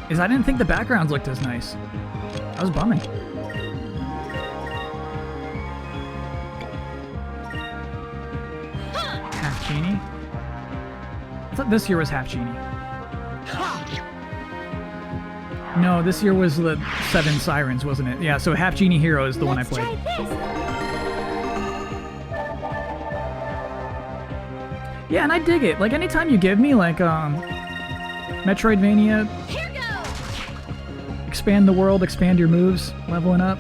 A: is I didn't think the backgrounds looked as nice. I was bumming. Half Genie? I thought this year was Half Genie. No, this year was the 7 Sirens, wasn't it? Yeah, so Half Genie Hero is the one I played. Yeah, and I dig it. Like, anytime you give me, like, Metroidvania, expand the world, expand your moves, leveling up,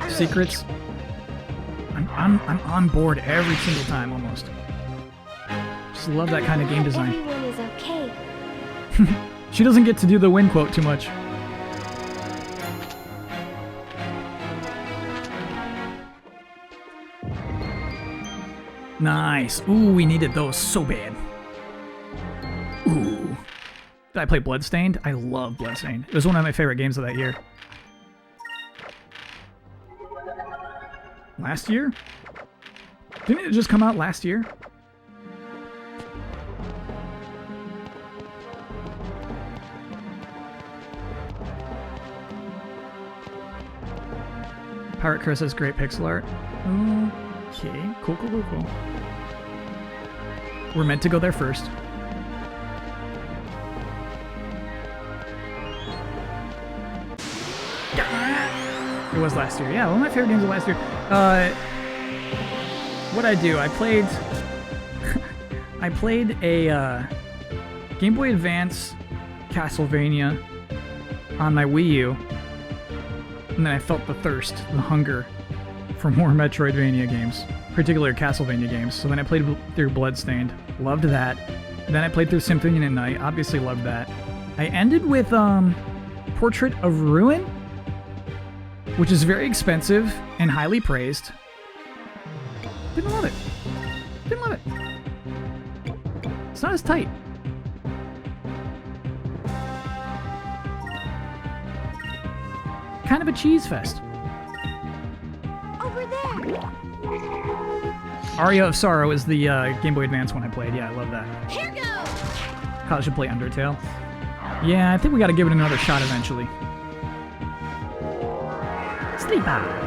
A: secrets, I'm on board every single time, almost. Just love that kind of game design.
B: Everyone is okay.
A: She doesn't get to do the win quote too much. Nice. Ooh, we needed those so bad. Ooh. Did I play Bloodstained? I love Bloodstained. It was one of my favorite games of that year. Last year? Didn't it just come out last year? Pirate Chris has great pixel art. Okay, cool. We're meant to go there first. It was last year. Yeah, one of my favorite games of last year. What'd I do? I played a Game Boy Advance Castlevania on my Wii U, and then I felt the thirst, the hunger for more Metroidvania games, particularly Castlevania games. So then I played through Bloodstained, loved that. Then I played through Symphony at Night, obviously loved that. I ended with Portrait of Ruin, which is very expensive and highly praised. Didn't love it. It's not as tight. Kind of a cheese fest.
B: Over there.
A: Aria of Sorrow is the Game Boy Advance one I played. Yeah, I love that.
B: Here goes.
A: Probably should play Undertale. Yeah, I think we gotta give it another shot eventually. Sleeper.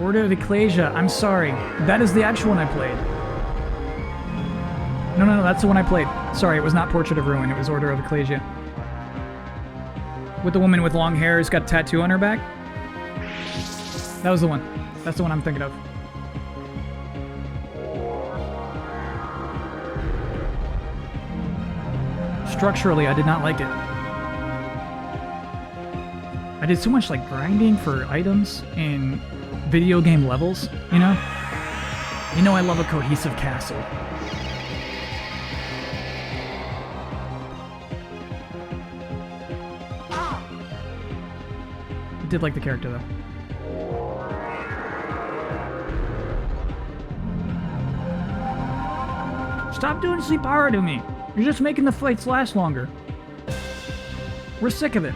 A: Order of Ecclesia. I'm sorry. That is the actual one I played. No, that's the one I played. Sorry, it was not Portrait of Ruin. It was Order of Ecclesia. With the woman with long hair who's got a tattoo on her back. That was the one. That's the one I'm thinking of. structurally, I did not like it. I did so much like grinding for items in video game levels, you know? You know I love a cohesive castle. I did like the character though. Stop doing sleep power to me. You're just making the fights last longer. We're sick of it.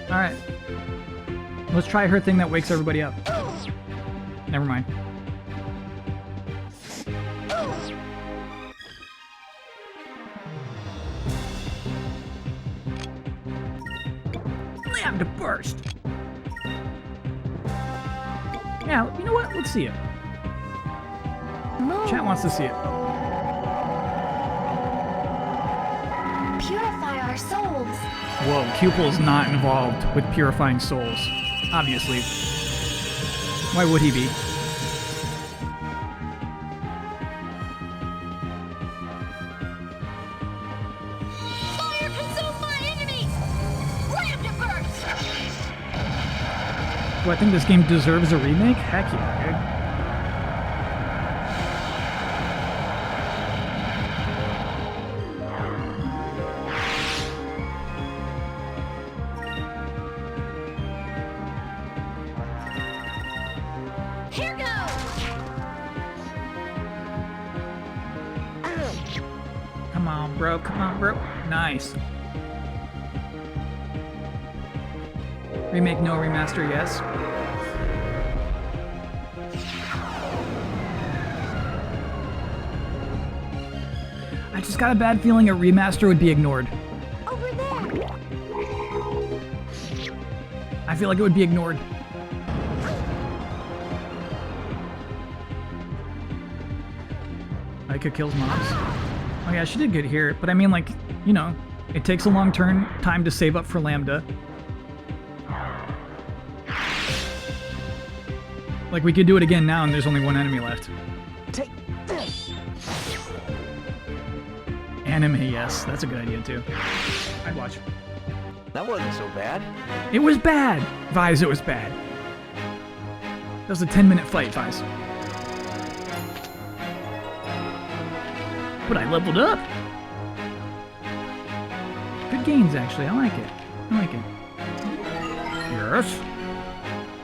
A: Alright. Let's try her thing that wakes everybody up. Never mind. Lambda burst! Yeah, you know what? Let's see it. Chat wants to see it.
B: Purify our souls.
A: Whoa, Cupil's not involved with purifying souls. Obviously. Why would he be?
B: Fire consume my enemies! Lambda burst!
A: Do I think this game deserves a remake? Heck yeah, dude.
B: Here goes!
A: Come on, bro. Come on, bro. Nice. Remake, no. Remaster, yes. I just got a bad feeling a remaster would be ignored.
B: Over there!
A: I feel like it would be ignored. Aika kills mobs. Oh yeah, she did good here, but I mean, like, you know, it takes a long time to save up for Lambda. Like, we could do it again now and there's only one enemy left.
F: Take this.
A: Anime, yes, that's a good idea too. I'd watch.
F: That wasn't so bad.
A: It was bad! Vise, it was bad. That was a 10-minute fight, Vise. But I leveled up! Good games, actually. I like it. I like it. Yes.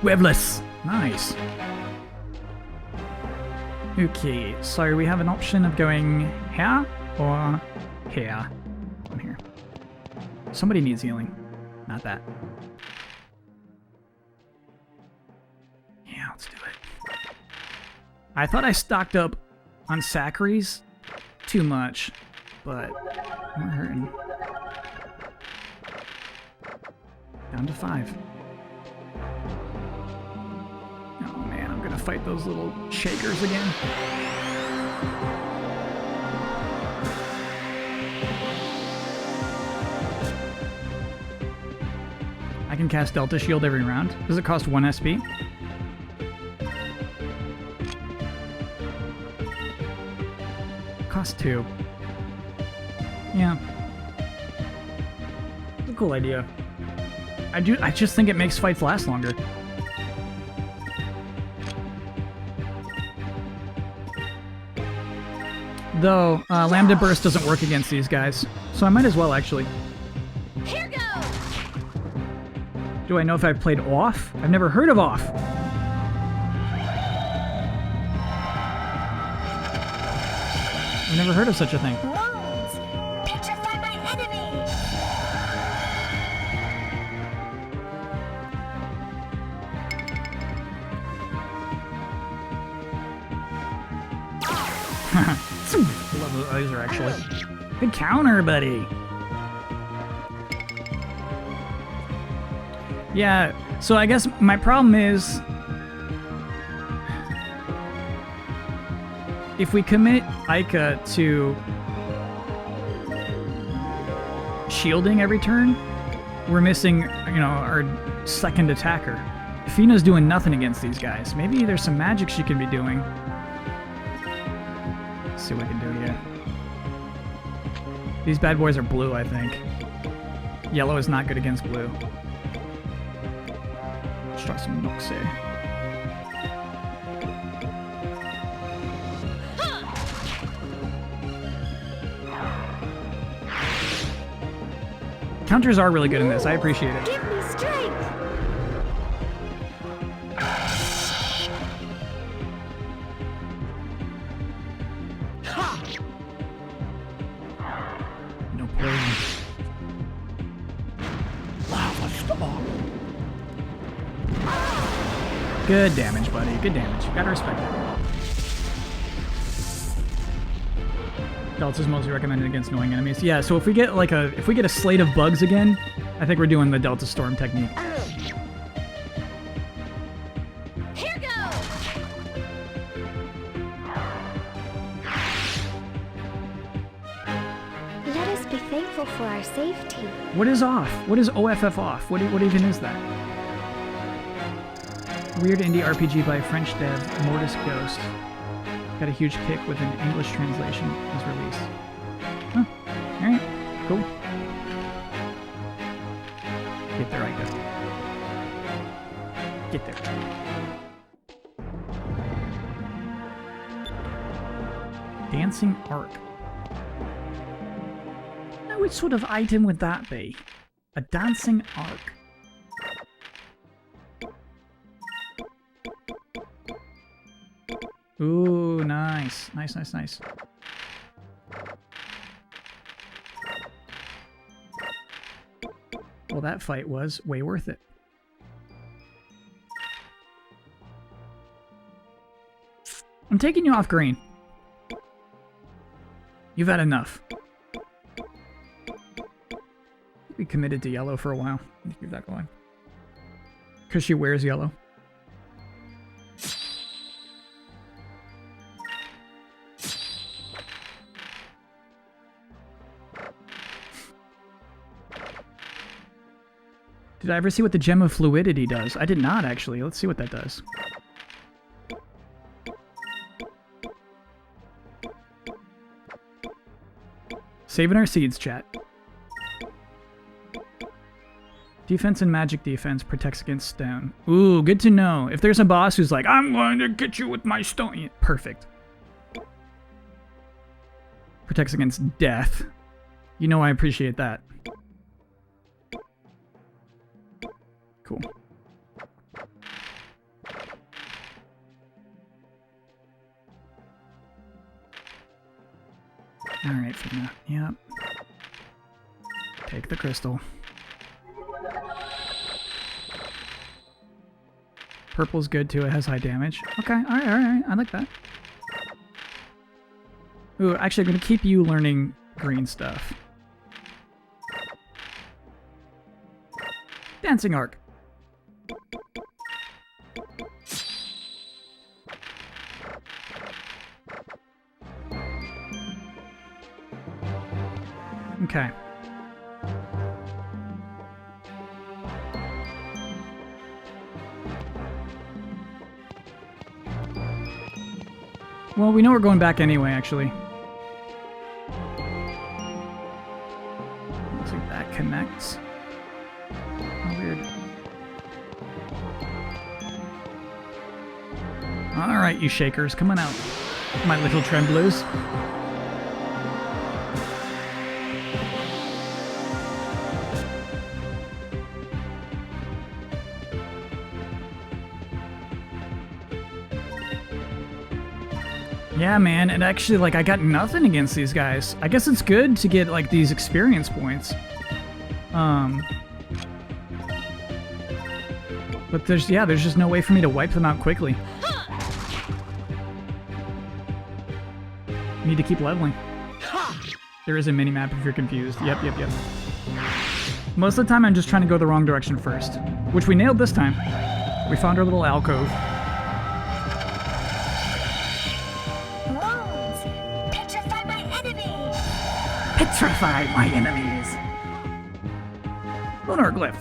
A: Webless. Nice. Okay, so we have an option of going here or here. I'm here. Somebody needs healing. Not that. Yeah, let's do it. I thought I stocked up on Saccharies too much, but we're hurting. Down to 5. Oh man, I'm gonna fight those little shakers again. I can cast Delta Shield every round. Does it cost 1 SP? Cost 2. Yeah. It's a cool idea. I just think it makes fights last longer. Though, Lambda Burst doesn't work against these guys, so I might as well actually.
B: Here goes!
A: Do I know if I've played off? I've never heard of off. I've never heard of such a thing.
B: Wounds! Petrify my enemy!
A: I love those laser actually. Good counter, buddy. Yeah, so I guess my problem is if we commit Aika to shielding every turn, we're missing, you know, our second attacker. Fina's doing nothing against these guys. Maybe there's some magic she can be doing. Let's see what we can do here. These bad boys are blue, I think. Yellow is not good against blue. Let's try some Noxie. Counters are really good in this. I appreciate it.
B: Give me strength.
A: No poison.
E: Lava storm.
A: Good damage, buddy. Good damage. Gotta respect it. Delta's mostly recommended against annoying enemies. Yeah, so if we get like a slate of bugs again, I think we're doing the Delta Storm technique.
B: Here goes. Let us be thankful for our safety.
A: What is off? What is OFF off? What even is that? Weird indie RPG by French dev Mortis Ghost. Got a huge kick with an English translation as released. Huh. Alright, cool. Get there, I go. Get there. Dancing Arc. Now, which sort of item would that be? A dancing arc. Ooh, nice. Nice, nice, nice. Well, that fight was way worth it. I'm taking you off green. You've had enough. We committed to yellow for a while. Let's keep that going. Because she wears yellow. Did I ever see what the Gem of Fluidity does? I did not, actually. Let's see what that does. Saving our seeds, chat. Defense and magic defense protects against stone. Ooh, good to know. If there's a boss who's like, I'm going to get you with my stone. Yeah, perfect. Protects against death. You know I appreciate that. Cool. Alright, Fina. Yep. Take the crystal. Purple's good too, it has high damage. Okay, alright, alright, I like that. Ooh, actually I'm gonna keep you learning green stuff. Dancing Arc. Okay. Well, we know we're going back anyway, actually. Looks like that connects. How weird. Alright, you shakers, come on out. My little tremblers. Yeah, man, and actually, like, I got nothing against these guys. I guess it's good to get, like, these experience points. But there's just no way for me to wipe them out quickly. Need to keep leveling. There is a mini-map if you're confused. Yep. Most of the time, I'm just trying to go the wrong direction first. Which we nailed this time. We found our little alcove.
B: Petrify my enemies!
H: Petrify my enemies.
A: Lunar glyph.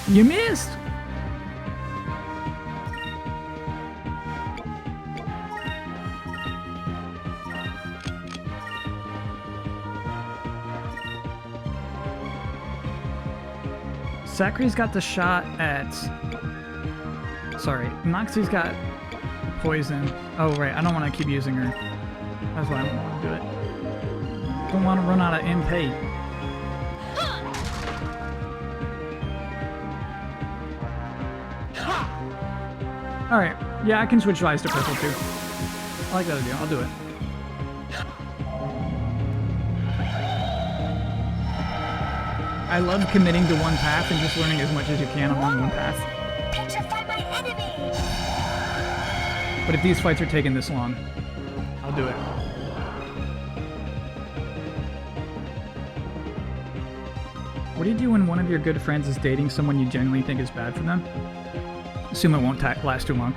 A: You missed. Sakure's got the shot at... Sorry, Noxie's got poison. Oh, right, I don't want to keep using her. That's why I don't want to do it. Don't want to run out of MP. Alright, yeah, I can switch Vice to purple too. I like that idea, I'll do it. I love committing to one path and just learning as much as you can along one path. But if these fights are taking this long, I'll do it. What do you do when one of your good friends is dating someone you genuinely think is bad for them? Assume it won't last too long.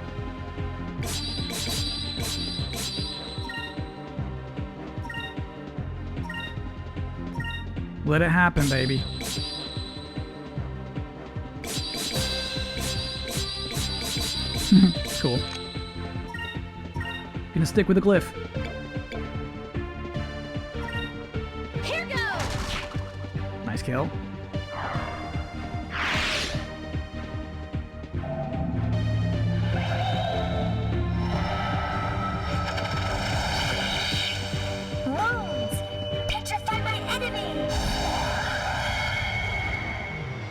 A: Let it happen, baby. Cool. Gonna stick with the glyph.
B: Here goes.
A: Nice kill.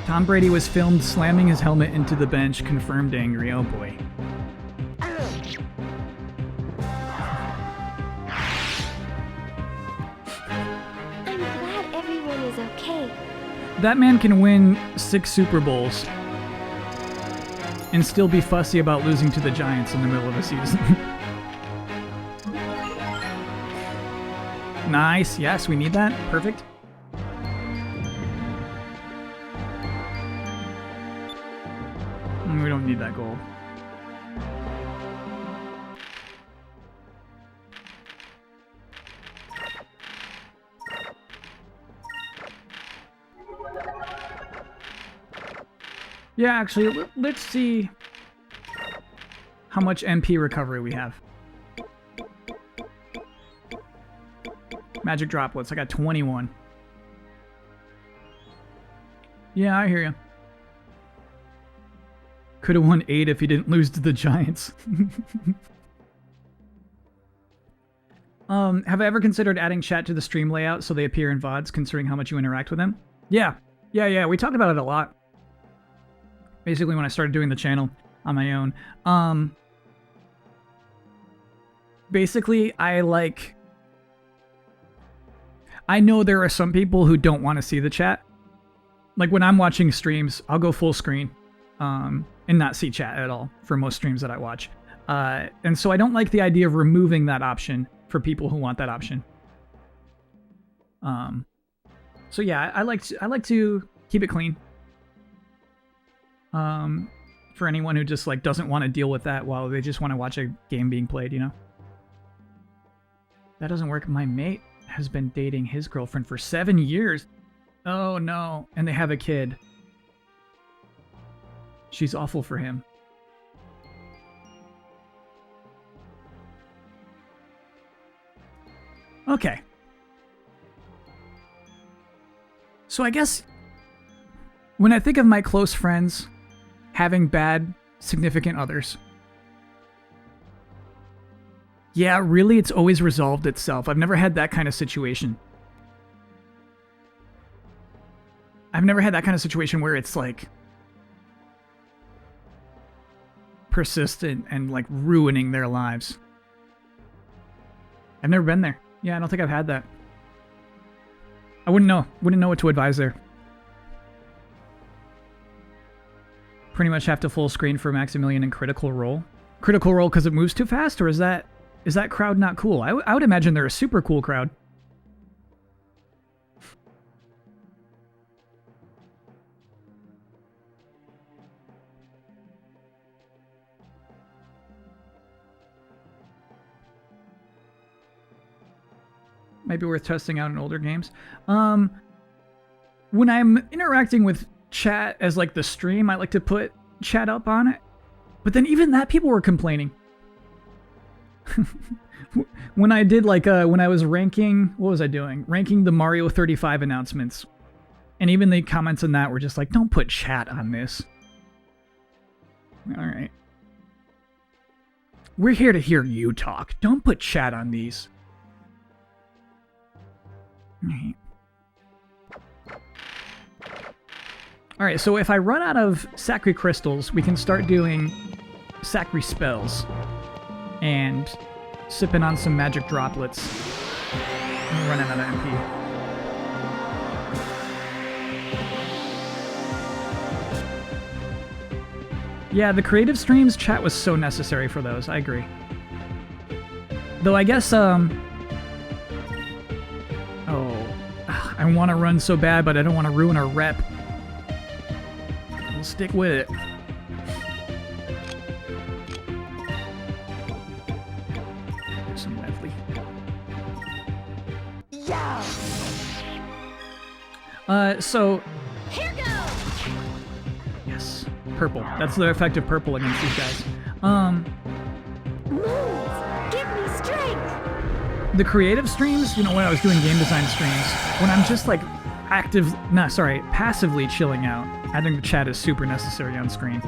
A: Tom Brady was filmed slamming his helmet into the bench, confirmed angry. Oh boy.
I: I'm glad everyone is okay.
A: That man can win 6 Super Bowls and still be fussy about losing to the Giants in the middle of a season. Nice. Yes, we need that. Perfect. We don't need that gold. Yeah, actually, let's see how much MP recovery we have. Magic droplets, I got 21. Yeah, I hear you. Could have won 8 if he didn't lose to the Giants. Have I ever considered adding chat to the stream layout so they appear in VODs, considering how much you interact with them? Yeah. We talked about it a lot. Basically, when I started doing the channel on my own. Basically, I know there are some people who don't want to see the chat. Like, when I'm watching streams, I'll go full screen. And not see chat at all for most streams that I watch. And so I don't like the idea of removing that option for people who want that option. So yeah, I like to keep it clean. For anyone who just doesn't want to deal with that while they just want to watch a game being played, you know. That doesn't work. My mate has been dating his girlfriend for 7 years. Oh no, and they have a kid. She's awful for him. Okay. So I guess when I think of my close friends having bad significant others, yeah, really it's always resolved itself. I've never had that kind of situation. I've never had that kind of situation where it's persistent and ruining their lives. I've never been there. Yeah, I don't think I've had that. I wouldn't know what to advise there. Pretty much have to full screen for Maximilian and Critical Role. Critical Role because it moves too fast, or is that crowd not cool? I would imagine they're a super cool crowd. Maybe worth testing out in older games. when I'm interacting with chat as like the stream, I like to put chat up on it. But then even that, people were complaining. When I did like when I was ranking, what was I doing? Ranking the Mario 35 announcements. And even the comments on that were just like, don't put chat on this. All right. We're here to hear you talk. Don't put chat on these. All right. All right, so if I run out of Sacred Crystals, we can start doing Sacred Spells. And sipping on some magic droplets. I'm running out of MP. Yeah, the creative streams chat was so necessary for those. I agree. Though I guess, oh, I want to run so bad, but I don't want to ruin our rep. We'll stick with it. Some Medley.
B: Yeah.
A: So.
B: Here goes.
A: Yes. Purple. That's the effect of purple against these guys.
B: Move. Give me strength.
A: The creative streams, you know, when I was doing game design streams, when I'm just like passively chilling out, I think the chat is super necessary on screen.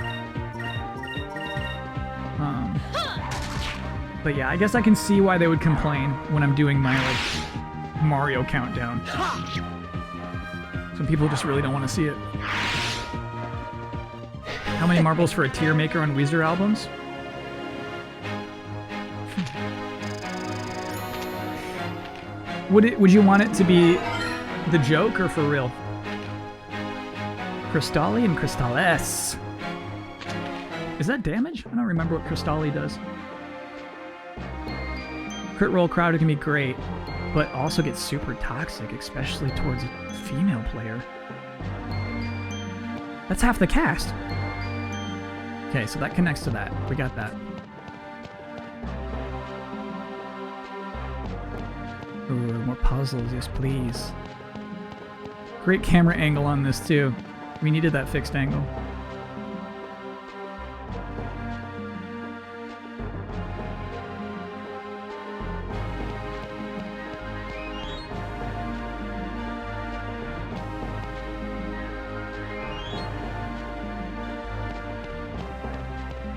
A: But yeah, I guess I can see why they would complain when I'm doing my like Mario countdown. Some people just really don't want to see it. How many marbles for a tier maker on Weezer albums? Would you want it to be the joke or for real? Cristalli and Crystales. Is that damage? I don't remember what Cristalli does. Crit roll crowd can be great, but also gets super toxic, especially towards a female player. That's half the cast. Okay, so that connects to that. We got that. Ooh, more puzzles, yes please. Great camera angle on this too. We needed that fixed angle.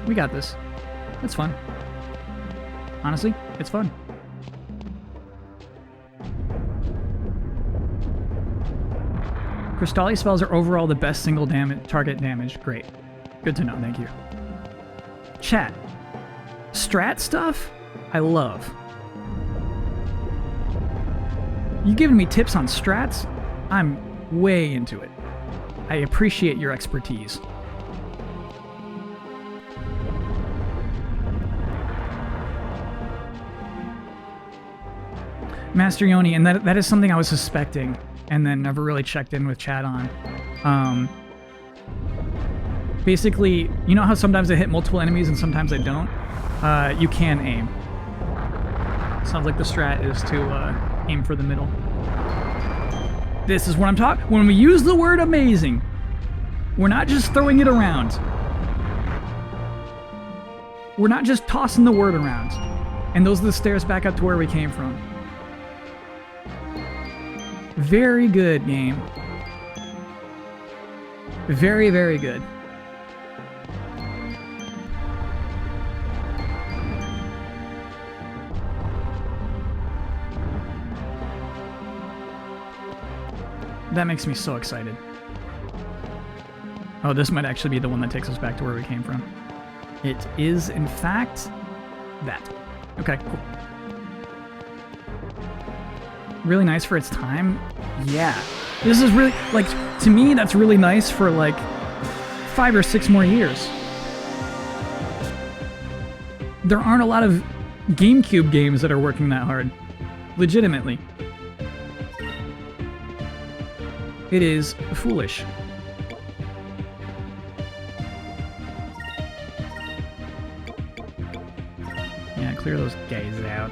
A: We got this. It's fun. Honestly, it's fun. Cristalli spells are overall the best single target damage. Great. Good to know, thank you. Chat. Strat stuff, I love. You giving me tips on strats? I'm way into it. I appreciate your expertise. Master Yoni, and that is something I was suspecting, and then never really checked in with chat on. Basically, you know how sometimes I hit multiple enemies and sometimes I don't? You can aim. Sounds like the strat is to aim for the middle. This is what I'm talking. When we use the word amazing, we're not just throwing it around. We're not just tossing the word around. And those are the stairs back up to where we came from. Very good game. Very, very good. That makes me so excited. Oh, this might actually be the one that takes us back to where we came from. It is, in fact, that. Okay, cool. Really nice for its time? Yeah. This is really, like, to me, that's really nice for, like, 5 or 6 more years. There aren't a lot of GameCube games that are working that hard. Legitimately. It is foolish. Yeah, clear those guys out.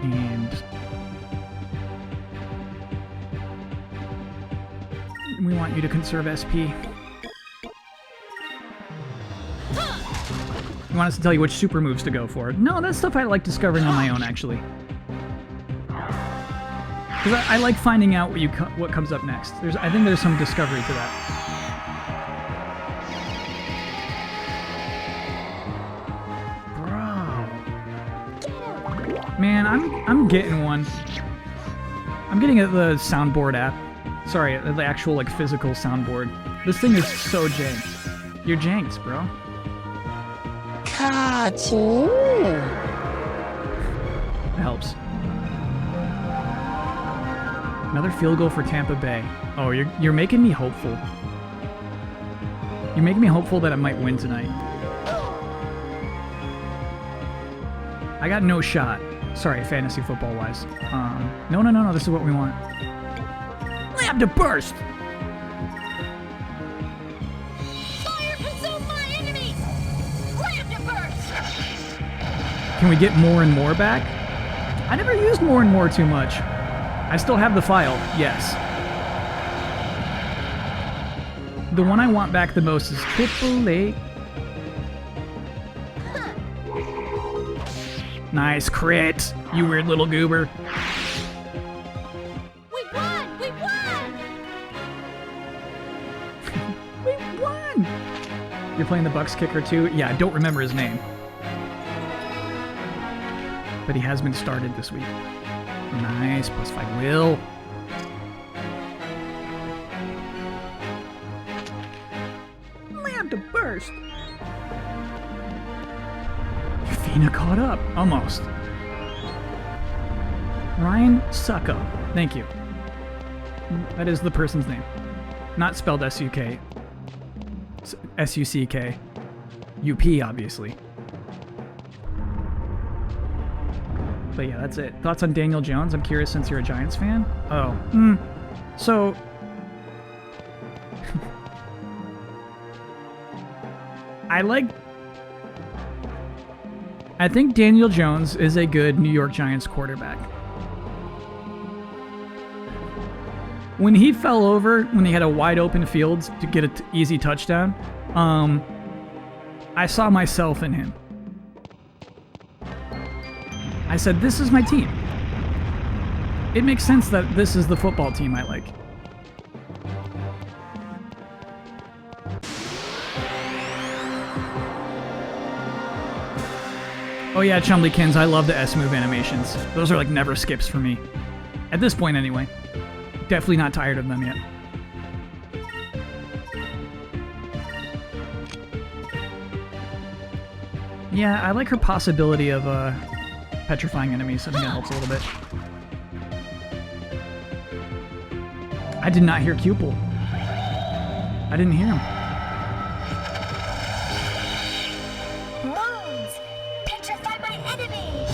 A: And We want you to conserve SP. You want us to tell you which super moves to go for? No, that's stuff I like discovering on my own, actually. Because I like finding out what comes up next. I think there's some discovery to that. Bro. Man, I'm getting one. I'm getting the soundboard app. Sorry, the actual like physical soundboard. This thing is so janked. You're janked, bro. It helps. Another field goal for Tampa Bay. Oh, you're making me hopeful. You're making me hopeful that I might win tonight. I got no shot. Sorry, fantasy football wise. No. This is what we want. Lab to burst.
B: Fire consume my enemies! Lab to burst!
A: Can we get more and more back? I never used more and more too much. I still have the file, yes. The one I want back the most is Triple A. Nice crit, you weird little goober.
B: We won! We won!
A: We won! You're playing the Bucks kicker too? Yeah, I don't remember his name. But he has been started this week. Nice, +5 will. Land to burst. Fina caught up, almost. Ryan Sucko, thank you. That is the person's name. Not spelled S-U-K. S-U-C-K. U-P, obviously. But yeah, that's it. Thoughts on Daniel Jones? I'm curious since you're a Giants fan. Oh, so... I think Daniel Jones is a good New York Giants quarterback. When he fell over, when he had a wide open field to get an easy touchdown, I saw myself in him. I said, this is my team. It makes sense that this is the football team I like. Oh yeah, Chumleykins, I love the S-move animations. Those are like never skips for me. At this point anyway. Definitely not tired of them yet. Yeah, I like her possibility of petrifying enemies. I think that helps a little bit. I did not hear Cupel. I didn't hear him.
B: Wounds! Petrify my enemy!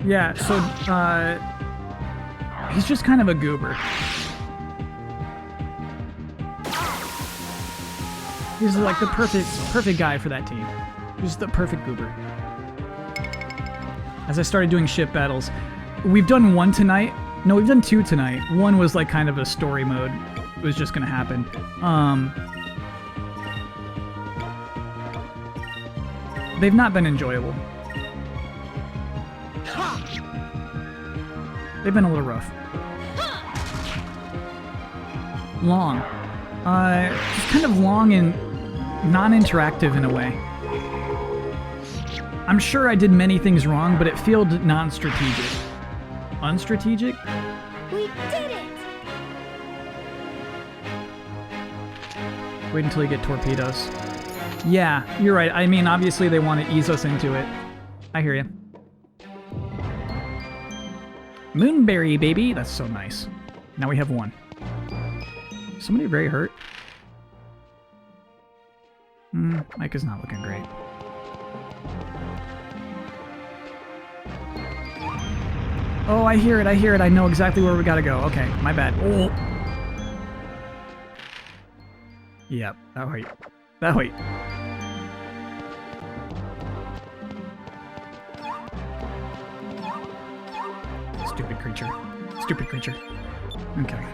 A: Yeah, so, he's just kind of a goober. He's like the perfect guy for that team. He's the perfect goober. As I started doing ship battles, we've done one tonight. No, we've done two tonight. One was like kind of a story mode. It was just gonna happen. They've not been enjoyable. They've been a little rough. Long. Just kind of long and non-interactive in a way. I'm sure I did many things wrong, but it felt non-strategic. Unstrategic?
B: We did it!
A: Wait until you get torpedoes. Yeah, you're right. I mean, obviously they want to ease us into it. I hear you. Moonberry, baby. That's so nice. Now we have one. Somebody very hurt? Mike is not looking great. Oh, I hear it, I hear it. I know exactly where we gotta go. Okay, my bad. Oh. Yep, that way. That way. creature. Stupid creature. Okay.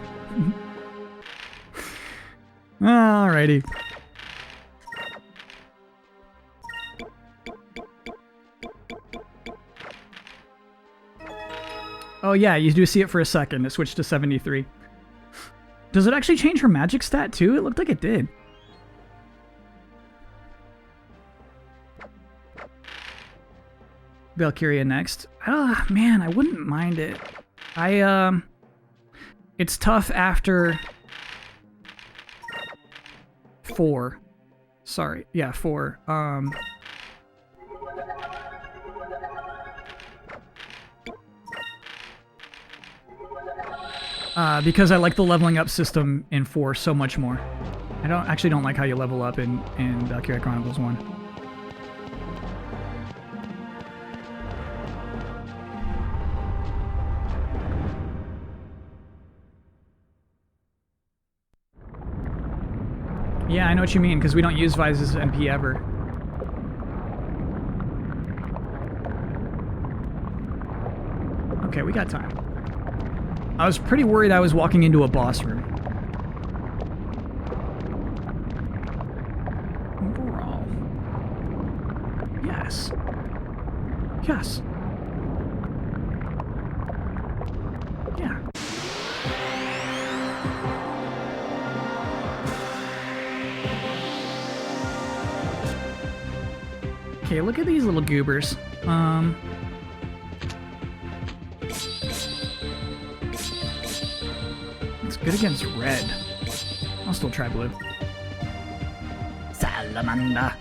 A: Alrighty. Oh yeah, you do see it for a second. It switched to 73. Does it actually change her magic stat too? It looked like it did. Valkyria next. Oh, man, I wouldn't mind it. It's tough after 4. Sorry. Yeah, 4. Because I like the leveling up system in 4 so much more. I actually don't like how you level up in Valkyria Chronicles 1. Yeah, I know what you mean, because we don't use Vise's MP ever. Okay, we got time. I was pretty worried I was walking into a boss room. Overall. Yes. Yes. Yeah. Okay, look at these little goobers. It's good against red. I'll still try blue. Salamander.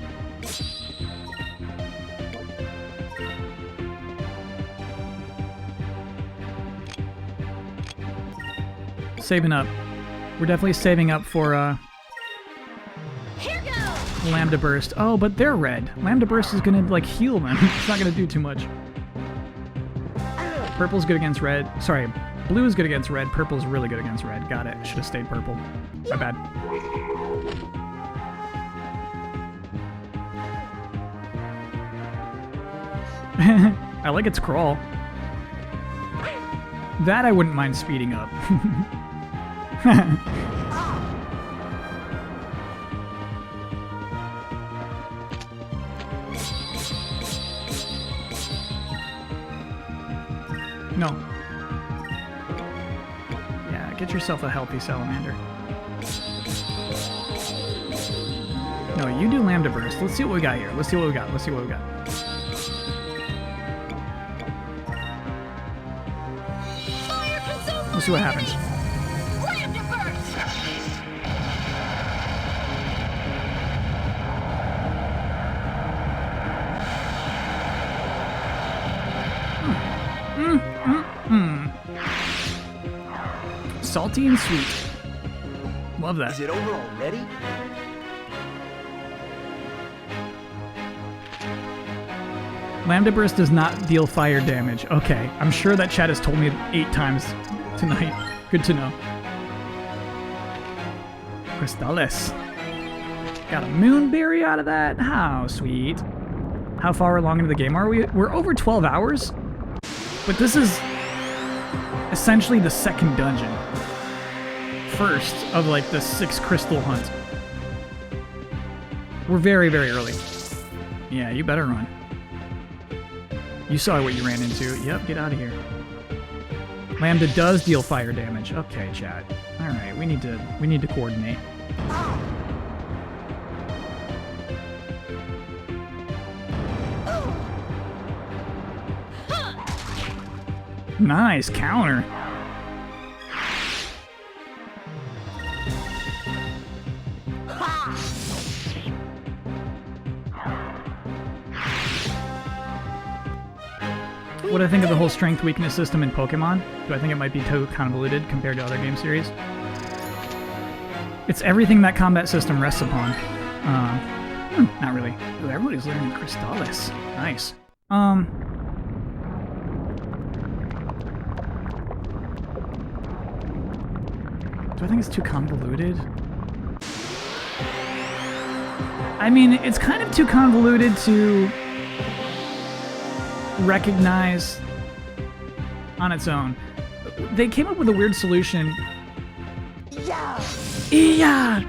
A: Saving up. We're definitely saving up for,
B: Here goes!
A: Lambda Burst. Oh, but they're red. Lambda Burst is gonna, like, heal them. It's not gonna do too much. Purple's good against red. Sorry, blue is good against red. Purple's really good against red. Got it. Should have stayed purple. My bad. I like its crawl. That I wouldn't mind speeding up. No. Yeah, get yourself a healthy salamander. No, you do Lambda Burst. Let's see what we got here. Let's see what we got. Let's see what we got.
B: Fire consume
A: Let's see what happens.
B: Lambda burst!
A: Salty and sweet. Love that.
F: Is it over already?
A: Lambda Burst does not deal fire damage. Okay, I'm sure that chat has told me 8 times tonight. Good to know. Crystales. Got a moonberry out of that. How sweet. How far along into the game are we? We're over 12 hours, but this is essentially the second dungeon. First of like the 6 crystal hunt. We're very, very early. Yeah, you better run. You saw what you ran into. Yep, get out of here. Lambda does deal fire damage. Okay, chat. All right, we need to coordinate. Nice counter. What do I think of the whole strength weakness system in Pokemon? Do I think it might be too convoluted compared to other game series? It's everything that combat system rests upon. Not really. Ooh, everybody's learning Crystales. Nice. Do I think it's too convoluted? I mean, it's kind of too convoluted to recognize on its own. they came up with a weird solution.
C: Yeah.
A: Yeah.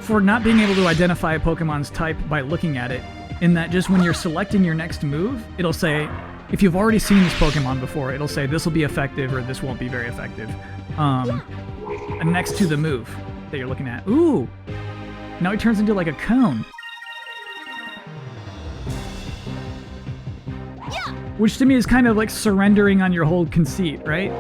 A: For not being able to identify a Pokemon's type by looking at it, in that just when you're selecting your next move, it'll say, if you've already seen this Pokemon before, it'll say this will be effective or this won't be very effective. Next to the move that you're looking at. Ooh! Now he turns into like a cone. Which to me is kind of like surrendering on your whole conceit, right?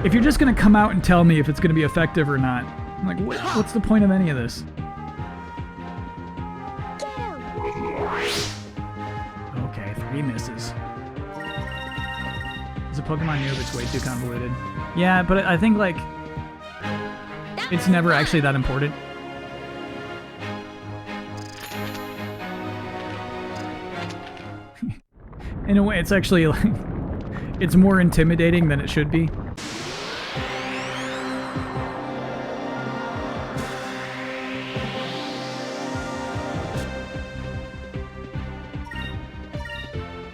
A: If you're just gonna come out and tell me if it's gonna be effective or not, I'm like, what's the point of any of this? Okay, 3 misses. As a Pokemon noob, it's way too convoluted. Yeah, but I think, like, it's never actually that important. In a way, it's actually, like, it's more intimidating than it should be.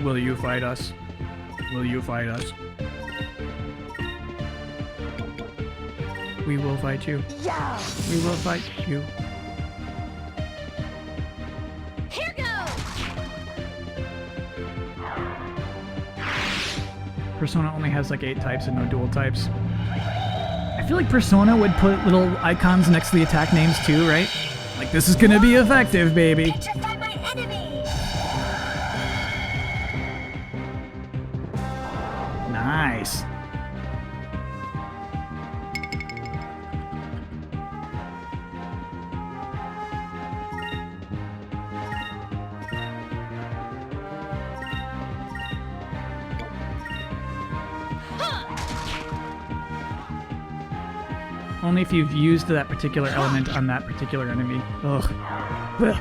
A: Will you fight us? Will you fight us? We will fight you.
C: Yeah.
A: We will fight you.
B: Here goes!
A: Persona only has like 8 types and no dual types. I feel like Persona would put little icons next to the attack names too, right? Like, this is gonna be effective, baby.
B: Petrify my enemy!
A: Nice. Only if you've used that particular element on that particular enemy. Ugh. Ugh.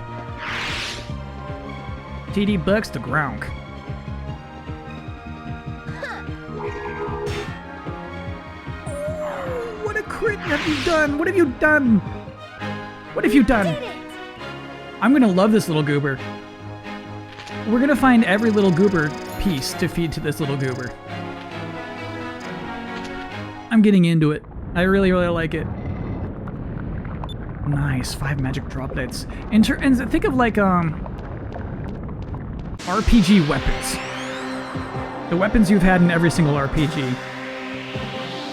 A: TD bucks to Gronk. What a crit have you done? What have you done? What have you done? I'm gonna love this little goober. We're gonna find every little goober piece to feed to this little goober. I'm getting into it. I really, really like it. Nice, 5 magic droplets. And think of like RPG weapons. The weapons you've had in every single RPG.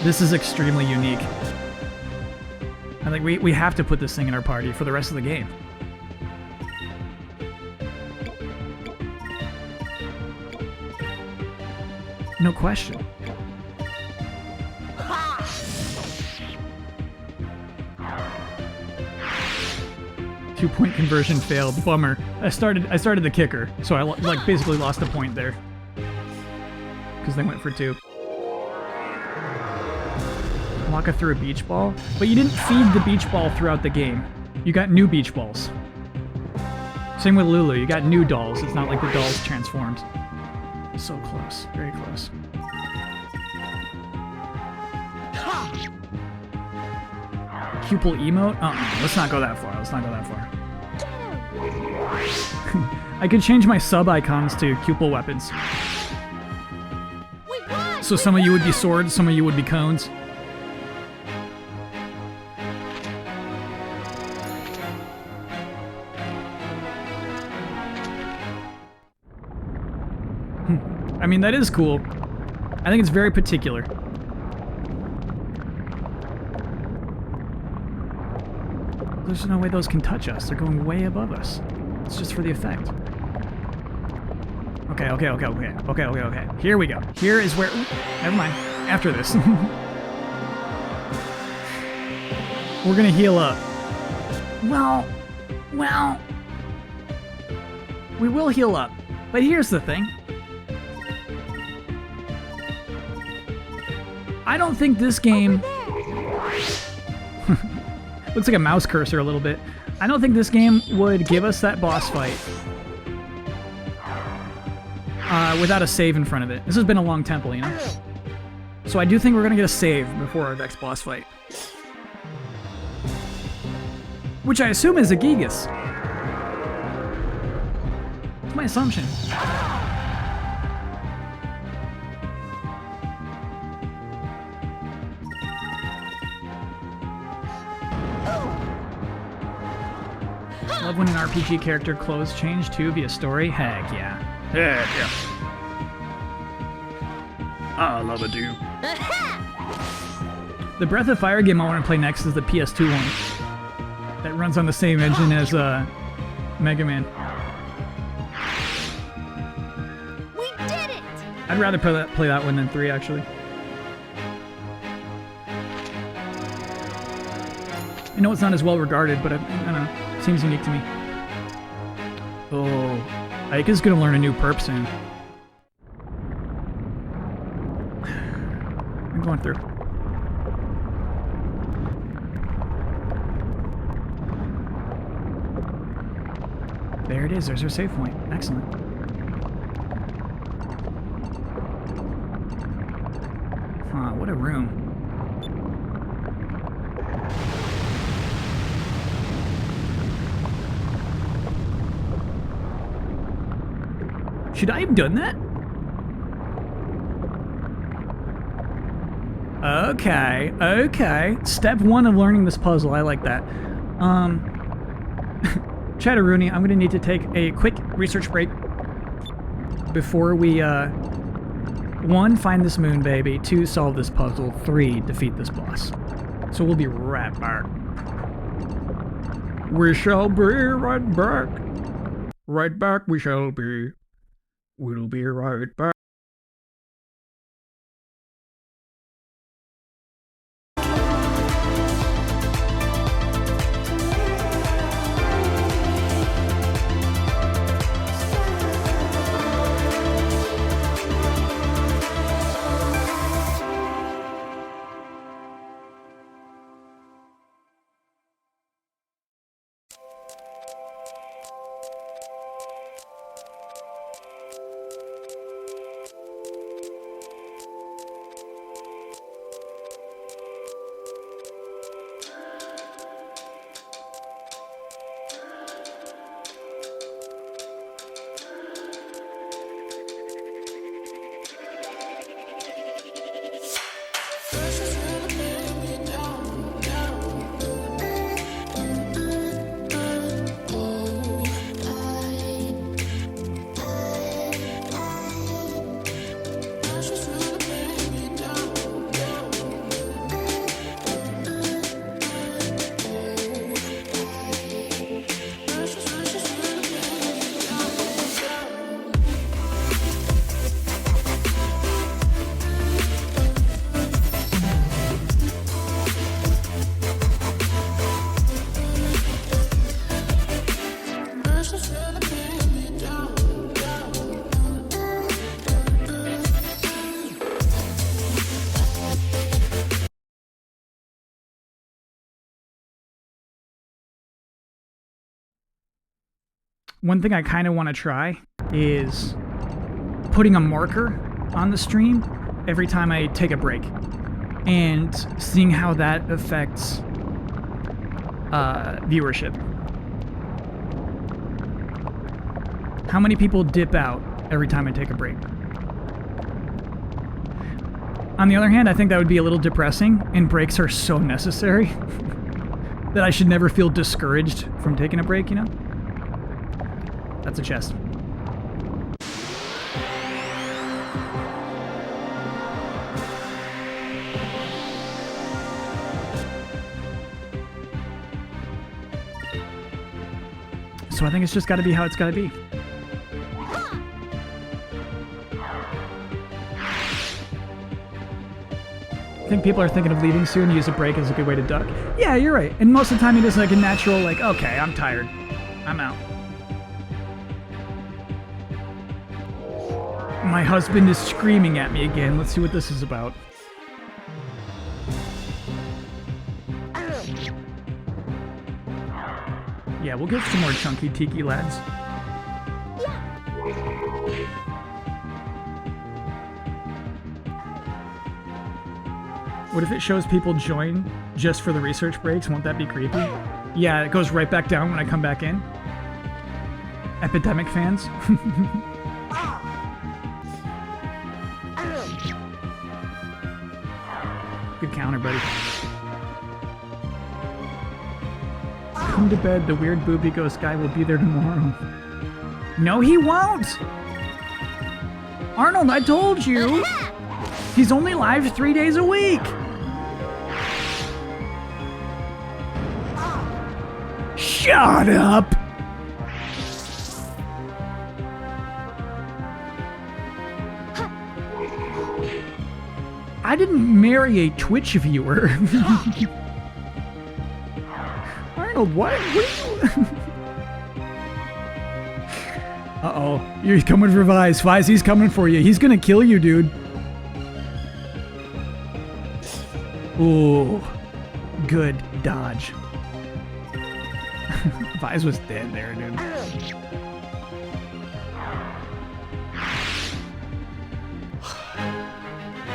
A: This is extremely unique. I think we have to put this thing in our party for the rest of the game. No question. 2-point conversion failed. Bummer. I started the kicker, so I like basically lost a point there because they went for 2. Walk through a beach ball, but you didn't feed the beach ball throughout the game. You got new beach balls. Same with Lulu. You got new dolls. It's not like the dolls transformed. So close. Very close. Pupil emote? Let's not go that far. Let's not go that far. I could change my sub icons to pupil weapons. So some of you would be swords, some of you would be cones. I mean, that is cool. I think it's very particular. There's no way those can touch us. They're going way above us. It's just for the effect. Okay. Here we go. Here is where... Ooh, never mind. After this. We're gonna heal up. Well... We will heal up. But here's the thing. I don't think this game... Looks like a mouse cursor a little bit. I don't think this game would give us that boss fight without a save in front of it. This has been a long temple, you know? So I do think we're gonna get a save before our next boss fight. Which I assume is a Gigas. It's my assumption. Love when an RPG character clothes change too via story. Heck yeah.
E: Yeah, yeah. I love it, dude.
A: The Breath of Fire game I want to play next is the PS2 one. That runs on the same engine as Mega Man.
B: We did it!
A: I'd rather play that one than 3, actually. I know it's not as well regarded, but I don't know. It seems unique to me. Oh, Aika's gonna learn a new perp soon. I'm going through. There it is. There's our save point. Excellent. Huh, what a room. Should I have done that? Okay, okay. Step 1 of learning this puzzle. I like that. Chatteroony, I'm gonna need to take a quick research break before we, 1, find this moon baby, 2, solve this puzzle, 3, defeat this boss. So we'll be right back. We shall be right back. Right back we shall be. We'll be right back. One thing I kind of want to try is putting a marker on the stream every time I take a break and seeing how that affects viewership. How many people dip out every time I take a break? On the other hand, I think that would be a little depressing, and breaks are so necessary that I should never feel discouraged from taking a break, you know? That's a chest. So I think it's just got to be how it's got to be. I think people are thinking of leaving soon. Use a break as a good way to duck. Yeah, you're right. And most of the time it is like a natural, like, okay, I'm tired. I'm out. My husband is screaming at me again. Let's see what this is about. Yeah, we'll get some more chunky tiki lads. What if it shows people join just for the research breaks? Won't that be creepy? Yeah, it goes right back down when I come back in. Epidemic fans. Good counter, buddy. Come to bed. The weird booby ghost guy will be there tomorrow. No, he won't! Arnold, I told you! He's only live 3 days a week! Shut up! I didn't marry a Twitch viewer. Arnold, what are you... Uh-oh. He's coming for Vise. Vise, he's coming for you. He's gonna kill you, dude. Ooh. Good dodge. Vise was dead there, dude.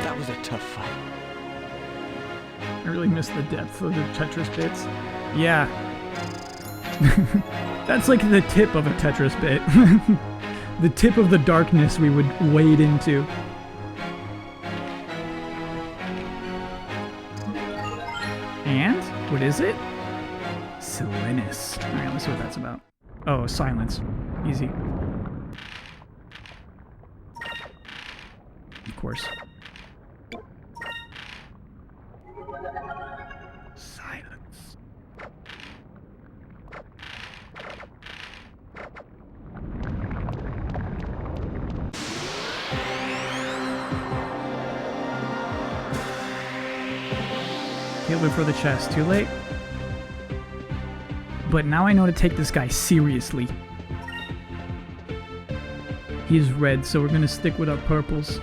F: That was a tough fight.
A: I really missed the depth of the Tetris bits. Yeah. That's like the tip of a Tetris bit. The tip of the darkness we would wade into. And? What is it? Silenus. Alright, let's see what that's about. Oh, silence. Easy. Of course. Silence. Can't look for the chest. Too late. But now I know to take this guy seriously. He's red, so we're gonna stick with our purples.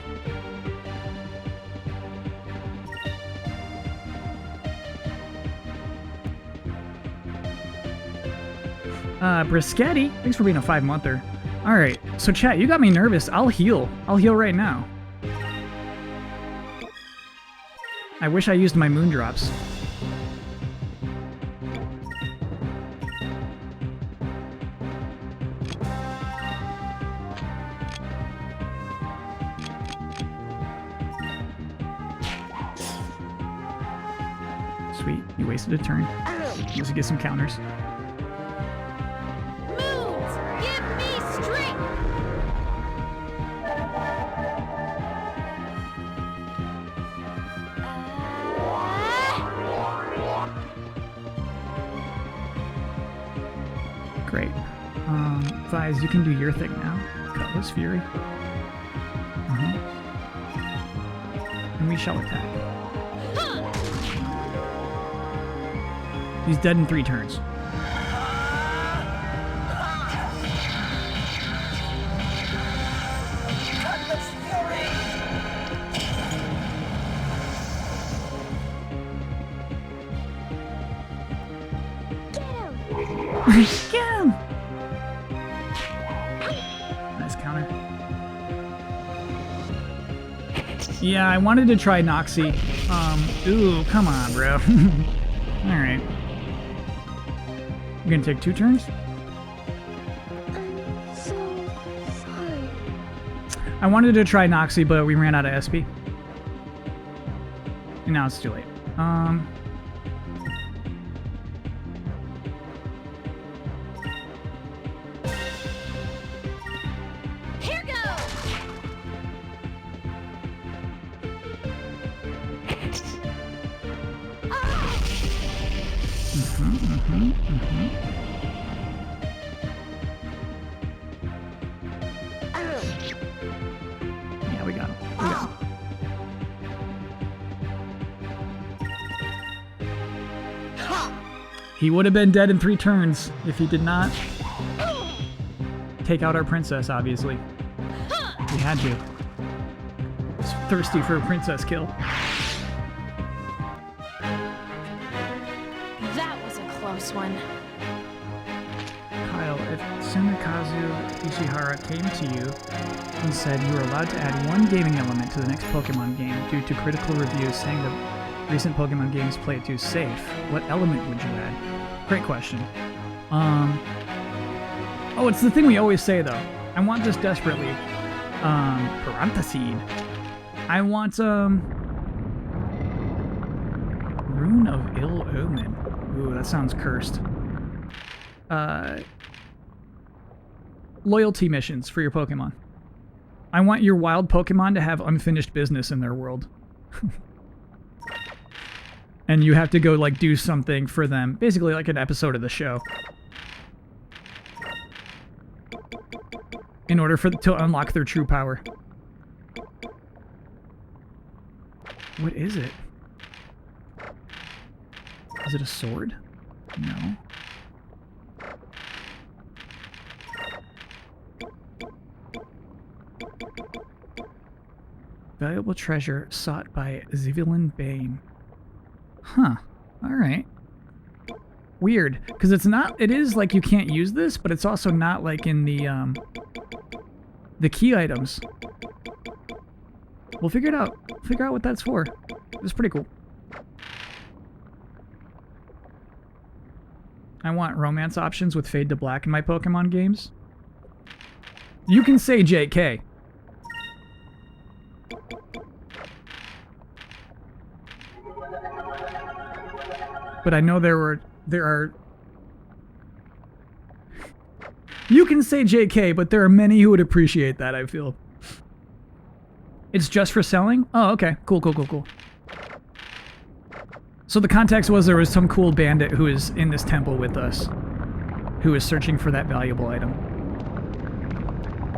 A: Brischetti, thanks for being a 5-monther. Alright, so chat, you got me nervous. I'll heal. I'll heal right now. I wish I used my moon drops. Sweet, you wasted a turn. Let's get some counters.
B: Moons, give me strength!
A: Great. Vise, you can do your thing now. Cutlass Fury. And we shall attack. He's dead in 3 turns. Get him! Nice counter. Yeah, I wanted to try Noxie. Ooh, come on, bro. Alright. We're gonna take 2 turns?
I: I'm so sorry.
A: I wanted to try Noxie, but we ran out of SP. And now it's too late.
B: Here goes!
A: Yeah, we got him. We got him. He would have been dead in 3 turns if he did not take out our princess, obviously. We had to. He's thirsty for a princess kill.
B: That was a close one.
A: Kyle, if Tsunekazu Ishihara came to you and said you were allowed to add 1 gaming element to the next Pokemon game due to critical reviews saying the recent Pokemon games play it too safe, what element would you add? Great question. Oh, it's the thing we always say though. I want this desperately. Parentheseed. I want, Rune of Ill Omen. Ooh, that sounds cursed. loyalty missions for your Pokemon. I want your wild Pokemon to have unfinished business in their world. And you have to go, like, do something for them. Basically like an episode of the show. In order to unlock their true power. What is it? Is it a sword? No. Valuable treasure sought by Zivelin Bane. Huh. Alright. Weird. Because it's not... It is like you can't use this, but it's also not like in the key items. We'll figure it out. Figure out what that's for. It's pretty cool. I want romance options with Fade to Black in my Pokemon games. You can say JK. But I know there are... You can say JK, but there are many who would appreciate that, I feel. It's just for selling? Oh, okay. Cool, cool, cool, cool. So the context was there was some cool bandit who is in this temple with us, who is searching for that valuable item.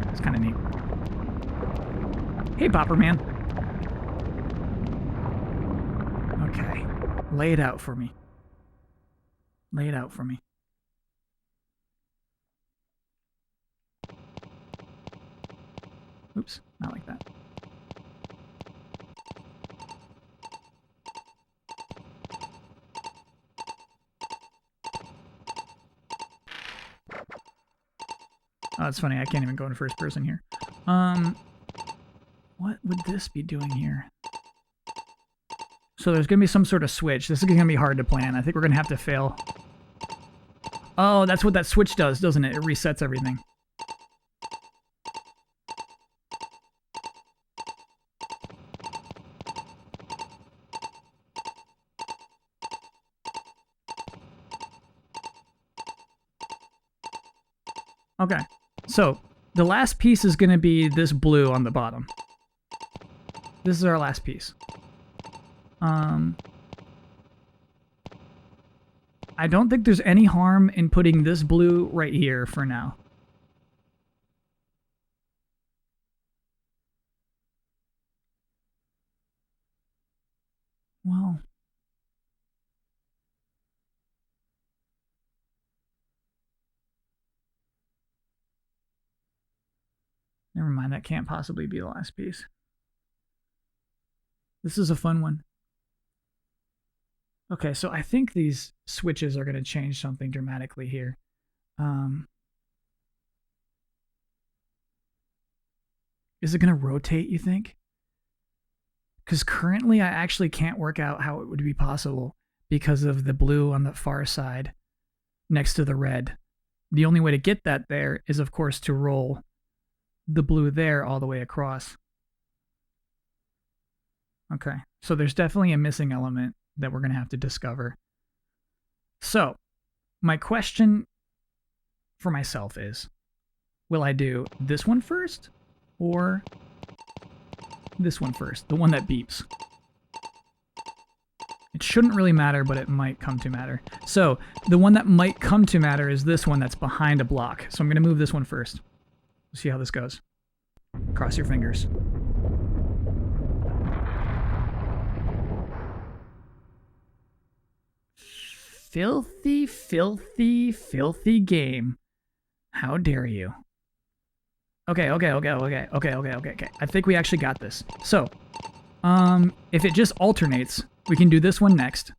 A: It's kind of neat. Hey, Popper Man. Okay. Lay it out for me. Lay it out for me. Oops, not like that. Oh, it's funny, I can't even go in first person here. What would this be doing here? So there's gonna be some sort of switch. This is gonna be hard to plan. I think we're gonna have to fail. Oh, that's what that switch does, doesn't it? It resets everything. Okay, so the last piece is going to be this blue on the bottom. This is our last piece. I don't think there's any harm in putting this blue right here for now. Well... Never mind, that can't possibly be the last piece. This is a fun one. Okay, so I think these switches are going to change something dramatically here. Is it going to rotate, you think? Because currently I actually can't work out how it would be possible because of the blue on the far side next to the red. The only way to get that there is, of course, to roll the blue there all the way across. Okay, so there's definitely a missing element that we're going to have to discover. So, my question for myself is, will I do this one first or this one first? The one that beeps. It shouldn't really matter, but it might come to matter. So, the one that might come to matter is this one that's behind a block. So I'm going to move this one first. See how this goes. Cross your fingers. Filthy, filthy, filthy game. How dare you? Okay. I think we actually got this. So, if it just alternates, we can do this one next.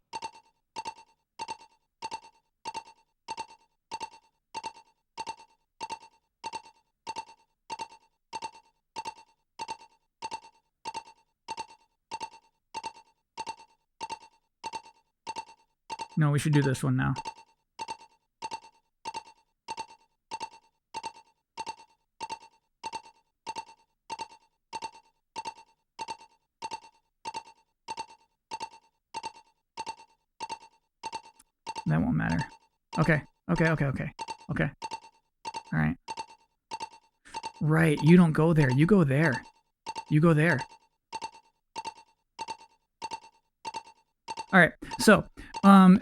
A: No, we should do this one now. That won't matter. Okay. Okay. All right. Right, you don't go there. You go there. You go there. All right, so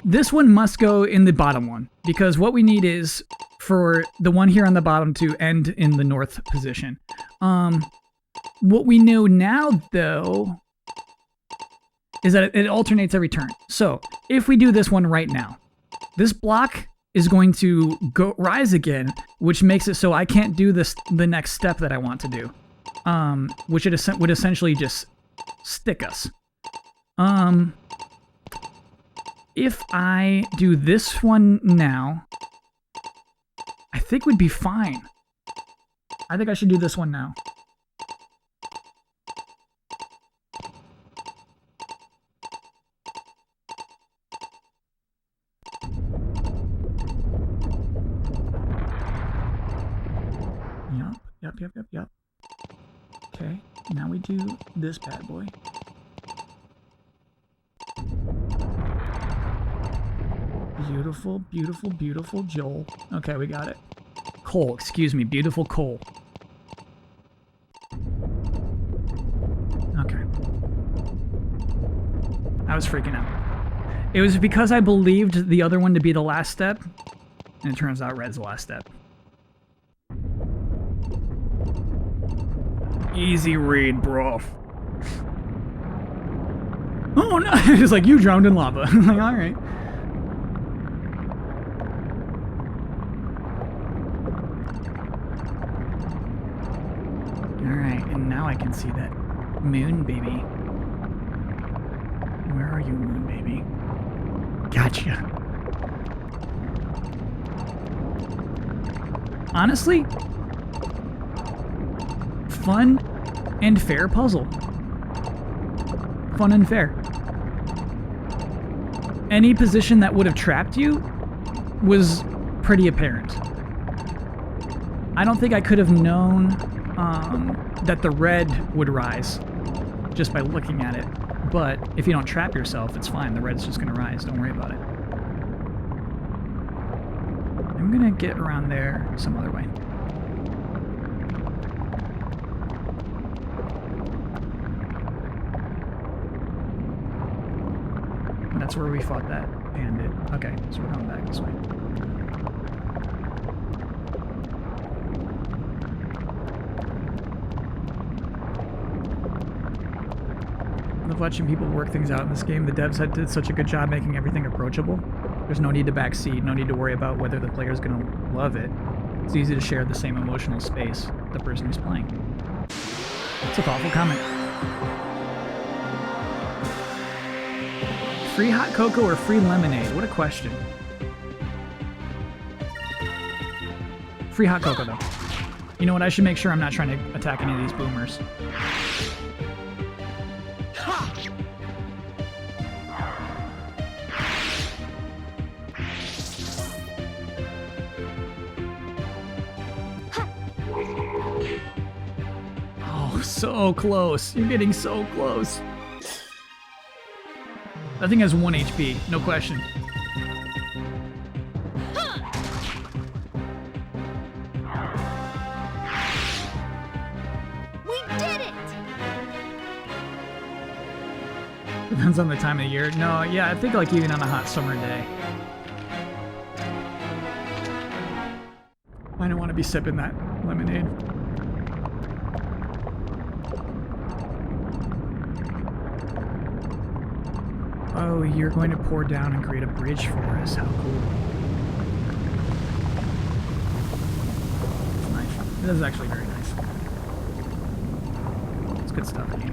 A: this one must go in the bottom one because what we need is for the one here on the bottom to end in the north position. What we know now, though, is that it alternates every turn. So if we do this one right now, this block is going to go rise again, which makes it so I can't do the next step that I want to do, which would essentially just stick us. If I do this one now, I think we'd be fine. I think I should do this one now. Yep. Okay, now we do this bad boy. Beautiful, beautiful, beautiful Joel. Okay, we got it. Cole, excuse me, beautiful Cole. Okay. I was freaking out. It was because I believed the other one to be the last step, and it turns out red's the last step. Easy read, bro. Oh no! It's like, you drowned in lava. I'm like, alright. Alright, and now I can see that moon baby. Where are you, moon baby? Gotcha. Honestly, fun and fair puzzle. Fun and fair. Any position that would have trapped you was pretty apparent. I don't think I could have known that the red would rise just by looking at it. But if you don't trap yourself, it's fine. The red's just going to rise. Don't worry about it. I'm going to get around there some other way. And that's where we fought that bandit. Okay, so we're going back this way. I love watching people work things out in this game. The devs did such a good job making everything approachable. There's no need to backseat, no need to worry about whether the player's going to love it. It's easy to share the same emotional space with the person who's playing. It's a thoughtful comment. Free hot cocoa or free lemonade? What a question. Free hot cocoa, though. You know what? I should make sure I'm not trying to attack any of these boomers. Oh, so close. You're getting so close. That thing has 1 HP, no question.
B: We did it!
A: Depends on the time of the year. No, yeah, I think like even on a hot summer day. I don't want to be sipping that lemonade. Oh, you're going to pour down and create a bridge for us. How cool. It's nice. This is actually very nice. It's good stuff, game.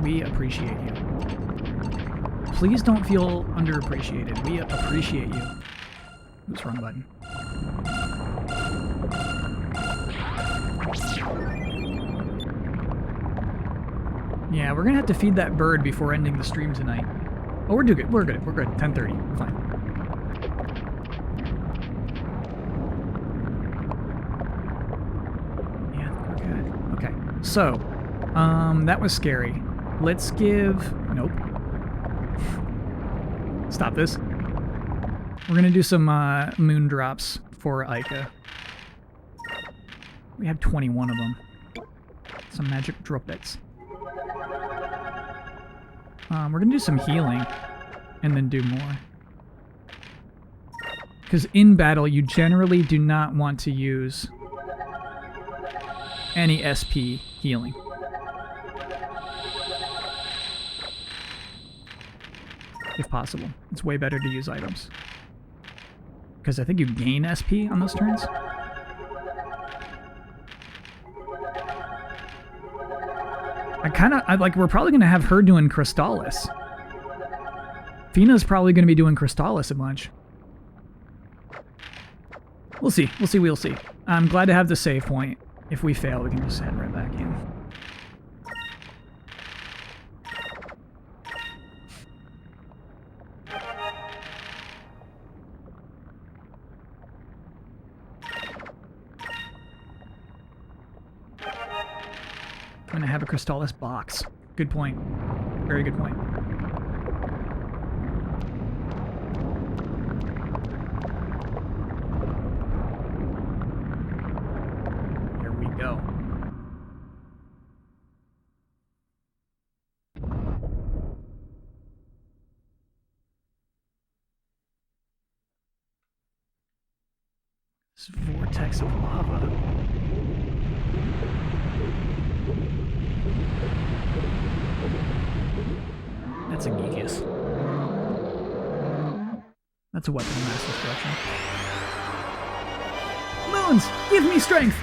A: We appreciate you. Please don't feel underappreciated. We appreciate you. Oops, wrong button. Yeah, we're gonna have to feed that bird before ending the stream tonight. Oh, we're good. We're good. We're good. 10:30. We're fine. Yeah, we're good. Okay. So, that was scary. Let's give... Nope. Stop this. We're gonna do some moon drops for Ica. We have 21 of them. Some magic droplets. We're gonna do some healing and then do more. Because in battle, you generally do not want to use any SP healing. If possible. It's way better to use items. Because I think you gain SP on those turns. We're probably going to have her doing Crystallis. Fina's probably going to be doing Crystallis a bunch. We'll see. We'll see. I'm glad to have the save point. If we fail, we can just head right back in. I'm gonna have a Crystallis box. Good point. Very good point. Here we go. This vortex of lava. That's a Gigas. That's a weapon of mass destruction. Moons! Give me strength!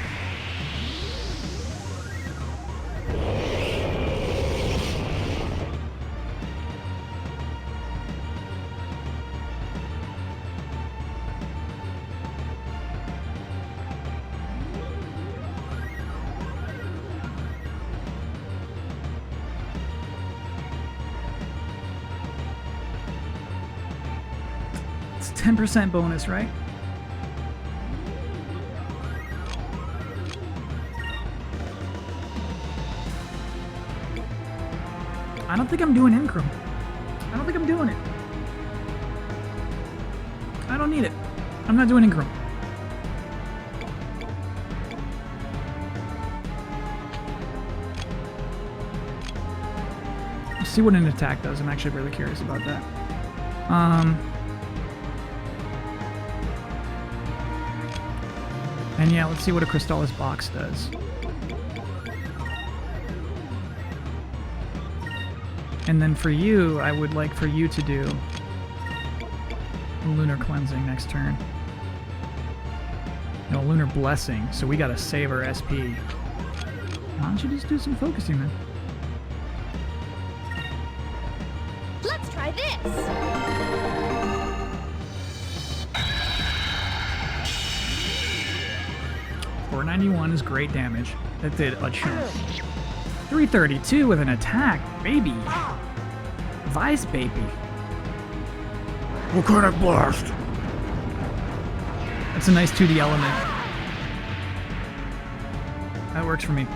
A: It's 10% bonus, right? I don't think I'm doing Incrum. I don't think I'm doing it. I don't need it. I'm not doing Incrum. Let's see what an attack does. I'm actually really curious about that. And yeah, let's see what a Crystallis box does. And then for you, I would like for you to do Lunar Cleansing next turn. No, Lunar Blessing, so we gotta save our SP. Why don't you just do some focusing then?
B: Let's try this.
A: 491 is great damage. That did a chunk. 332 with an attack, baby. Vice, baby.
E: Volcanic Blast!
A: That's a nice 2D element. That works for me.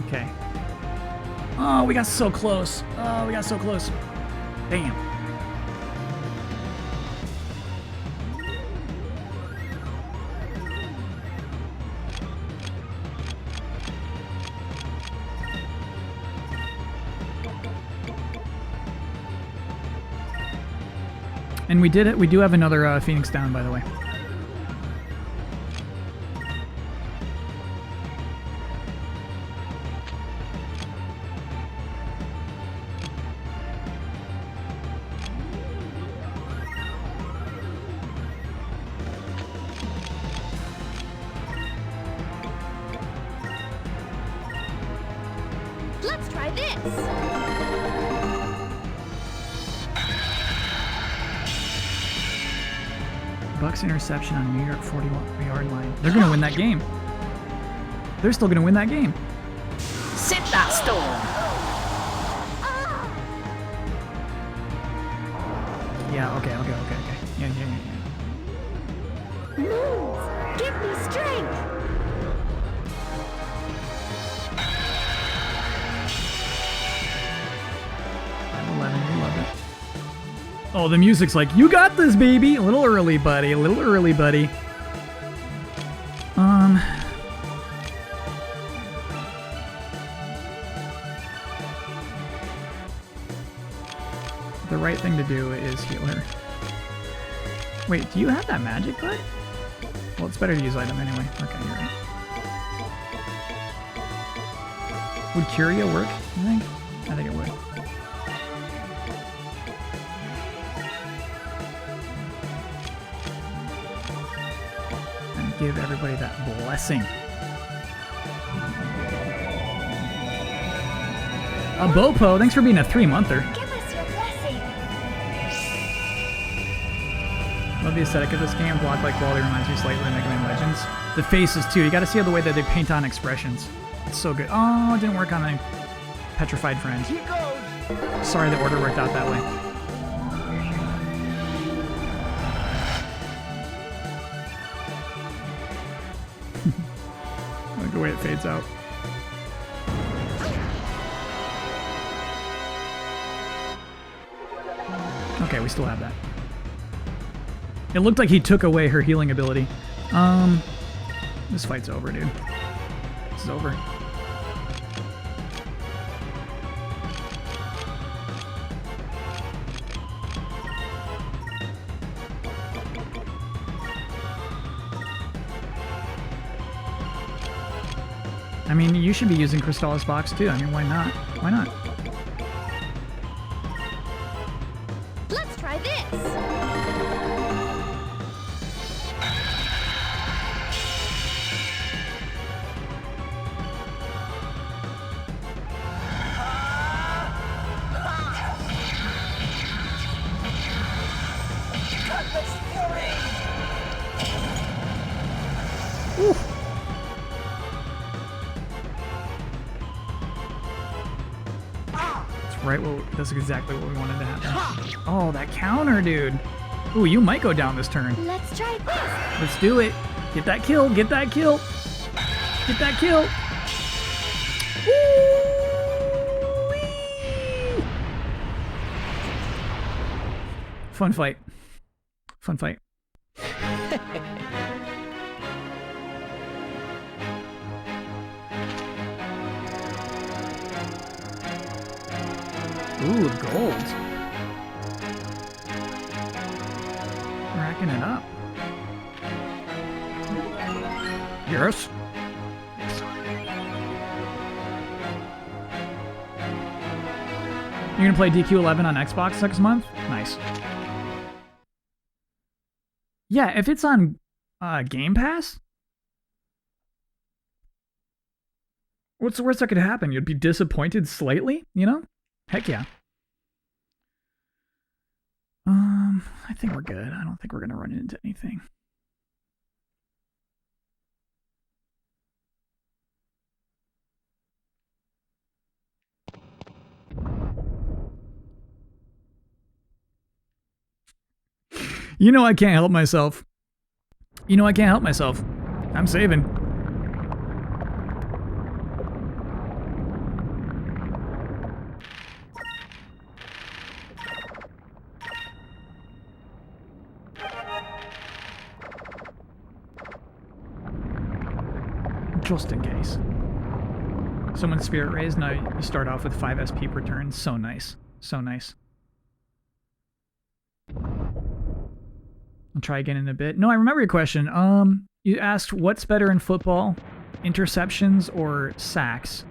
A: Okay. Oh, we got so close. Oh, we got so close. Damn. And we did it. We do have another Phoenix down, by the way.
B: Let's try this.
A: Bucks interception on New York 41-yard line. They're going to win that game. They're still going to win that game.
H: Sit that storm!
A: Yeah, okay. Yeah.
B: Moons, give me strength.
A: Oh, the music's like, you got this, baby. A little early, buddy. A little early, buddy. The right thing to do is heal her. Wait, do you have that magic bud? Well, it's better to use item anyway. Okay, you're right. Would Curia work, you think? I think it would. And give everybody that blessing. A Bopo, thanks for being a 3-monther.
I: Give us your blessing.
A: Love the aesthetic of this game. Block-like quality reminds me slightly of Mega Man Legends. The faces, too. You gotta see the way that they paint on expressions. It's so good. Oh, it didn't work on my petrified friend. Sorry the order worked out that way. I like the way it fades out. Okay, we still have that. It looked like he took away her healing ability. This fight's over, dude. This is over. I mean, you should be using Crystallis Box too. I mean, why not? Why not?
B: Let's try this.
A: Right, well, that's exactly what we wanted to happen. Oh, that counter, dude. Ooh, you might go down this turn.
I: Let's try this.
A: Let's do it. Get that kill, get that kill. Get that kill. Woo-wee. Fun fight. Fun fight. Ooh, gold. Racking it up. Yes. You're gonna play DQ11 on Xbox next month? Nice. Yeah, if it's on Game Pass, what's the worst that could happen? You'd be disappointed slightly, you know? Heck yeah. I think we're good. I don't think we're gonna run into anything. You know I can't help myself. You know I can't help myself. I'm saving. Just in case. Someone's spirit raised, now you start off with 5 SP per turn. So nice. So nice. I'll try again in a bit. No, I remember your question. You asked what's better in football, interceptions or sacks?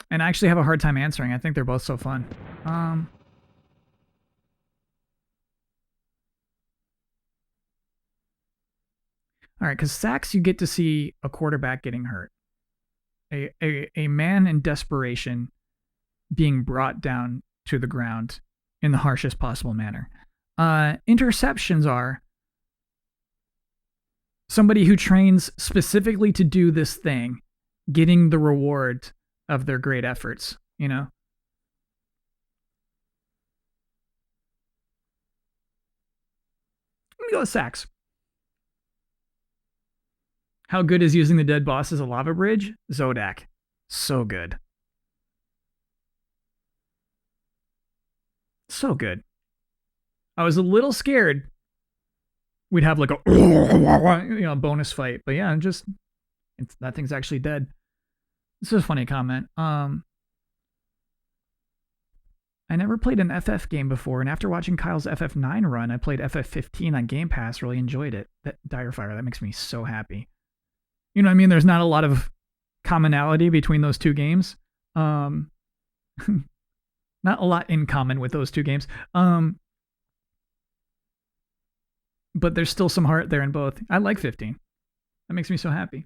A: And I actually have a hard time answering. I think they're both so fun. All right, because sacks, you get to see a quarterback getting hurt. A man in desperation being brought down to the ground in the harshest possible manner. Interceptions are somebody who trains specifically to do this thing, getting the reward of their great efforts, you know? Let me go with sacks. How good is using the dead boss as a lava bridge? Zodak. So good. So good. I was a little scared we'd have like a bonus fight, but yeah, that thing's actually dead. This is a funny comment. I never played an FF game before, and after watching Kyle's FF9 run, I played FF15 on Game Pass, really enjoyed it. That Direfire, that makes me so happy. You know what I mean? There's not a lot of commonality between those two games. Not a lot in common with those two games. But there's still some heart there in both. I like 15. That makes me so happy.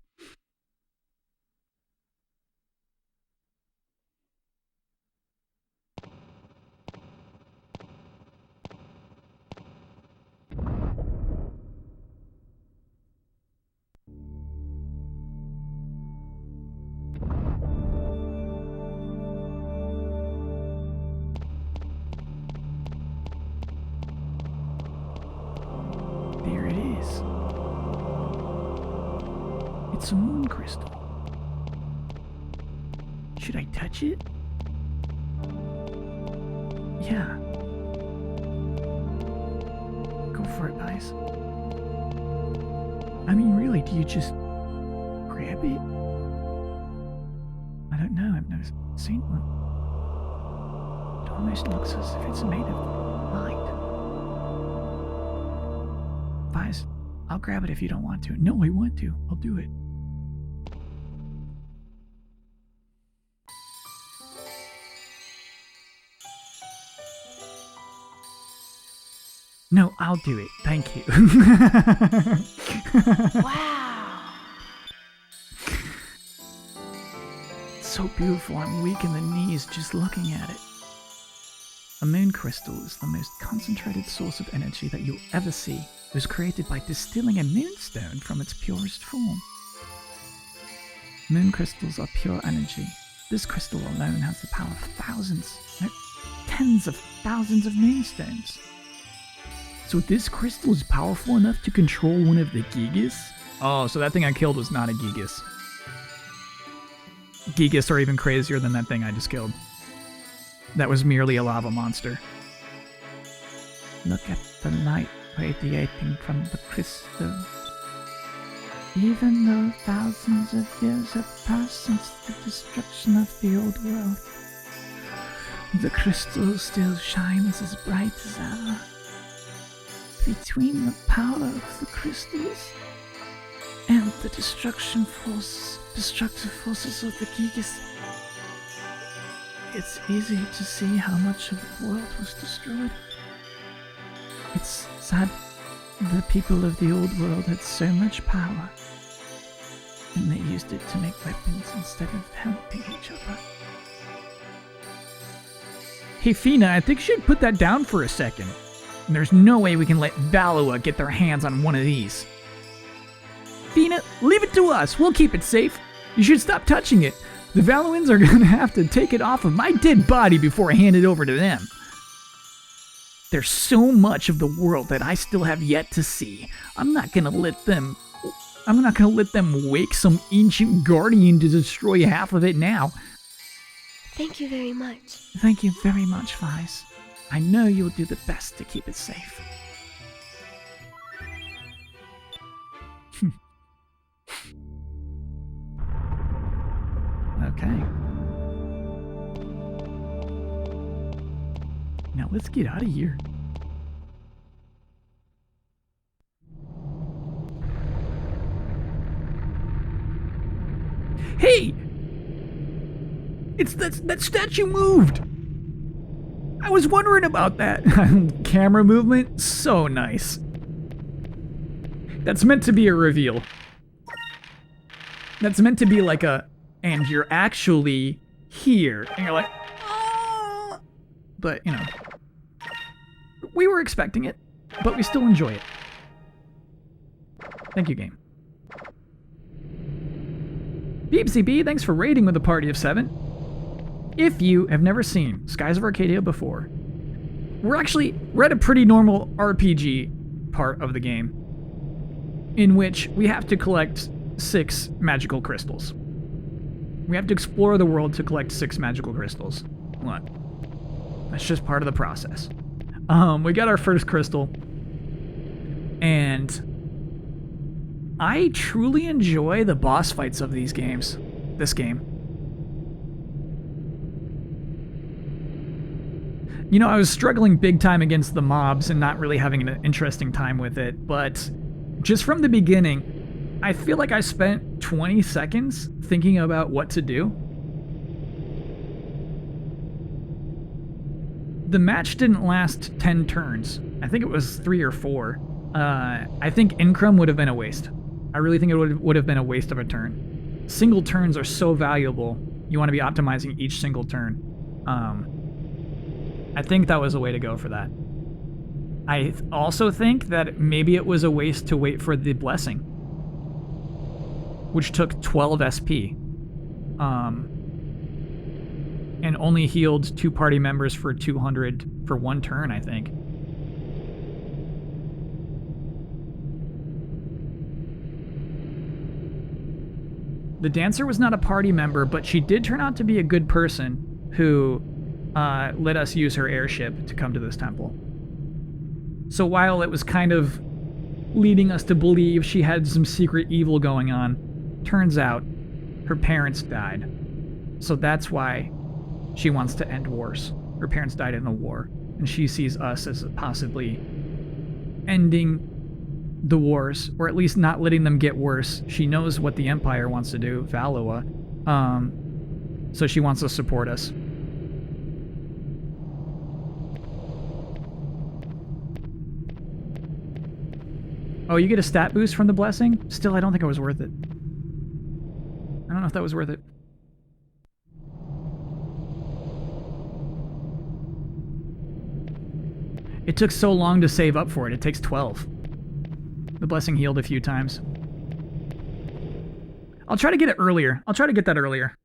G: There it is. It's a moon crystal. Should I touch it? Yeah. Go for it, guys. I mean, really, do you just grab it? I don't know, I've never seen one. It almost looks as if it's made of light. Vice, I'll grab it if you don't want to. No, I want to. I'll do it. No, I'll do it. Thank you.
B: Wow.
G: It's so beautiful. I'm weak in the knees just looking at it. A moon crystal is the most concentrated source of energy that you'll ever see. It was created by distilling a moonstone from its purest form. Moon crystals are pure energy. This crystal alone has the power of thousands, no, tens of thousands of moonstones.
A: So this crystal is powerful enough to control one of the Gigas? Oh, so that thing I killed was not a Gigas. Gigas are even crazier than that thing I just killed. That was merely a lava monster.
G: Look at the light radiating from the crystal. Even though thousands of years have passed since the destruction of the old world, the crystal still shines as bright as ever. Between the power of the crystals and the destructive forces of the Gigas, it's easy to see how much of the world was destroyed. It's sad the people of the old world had so much power, and they used it to make weapons instead of helping each other.
A: Hey Fina, I think you should put that down for a second. There's no way we can let Valua get their hands on one of these. Fina, leave it to us. We'll keep it safe. You should stop touching it. The Valuans are going to have to take it off of my dead body before I hand it over to them. There's so much of the world that I still have yet to see. I'm not going to let them wake some ancient guardian to destroy half of it now.
I: Thank you very much.
G: Thank you very much, Vice. I know you'll do the best to keep it safe.
A: Okay. Now let's get out of here. Hey! It's that statue moved! I was wondering about that. Camera movement, so nice. That's meant to be a reveal. That's meant to be like a, and you're actually here. And you're like, oh. But, you know, we were expecting it, but we still enjoy it. Thank you, game. Beepsy B, thanks for raiding with a party of 7. If you have never seen Skies of Arcadia before, we're at a pretty normal RPG part of the game, in which we have to collect 6 magical crystals. We have to explore the world to collect 6 magical crystals. What? That's just part of the process. We got our first crystal, and I truly enjoy the boss fights of these games. This game. You know, I was struggling big time against the mobs and not really having an interesting time with it, but just from the beginning, I feel like I spent 20 seconds thinking about what to do. The match didn't last 10 turns. I think it was 3 or 4. I think Incrum would have been a waste. I really think it would have been a waste of a turn. Single turns are so valuable. You want to be optimizing each single turn. I think that was a way to go for that. I also think that maybe it was a waste to wait for the blessing, which took 12 SP. And only healed 2 party members for 200 for 1 turn, I think. The dancer was not a party member, but she did turn out to be a good person who let us use her airship to come to this temple. So while it was kind of leading us to believe she had some secret evil going on, turns out her parents died. So that's why she wants to end wars. Her parents died in a war, and she sees us as possibly ending the wars, or at least not letting them get worse. She knows what the Empire wants to do, Valua, so she wants to support us. Oh, you get a stat boost from the blessing? Still, I don't think it was worth it. I don't know if that was worth it. It took so long to save up for it. It takes 12. The blessing healed a few times. I'll try to get it earlier. I'll try to get that earlier.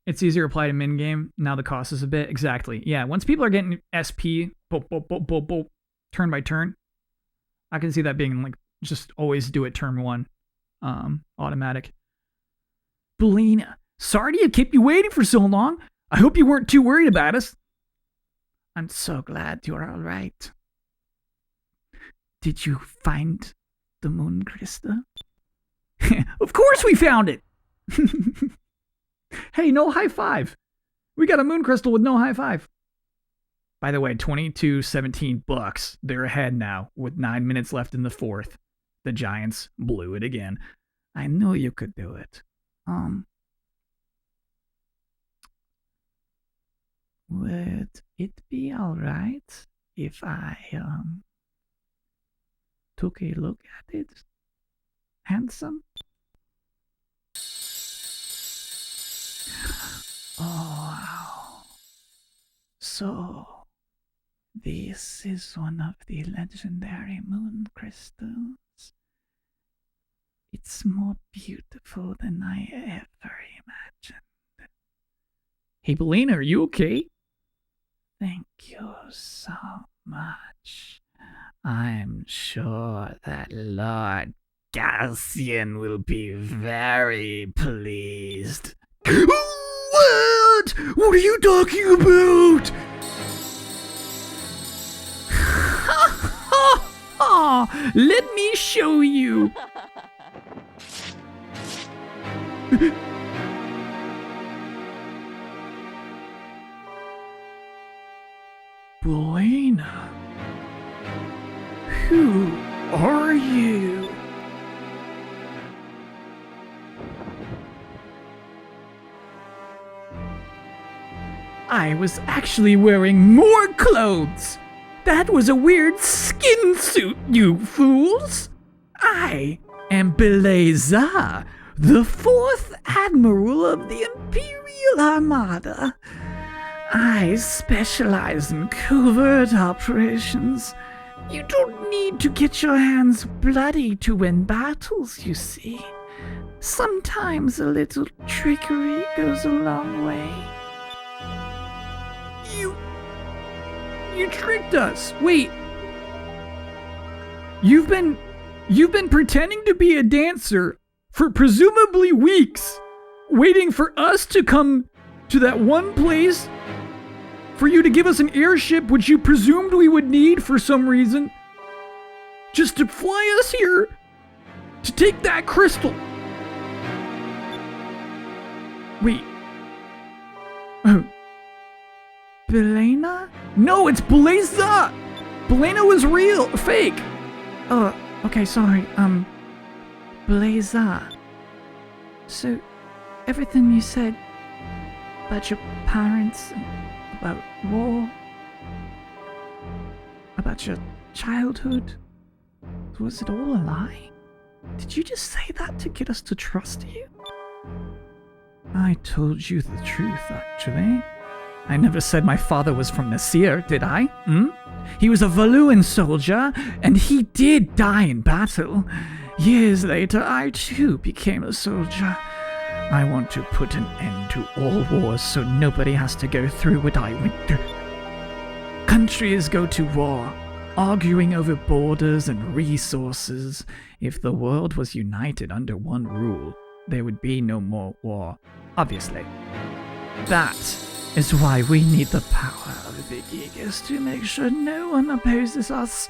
A: It's easier to apply to min game. Now the cost is a bit. Exactly. Yeah, once people are getting SP turn by turn, I can see that being like just always do it turn 1. Automatic. Belina, sorry to have kept you waiting for so long. I hope you weren't too worried about us.
G: I'm so glad you're all right. Did you find the moon crystal?
A: Of course we found it! Hey, no high five. We got a moon crystal with no high five. By the way, 22-17 bucks. They're ahead now with 9 minutes left in the 4th. The Giants blew it again.
G: I knew you could do it. Would it be alright if I took a look at it? Handsome? Oh, so this is one of the legendary moon crystals. It's more beautiful than I ever imagined.
A: Hey, Belina, are you okay?
G: Thank you so much. I'm sure that Lord Gaussian will be very pleased.
E: What? What are you talking about?
A: Let me show you.
E: Belina, who are you?
A: I was actually wearing more clothes. That was a weird skin suit, you fools. I am Beleza, the 4th Admiral of the Imperial Armada. I specialize in covert operations. You don't need to get your hands bloody to win battles, you see. Sometimes a little trickery goes a long way. You tricked us. Wait. You've been pretending to be a dancer for presumably weeks, waiting for us to come to that one place for you to give us an airship which you presumed we would need for some reason, just to fly us here to take that crystal. Wait.
G: Belena?
A: No, it's Beleza! Belena was real, fake.
G: Oh, okay, sorry. Beleza. So, everything you said about your parents, about war, about your childhood, was it all a lie? Did you just say that to get us to trust you?
A: I told you the truth, actually. I never said my father was from Nasir, did I? He was a Valuan soldier, and he did die in battle. Years later, I too became a soldier. I want to put an end to all wars so nobody has to go through what I went through. Countries go to war, arguing over borders and resources. If the world was united under one rule, there would be no more war, obviously. That is why we need the power of the Gigas to make sure no one opposes us.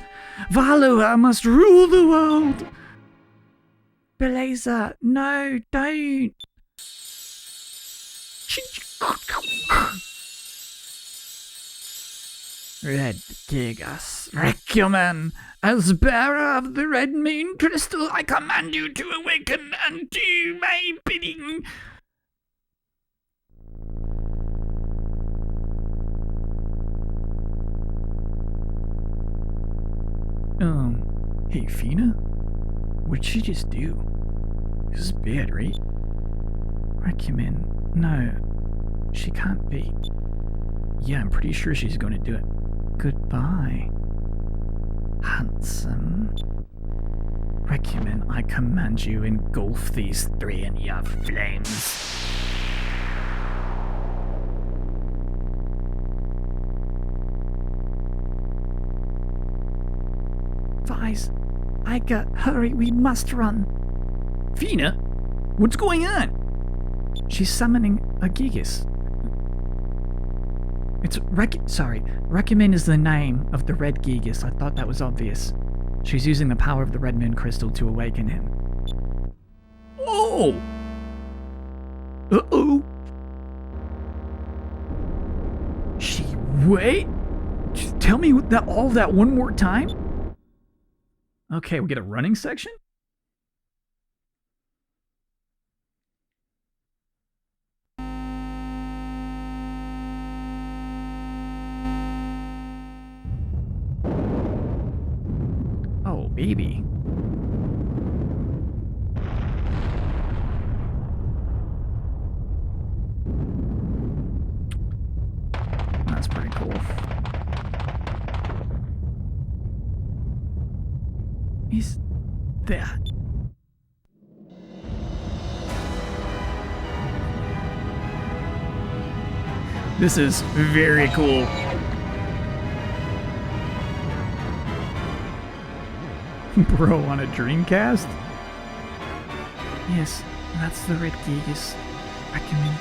A: Valua must rule the world.
G: Beleza, no, don't.
A: Red Gigas, Recumen, as bearer of the Red Moon Crystal, I command you to awaken and do my bidding. Hey, Fina? What'd she just do? This is bad, right?
G: Recumen, no, she can't be.
A: Yeah, I'm pretty sure she's going to do it.
G: Goodbye, handsome.
A: Recumen, I command you, engulf these three in your flames.
G: Vice, hurry, we must run.
A: Fina? What's going on?
G: She's summoning a Gigas.
A: Recumen is the name of the Red Gigas. I thought that was obvious. She's using the power of the Red Moon Crystal to awaken him. Oh! Uh-oh! Wait! Just tell me all of that one more time? Okay, we get a running section? Oh, baby. That's pretty cool.
G: Is that?
A: This is very cool. Bro, on a Dreamcast?
G: Yes, that's the Red Gigas. Recumen.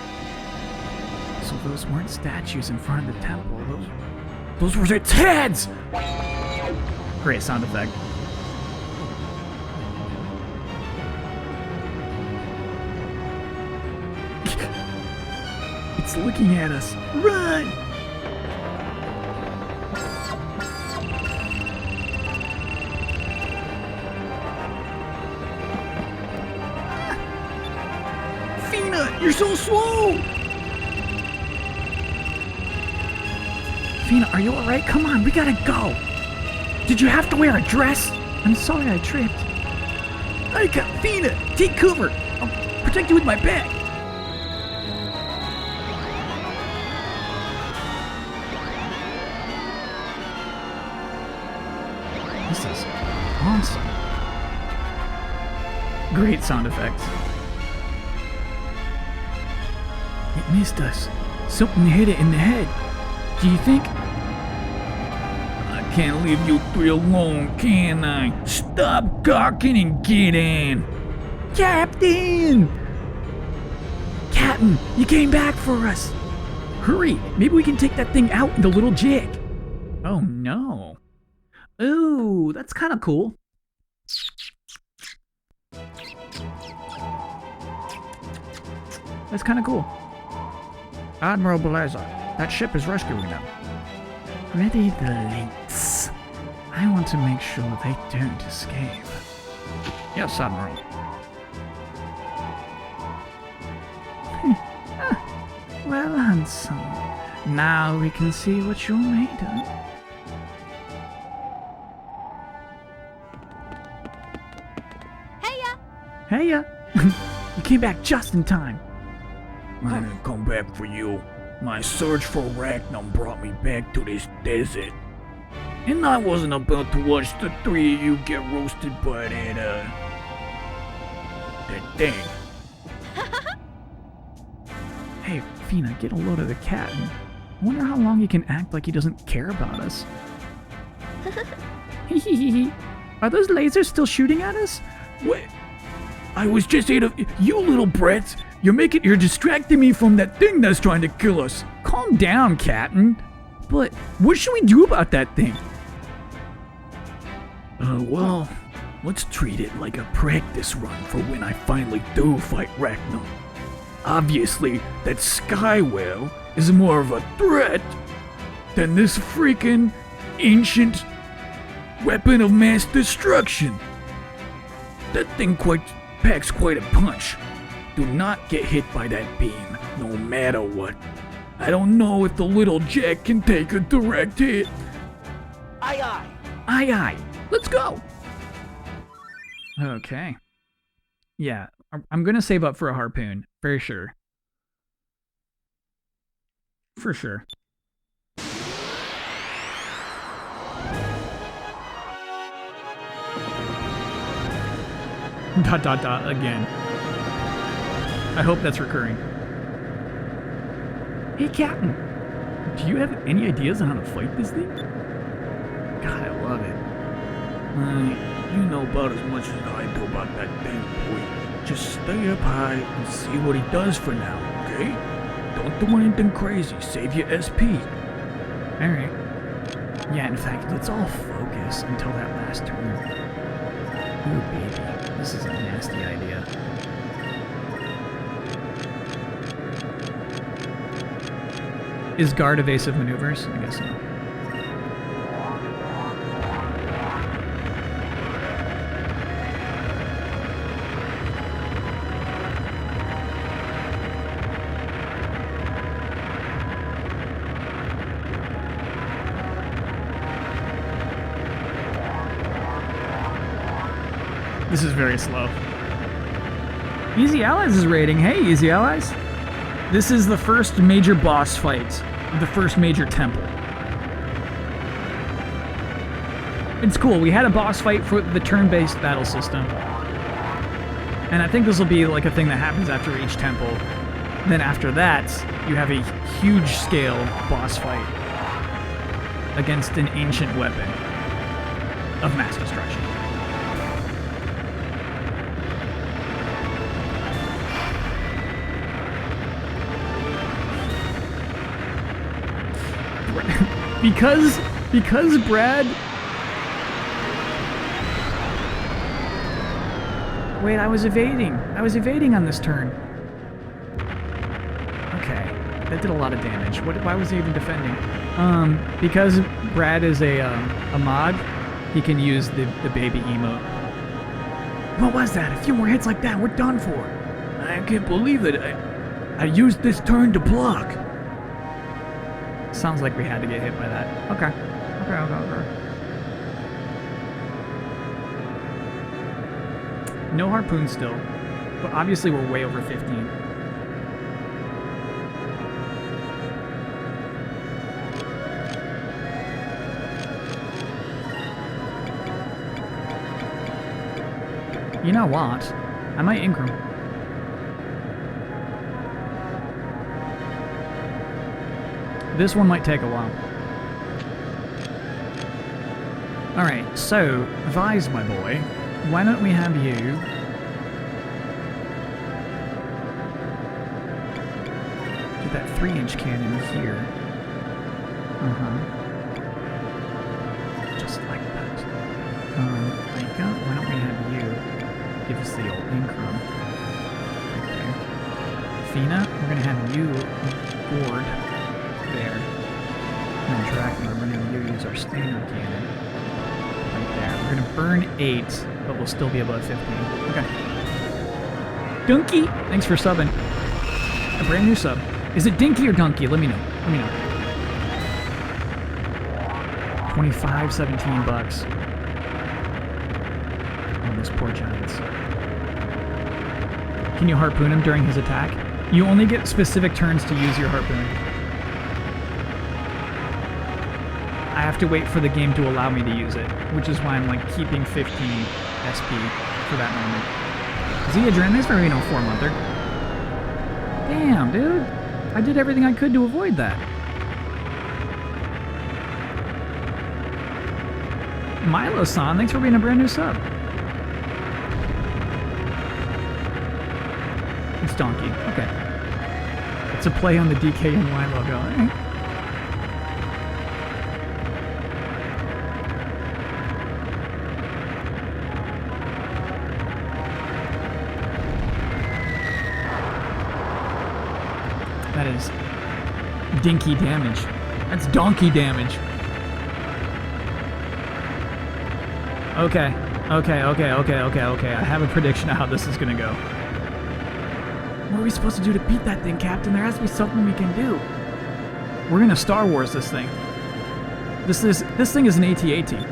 A: So those weren't statues in front of the temple. Those were its heads! Great sound effect. It's looking at us. Run! Fina, you're so slow!
G: Fina, are you alright? Come on, we gotta go. Did you have to wear a dress? I'm sorry I tripped.
A: I got Fina! Take cover! I'll protect you with my bag! This is awesome. Great sound effects. It missed us. Something hit it in the head. Do you think? I can't leave you three alone, can I? Stop gawking and get in! Captain! Captain, you came back for us. Hurry, maybe we can take that thing out in the little jig. Oh no. Ooh, that's kind of cool. That's kind of cool.
H: Admiral Blazer, that ship is rescuing them.
G: Ready the links. I want to make sure they don't escape.
H: Yes, Admiral.
G: Well, handsome. Now we can see what you're made of.
A: Hey, you came back just in time.
E: I didn't come back for you. My search for Ragnar brought me back to this desert. And I wasn't about to watch the three of you get roasted by that thing.
A: Hey, Fina, get a load of the cat. I wonder how long he can act like he doesn't care about us. Are those lasers still shooting at us?
E: What? I was just you little brats. You're distracting me from that thing that's trying to kill us.
A: Calm down, Captain. But what should we do about that thing?
E: Well, let's treat it like a practice run for when I finally do fight Ragnar. Obviously, that sky whale is more of a threat than this freaking ancient weapon of mass destruction. That thing packs quite a punch. Do not get hit by that beam, no matter what. I don't know if the little Jack can take a direct hit.
F: Aye, aye.
A: Aye, aye. Let's go. Okay. Yeah, I'm gonna save up for a harpoon, for sure. For sure. Dot dot dot again. I hope that's recurring. Hey, Captain. Do you have any ideas on how to fight this thing?
E: God, I love it. You know about as much as I do about that thing, boy. Just stay up high and see what he does for now, okay? Don't do anything crazy. Save your SP.
A: Alright. Yeah, in fact, let's all focus until that last turn. Ooh, baby. This is a nasty idea. Is guard evasive maneuvers? I guess so. This is very slow. Easy Allies is rating. Hey, Easy Allies. This is the first major boss fight of the first major temple. It's cool. We had a boss fight for the turn-based battle system. And I think this will be like a thing that happens after each temple. Then after that, you have a huge scale boss fight against an ancient weapon of mass destruction. Because Brad... Wait, I was evading. I was evading on this turn. Okay, that did a lot of damage. Why was he even defending? Because Brad is a mod, he can use the baby emote. What was that? A few more hits like that, we're done for.
E: I can't believe it. I used this turn to block.
A: Sounds like we had to get hit by that. Okay. Okay. No harpoon still, but obviously we're way over 15. You know what? I might Ingram. This one might take a while. Alright, so, Vise, my boy, why don't we have you 3-inch cannon here. Just like that. Micah, why don't we have you give us the old income? Right there. Fina, we're gonna have you board there. And then Dracula, we're gonna have you use our standard cannon. Right there. We're gonna burn 8, but we'll still be above 15. Okay. Dunky! Thanks for subbing. A brand new sub. Is it Dinky or Donkey? Let me know. Let me know. 25, 17 bucks. Oh, those poor giants. Can you harpoon him during his attack? You only get specific turns to use your harpoon. I have to wait for the game to allow me to use it, which is why I'm like keeping 15 SP for that moment. Zia Dren, thanks for being a 4-monther. Damn, dude. I did everything I could to avoid that. Milo-san, thanks for being a brand new sub. It's Donkey. Okay. It's a play on the DKNY logo. All right. That is dinky damage. That's donkey damage. Okay. I have a prediction of how this is gonna go. What are we supposed to do to beat that thing, Captain? There has to be something we can do. We're gonna Star Wars this thing. This thing is an AT-AT.
H: I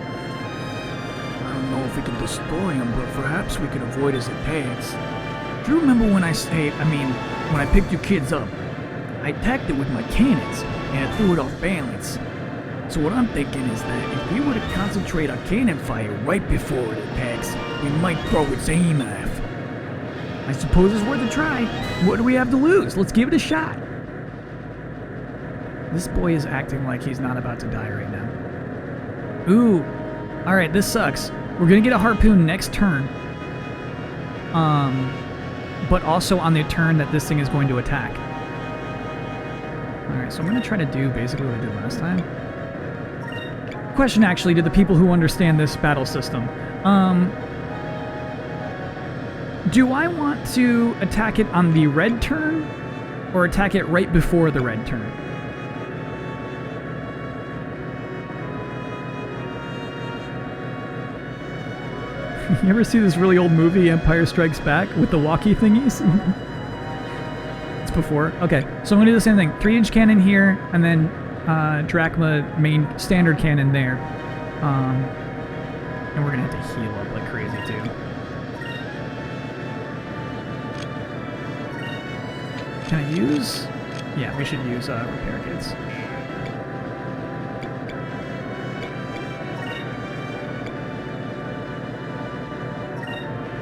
H: don't know if we can destroy him, but perhaps we can avoid his attacks. Do you remember when when I picked you kids up? I attacked it with my cannons, and I threw it off balance. So what I'm thinking is that if we were to concentrate our cannon fire right before it attacks, we might throw its aim off.
A: I suppose it's worth a try. What do we have to lose? Let's give it a shot. This boy is acting like he's not about to die right now. Ooh. Alright, this sucks. We're gonna get a harpoon next turn. But also on the turn that this thing is going to attack. Alright, so I'm gonna try to do basically what I did last time. Question actually to the people who understand this battle system. Do I want to attack it on the red turn, or attack it right before the red turn? You ever see this really old movie, Empire Strikes Back, with the walkie thingies? It's before. Okay, so I'm gonna do the same thing. 3-inch cannon here, and then Drachma main standard cannon there. And we're gonna have to heal up like crazy too. Can I use? Yeah, we should use repair kits.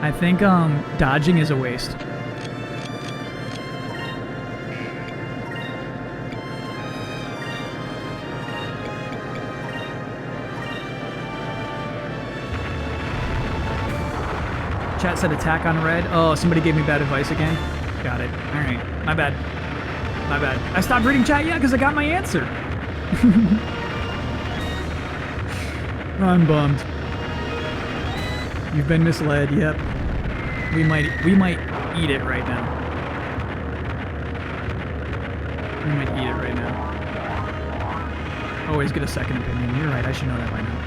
A: I think dodging is a waste. Chat said attack on red. Oh, somebody gave me bad advice again. Got it. Alright. My bad. My bad. I stopped reading chat, yeah, because I got my answer. I'm bummed. You've been misled, yep. We might eat it right now. We might eat it right now. Always get a second opinion. You're right, I should know that by now.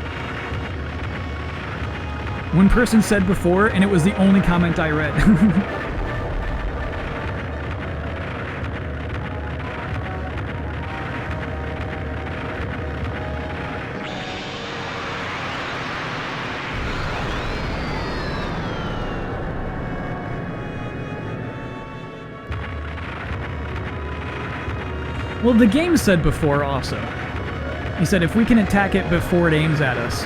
A: One person said before, and it was the only comment I read. Well, the game said before also. He said if we can attack it before it aims at us.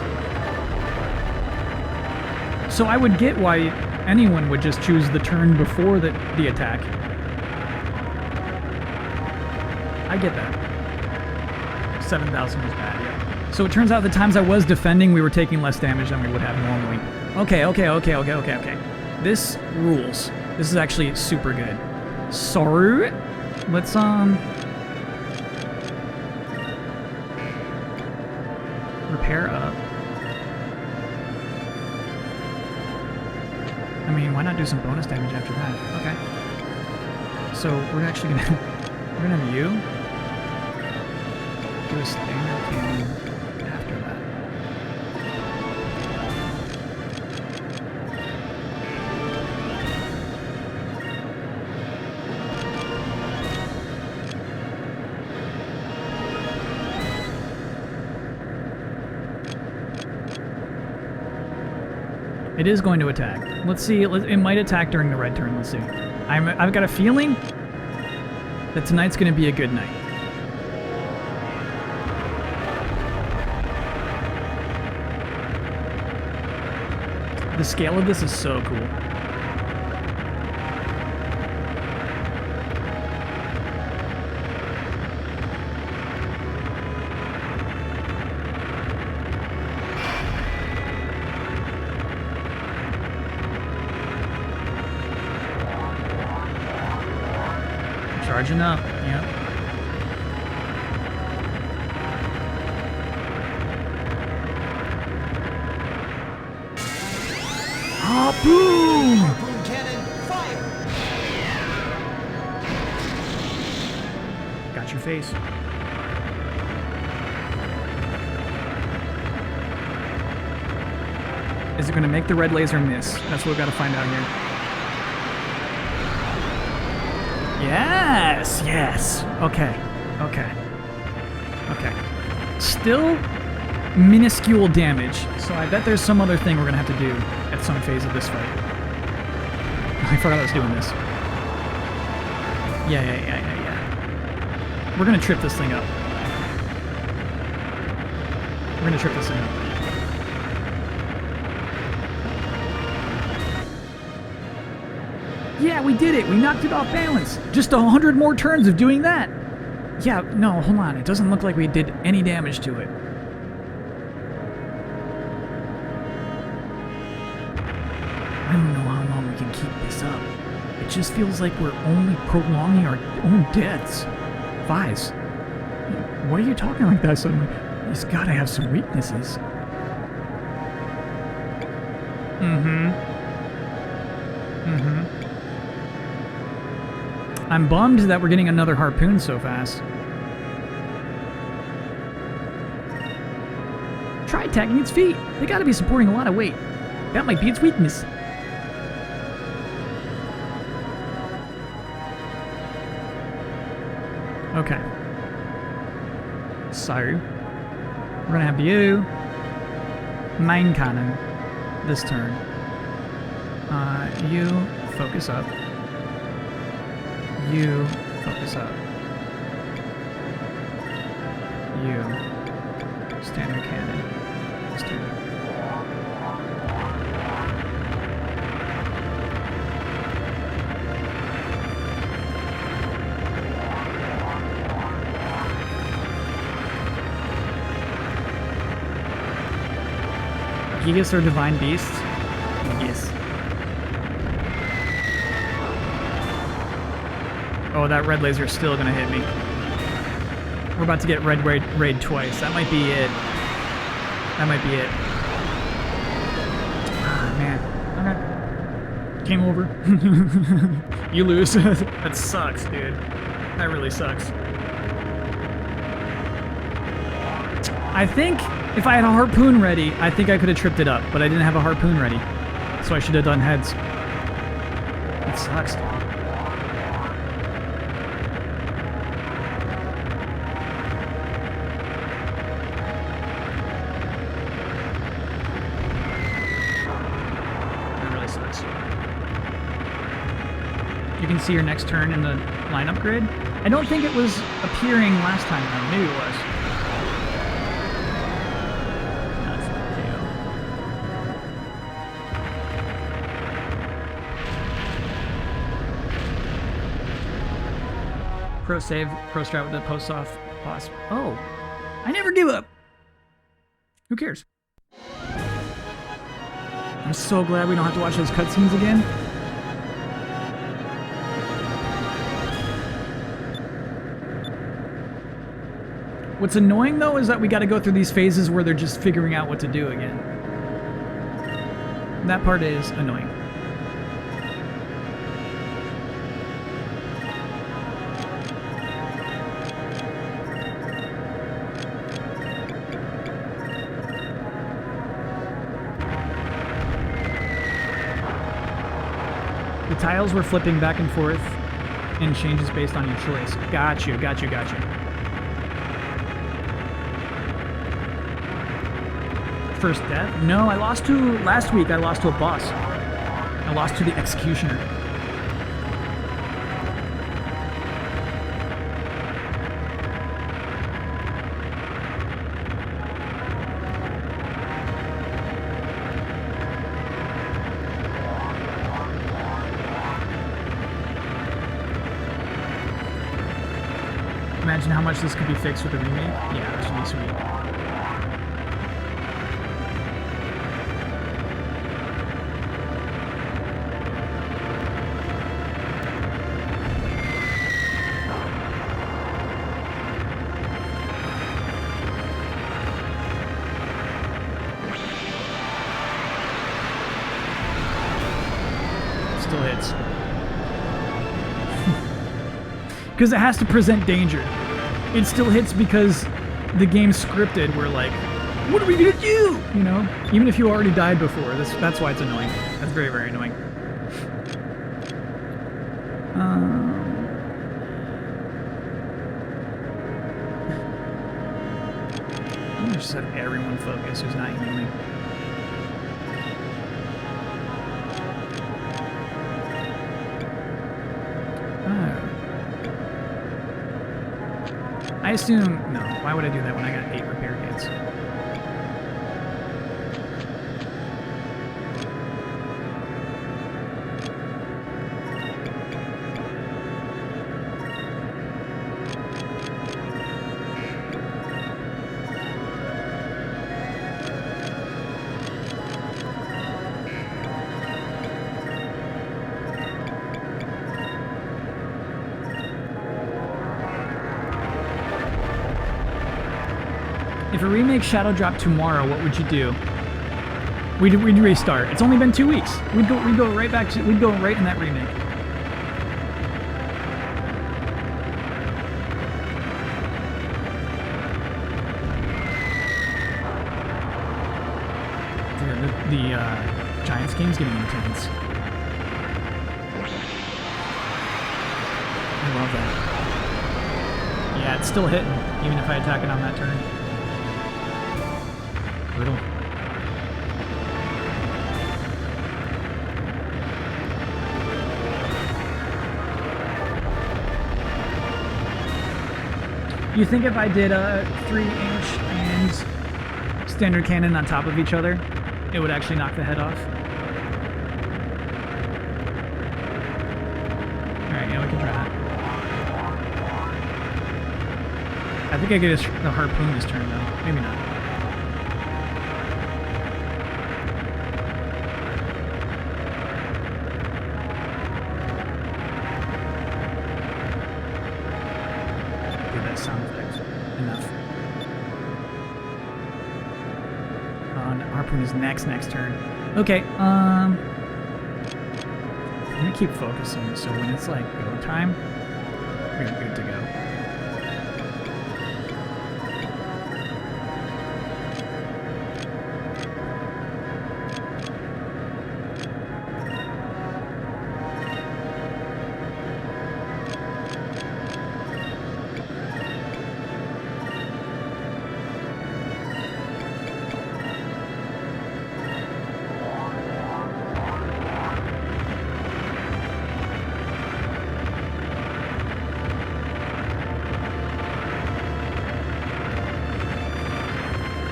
A: So I would get why anyone would just choose the turn before the attack. I get that. 7,000 was bad, yeah. So it turns out the times I was defending, we were taking less damage than we would have normally. Okay. This rules. This is actually super good. So, let's repair up. I mean, why not do some bonus damage after that? Okay. So we're actually gonna we're gonna have you do a standard cannon after that. It is going to attack. Let's see. It might attack during the red turn. Let's see. I've got a feeling that tonight's going to be a good night. The scale of this is so cool. Charging up, yep. Harpoon!
F: Harpoon cannon, fire!
A: Got your face. Is it going to make the red laser miss? That's what we've got to find out here. Yes! Yes! Okay. Okay. Okay. Still minuscule damage, so I bet there's some other thing we're going to have to do at some phase of this fight. I forgot I was doing this. Yeah. We're going to trip this thing up. We're going to trip this thing up. Yeah, we did it. We knocked it off balance. Just 100 more turns of doing that. Yeah, no, hold on. It doesn't look like we did any damage to it. I don't know how long we can keep this up. It just feels like we're only prolonging our own deaths. Vise, what are you talking like that suddenly? He's got to have some weaknesses. I'm bummed that we're getting another harpoon so fast. Try attacking its feet. They gotta be supporting a lot of weight. That might be its weakness. Okay. So, we're gonna have you main cannon this turn. You focus up. You focus up. You standard cannon. Standard. Gigas are divine beasts? Yes. Oh, that red laser is still gonna hit me. We're about to get red raid twice. That might be it. That might be it. Ah, man. Okay. Game over. You lose. That sucks, dude. That really sucks. I think if I had a harpoon ready, I think I could have tripped it up, but I didn't have a harpoon ready. So I should have done heads. It sucks, dude. You can see your next turn in the lineup grid. I don't think it was appearing last time though. Maybe it was. No, it's not KO. Pro save, pro strat with the post off boss. Oh, I never give up. Who cares? I'm so glad we don't have to watch those cutscenes again. What's annoying though is that we got to go through these phases where they're just figuring out what to do again. That part is annoying. The tiles were flipping back and forth and changes based on your choice. Got you. First death? No, I lost to... Last week I lost to a boss. I lost to the Executioner. Imagine how much this could be fixed with a remake. Yeah, that should be sweet. Still hits. Because it has to present danger. It still hits because the game's scripted. We're like, what are we gonna do? You know? Even if you already died before. That's why it's annoying. That's very, very annoying. I'm gonna just have everyone focus who's not healing. I assume... No, why would I do that when I got 8 repair kits? If a remake Shadow dropped tomorrow, what would you do? We'd restart. It's only been 2 weeks. We'd go right back to... We'd go right in that remake. The Giants game's getting intense. I love that. Yeah, it's still hitting, even if I attack it on that turn. Brutal. You think if I did a 3-inch and standard cannon on top of each other, it would actually knock the head off? Alright, yeah, we can try that. I think I get the harpoon this turn, though. Maybe not. Give that sound effect. Enough. Harpoon is next turn. Okay, I'm gonna keep focusing, so when it's like go time, we're good to go.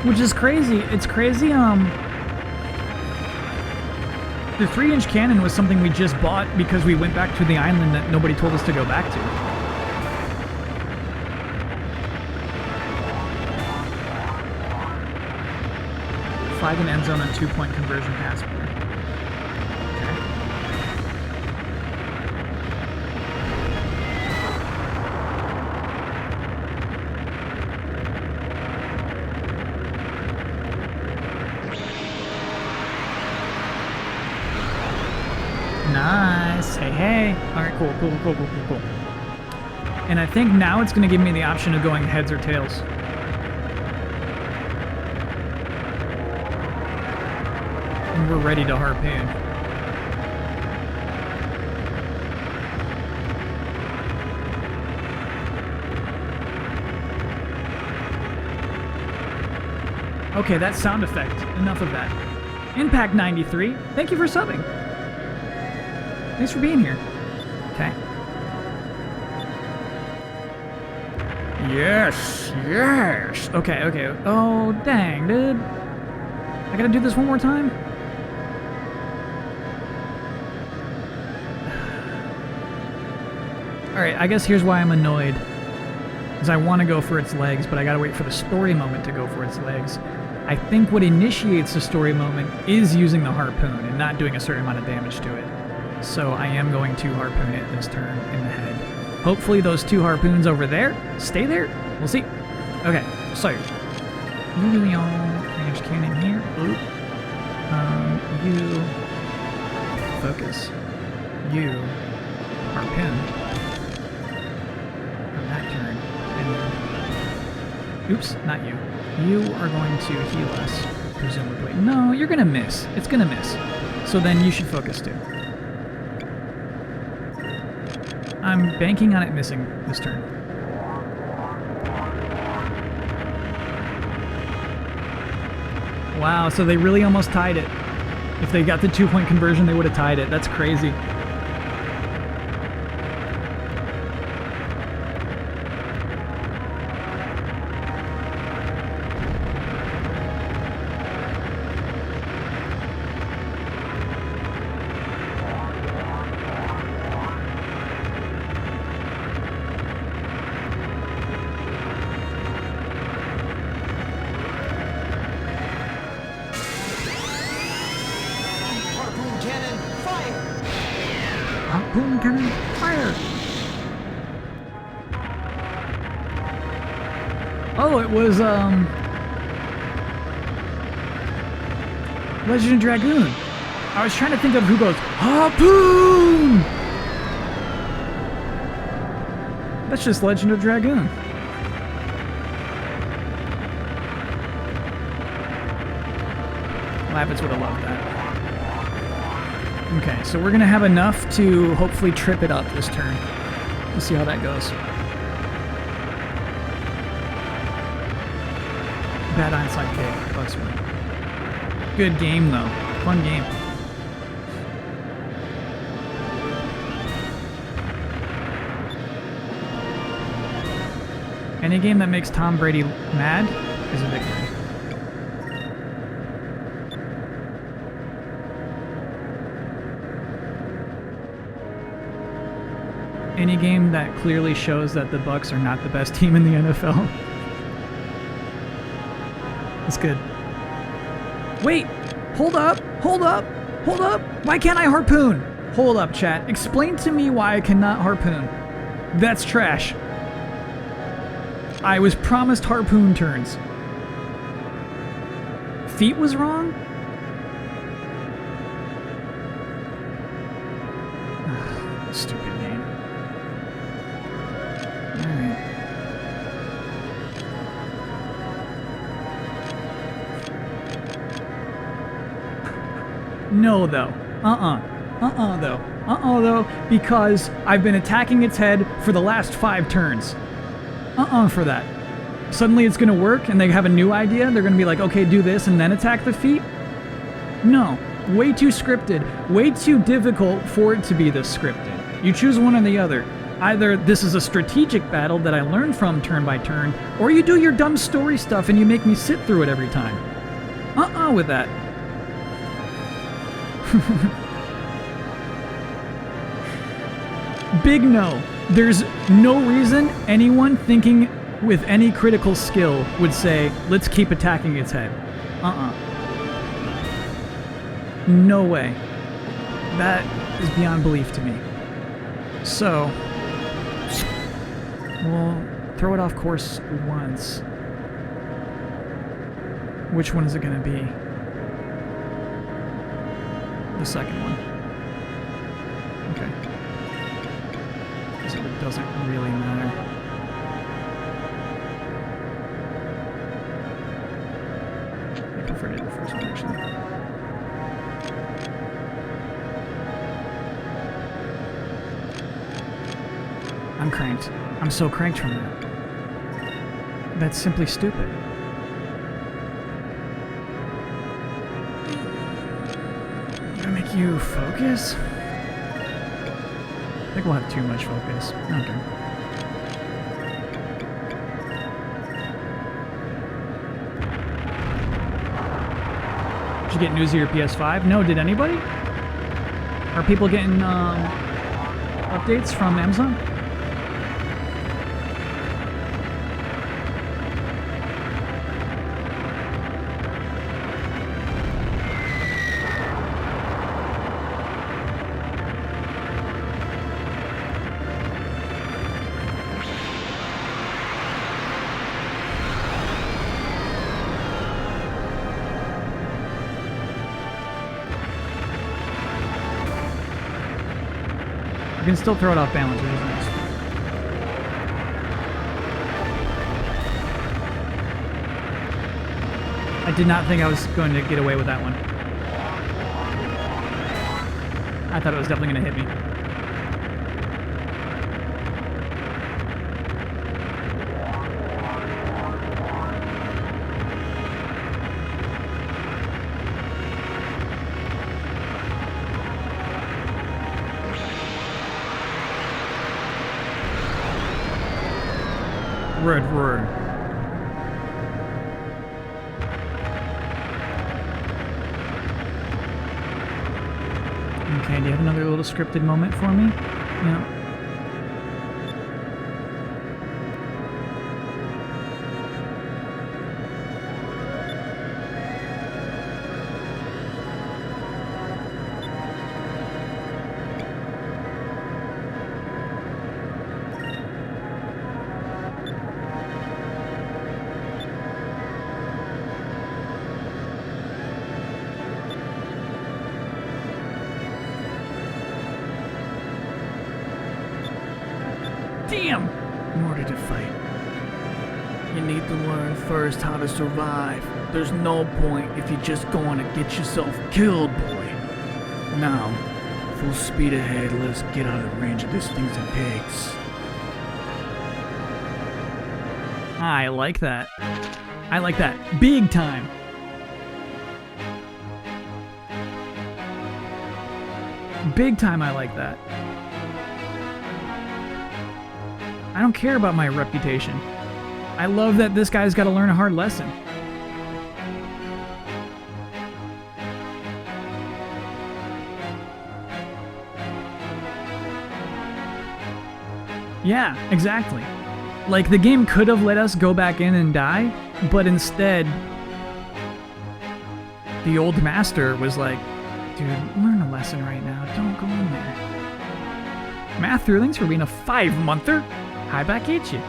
A: Which is crazy. It's crazy, the 3-inch cannon was something we just bought because we went back to the island that nobody told us to go back to. Flag and end zone and 2-point conversion passport. Nice. Hey, hey. All right, cool. And I think now it's going to give me the option of going heads or tails. And we're ready to harpoon. Okay, that sound effect. Enough of that. Impact 93. Thank you for subbing. Thanks for being here. Okay. Yes. Okay. Oh, dang, dude. I gotta do this one more time? Alright, I guess here's why I'm annoyed. Because I want to go for its legs, but I gotta wait for the story moment to go for its legs. I think what initiates the story moment is using the harpoon and not doing a certain amount of damage to it. So I am going to harpoon it this turn in the head. Hopefully those 2 harpoons over there stay there. We'll see. Okay, so you do your range cannon here. Oop. You focus. You harpoon on that turn. And oops, not you. You are going to heal us, presumably. No, you're gonna miss. It's gonna miss. So then you should focus too. I'm banking on it missing this turn. Wow, so they really almost tied it. If they got the 2-point conversion, they would have tied it. That's crazy. Harpoon cannon, fire! Oh, it was, Legend of Dragoon. I was trying to think of who goes, Harpoon! That's just Legend of Dragoon. Lavitz would have loved that. Okay, so we're gonna have enough to hopefully trip it up this turn. We'll see how that goes. Bad onside kick, Bucks win. Good game though, fun game. Any game that makes Tom Brady mad is a victory. Any game that clearly shows that the Bucks are not the best team in the NFL. It's good. Wait! Hold up! Why can't I harpoon? Hold up, chat. Explain to me why I cannot harpoon. That's trash. I was promised harpoon turns. Feet was wrong? Stupid game. Alright. No, though. Though. Because I've been attacking its head for the last 5 turns. For that. Suddenly it's gonna work and they have a new idea. They're gonna be like, okay, do this and then attack the feet? No. Way too scripted. Way too difficult for it to be this scripted. You choose one or the other. Either this is a strategic battle that I learn from turn by turn, or you do your dumb story stuff and you make me sit through it every time. With that. Big no. There's no reason anyone thinking with any critical skill would say, let's keep attacking its head. No way. That is beyond belief to me. So, we'll throw it off course once. Which one is it going to be? The second one. Okay. So it doesn't really matter. I prefer to do the first one, actually. I'm cranked. I'm so cranked from that. That's simply stupid. Gonna make you focus? I think we'll have too much focus. Okay. Did you get news of your PS5? No, did anybody? Are people getting updates from Amazon? You can still throw it off balance, which is nice. I did not think I was going to get away with that one. I thought it was definitely going to hit me. Red word. Okay, do you have another little scripted moment for me? Yeah. Damn!
H: In order to fight, you need to learn first how to survive. There's no point if you're just going to get yourself killed, boy. Now, full speed ahead, let's get out of the range of these things and pigs.
A: I like that. I like that. Big time. Big time I like that. I don't care about my reputation. I love that this guy's got to learn a hard lesson. Yeah, exactly. Like, the game could have let us go back in and die, but instead, the old master was like, dude, learn a lesson right now. Don't go in there. Math Throughlings for being a 5-monther. Hi back at you.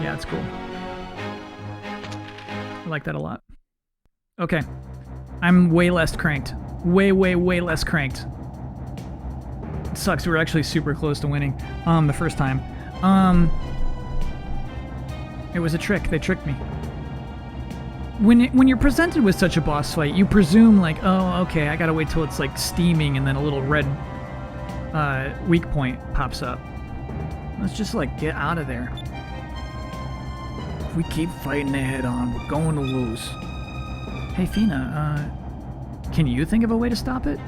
A: Yeah, it's cool. I like that a lot. Okay. I'm way less cranked. Way less cranked. It sucks. We were actually super close to winning the first time. It was a trick. They tricked me. When you're presented with such a boss fight, you presume like, oh, okay, I gotta wait till it's like steaming and then a little red weak point pops up. Let's just like get out of there.
H: If we keep fighting their head on, we're going to lose.
A: Hey, Fina, can you think of a way to stop it?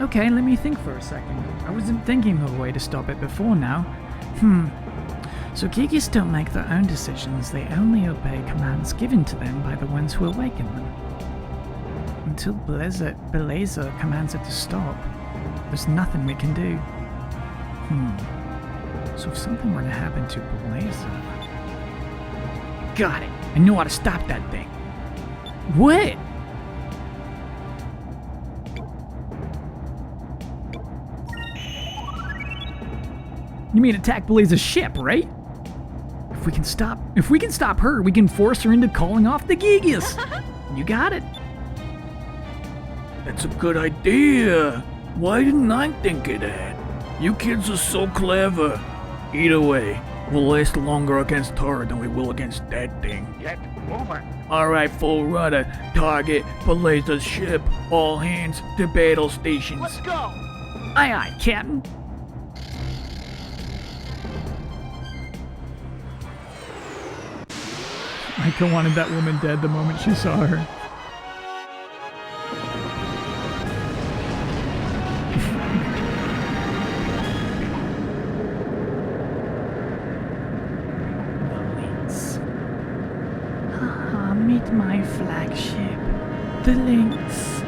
A: Okay, let me think for a second. I wasn't thinking of a way to stop it before now.
G: So Gigis don't make their own decisions, they only obey commands given to them by the ones who awaken them. Until Blazer commands it to stop, there's nothing we can do.
A: So if something were to happen to Blazer... Got it! I know how to stop that thing. What? You mean attack Blaze's ship, right? If we can stop her, we can force her into calling off the Gigas. You got it.
E: That's a good idea. Why didn't I think of that? You kids are so clever. Either way, we'll last longer against her than we will against that thing.
J: Get moving.
E: Alright, full rudder. Target, Blaze's ship. All hands to battle stations.
F: Let's go.
A: Aye, aye, Captain. Micah wanted that woman dead the moment she saw her.
G: Meet my flagship, the Lynx.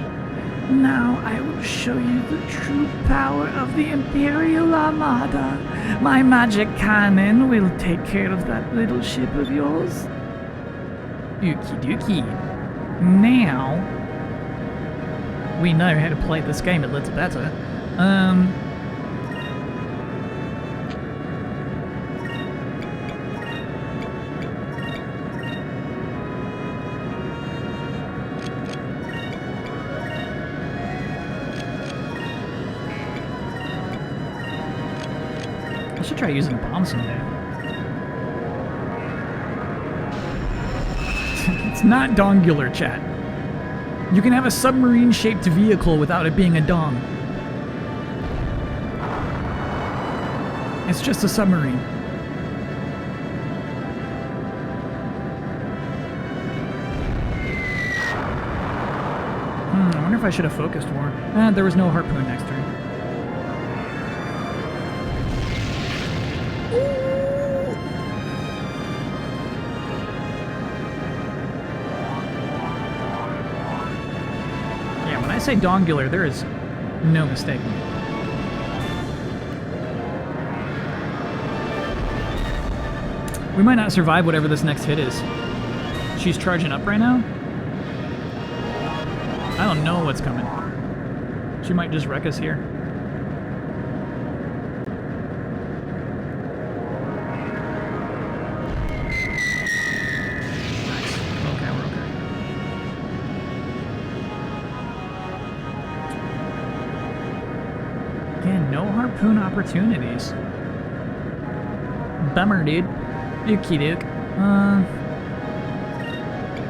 G: Now I will show you the true power of the Imperial Armada. My magic cannon will take care of that little ship of yours.
A: Okie dokie. Now, we know how to play this game a little better. I should try using a bomb someday. It's not dongular, chat. You can have a submarine-shaped vehicle without it being a dong. It's just a submarine. I wonder if I should have focused more. There was no harpoon next turn. When I say dongular, there is no mistake. We might not survive whatever this next hit is. She's charging up right now? I don't know what's coming. She might just wreck us here. Nice. Okay, we're okay. Again, no harpoon opportunities. Bummer, dude. Okie doke. I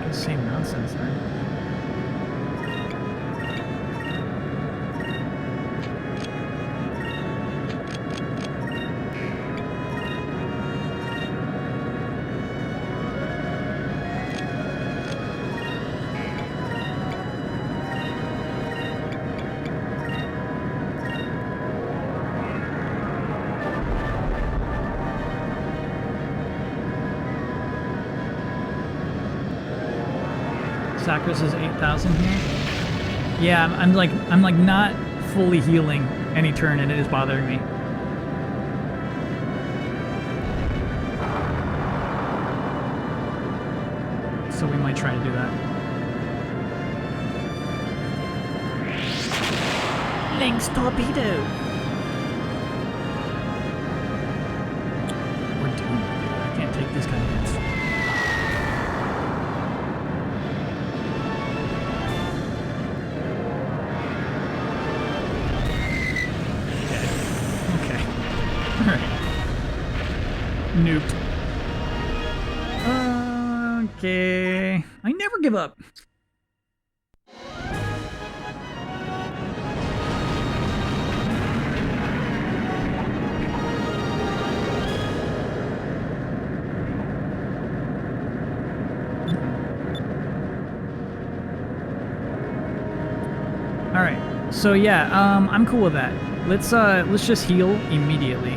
A: guess same nonsense then. Sacris is 8,000 here. Yeah, I'm like not fully healing any turn, and it is bothering me. So we might try to do that.
G: Lynx torpedo.
A: We're doomed. I can't take this kind of hits. Nuked. Okay. I never give up. All right. So yeah, I'm cool with that. Let's just heal immediately.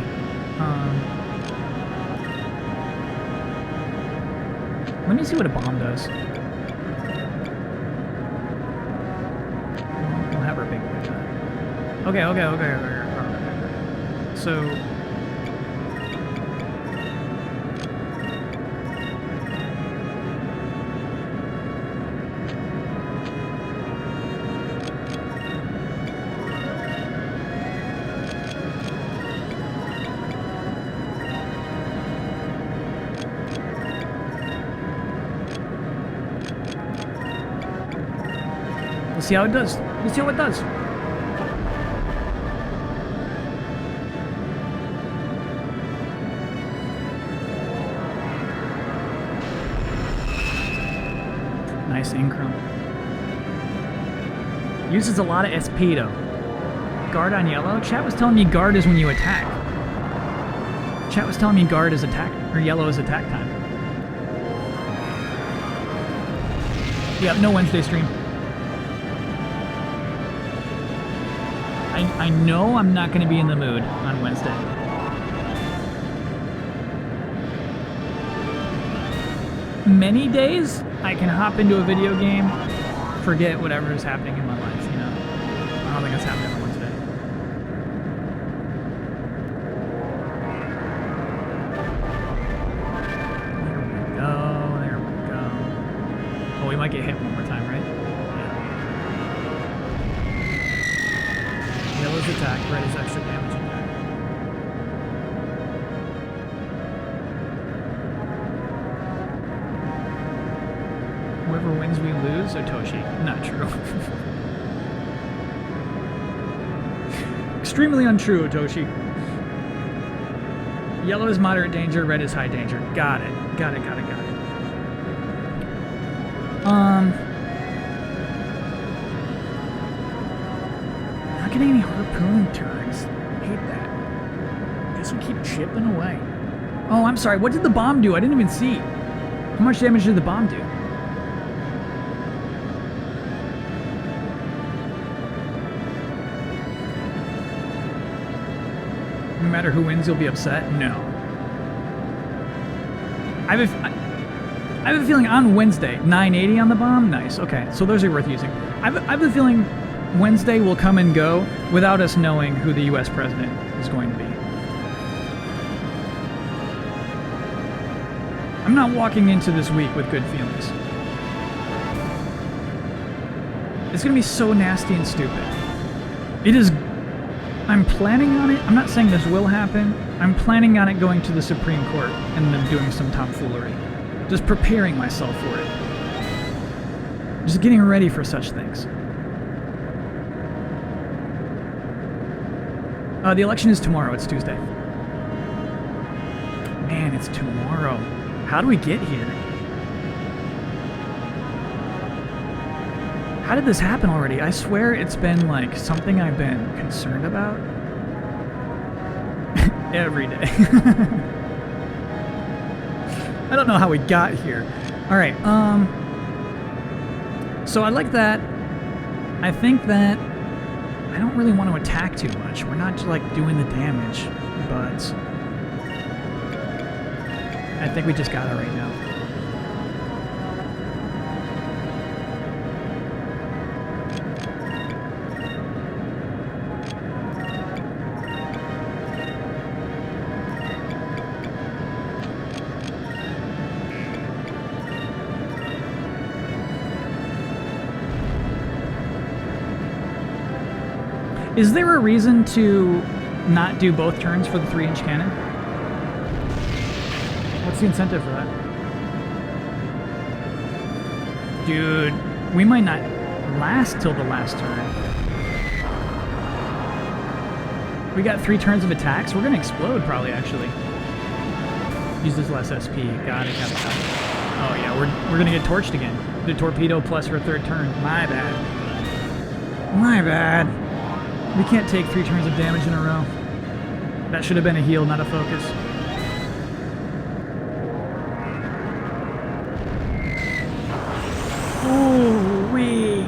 A: Let me see what a bomb does. We'll have our big boy shot. Okay. So... see how it does. Let's see how it does. Nice incrum. Uses a lot of SP though. Guard on yellow? Chat was telling me guard is when you attack. Chat was telling me guard is attack, or yellow is attack time. Yep, no Wednesday stream. I know I'm not going to be in the mood on Wednesday. Many days, I can hop into a video game, forget whatever is happening in my life, you know? I don't think it's happening on Wednesday. There we go. Oh, we might get hit one more time, right? Yeah. Yellow's attack, red is extra damage attack. Whoever wins, we lose. Otoshi. Not true. Extremely untrue, Otoshi. Yellow is moderate danger, red is high danger. Got it. Got it. Not getting any harpoon turns. Hate that. Guess we keep chipping away. Oh, I'm sorry. What did the bomb do? I didn't even see. How much damage did the bomb do? No matter who wins, you'll be upset? No. I have a feeling on Wednesday, 980 on the bomb? Nice, okay. So those are worth using. I have a feeling Wednesday will come and go without us knowing who the US president is going to be. I'm not walking into this week with good feelings. It's gonna be so nasty and stupid. It is... I'm planning on it. I'm not saying this will happen. I'm planning on it going to the Supreme Court and then doing some tomfoolery. Just preparing myself for it. Just getting ready for such things. The election is tomorrow. It's Tuesday. Man, it's tomorrow. How do we get here? How did this happen already? I swear it's been like something I've been concerned about every day. I don't know how we got here. All right. So I like that. I think that I don't really want to attack too much. We're not like doing the damage, but I think we just got it right now. Is there a reason to not do both turns for the 3-inch cannon? What's the incentive for that? Dude, we might not last till the last turn. We got 3 turns of attacks. We're gonna explode probably, actually. Use this less SP. Got it. Oh yeah, we're gonna get torched again. The torpedo plus her 3rd turn. My bad. My bad. We can't take 3 turns of damage in a row. That should have been a heal, not a focus. Oh, we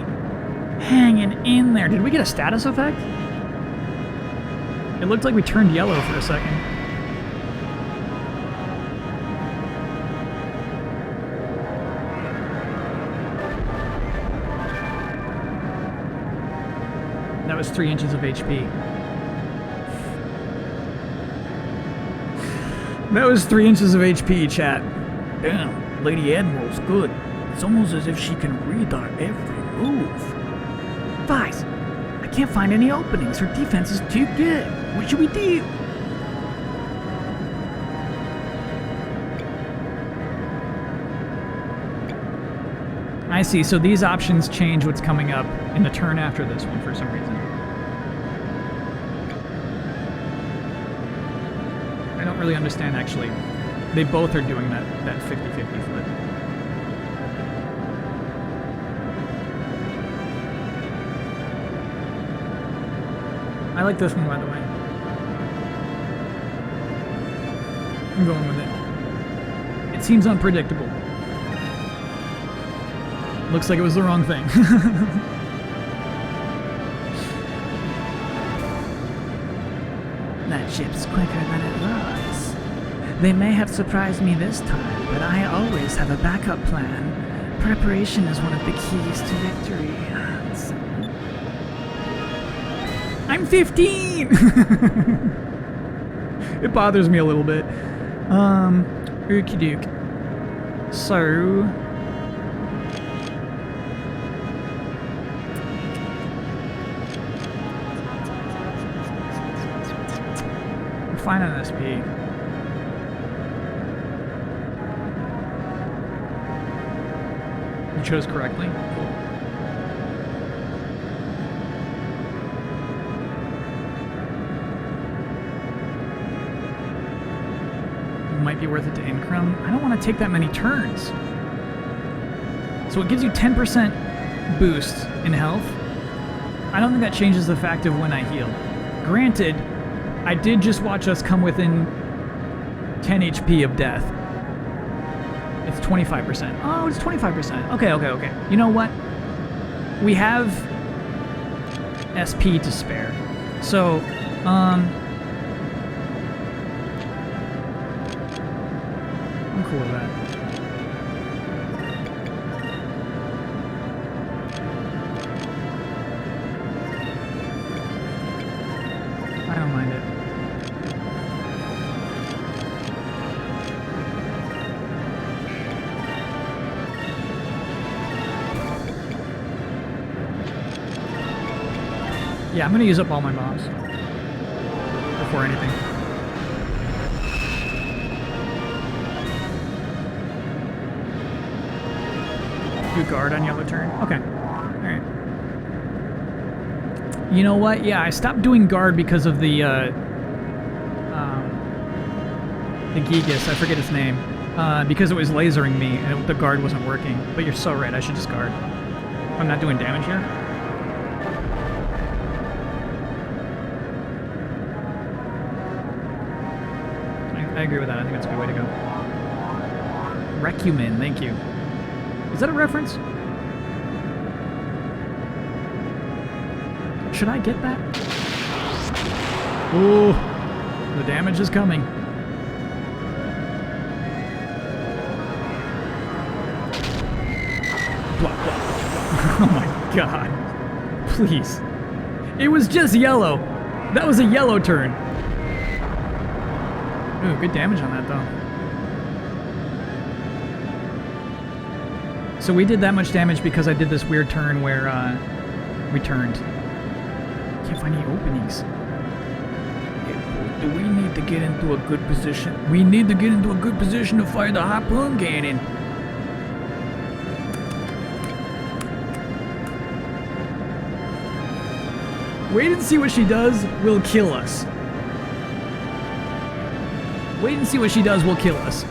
A: hanging in there. Did we get a status effect? It looked like we turned yellow for a second. That was 3 inches of HP. That was 3 inches of HP, chat.
H: Damn, Lady Admiral's good. It's almost as if she can read our every move.
G: Vice, I can't find any openings. Her defense is too good. What should we do?
A: I see. So these options change what's coming up in the turn after this one for some reason. I don't really understand, actually. They both are doing that 50-50 flip. I like this one, by the way. I'm going with it. It seems unpredictable. Looks like it was the wrong thing.
G: That ship's quicker than it looks. They may have surprised me this time, but I always have a backup plan. Preparation is one of the keys to victory.
A: I'm 15! It bothers me a little bit. Okie doke. So... we're fine on SP. You chose correctly? Cool. Might be worth it to income. I don't want to take that many turns. So it gives you 10% boost in health. I don't think that changes the fact of when I heal. Granted, I did just watch us come within 10 HP of death. It's 25%. Oh, it's 25%. Okay. You know what? We have SP to spare. So, I'm cool with that. I don't mind it. Yeah, I'm gonna use up all my bombs before anything. Do guard on yellow turn. Okay. Alright. You know what? Yeah, I stopped doing guard because of the Gigas. I forget its name. Because it was lasering me and the guard wasn't working. But you're so right, I should just guard. I'm not doing damage here. I agree with that. I think that's a good way to go. Recumin, thank you. Is that a reference? Should I get that? Ooh, the damage is coming. Blah, blah, blah. Oh my god. Please. It was just yellow. That was a yellow turn. Ooh, good damage on that though. So we did that much damage because I did this weird turn where we turned. Can't find any openings.
H: Do we need to get into a good position? We need to get into a good position to fire the harpoon cannon.
A: Wait and see what she does will kill us. Wait and see what she does will kill us.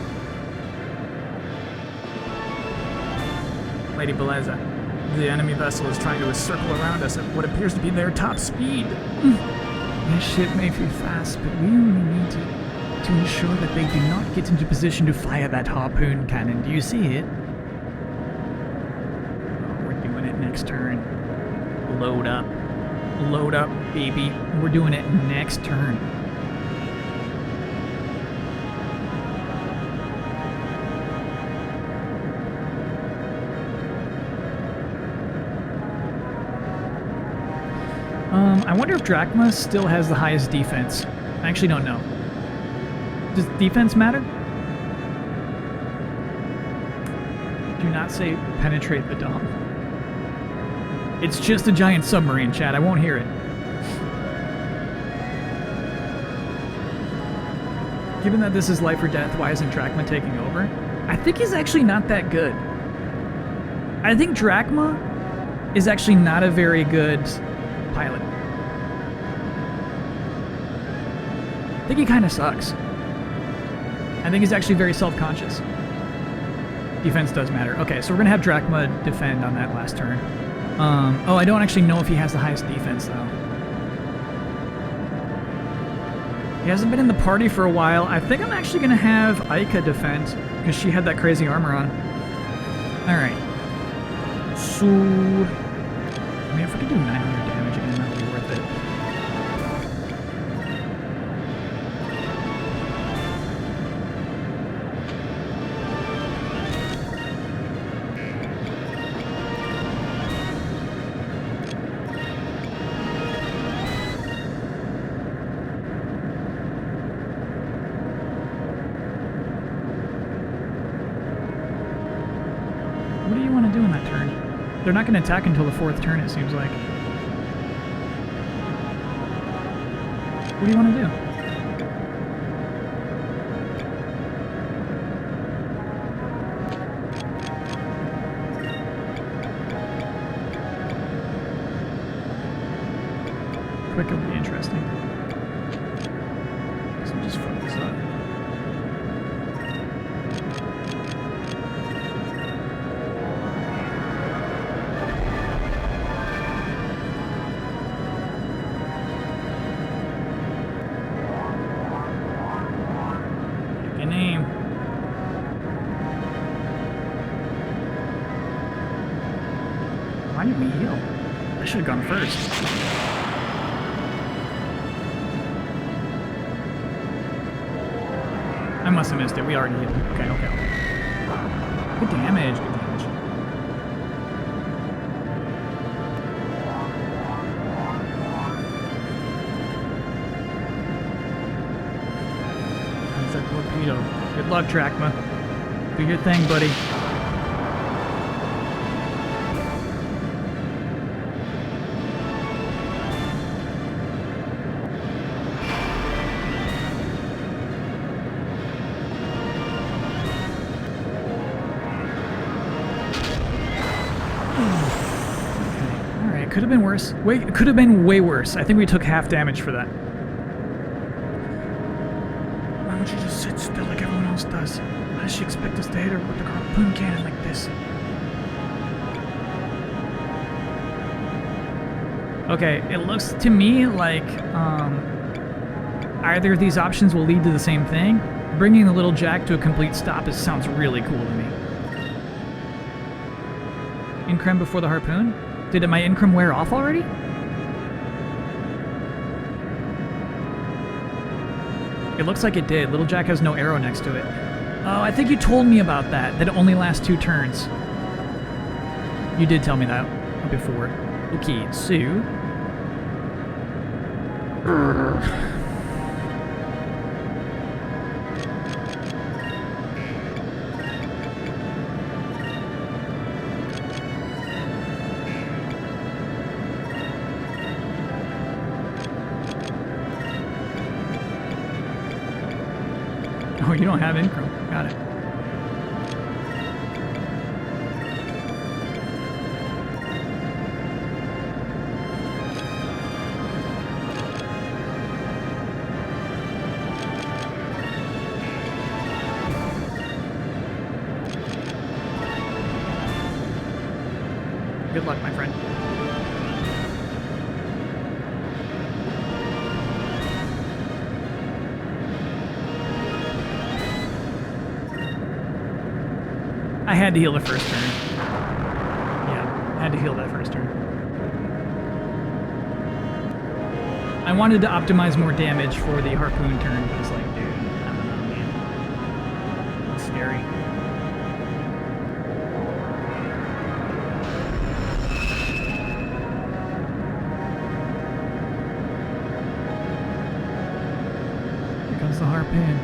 A: Lady Beleza, the enemy vessel is trying to circle around us at what appears to be their top speed.
G: This ship may be fast, but we only need to ensure that they do not get into position to fire that harpoon cannon. Do you see it?
A: Oh, we're doing it next turn. Load up. Load up, baby. We're doing it next turn. I wonder if Drachma still has the highest defense. I actually don't know. Does defense matter? Do not say penetrate the dome. It's just a giant submarine, Chad. I won't hear it. Given that this is life or death, why isn't Drachma taking over? I think he's actually not that good. I think Drachma is actually not a very good pilot. I think he kind of sucks. I think he's actually very self-conscious. Defense does matter. Okay, so we're gonna have Drachma defend on that last turn. Oh, I don't actually know if he has the highest defense though. He hasn't been in the party for a while. I think I'm actually gonna have Aika defend because she had that crazy armor on. All right. So, I mean, if we could do 900 damage again, that would be worth it. What do you want to do in that turn? They're not going to attack until the 4th turn, it seems like. What do you want to do? Quick would be interesting. So just fuck this up. Name. Why didn't we heal? I should have gone first. I must have missed it. We already healed. Okay. Good damage. Good damage. Torpedo. Good luck, Drachma. Do your thing, buddy. Alright, could have been worse. Wait, it could have been way worse. I think we took half damage for that. Why don't you just sit still like everyone else does? How does she expect us to hit her with the harpoon cannon like this? Okay, it looks to me like either of these options will lead to the same thing. Bringing the little jack to a complete stop sounds really cool to me. Increm before the harpoon? Did my Increm wear off already? It looks like it did. Little Jack has no arrow next to it. Oh, I think you told me about that. That it only lasts 2 turns. You did tell me that before. Okay, so... Oh, you don't have Increm. Got it. Good luck, my friend. I had to heal the first turn. Yeah, had to heal that first turn. I wanted to optimize more damage for the harpoon turn, but it's like, dude, I don't know, man. It's scary. Here comes the harpoon.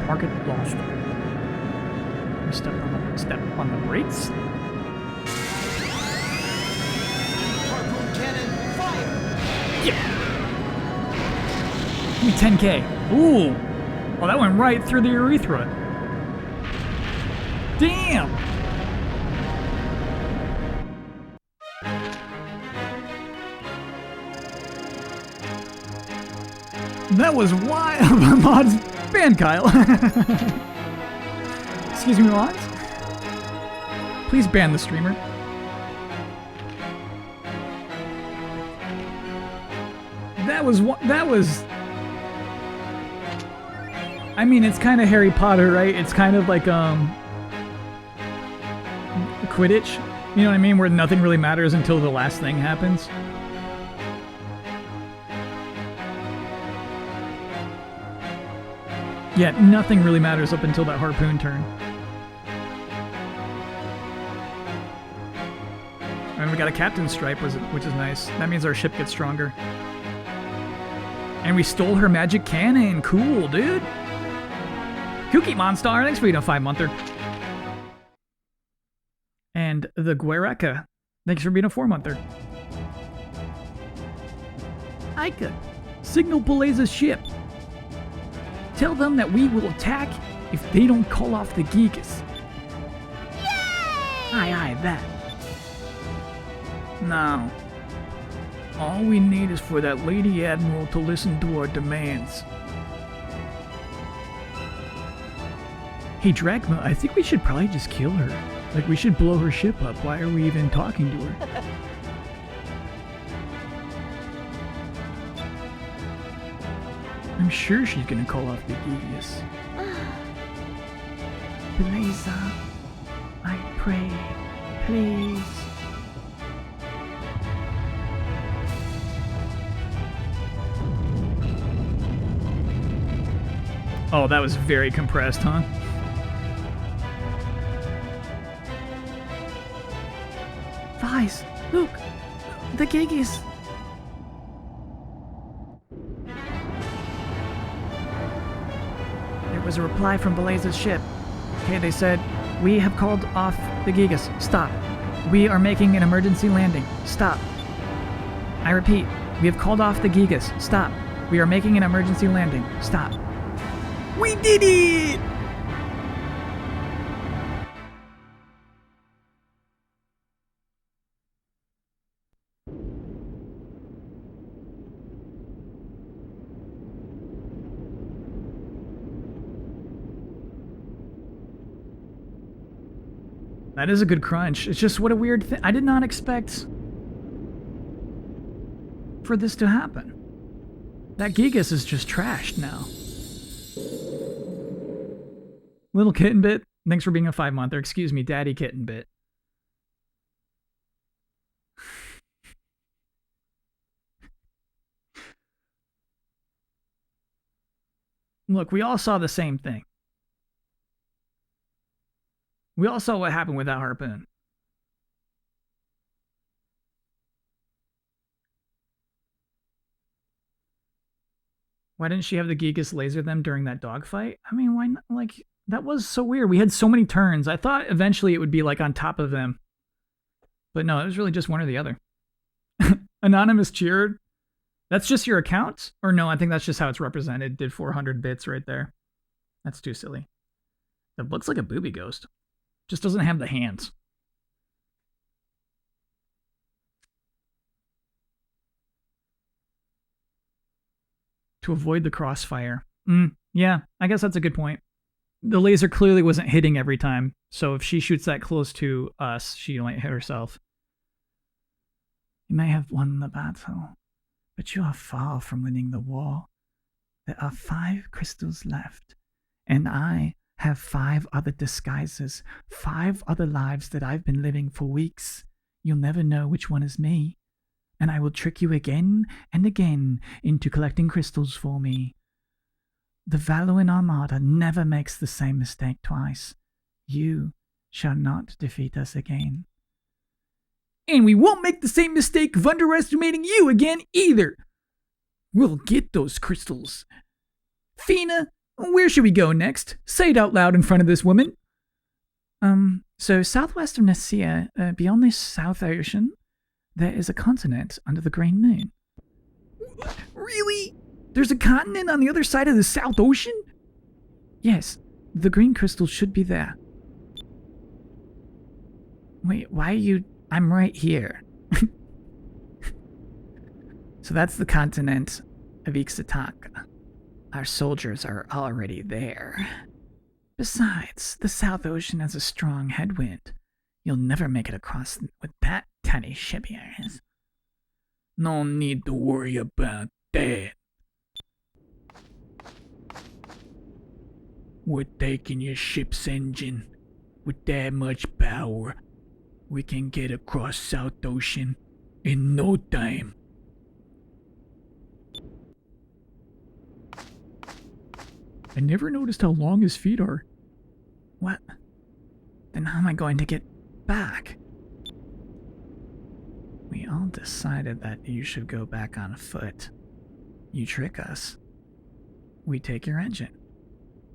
A: Target lost. We step on the brakes.
F: Harpoon cannon, fire!
A: Yeah. Give me 10k. Ooh. Oh, that went right through the urethra. Damn! That was wild. Mods, ban Kyle. Excuse me, mods. Please ban the streamer. That was. I mean, it's kind of Harry Potter, right? It's kind of like Quidditch. You know what I mean? Where nothing really matters until the last thing happens. Yeah, nothing really matters up until that harpoon turn. And we got a captain's stripe, which is nice. That means our ship gets stronger. And we stole her magic cannon. Cool, dude. Kooky Monstar, thanks for being a 5-monther. And the Guereka, thanks for being a 4-monther. Ika, signal Beleza's ship. Tell them that we will attack if they don't call off the Gigas.
B: Yay!
A: Aye, that. Now, all we need is for that Lady Admiral to listen to our demands. Hey, Drachma, I think we should probably just kill her. Like, we should blow her ship up. Why are we even talking to her? I'm sure she's gonna call off the Gigas.
G: Beleza, I pray, please.
A: Oh, that was very compressed, huh?
G: Vice, look, the Gigas. There was a reply from Beleza's ship. Okay, they said, we have called off the Gigas. Stop. We are making an emergency landing. Stop. I repeat, we have called off the Gigas. Stop. We are making an emergency landing. Stop.
A: We did it! That is a good crunch. It's just what a weird thing. I did not expect for this to happen. That Gigas is just trashed now. Little Kitten Bit, thanks for being a 5-monther. Excuse me, Daddy Kitten Bit. Look, we all saw the same thing. We all saw what happened with that harpoon. Why didn't she have the Gigas laser them during that dogfight? I mean, why not? Like, that was so weird. We had so many turns. I thought eventually it would be like on top of them. But no, it was really just one or the other. Anonymous cheered. That's just your account? Or no, I think that's just how it's represented. Did 400 bits right there. That's too silly. It looks like a booby ghost. Just doesn't have the hands. To avoid the crossfire. Yeah, I guess that's a good point. The laser clearly wasn't hitting every time, so if she shoots that close to us, she might hit herself.
G: You may have won the battle, but you are far from winning the war. There are 5 crystals left, and I have 5 other disguises, 5 other lives that I've been living for weeks. You'll never know which one is me, and I will trick you again and again into collecting crystals for me. The Valoin Armada never makes the same mistake twice. You shall not defeat us again.
A: And we won't make the same mistake of underestimating you again either. We'll get those crystals. Fina, where should we go next? Say it out loud in front of this woman.
G: So southwest of Nicaea, beyond this South Ocean, there is a continent under the Green Moon.
A: Really? There's a continent on the other side of the South Ocean?
G: Yes, the green crystal should be there. Wait, why are you... I'm right here.
A: So that's the continent of Ixtaka. Our soldiers are already there. Besides, the South Ocean has a strong headwind. You'll never make it across with that tiny ship of yours.
E: No need to worry about that. We're taking your ship's engine. With that much power, we can get across South Ocean in no time.
A: I never noticed how long his feet are.
G: What? Then how am I going to get back?
A: We all decided that you should go back on foot. You trick us. We take your engine.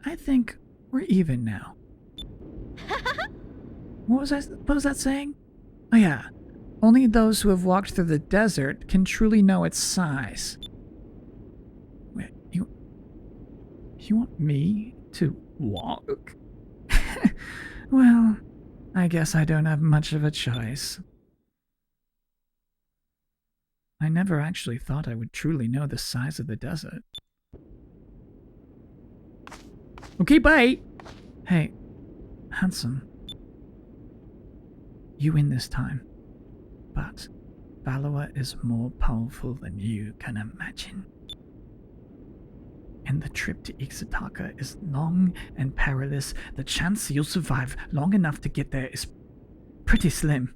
A: I think we're even now. What was that saying? Oh yeah. Only those who have walked through the desert can truly know its size. Wait, you want me to walk? Well, I guess I don't have much of a choice. I never actually thought I would truly know the size of the desert. Okay, bye! Hey, handsome. You win this time. But Valor is more powerful than you can imagine. And the trip to Ixtaka is long and perilous. The chance you'll survive long enough to get there is pretty slim.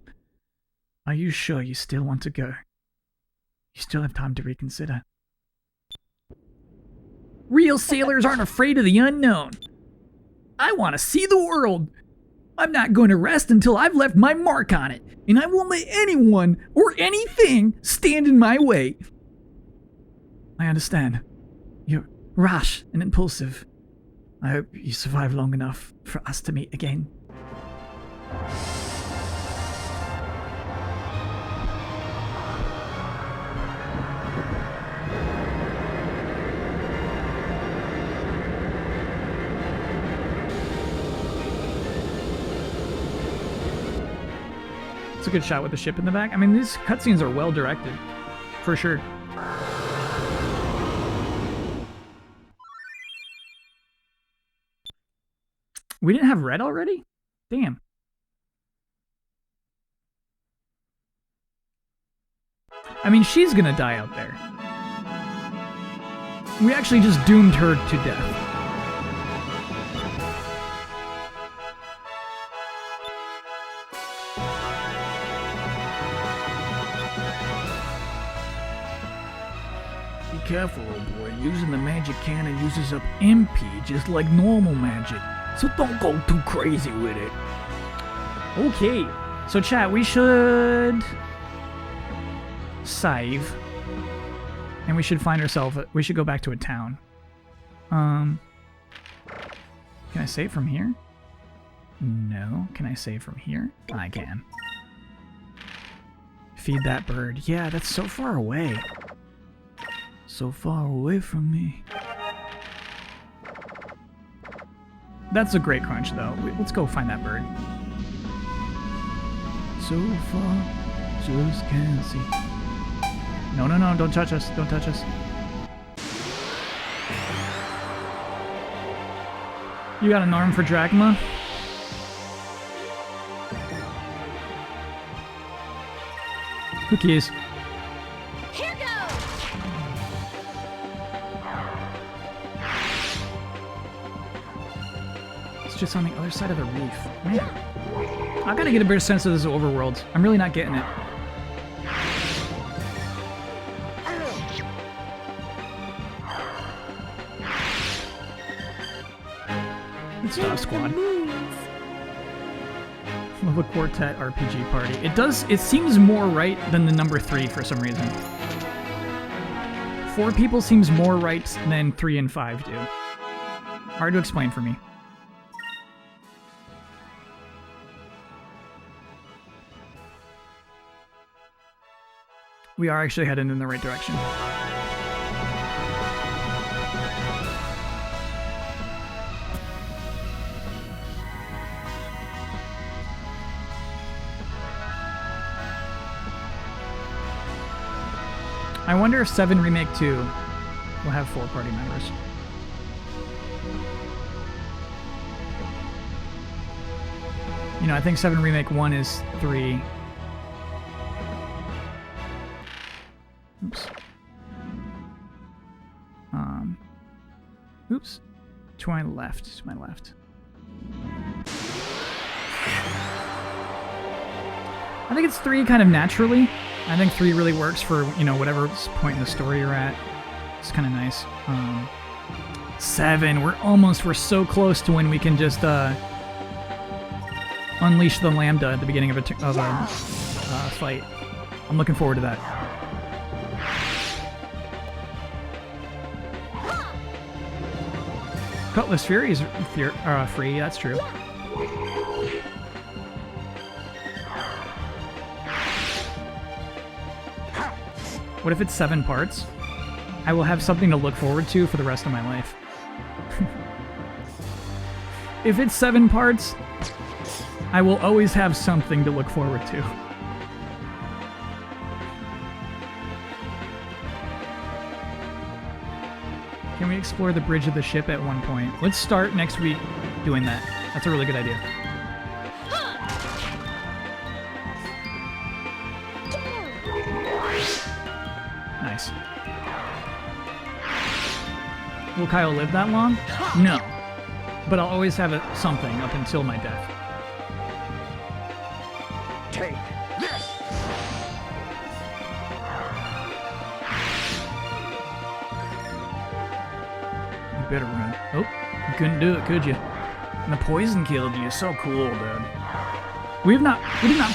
A: Are you sure you still want to go? You still have time to reconsider. Real sailors aren't afraid of the unknown. I want to see the world. I'm not going to rest until I've left my mark on it, and I won't let anyone or anything stand in my way. I understand. You're rash and impulsive. I hope you survive long enough for us to meet again. It's a good shot with the ship in the back. I mean, these cutscenes are well directed, for sure. We didn't have red already? Damn. I mean, she's gonna die out there. We actually just doomed her to death.
E: Be careful, old boy. Using the magic cannon uses up MP just like normal magic. So don't go too crazy with it.
A: Okay. So chat, we should save. And we should find ourselves, we should go back to a town. Can I save from here? No. Can I save from here? I can. Feed that bird. Yeah, that's so far away. So far away from me. That's a great crunch, though. Let's go find that bird. So far, just can't see. No, no, no, don't touch us. Don't touch us. You got an arm for Drachma? Cookies.
B: Here goes!
A: It's just on the other side of the reef. Man. I gotta get a better sense of this overworld. I'm really not getting it. It's Dog Squad. Love a quartet RPG party. It seems more right than the number 3 for some reason. 4 people seems more right than 3 and 5 do. Hard to explain for me. We are actually heading in the right direction. I wonder if 7 Remake 2 will have 4 party members. You know, I think 7 Remake 1 is 3. Oops. Oops. To my left. To my left. I think it's 3 kind of naturally. I think 3 really works for, you know, whatever point in the story you're at. It's kind of nice. 7. We're so close to when we can just unleash the Lambda at the beginning of a fight. I'm looking forward to that. Cutlass Fury is free, that's true. What if it's 7 parts? I will have something to look forward to for the rest of my life. If it's 7 parts, I will always have something to look forward to. Can we explore the bridge of the ship at one point? Let's start next week doing that. That's a really good idea. Nice. Will Kyle live that long? No. But I'll always have something up until my death.
F: Take this!
A: You better run. Oh, you couldn't do it, could you? And the poison killed you. So cool, dude. We did not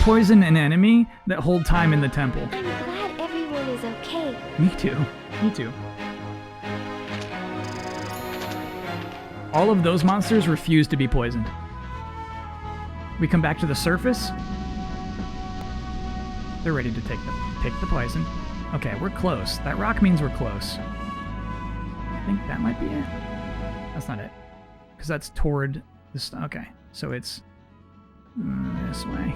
A: poison an enemy that whole time in the temple.
I: I'm glad everyone is okay.
A: Me too. Me too. All of those monsters refuse to be poisoned. We come back to the surface. They're ready to take the poison. Okay, we're close. That rock means we're close. I think that might be it. That's not it. Because that's toward this. Okay, so it's this way.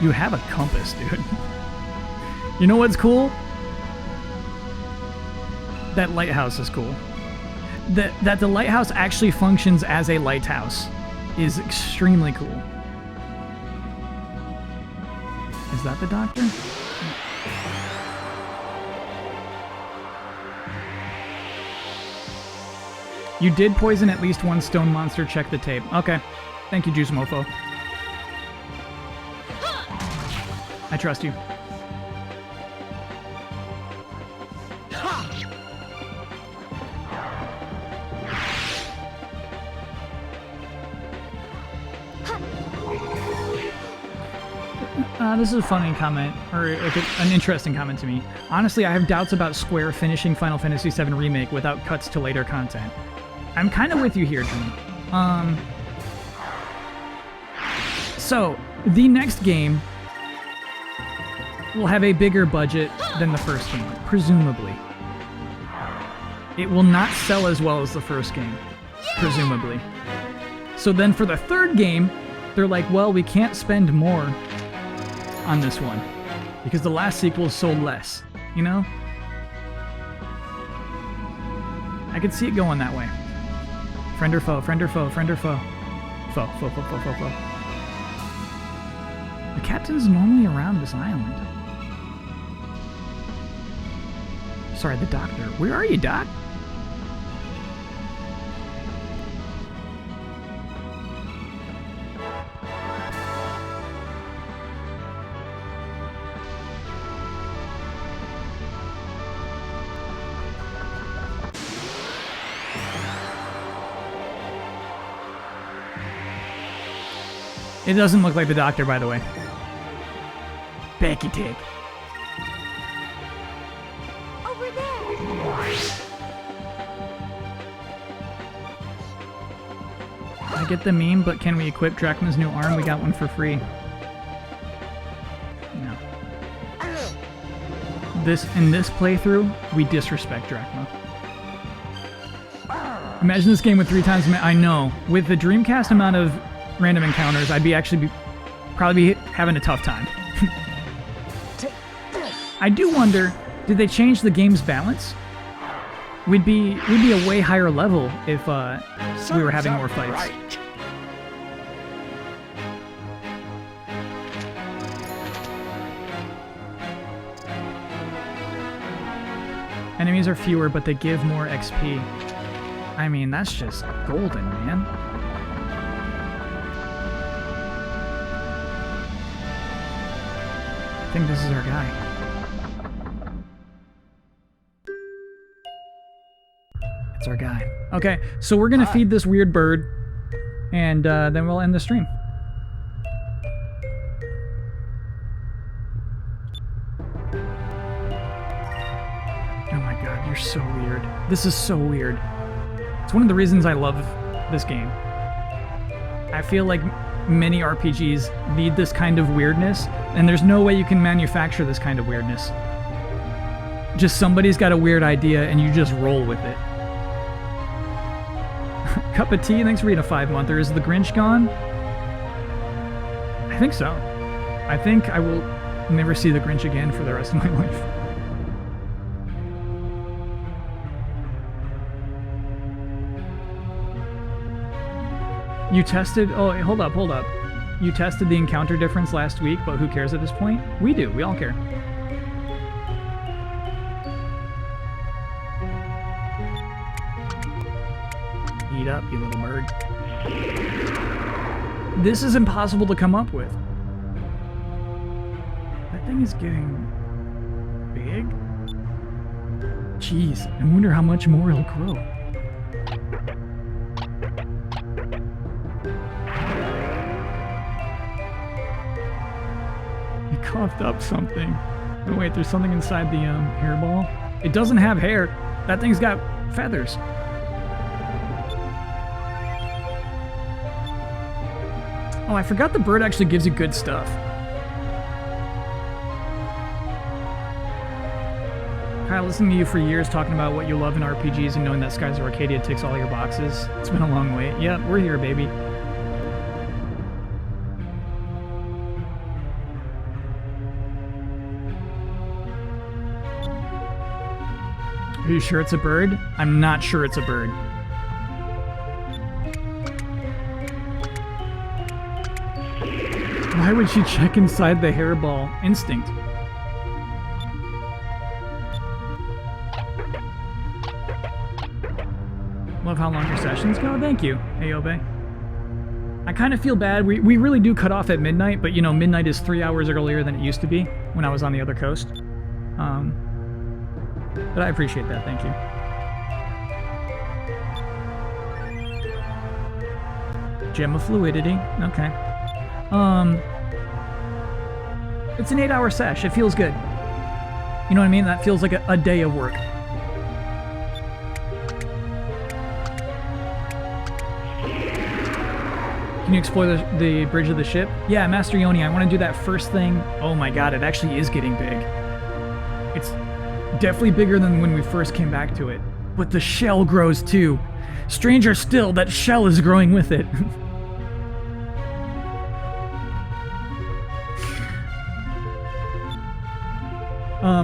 A: You have a compass, dude. You know what's cool? That lighthouse is cool. That the lighthouse actually functions as a lighthouse is extremely cool. Is that the doctor? You did poison at least one stone monster. Check the tape. Okay. Thank you, Juice Mofo. I trust you. This is a funny comment, or like an interesting comment to me. Honestly, I have doubts about Square finishing Final Fantasy VII Remake without cuts to later content. I'm kind of with you here, Dream. So, the next game will have a bigger budget than the first game, presumably. It will not sell as well as the first game, presumably. So then for the third game, they're like, well, we can't spend more on this one because the last sequel sold less, you know? I could see it going that way. Friend or foe, friend or foe, friend or foe. Foe, foe, foe, foe, foe, foe. The captain's normally around this island. Sorry, the doctor. Where are you, Doc? It doesn't look like the doctor, by the way. Becky Tick.
I: Over there!
A: I get the meme, but can we equip Drachma's new arm? We got one for free. No. In this playthrough, we disrespect Drachma. Imagine this game with 3 times. I know. With the Dreamcast amount of random encounters, I'd probably be having a tough time. I do wonder, did they change the game's balance? We'd be a way higher level if we were having more fights.
F: Right.
A: Enemies are fewer, but they give more XP. I mean, that's just golden, man. I think this is our guy. It's our guy. Okay, so we're gonna feed this weird bird, and then we'll end the stream. Oh my god, you're so weird. This is so weird. It's one of the reasons I love this game. I feel like many RPGs need this kind of weirdness, and there's no way you can manufacture this kind of weirdness. Just somebody's got a weird idea, and you just roll with it. Cup of tea, thanks for being a 5-monther. Is the Grinch gone? I think so. I think I will never see the Grinch again for the rest of my life. You tested... Oh, hold up. You tested the encounter difference last week, but who cares at this point? We do. We all care. Eat up, you little bird. This is impossible to come up with. That thing is getting big? Jeez, I wonder how much more it'll grow. You coughed up something. Oh wait, there's something inside the hairball. It doesn't have hair. That thing's got feathers. Oh, I forgot the bird actually gives you good stuff. Kyle, listening to you for years talking about what you love in RPGs and knowing that Skies of Arcadia ticks all your boxes. It's been a long wait. Yep, we're here, baby. Are you sure it's a bird? I'm not sure it's a bird. Why would she check inside the hairball? Instinct. Love how long your sessions go. Thank you, Ayobe. I kind of feel bad. We really do cut off at midnight, but you know, midnight is 3 hours earlier than it used to be when I was on the other coast. But I appreciate that. Thank you. Gem of Fluidity. Okay. It's an 8-hour sesh. It feels good. You know what I mean? That feels like a day of work. Can you explore the bridge of the ship? Yeah, Master Yoni, I want to do that first thing. Oh my god, it actually is getting big. It's definitely bigger than when we first came back to it. But the shell grows too. Stranger still, that shell is growing with it.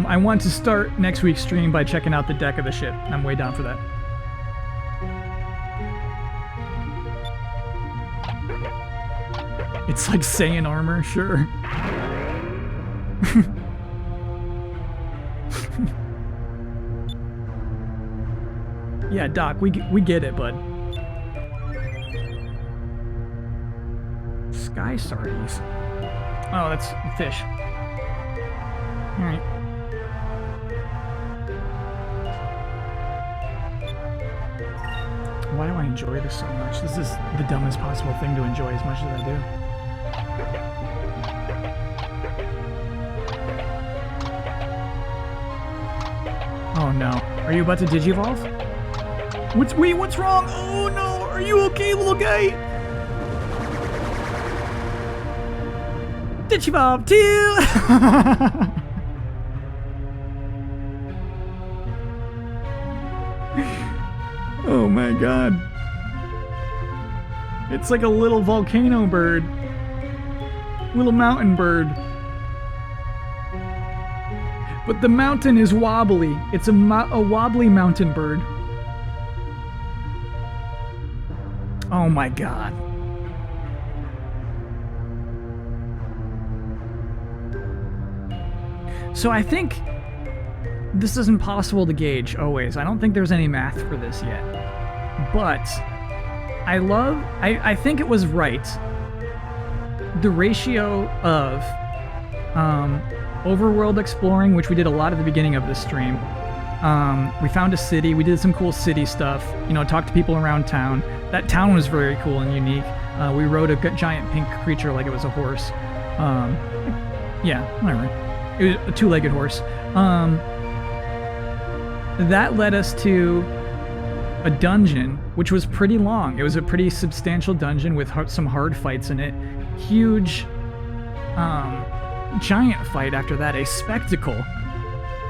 A: I want to start next week's stream by checking out the deck of the ship. I'm way down for that. It's like Saiyan armor, sure. Yeah, Doc, we get it, bud. Sky sardies. Oh, that's fish. Alright. Why do I enjoy this so much? This is the dumbest possible thing to enjoy as much as I do. Oh no. Are you about to digivolve? What's wrong? Oh no! Are you okay, little guy? Digivolve 2! Oh my god. It's like a little volcano bird. Little mountain bird. But the mountain is wobbly. It's a wobbly mountain bird. Oh my god. So I think this is impossible to gauge always. I don't think there's any math for this yet. But I think it was right. The ratio of overworld exploring, which we did a lot at the beginning of this stream. We found a city. We did some cool city stuff. You know, talked to people around town. That town was very cool and unique. We rode a giant pink creature like it was a horse. Yeah, whatever. It was a two-legged horse. That led us to a dungeon, which was pretty long. It was a pretty substantial dungeon with some hard fights in it. Huge, giant fight after that. A spectacle.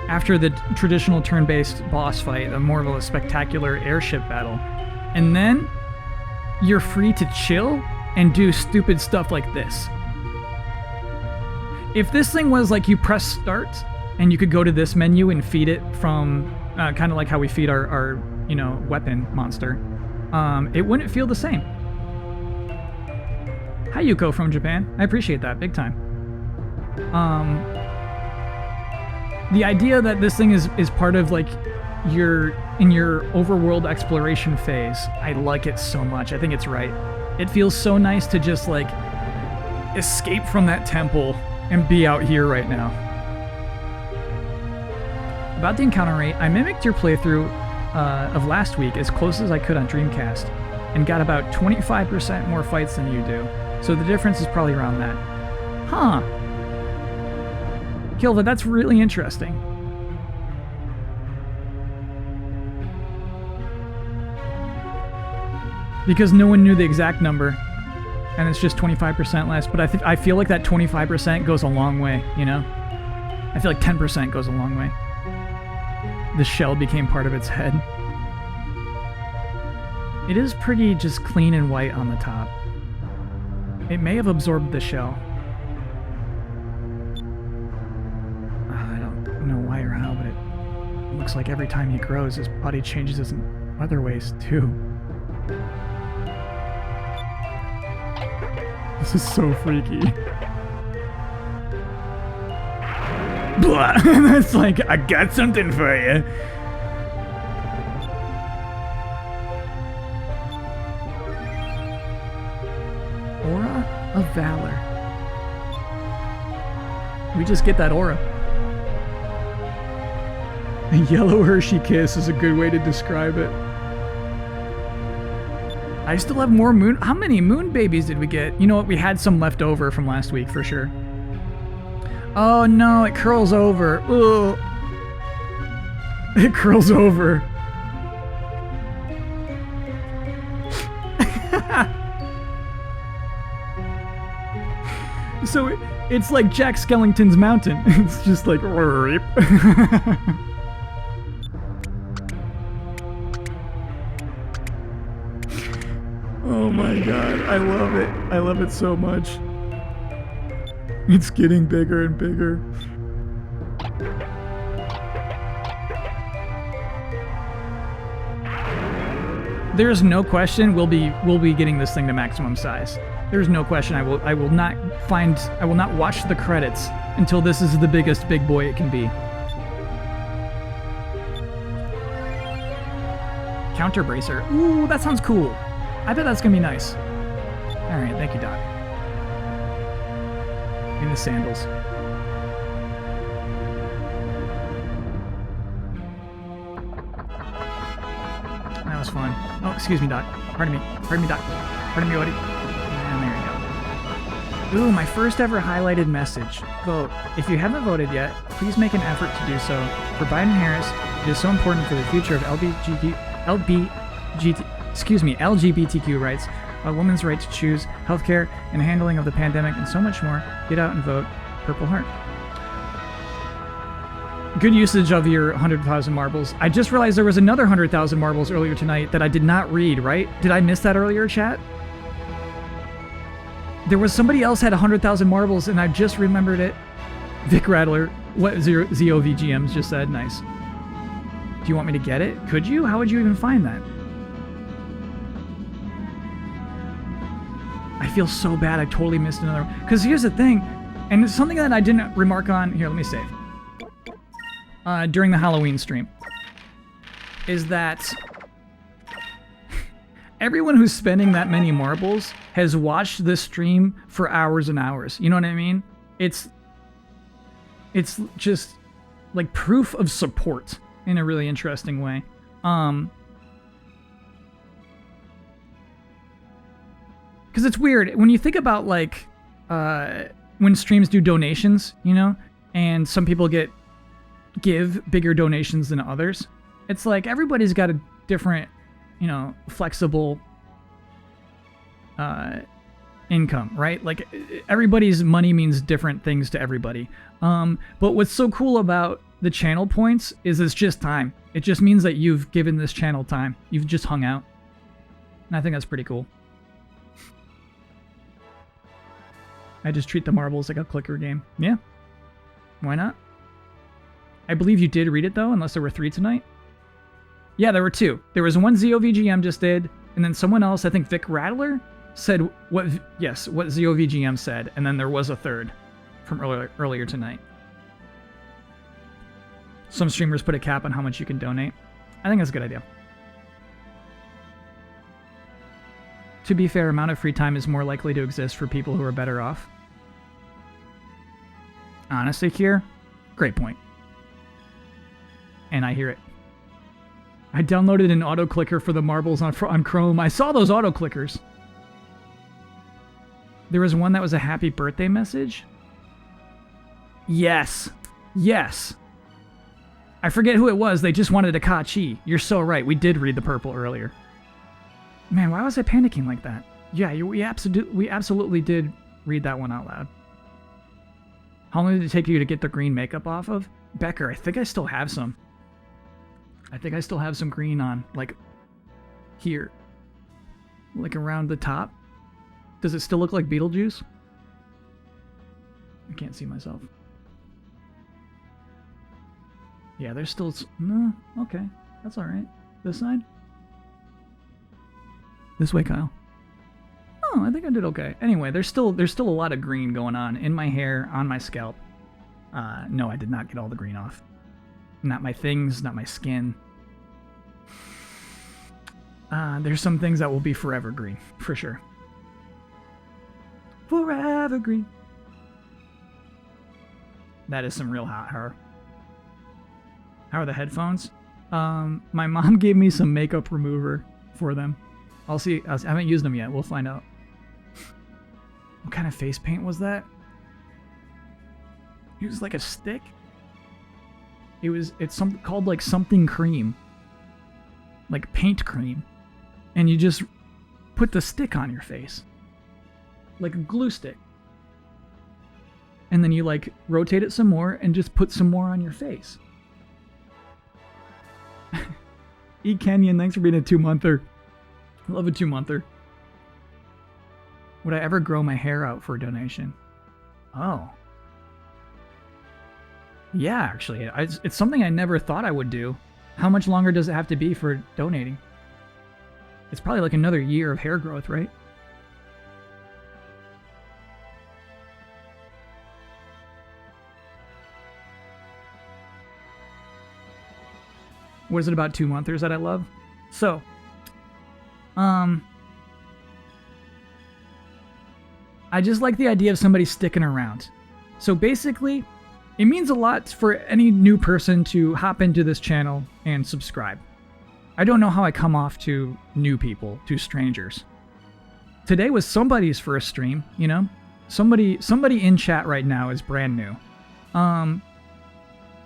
A: After the traditional turn-based boss fight, a more of a spectacular airship battle. And then you're free to chill and do stupid stuff like this. If this thing was like you press start and you could go to this menu and feed it from kind of like how we feed our you know, weapon monster, it wouldn't feel the same. Hi Yuko from Japan. I appreciate that big time. The idea that this thing is part of like in your overworld exploration phase, I like it so much. I think it's right. It feels so nice to just like escape from that temple and be out here right now. About the encounter rate, I mimicked your playthrough of last week as close as I could on Dreamcast, and got about 25% more fights than you do. So the difference is probably around that. Huh. Kilva, that's really interesting. Because no one knew the exact number, and it's just 25% less, but I feel like that 25% goes a long way, you know? I feel like 10% goes a long way. The shell became part of its head. It is pretty just clean and white on the top. It may have absorbed the shell. I don't know why or how, but it looks like every time he grows, his body changes in other ways too. This is so freaky. Blah! It's like, I got something for you. Aura of Valor. We just get that aura. A yellow Hershey kiss is a good way to describe it. I still have more moon. How many moon babies did we get? You know what? We had some left over from last week for sure. Oh no, it curls over. Ugh. It curls over. So it's like Jack Skellington's mountain. It's just like rip. Oh my god, I love it. I love it so much. It's getting bigger and bigger. There's no question we'll be getting this thing to maximum size. There's no question. I will not watch the credits until this is the biggest big boy it can be. Counter bracer. Ooh, that sounds cool. I bet that's gonna be nice. Alright, thank you, Doc. In the sandals. That was fun. Oh, excuse me, Doc. Pardon me. Pardon me, Doc. Pardon me, buddy. And there we go. Ooh, my first ever highlighted message. Vote. If you haven't voted yet, please make an effort to do so. For Biden-Harris, it is so important for the future of LGBTQ rights, a woman's right to choose, healthcare, and handling of the pandemic, and so much more. Get out and vote. Purple Heart. Good usage of your 100,000 marbles. I just realized there was another 100,000 marbles earlier tonight that I did not read, right? Did I miss that earlier, chat? There was somebody else had 100,000 marbles, and I just remembered it. Vic Rattler, what ZOVGMs just said. Nice. Do you want me to get it? Could you? How would you even find that? I feel so bad. I totally missed another one. Because here's the thing, and it's something that I didn't remark on. Here, let me save. During the Halloween stream, is that everyone who's spending that many marbles has watched this stream for hours and hours. You know what I mean? It's just like proof of support in a really interesting way. Because it's weird when you think about like when streams do donations, you know, and some people give bigger donations than others. It's like everybody's got a different, you know, flexible income, right? Like everybody's money means different things to everybody. But what's so cool about the channel points is it's just time. It just means that you've given this channel time. You've just hung out. And I think that's pretty cool. I just treat the marbles like a clicker game. Yeah. Why not? I believe you did read it though, unless there were 3 tonight. Yeah, there were 2. There was one ZOVGM just did, and then someone else, I think Vic Rattler, said what ZOVGM said, and then there was a third from earlier tonight. Some streamers put a cap on how much you can donate. I think that's a good idea. To be fair, amount of free time is more likely to exist for people who are better off. Honestly, Kier, great point. And I hear it. I downloaded an auto clicker for the marbles on Chrome. I saw those auto clickers. There was one that was a happy birthday message. Yes. Yes. I forget who it was. They just wanted a Kachi. You're so right. We did read the purple earlier. Man, why was I panicking like that? Yeah, we absolutely did read that one out loud. How long did it take you to get the green makeup off of? Becker, I think I still have some. I think I still have some green on, like, here. Like around the top. Does it still look like Beetlejuice? I can't see myself. Yeah, there's still... No, okay. That's alright. This side? This way, Kyle. Oh, I think I did okay. Anyway, there's still a lot of green going on in my hair, on my scalp. No, I did not get all the green off. Not my things, not my skin. There's some things that will be forever green, for sure. Forever green. That is some real hot hair. How are the headphones? My mom gave me some makeup remover for them. I'll see. I haven't used them yet. We'll find out. What kind of face paint was that? It was like a stick. It's something called like something cream. Like paint cream. And you just put the stick on your face. Like a glue stick. And then you like rotate it some more and just put some more on your face. E. Kenyon, thanks for being a 2-monther. Love a 2-monther. Would I ever grow my hair out for a donation? Oh. Yeah, actually. It's something I never thought I would do. How much longer does it have to be for donating? It's probably like another year of hair growth, right? What is it about 2-monthers that I love? So, I just like the idea of somebody sticking around. So basically, it means a lot for any new person to hop into this channel and subscribe. I don't know how I come off to new people, to strangers. Today was somebody's first stream, you know? Somebody in chat right now is brand new.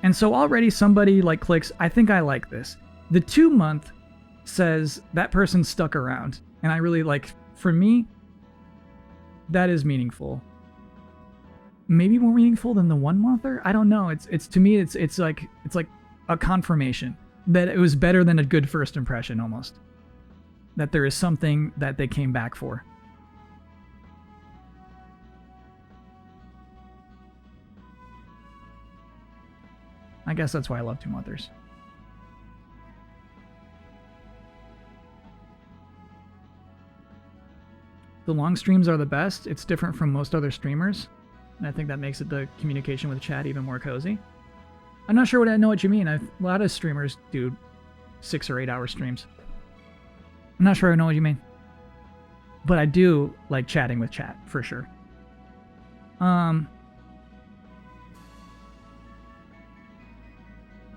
A: And so already somebody like clicks, I think I like this. The 2-month says that person stuck around. And I really like, for me, that is meaningful. Maybe more meaningful than the 1-monther? I don't know. It's to me it's like a confirmation that it was better than a good first impression almost. That there is something that they came back for. I guess that's why I love Two Mothers. The long streams are the best. It's different from most other streamers. And I think that makes it the communication with chat even more cozy. I'm not sure what I know what you mean. A lot of streamers do 6 or 8 hour streams. I'm not sure I know what you mean. But I do like chatting with chat, for sure.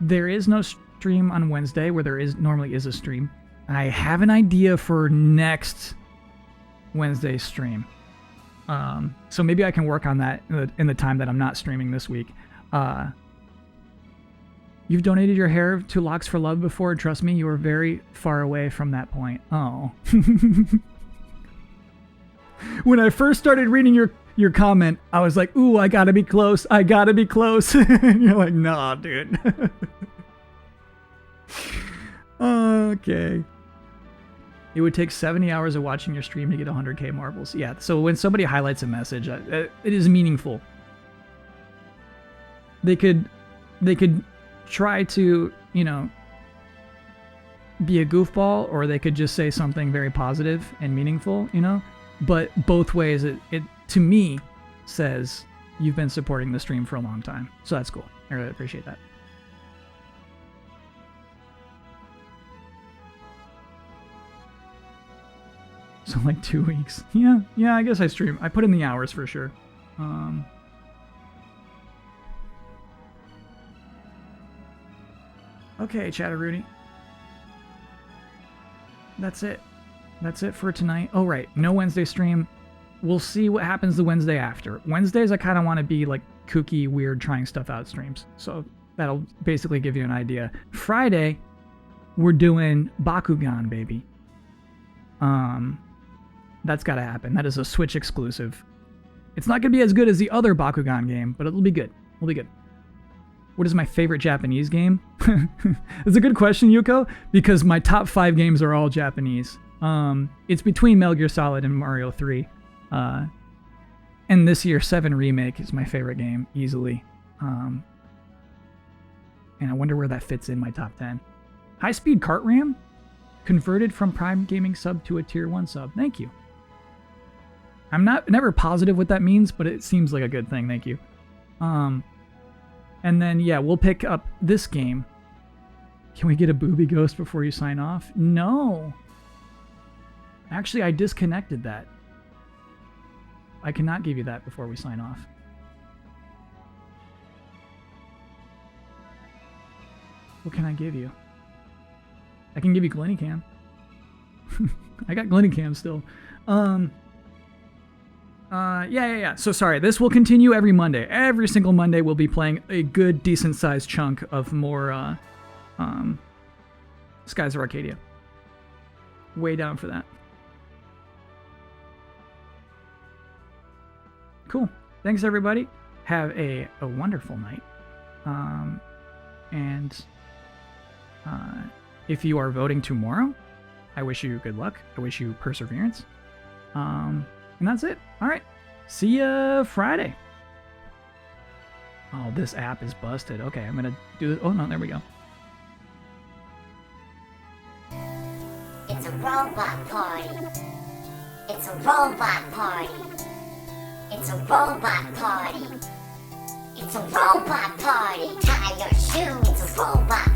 A: There is no stream on Wednesday where there normally is a stream. I have an idea for next Wednesday stream. So maybe I can work on that in the time that I'm not streaming this week. You've donated your hair to Locks for Love before. Trust me, you were very far away from that point. Oh. When I first started reading your comment, I was like, ooh, I gotta be close. I gotta be close. And you're like, nah, dude. Okay. It would take 70 hours of watching your stream to get 100k marbles. Yeah, so when somebody highlights a message, it is meaningful. They could try to, you know, be a goofball, or they could just say something very positive and meaningful, you know? But both ways, it to me says you've been supporting the stream for a long time. So that's cool. I really appreciate that. So like 2 weeks. Yeah, I guess I stream. I put in the hours for sure. Okay, Chatteroony. That's it. That's it for tonight. Oh, right. No Wednesday stream. We'll see what happens the Wednesday after. Wednesdays, I kind of want to be like kooky, weird, trying stuff out streams. So that'll basically give you an idea. Friday, we're doing Bakugan, baby. That's got to happen. That is a Switch exclusive. It's not going to be as good as the other Bakugan game, but it'll be good. It'll be good. What is my favorite Japanese game? It's a good question, Yuko, because my top 5 games are all Japanese. It's between Metal Gear Solid and Mario 3. And this year, 7 Remake is my favorite game, easily. And I wonder where that fits in my top 10. High Speed Kart Ram? Converted from Prime Gaming sub to a Tier 1 sub. Thank you. I'm never positive what that means, but it seems like a good thing. Thank you. And then, yeah, we'll pick up this game. Can we get a booby ghost before you sign off? No. Actually, I disconnected that. I cannot give you that before we sign off. What can I give you? I can give you Glennycam. I got Glennycam still. Yeah. So sorry, this will continue every Monday. Every single Monday we'll be playing a good, decent-sized chunk of more, Skies of Arcadia. Way down for that. Cool. Thanks, everybody. Have a wonderful night. If you are voting tomorrow, I wish you good luck. I wish you perseverance. And that's it. All right. See ya Friday. Oh, this app is busted. Okay, I'm gonna do it. Oh no, there we go.
B: It's a robot party. It's a robot party. It's a robot party. It's a robot party. Tie your shoes. It's a robot